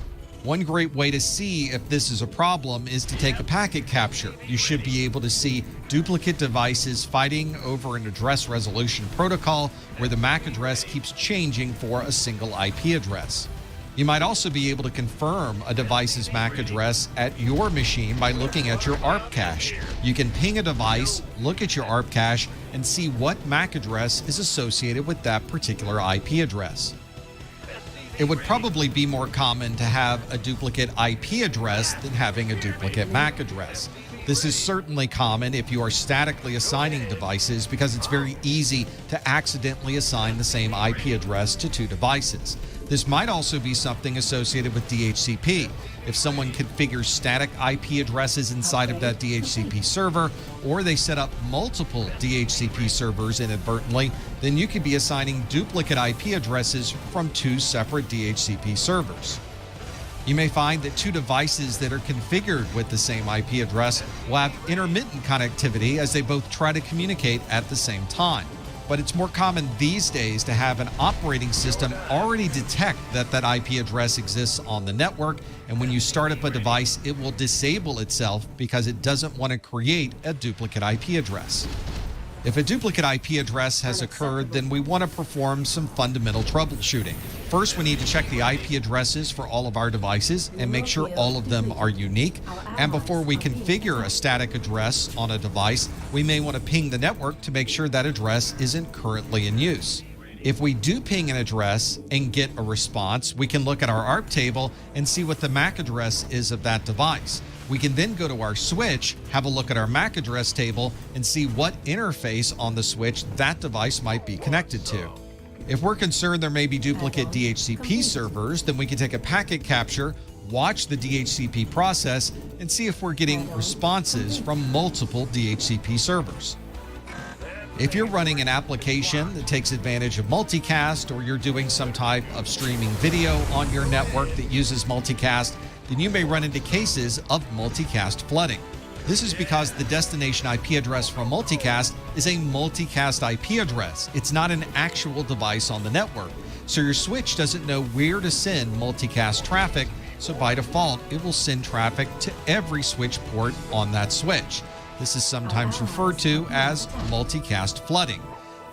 One great way to see if this is a problem is to take a packet capture. You should be able to see duplicate devices fighting over an address resolution protocol where the MAC address keeps changing for a single IP address. You might also be able to confirm a device's MAC address at your machine by looking at your ARP cache. You can ping a device, look at your ARP cache, and see what MAC address is associated with that particular IP address. It would probably be more common to have a duplicate IP address than having a duplicate MAC address. This is certainly common if you are statically assigning devices, because it's very easy to accidentally assign the same IP address to two devices. This might also be something associated with DHCP. If someone configures static IP addresses inside of that DHCP server, or they set up multiple DHCP servers inadvertently, then you could be assigning duplicate IP addresses from two separate DHCP servers. You may find that two devices that are configured with the same IP address will have intermittent connectivity as they both try to communicate at the same time. But it's more common these days to have an operating system already detect that that IP address exists on the network, and when you start up a device, it will disable itself because it doesn't want to create a duplicate IP address. If a duplicate IP address has occurred, then we want to perform some fundamental troubleshooting. First, we need to check the IP addresses for all of our devices and make sure all of them are unique. And before we configure a static address on a device, we may want to ping the network to make sure that address isn't currently in use. If we do ping an address and get a response, we can look at our ARP table and see what the MAC address is of that device. We can then go to our switch, have a look at our MAC address table, and see what interface on the switch that device might be connected to. If we're concerned there may be duplicate DHCP servers, then we can take a packet capture, watch the DHCP process, and see if we're getting responses from multiple DHCP servers. If you're running an application that takes advantage of multicast, or you're doing some type of streaming video on your network that uses multicast, then you may run into cases of multicast flooding. This is because the destination IP address for multicast is a multicast IP address. It's not an actual device on the network. So your switch doesn't know where to send multicast traffic, so by default, it will send traffic to every switch port on that switch. This is sometimes referred to as multicast flooding.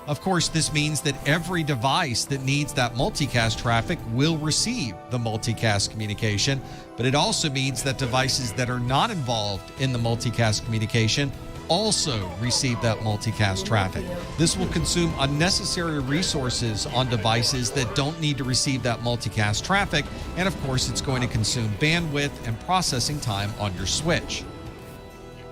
Of course, this means that every device that needs that multicast traffic will receive the multicast communication, but it also means that devices that are not involved in the multicast communication also receive that multicast traffic. This will consume unnecessary resources on devices that don't need to receive that multicast traffic, and of course, it's going to consume bandwidth and processing time on your switch.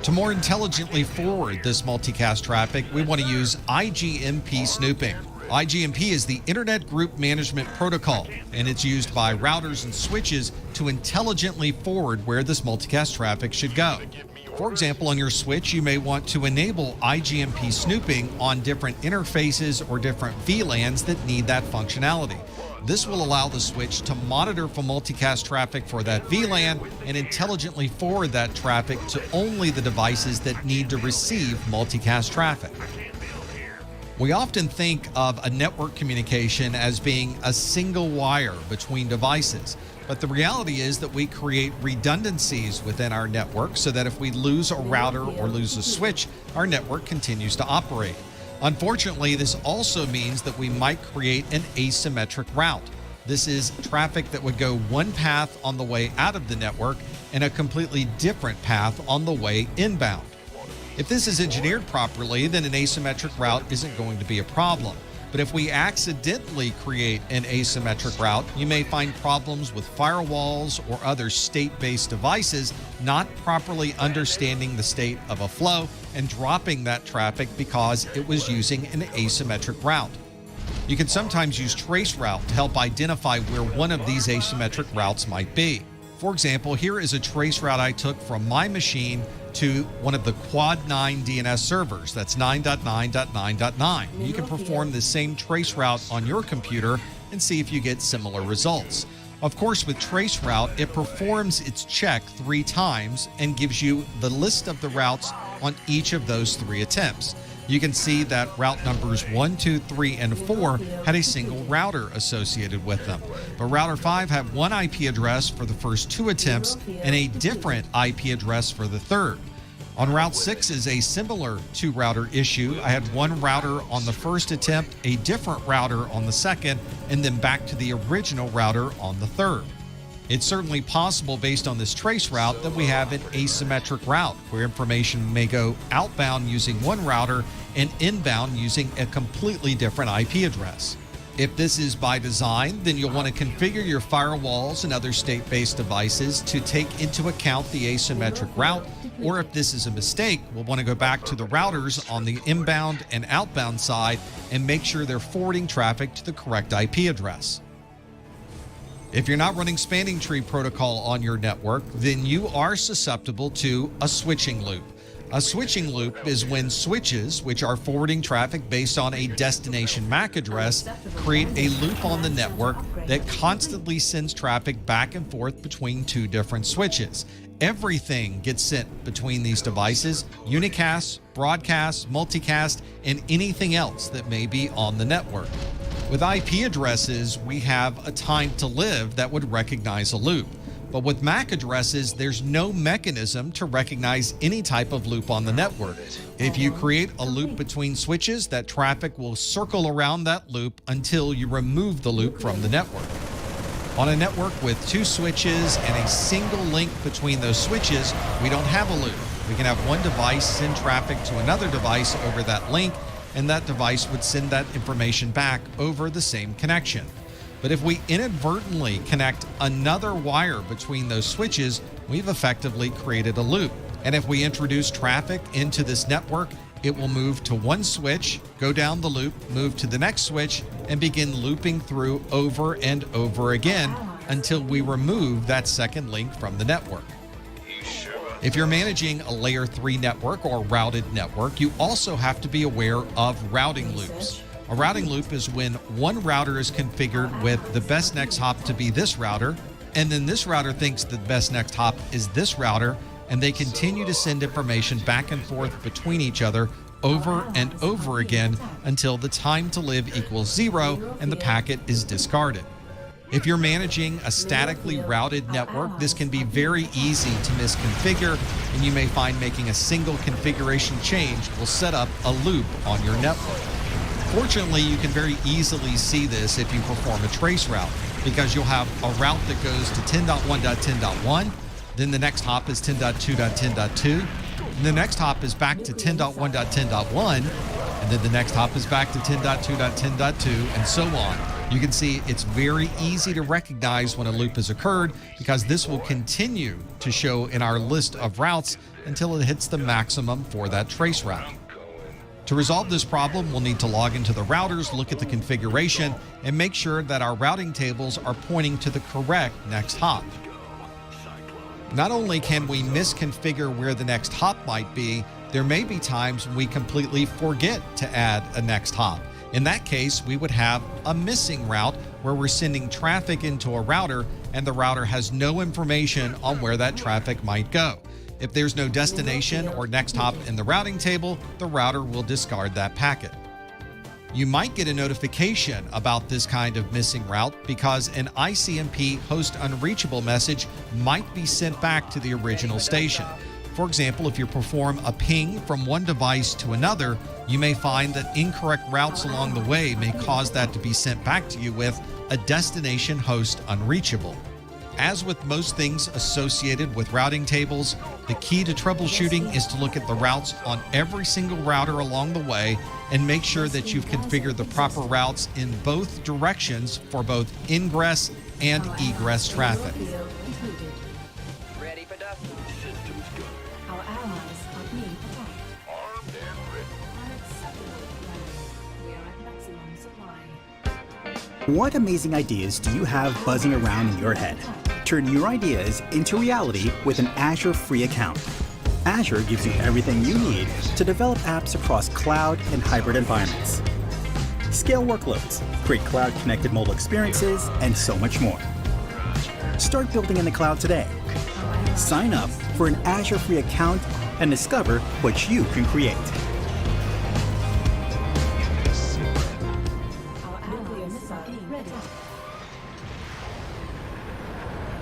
To more intelligently forward this multicast traffic, we want to use IGMP snooping. IGMP is the Internet Group Management Protocol, and it's used by routers and switches to intelligently forward where this multicast traffic should go. For example, on your switch, you may want to enable IGMP snooping on different interfaces or different VLANs that need that functionality. This will allow the switch to monitor for multicast traffic for that VLAN and intelligently forward that traffic to only the devices that need to receive multicast traffic. We often think of a network communication as being a single wire between devices, but the reality is that we create redundancies within our network so that if we lose a router or lose a switch, our network continues to operate. Unfortunately, this also means that we might create an asymmetric route. This is traffic that would go one path on the way out of the network and a completely different path on the way inbound. If this is engineered properly, then an asymmetric route isn't going to be a problem. But if we accidentally create an asymmetric route, you may find problems with firewalls or other state-based devices not properly understanding the state of a flow and dropping that traffic because it was using an asymmetric route. You can sometimes use traceroute to help identify where one of these asymmetric routes might be. For example, here is a traceroute I took from my machine to one of the Quad 9 DNS servers. That's 9.9.9.9. You can perform the same traceroute on your computer and see if you get similar results. Of course, with traceroute, it performs its check 3 times and gives you the list of the routes on each of those 3 attempts. You can see that route numbers 1, 2, 3, and 4 had a single router associated with them. But router 5 had one IP address for the first 2 attempts and a different IP address for the third. On route 6 is a similar 2-router issue. I had one router on the first attempt, a different router on the second, and then back to the original router on the third. It's certainly possible based on this trace route that we have an asymmetric route where information may go outbound using one router and inbound using a completely different IP address. If this is by design, then you'll want to configure your firewalls and other state-based devices to take into account the asymmetric route, or if this is a mistake, we'll want to go back to the routers on the inbound and outbound side and make sure they're forwarding traffic to the correct IP address. If you're not running spanning tree protocol on your network, then you are susceptible to a switching loop. A switching loop is when switches, which are forwarding traffic based on a destination MAC address, create a loop on the network that constantly sends traffic back and forth between 2 different switches. Everything gets sent between these devices: unicast, broadcast, multicast, and anything else that may be on the network. With IP addresses, we have a time to live that would recognize a loop. But with MAC addresses, there's no mechanism to recognize any type of loop on the network. If you create a loop between switches, that traffic will circle around that loop until you remove the loop from the network. On a network with 2 switches and a single link between those switches, we don't have a loop. We can have one device send traffic to another device over that link, and that device would send that information back over the same connection. But if we inadvertently connect another wire between those switches, we've effectively created a loop. And if we introduce traffic into this network, it will move to one switch, go down the loop, move to the next switch, and begin looping through over and over again until we remove that second link from the network. If you're managing a layer 3 network or routed network, you also have to be aware of routing loops. A routing loop is when one router is configured with the best next hop to be this router, and then this router thinks the best next hop is this router, and they continue to send information back and forth between each other over and over again until the time to live equals 0 and the packet is discarded. If you're managing a statically routed network, this can be very easy to misconfigure, and you may find making a single configuration change will set up a loop on your network. Fortunately, you can very easily see this if you perform a trace route, because you'll have a route that goes to 10.1.10.1, then the next hop is 10.2.10.2, and the next hop is back to 10.1.10.1, and then the next hop is back to 10.2.10.2, and so on. You can see it's very easy to recognize when a loop has occurred, because this will continue to show in our list of routes until it hits the maximum for that trace route. To resolve this problem, we'll need to log into the routers, look at the configuration, and make sure that our routing tables are pointing to the correct next hop. Not only can we misconfigure where the next hop might be, there may be times when we completely forget to add a next hop. In that case, we would have a missing route where we're sending traffic into a router and the router has no information on where that traffic might go. If there's no destination or next hop in the routing table, the router will discard that packet. You might get a notification about this kind of missing route because an ICMP host unreachable message might be sent back to the original station. For example, if you perform a ping from one device to another, you may find that incorrect routes along the way may cause that to be sent back to you with a destination host unreachable. As with most things associated with routing tables, the key to troubleshooting is to look at the routes on every single router along the way and make sure that you've configured the proper routes in both directions for both ingress and egress traffic. Ready for dust. Systems go. Our allies are being attacked. Armed and ready. We are at maximum supply. What amazing ideas do you have buzzing around in your head? Turn your ideas into reality with an Azure free account. Azure gives you everything you need to develop apps across cloud and hybrid environments. Scale workloads, create cloud-connected mobile experiences, and so much more. Start building in the cloud today. Sign up for an Azure free account and discover what you can create.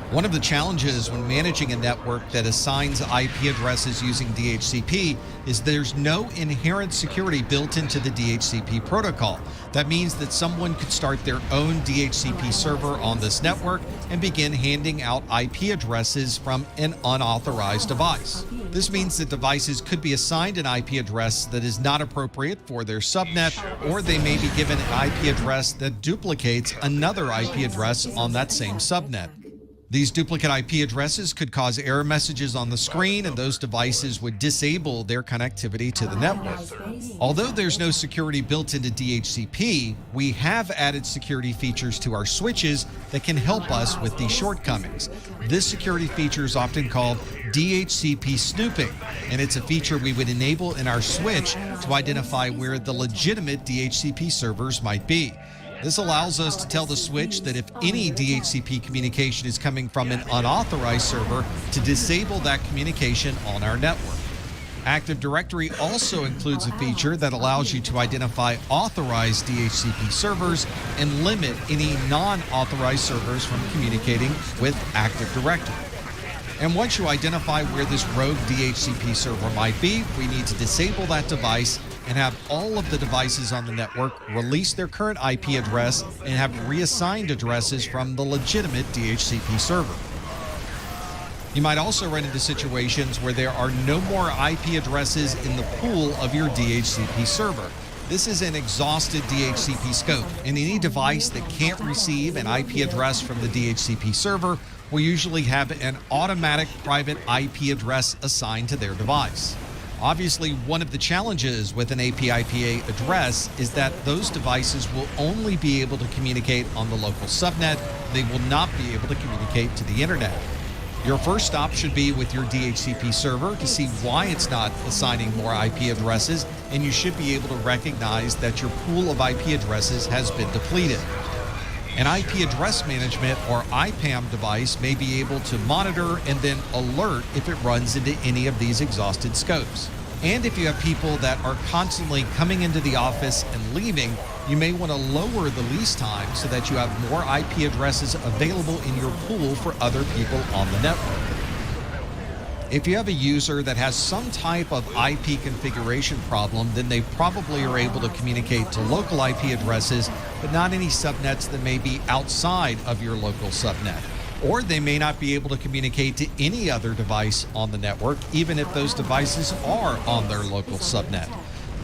One of the challenges when managing a network that assigns IP addresses using DHCP is there's no inherent security built into the DHCP protocol. That means that someone could start their own DHCP server on this network and begin handing out IP addresses from an unauthorized device. This means that devices could be assigned an IP address that is not appropriate for their subnet, or they may be given an IP address that duplicates another IP address on that same subnet. These duplicate IP addresses could cause error messages on the screen, and those devices would disable their connectivity to the network. Although there's no security built into DHCP, we have added security features to our switches that can help us with these shortcomings. This security feature is often called DHCP snooping, and it's a feature we would enable in our switch to identify where the legitimate DHCP servers might be. This allows us to tell the switch that if any DHCP communication is coming from an unauthorized server, to disable that communication on our network. Active Directory also includes a feature that allows you to identify authorized DHCP servers and limit any non-authorized servers from communicating with Active Directory. And once you identify where this rogue DHCP server might be, we need to disable that device and have all of the devices on the network release their current IP address and have reassigned addresses from the legitimate DHCP server. You might also run into situations where there are no more IP addresses in the pool of your DHCP server. This is an exhausted DHCP scope, and any device that can't receive an IP address from the DHCP server will usually have an automatic private IP address assigned to their device. Obviously, one of the challenges with an API-PA address is that those devices will only be able to communicate on the local subnet. They will not be able to communicate to the internet. Your first stop should be with your DHCP server to see why it's not assigning more IP addresses, and you should be able to recognize that your pool of IP addresses has been depleted. An IP address management or IPAM device may be able to monitor and then alert if it runs into any of these exhausted scopes. And if you have people that are constantly coming into the office and leaving, you may want to lower the lease time so that you have more IP addresses available in your pool for other people on the network. If you have a user that has some type of IP configuration problem, then they probably are able to communicate to local IP addresses, but not any subnets that may be outside of your local subnet. Or they may not be able to communicate to any other device on the network, even if those devices are on their local subnet.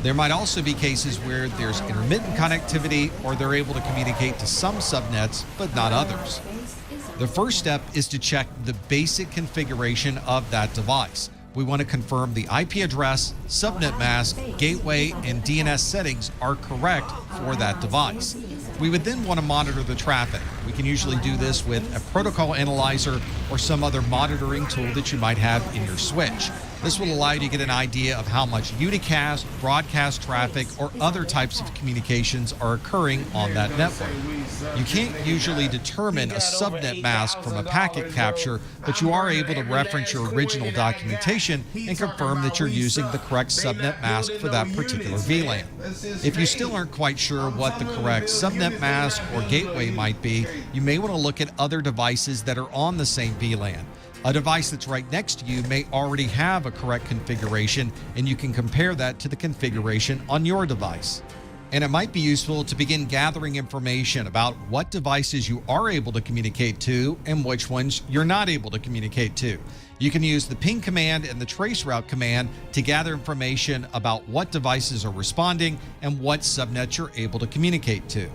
There might also be cases where there's intermittent connectivity, or they're able to communicate to some subnets, but not others. The first step is to check the basic configuration of that device. We want to confirm the IP address, subnet mask, gateway, and DNS settings are correct for that device. We would then want to monitor the traffic. We can usually do this with a protocol analyzer or some other monitoring tool that you might have in your switch. This will allow you to get an idea of how much unicast, broadcast traffic, or other types of communications are occurring on that network. You can't usually determine a subnet mask from a packet capture, but you are able to reference your original documentation and confirm that you're using the correct subnet mask for that particular VLAN. If you still aren't quite sure what the correct subnet mask or gateway might be, you may want to look at other devices that are on the same VLAN. A device that's right next to you may already have a correct configuration, and you can compare that to the configuration on your device. And it might be useful to begin gathering information about what devices you are able to communicate to and which ones you're not able to communicate to. You can use the ping command and the traceroute command to gather information about what devices are responding and what subnets you're able to communicate to.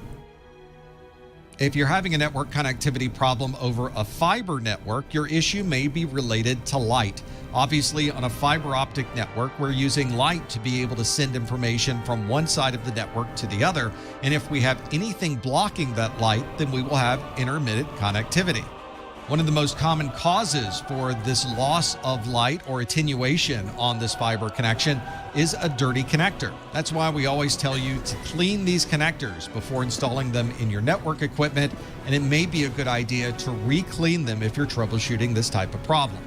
If you're having a network connectivity problem over a fiber network, your issue may be related to light. Obviously, on a fiber optic network, we're using light to be able to send information from one side of the network to the other. And if we have anything blocking that light, then we will have intermittent connectivity. One of the most common causes for this loss of light or attenuation on this fiber connection is a dirty connector. That's why we always tell you to clean these connectors before installing them in your network equipment, and it may be a good idea to re-clean them if you're troubleshooting this type of problem.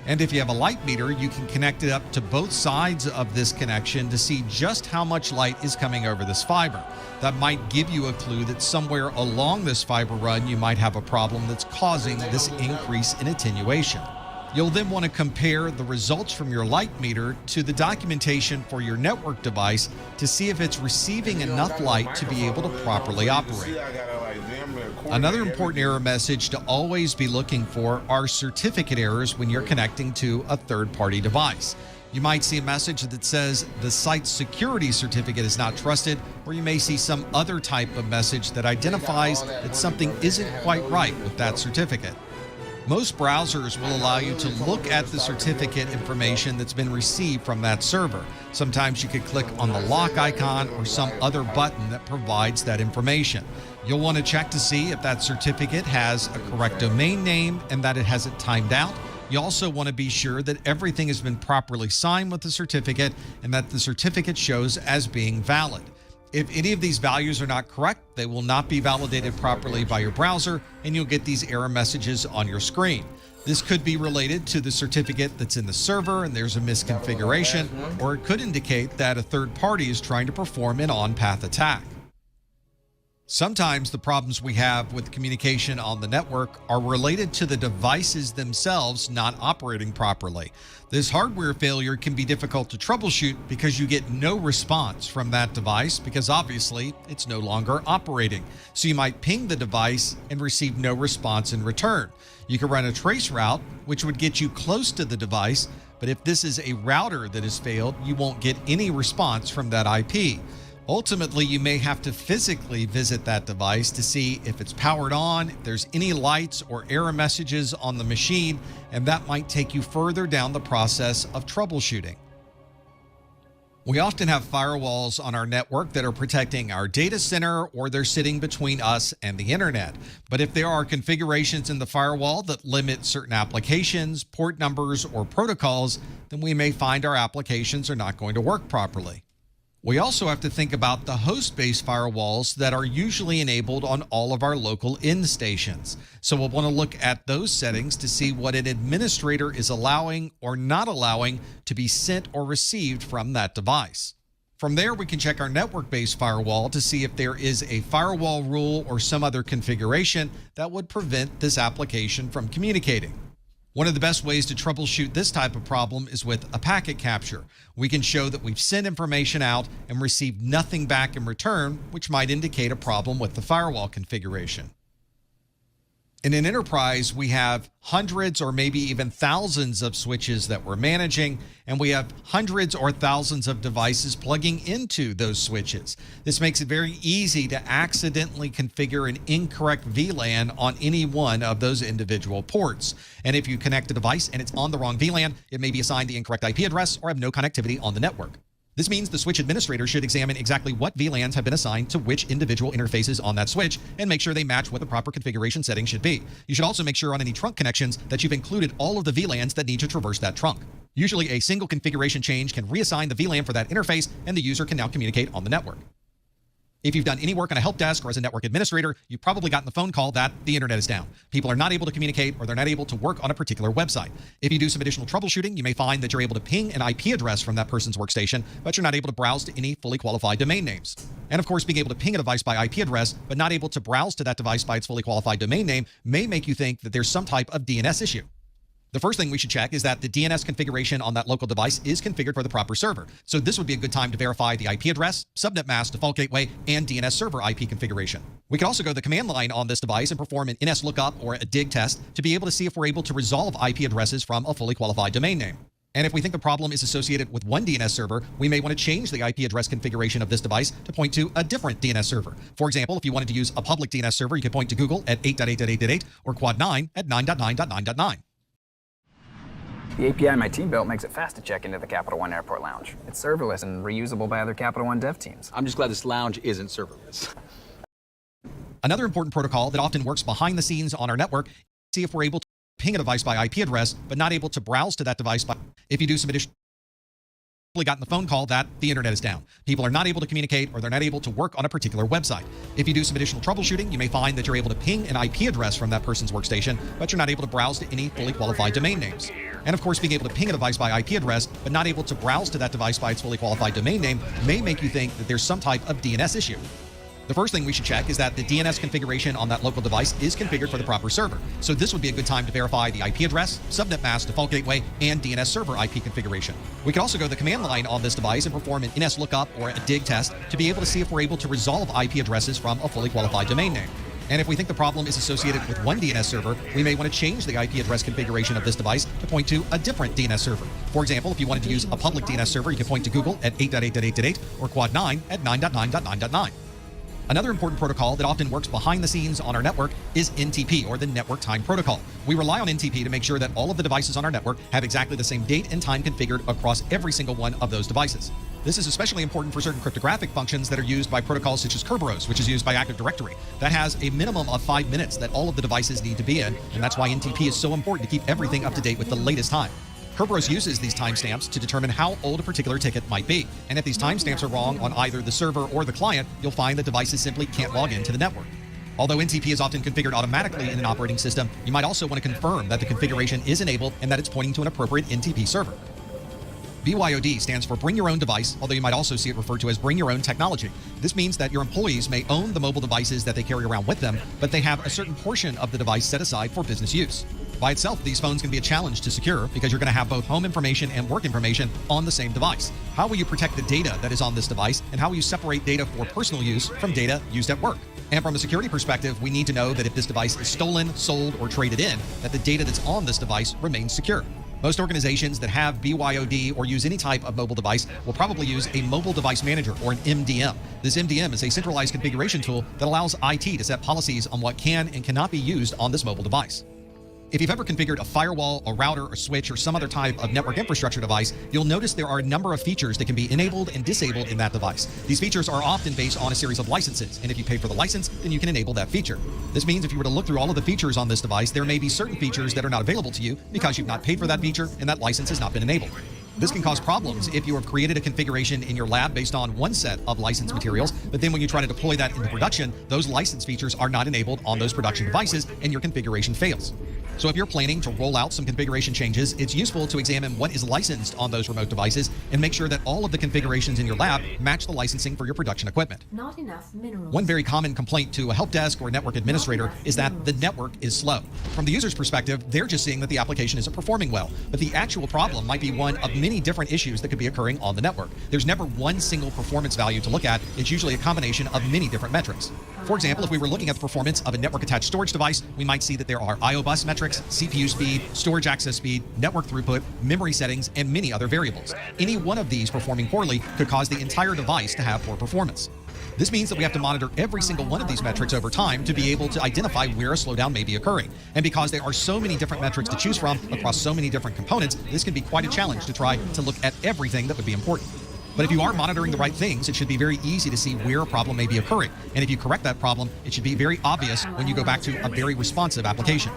And if you have a light meter, you can connect it up to both sides of this connection to see just how much light is coming over this fiber. That might give you a clue that somewhere along this fiber run, you might have a problem that's causing this increase in attenuation. You'll then want to compare the results from your light meter to the documentation for your network device to see if it's receiving enough light to be able to properly operate. Another important error message to always be looking for are certificate errors when you're connecting to a third-party device. You might see a message that says the site's security certificate is not trusted, or you may see some other type of message that identifies that something isn't quite right with that certificate. Most browsers will allow you to look at the certificate information that's been received from that server. Sometimes you could click on the lock icon or some other button that provides that information. You'll want to check to see if that certificate has a correct domain name and that it has it timed out. You also want to be sure that everything has been properly signed with the certificate and that the certificate shows as being valid. If any of these values are not correct, they will not be validated properly by your browser, and you'll get these error messages on your screen. This could be related to the certificate that's in the server and there's a misconfiguration, or it could indicate that a third party is trying to perform an on-path attack. Sometimes the problems we have with communication on the network are related to the devices themselves not operating properly. This hardware failure can be difficult to troubleshoot because you get no response from that device because obviously it's no longer operating. So you might ping the device and receive no response in return. You can run a trace route, which would get you close to the device, but if this is a router that has failed, you won't get any response from that IP. Ultimately, you may have to physically visit that device to see if it's powered on, if there's any lights or error messages on the machine, and that might take you further down the process of troubleshooting. We often have firewalls on our network that are protecting our data center, or they're sitting between us and the internet. But if there are configurations in the firewall that limit certain applications, port numbers, or protocols, then we may find our applications are not going to work properly. We also have to think about the host-based firewalls that are usually enabled on all of our local end stations. So we'll want to look at those settings to see what an administrator is allowing or not allowing to be sent or received from that device. From there, we can check our network-based firewall to see if there is a firewall rule or some other configuration that would prevent this application from communicating. One of the best ways to troubleshoot this type of problem is with a packet capture. We can show that we've sent information out and received nothing back in return, which might indicate a problem with the firewall configuration. In an enterprise, we have hundreds or maybe even thousands of switches that we're managing, and we have hundreds or thousands of devices plugging into those switches. This makes it very easy to accidentally configure an incorrect VLAN on any one of those individual ports. And if you connect a device and it's on the wrong VLAN, it may be assigned the incorrect IP address or have no connectivity on the network. This means the switch administrator should examine exactly what VLANs have been assigned to which individual interfaces on that switch and make sure they match what the proper configuration settings should be. You should also make sure on any trunk connections that you've included all of the VLANs that need to traverse that trunk. Usually a single configuration change can reassign the VLAN for that interface and the user can now communicate on the network. If you've done any work on a help desk or as a network administrator, you've probably gotten the phone call that the internet is down. People are not able to communicate or they're not able to work on a particular website. If you do some additional troubleshooting, you may find that you're able to ping an IP address from that person's workstation, but you're not able to browse to any fully qualified domain names. And of course, being able to ping a device by IP address, but not able to browse to that device by its fully qualified domain name may make you think that there's some type of DNS issue. The first thing we should check is that the DNS configuration on that local device is configured for the proper server. So this would be a good time to verify the IP address, subnet mask, default gateway, and DNS server IP configuration. We can also go to the command line on this device and perform an NS lookup or a dig test to be able to see if we're able to resolve IP addresses from a fully qualified domain name. And if we think the problem is associated with one DNS server, we may want to change the IP address configuration of this device to point to a different DNS server. For example, if you wanted to use a public DNS server, you could point to Google at 8.8.8.8 or Quad 9 at 9.9.9.9. The API my team built makes it fast to check into the Capital One Airport Lounge. It's serverless and reusable by other Capital One dev teams. I'm just glad this lounge isn't serverless. Another important protocol that often works behind the scenes on our network is to see if we're able to ping a device by IP address, but not able to browse to that device by. If you do some additional gotten the phone call that the internet is down. People are not able to communicate or they're not able to work on a particular website. If you do some additional troubleshooting, you may find that you're able to ping an IP address from that person's workstation, but you're not able to browse to any fully qualified domain names. And of course, being able to ping a device by IP address, but not able to browse to that device by its fully qualified domain name may make you think that there's some type of DNS issue. The first thing we should check is that the DNS configuration on that local device is configured for the proper server. So this would be a good time to verify the IP address, subnet mask, default gateway, and DNS server IP configuration. We can also go to the command line on this device and perform an NS lookup or a dig test to be able to see if we're able to resolve IP addresses from a fully qualified domain name. And if we think the problem is associated with one DNS server, we may want to change the IP address configuration of this device to point to a different DNS server. For example, if you wanted to use a public DNS server, you can point to Google at 8.8.8.8 or Quad 9 at 9.9.9.9. Another important protocol that often works behind the scenes on our network is NTP, or the Network Time Protocol. We rely on NTP to make sure that all of the devices on our network have exactly the same date and time configured across every single one of those devices. This is especially important for certain cryptographic functions that are used by protocols such as Kerberos, which is used by Active Directory. That has a minimum of 5 minutes that all of the devices need to be in, and that's why NTP is so important to keep everything up to date with the latest time. Kerberos uses these timestamps to determine how old a particular ticket might be. And if these timestamps are wrong on either the server or the client, you'll find that devices simply can't log into the network. Although NTP is often configured automatically in an operating system, you might also want to confirm that the configuration is enabled and that it's pointing to an appropriate NTP server. BYOD stands for Bring Your Own Device, although you might also see it referred to as Bring Your Own Technology. This means that your employees may own the mobile devices that they carry around with them, but they have a certain portion of the device set aside for business use. By itself, these phones can be a challenge to secure because you're going to have both home information and work information on the same device. How will you protect the data that is on this device, and how will you separate data for personal use from data used at work? And from a security perspective, we need to know that if this device is stolen, sold, or traded in, that the data that's on this device remains secure. Most organizations that have BYOD or use any type of mobile device will probably use a mobile device manager, or an MDM. This MDM is a centralized configuration tool that allows IT to set policies on what can and cannot be used on this mobile device. If you've ever configured a firewall, a router, a switch, or some other type of network infrastructure device, you'll notice there are a number of features that can be enabled and disabled in that device. These features are often based on a series of licenses, and if you pay for the license, then you can enable that feature. This means if you were to look through all of the features on this device, there may be certain features that are not available to you because you've not paid for that feature and that license has not been enabled. This can cause problems if you have created a configuration in your lab based on one set of license materials, but then when you try to deploy that into production, those license features are not enabled on those production devices and your configuration fails. So if you're planning to roll out some configuration changes, it's useful to examine what is licensed on those remote devices and make sure that all of the configurations in your lab match the licensing for your production equipment. Not enough minerals. One very common complaint to a help desk or a network administrator is that the network is slow. From the user's perspective, they're just seeing that the application isn't performing well, but the actual problem might be one of many different issues that could be occurring on the network. There's never one single performance value to look at. It's usually a combination of many different metrics. For example, if we were looking at the performance of a network-attached storage device, we might see that there are I/O bus metrics, CPU speed, storage access speed, network throughput, memory settings, and many other variables. Any one of these performing poorly could cause the entire device to have poor performance. This means that we have to monitor every single one of these metrics over time to be able to identify where a slowdown may be occurring. And because there are so many different metrics to choose from across so many different components, this can be quite a challenge to try to look at everything that would be important. But if you are monitoring the right things, it should be very easy to see where a problem may be occurring. And if you correct that problem, it should be very obvious when you go back to a very responsive application.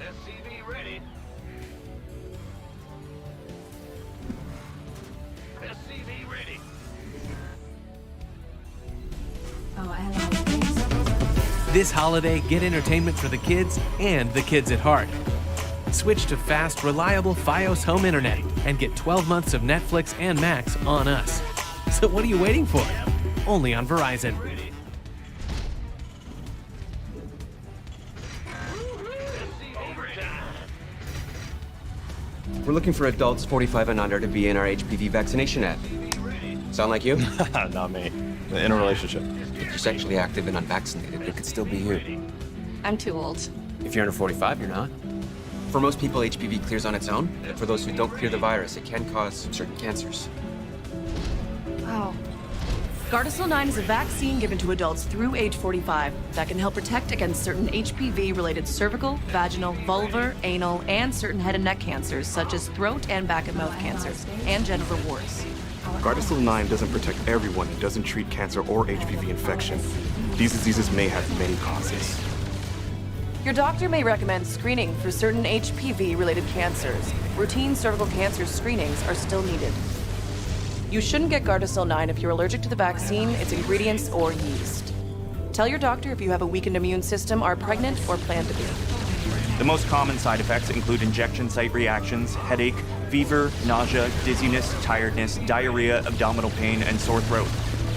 SCV ready. SCV ready. Our allies' base. This holiday, get entertainment for the kids and the kids at heart. Switch to fast, reliable Fios home internet and get 12 months of Netflix and Max on us. So what are you waiting for? Only on Verizon. We're looking for adults 45 and under to be in our HPV vaccination ad. Sound like you? Not me. In a relationship. If you're sexually active and unvaccinated, it could still be you. I'm too old. If you're under 45, you're not. For most people, HPV clears on its own. For those who don't clear the virus, it can cause certain cancers. Wow. Gardasil 9 is a vaccine given to adults through age 45 that can help protect against certain HPV-related cervical, vaginal, vulvar, anal, and certain head and neck cancers, such as throat and back and mouth cancers, and genital warts. Gardasil 9 doesn't protect everyone and doesn't treat cancer or HPV infection. These diseases may have many causes. Your doctor may recommend screening for certain HPV-related cancers. Routine cervical cancer screenings are still needed. You shouldn't get Gardasil 9 if you're allergic to the vaccine, its ingredients, or yeast. Tell your doctor if you have a weakened immune system, are pregnant, or plan to be. The most common side effects include injection site reactions, headache, fever, nausea, dizziness, tiredness, diarrhea, abdominal pain, and sore throat.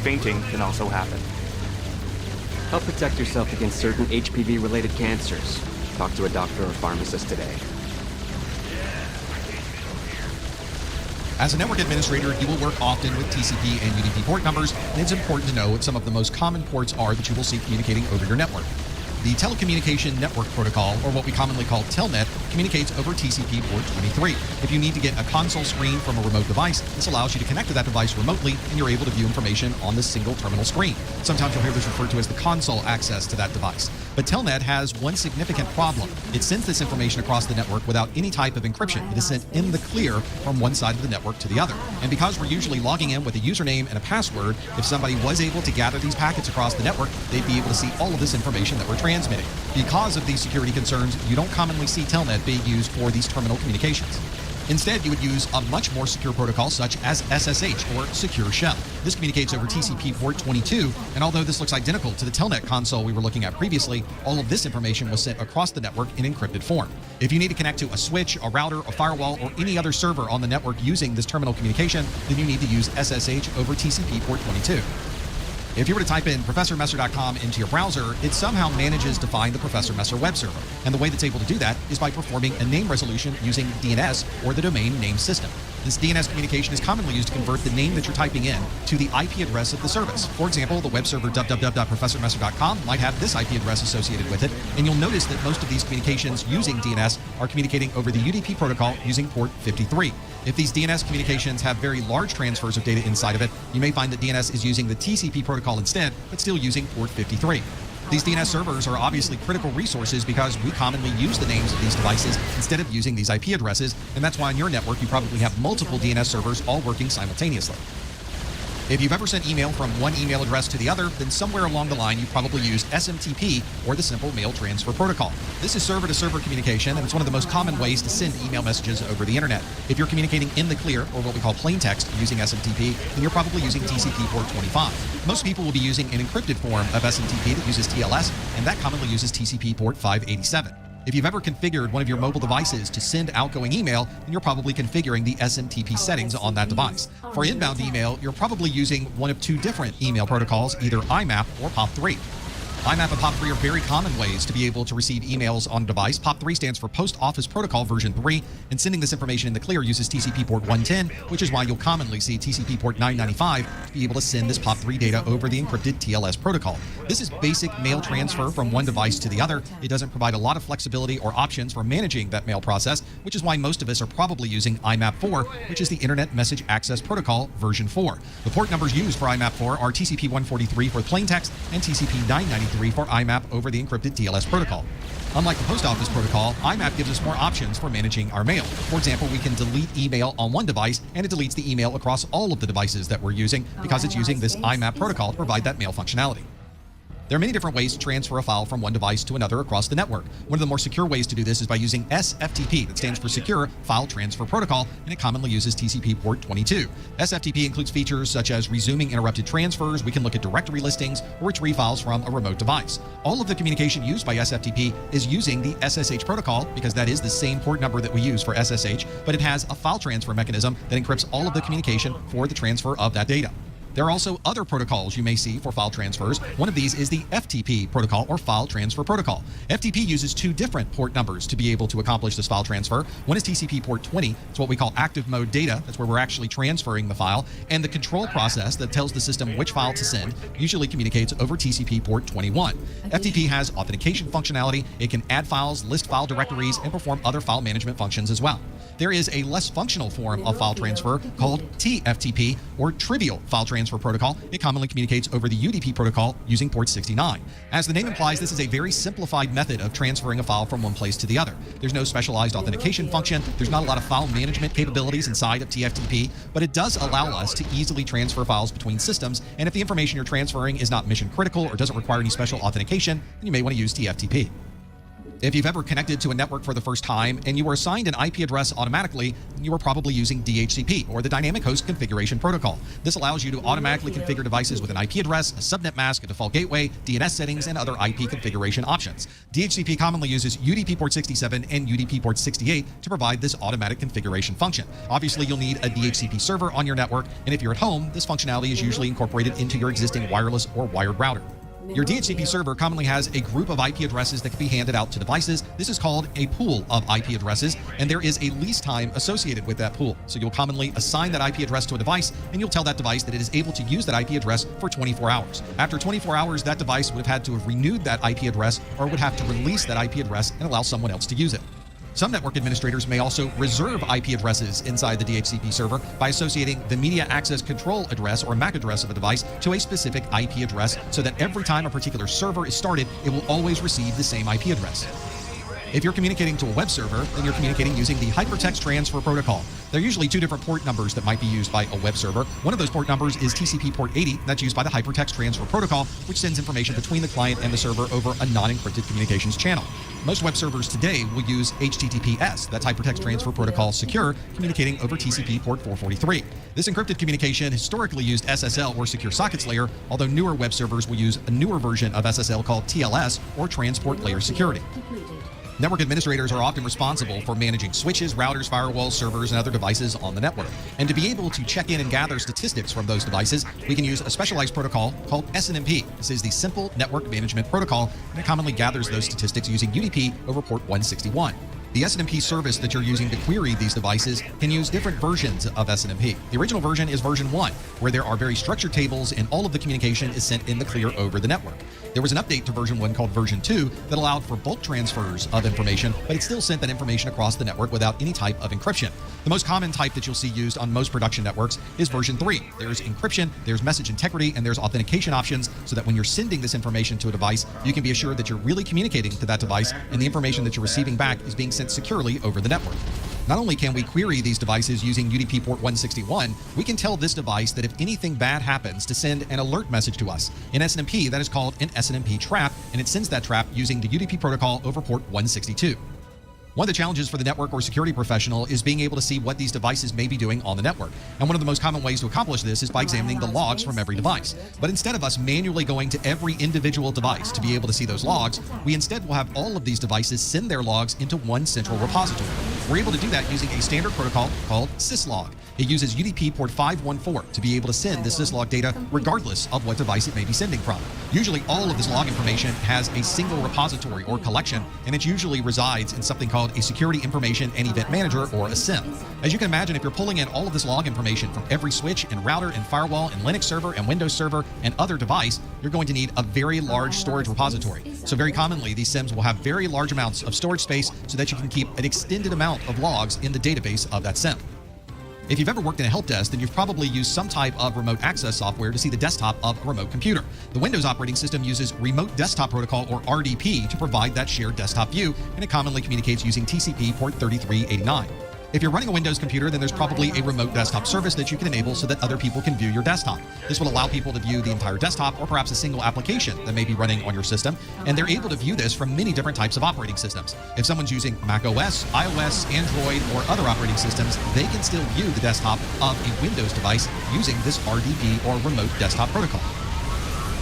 Fainting can also happen. Help protect yourself against certain HPV-related cancers. Talk to a doctor or pharmacist today. As a network administrator, you will work often with TCP and UDP port numbers, and it's important to know what some of the most common ports are that you will see communicating over your network. The Telecommunication Network Protocol, or what we commonly call Telnet, communicates over TCP port 23. If you need to get a console screen from a remote device, this allows you to connect to that device remotely, and you're able to view information on this single terminal screen. Sometimes you'll hear this referred to as the console access to that device. But Telnet has one significant problem. It sends this information across the network without any type of encryption. It is sent in the clear from one side of the network to the other. And because we're usually logging in with a username and a password, if somebody was able to gather these packets across the network, they'd be able to see all of this information that we're transmitting. Because of these security concerns, you don't commonly see Telnet being used for these terminal communications. Instead, you would use a much more secure protocol such as SSH, or Secure Shell. This communicates over TCP port 22, and although this looks identical to the Telnet console we were looking at previously, all of this information was sent across the network in encrypted form. If you need to connect to a switch, a router, a firewall, or any other server on the network using this terminal communication, then you need to use SSH over TCP port 22. If you were to type in ProfessorMesser.com into your browser, it somehow manages to find the Professor Messer web server. And the way that's able to do that is by performing a name resolution using DNS, or the domain name system. This DNS communication is commonly used to convert the name that you're typing in to the IP address of the service. For example, the web server www.professormesser.com might have this IP address associated with it, and you'll notice that most of these communications using DNS are communicating over the UDP protocol using port 53. If these DNS communications have very large transfers of data inside of it, you may find that DNS is using the TCP protocol instead, but still using port 53. These DNS servers are obviously critical resources because we commonly use the names of these devices instead of using these IP addresses, and that's why on your network you probably have multiple DNS servers all working simultaneously. If you've ever sent email from one email address to the other, then somewhere along the line you've probably used SMTP, or the Simple Mail Transfer Protocol. This is server-to-server communication, and it's one of the most common ways to send email messages over the internet. If you're communicating in the clear, or what we call plain text, using SMTP, then you're probably using TCP port 25. Most people will be using an encrypted form of SMTP that uses TLS, and that commonly uses TCP port 587. If you've ever configured one of your mobile devices to send outgoing email, then you're probably configuring the SMTP settings on that device. For inbound email, you're probably using one of two different email protocols, either IMAP or POP3. IMAP and POP3 are very common ways to be able to receive emails on a device. POP3 stands for Post Office Protocol version 3, and sending this information in the clear uses TCP port 110, which is why you'll commonly see TCP port 995 to be able to send this POP3 data over the encrypted TLS protocol. This is basic mail transfer from one device to the other. It doesn't provide a lot of flexibility or options for managing that mail process, which is why most of us are probably using IMAP 4, which is the Internet Message Access Protocol version 4. The port numbers used for IMAP 4 are TCP 143 for plain text and TCP 993 2.3 for IMAP over the encrypted TLS protocol. Unlike the post office protocol, IMAP gives us more options for managing our mail. For example, we can delete email on one device, and it deletes the email across all of the devices that we're using because it's using this IMAP protocol to provide that mail functionality. There are many different ways to transfer a file from one device to another across the network. One of the more secure ways to do this is by using SFTP, that stands for Secure File Transfer Protocol, and it commonly uses TCP port 22. SFTP includes features such as resuming interrupted transfers, we can look at directory listings, or retrieve files from a remote device. All of the communication used by SFTP is using the SSH protocol, because that is the same port number that we use for SSH, but it has a file transfer mechanism that encrypts all of the communication for the transfer of that data. There are also other protocols you may see for file transfers. One of these is the FTP protocol, or File Transfer Protocol. FTP uses two different port numbers to be able to accomplish this file transfer. One is TCP port 20. It's what we call active mode data. That's where we're actually transferring the file. And the control process that tells the system which file to send usually communicates over TCP port 21. FTP has authentication functionality. It can add files, list file directories, and perform other file management functions as well. There is a less functional form of file transfer called TFTP, or Trivial File Transfer Protocol. It commonly communicates over the UDP protocol using port 69. As the name implies, this is a very simplified method of transferring a file from one place to the other. There's no specialized authentication function. There's not a lot of file management capabilities inside of TFTP, but it does allow us to easily transfer files between systems. And if the information you're transferring is not mission critical or doesn't require any special authentication, then you may want to use TFTP. If you've ever connected to a network for the first time and you were assigned an IP address automatically, you were probably using DHCP, or the Dynamic Host Configuration Protocol. This allows you to automatically configure devices with an IP address, a subnet mask, a default gateway, DNS settings, and other IP configuration options. DHCP commonly uses UDP port 67 and UDP port 68 to provide this automatic configuration function. Obviously, you'll need a DHCP server on your network, and if you're at home, this functionality is usually incorporated into your existing wireless or wired router. Your DHCP server commonly has a group of IP addresses that can be handed out to devices. This is called a pool of IP addresses, and there is a lease time associated with that pool. So you'll commonly assign that IP address to a device, and you'll tell that device that it is able to use that IP address for 24 hours. After 24 hours, that device would have had to have renewed that IP address, or would have to release that IP address and allow someone else to use it. Some network administrators may also reserve IP addresses inside the DHCP server by associating the media access control address, or MAC address, of a device to a specific IP address, so that every time a particular server is started, it will always receive the same IP address. If you're communicating to a web server, then you're communicating using the Hypertext Transfer Protocol. There are usually two different port numbers that might be used by a web server. One of those port numbers is TCP port 80, that's used by the Hypertext Transfer Protocol, which sends information between the client and the server over a non-encrypted communications channel. Most web servers today will use HTTPS, that's Hypertext Transfer Protocol Secure, communicating over TCP port 443. This encrypted communication historically used SSL, or Secure Sockets Layer, although newer web servers will use a newer version of SSL called TLS, or Transport Layer Security. Network administrators are often responsible for managing switches, routers, firewalls, servers, and other devices on the network. And to be able to check in and gather statistics from those devices, we can use a specialized protocol called SNMP. This is the Simple Network Management Protocol, and it commonly gathers those statistics using UDP over port 161. The SNMP service that you're using to query these devices can use different versions of SNMP. The original version is version 1, where there are very structured tables and all of the communication is sent in the clear over the network. There was an update to version 1 called version 2 that allowed for bulk transfers of information, but it still sent that information across the network without any type of encryption. The most common type that you'll see used on most production networks is version 3. There's encryption, there's message integrity, and there's authentication options, so that when you're sending this information to a device, you can be assured that you're really communicating to that device, and the information that you're receiving back is being sent securely over the network. Not only can we query these devices using UDP port 161, we can tell this device that if anything bad happens, to send an alert message to us. In SNMP, that is called an SNMP trap, and it sends that trap using the UDP protocol over port 162. One of the challenges for the network or security professional is being able to see what these devices may be doing on the network. And one of the most common ways to accomplish this is by examining the logs from every device. But instead of us manually going to every individual device to be able to see those logs, we instead will have all of these devices send their logs into one central repository. We're able to do that using a standard protocol called syslog. It uses UDP port 514 to be able to send the syslog data regardless of what device it may be sending from. Usually all of this log information has a single repository or collection, and it usually resides in something called a Security Information and Event Manager, or a SIEM. As you can imagine, if you're pulling in all of this log information from every switch and router and firewall and Linux server and Windows server and other device, you're going to need a very large storage repository. So very commonly, these SIEMs will have very large amounts of storage space so that you can keep an extended amount of logs in the database of that SIEM. If you've ever worked in a help desk, then you've probably used some type of remote access software to see the desktop of a remote computer. The Windows operating system uses Remote Desktop Protocol, or RDP, to provide that shared desktop view, and it commonly communicates using TCP port 3389. If you're running a Windows computer, then there's probably a remote desktop service that you can enable so that other people can view your desktop. This will allow people to view the entire desktop or perhaps a single application that may be running on your system, and they're able to view this from many different types of operating systems. If someone's using Mac OS, iOS, Android, or other operating systems, they can still view the desktop of a Windows device using this RDP, or Remote Desktop Protocol.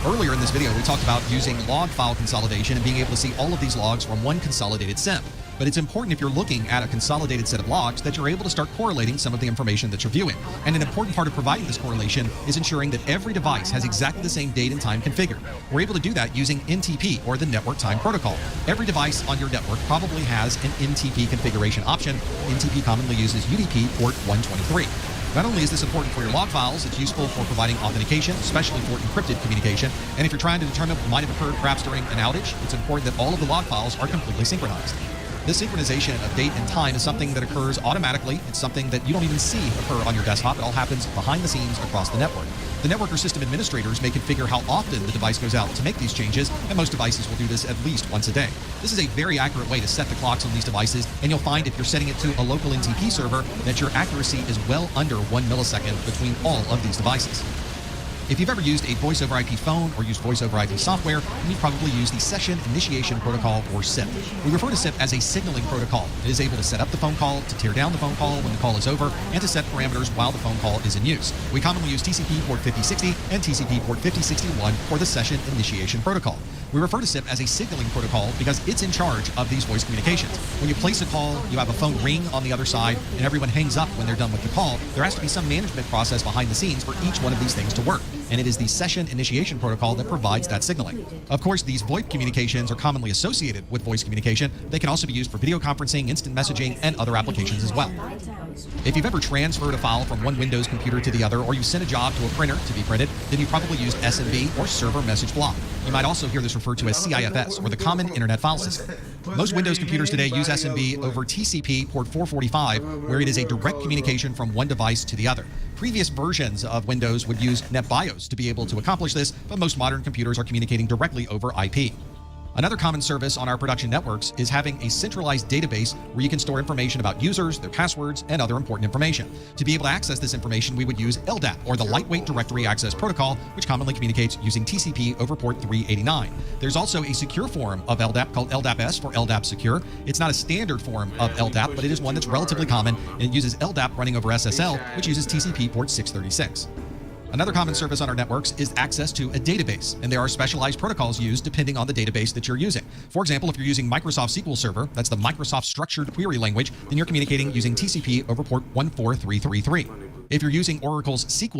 Earlier in this video, we talked about using log file consolidation and being able to see all of these logs from one consolidated SIM. But it's important, if you're looking at a consolidated set of logs, that you're able to start correlating some of the information that you're viewing. And an important part of providing this correlation is ensuring that every device has exactly the same date and time configured. We're able to do that using NTP, or the Network Time Protocol. Every device on your network probably has an NTP configuration option. NTP commonly uses UDP port 123. Not only is this important for your log files, it's useful for providing authentication, especially for encrypted communication. And if you're trying to determine what might have occurred perhaps during an outage, it's important that all of the log files are completely synchronized. This synchronization of date and time is something that occurs automatically. It's something that you don't even see occur on your desktop. It all happens behind the scenes across the network. The network or system administrators may configure how often the device goes out to make these changes, and most devices will do this at least once a day. This is a very accurate way to set the clocks on these devices, and you'll find if you're setting it to a local NTP server that your accuracy is well under 1 millisecond between all of these devices. If you've ever used a voice over IP phone or used voice over IP software, then you've probably used the Session Initiation Protocol, or SIP. We refer to SIP as a signaling protocol. It is able to set up the phone call, to tear down the phone call when the call is over, and to set parameters while the phone call is in use. We commonly use TCP port 5060 and TCP port 5061 for the Session Initiation Protocol. We refer to SIP as a signaling protocol because it's in charge of these voice communications. When you place a call, you have a phone ring on the other side, and everyone hangs up when they're done with the call. There has to be some management process behind the scenes for each one of these things to work, and it is the Session Initiation Protocol that provides that signaling. Of course, these VoIP communications are commonly associated with voice communication. They can also be used for video conferencing, instant messaging, and other applications as well. If you've ever transferred a file from one Windows computer to the other, or you sent a job to a printer to be printed, then you probably used SMB, or Server Message Block. You might also hear this referred to as CIFS, or the Common Internet File System. Most Windows computers today use SMB over TCP port 445, where it is a direct communication from one device to the other. Previous versions of Windows would use NetBIOS to be able to accomplish this, but most modern computers are communicating directly over IP. Another common service on our production networks is having a centralized database where you can store information about users, their passwords, and other important information. To be able to access this information, we would use LDAP, or the Lightweight Directory Access Protocol, which commonly communicates using TCP over port 389. There's also a secure form of LDAP called LDAP-S for LDAP Secure. It's not a standard form of LDAP, but it is one that's relatively common, and it uses LDAP running over SSL, which uses TCP port 636. Another common service on our networks is access to a database, and there are specialized protocols used depending on the database that you're using. For example, if you're using Microsoft SQL Server, that's the Microsoft Structured Query Language, then you're communicating using TCP over port 14333. If you're using Oracle's SQL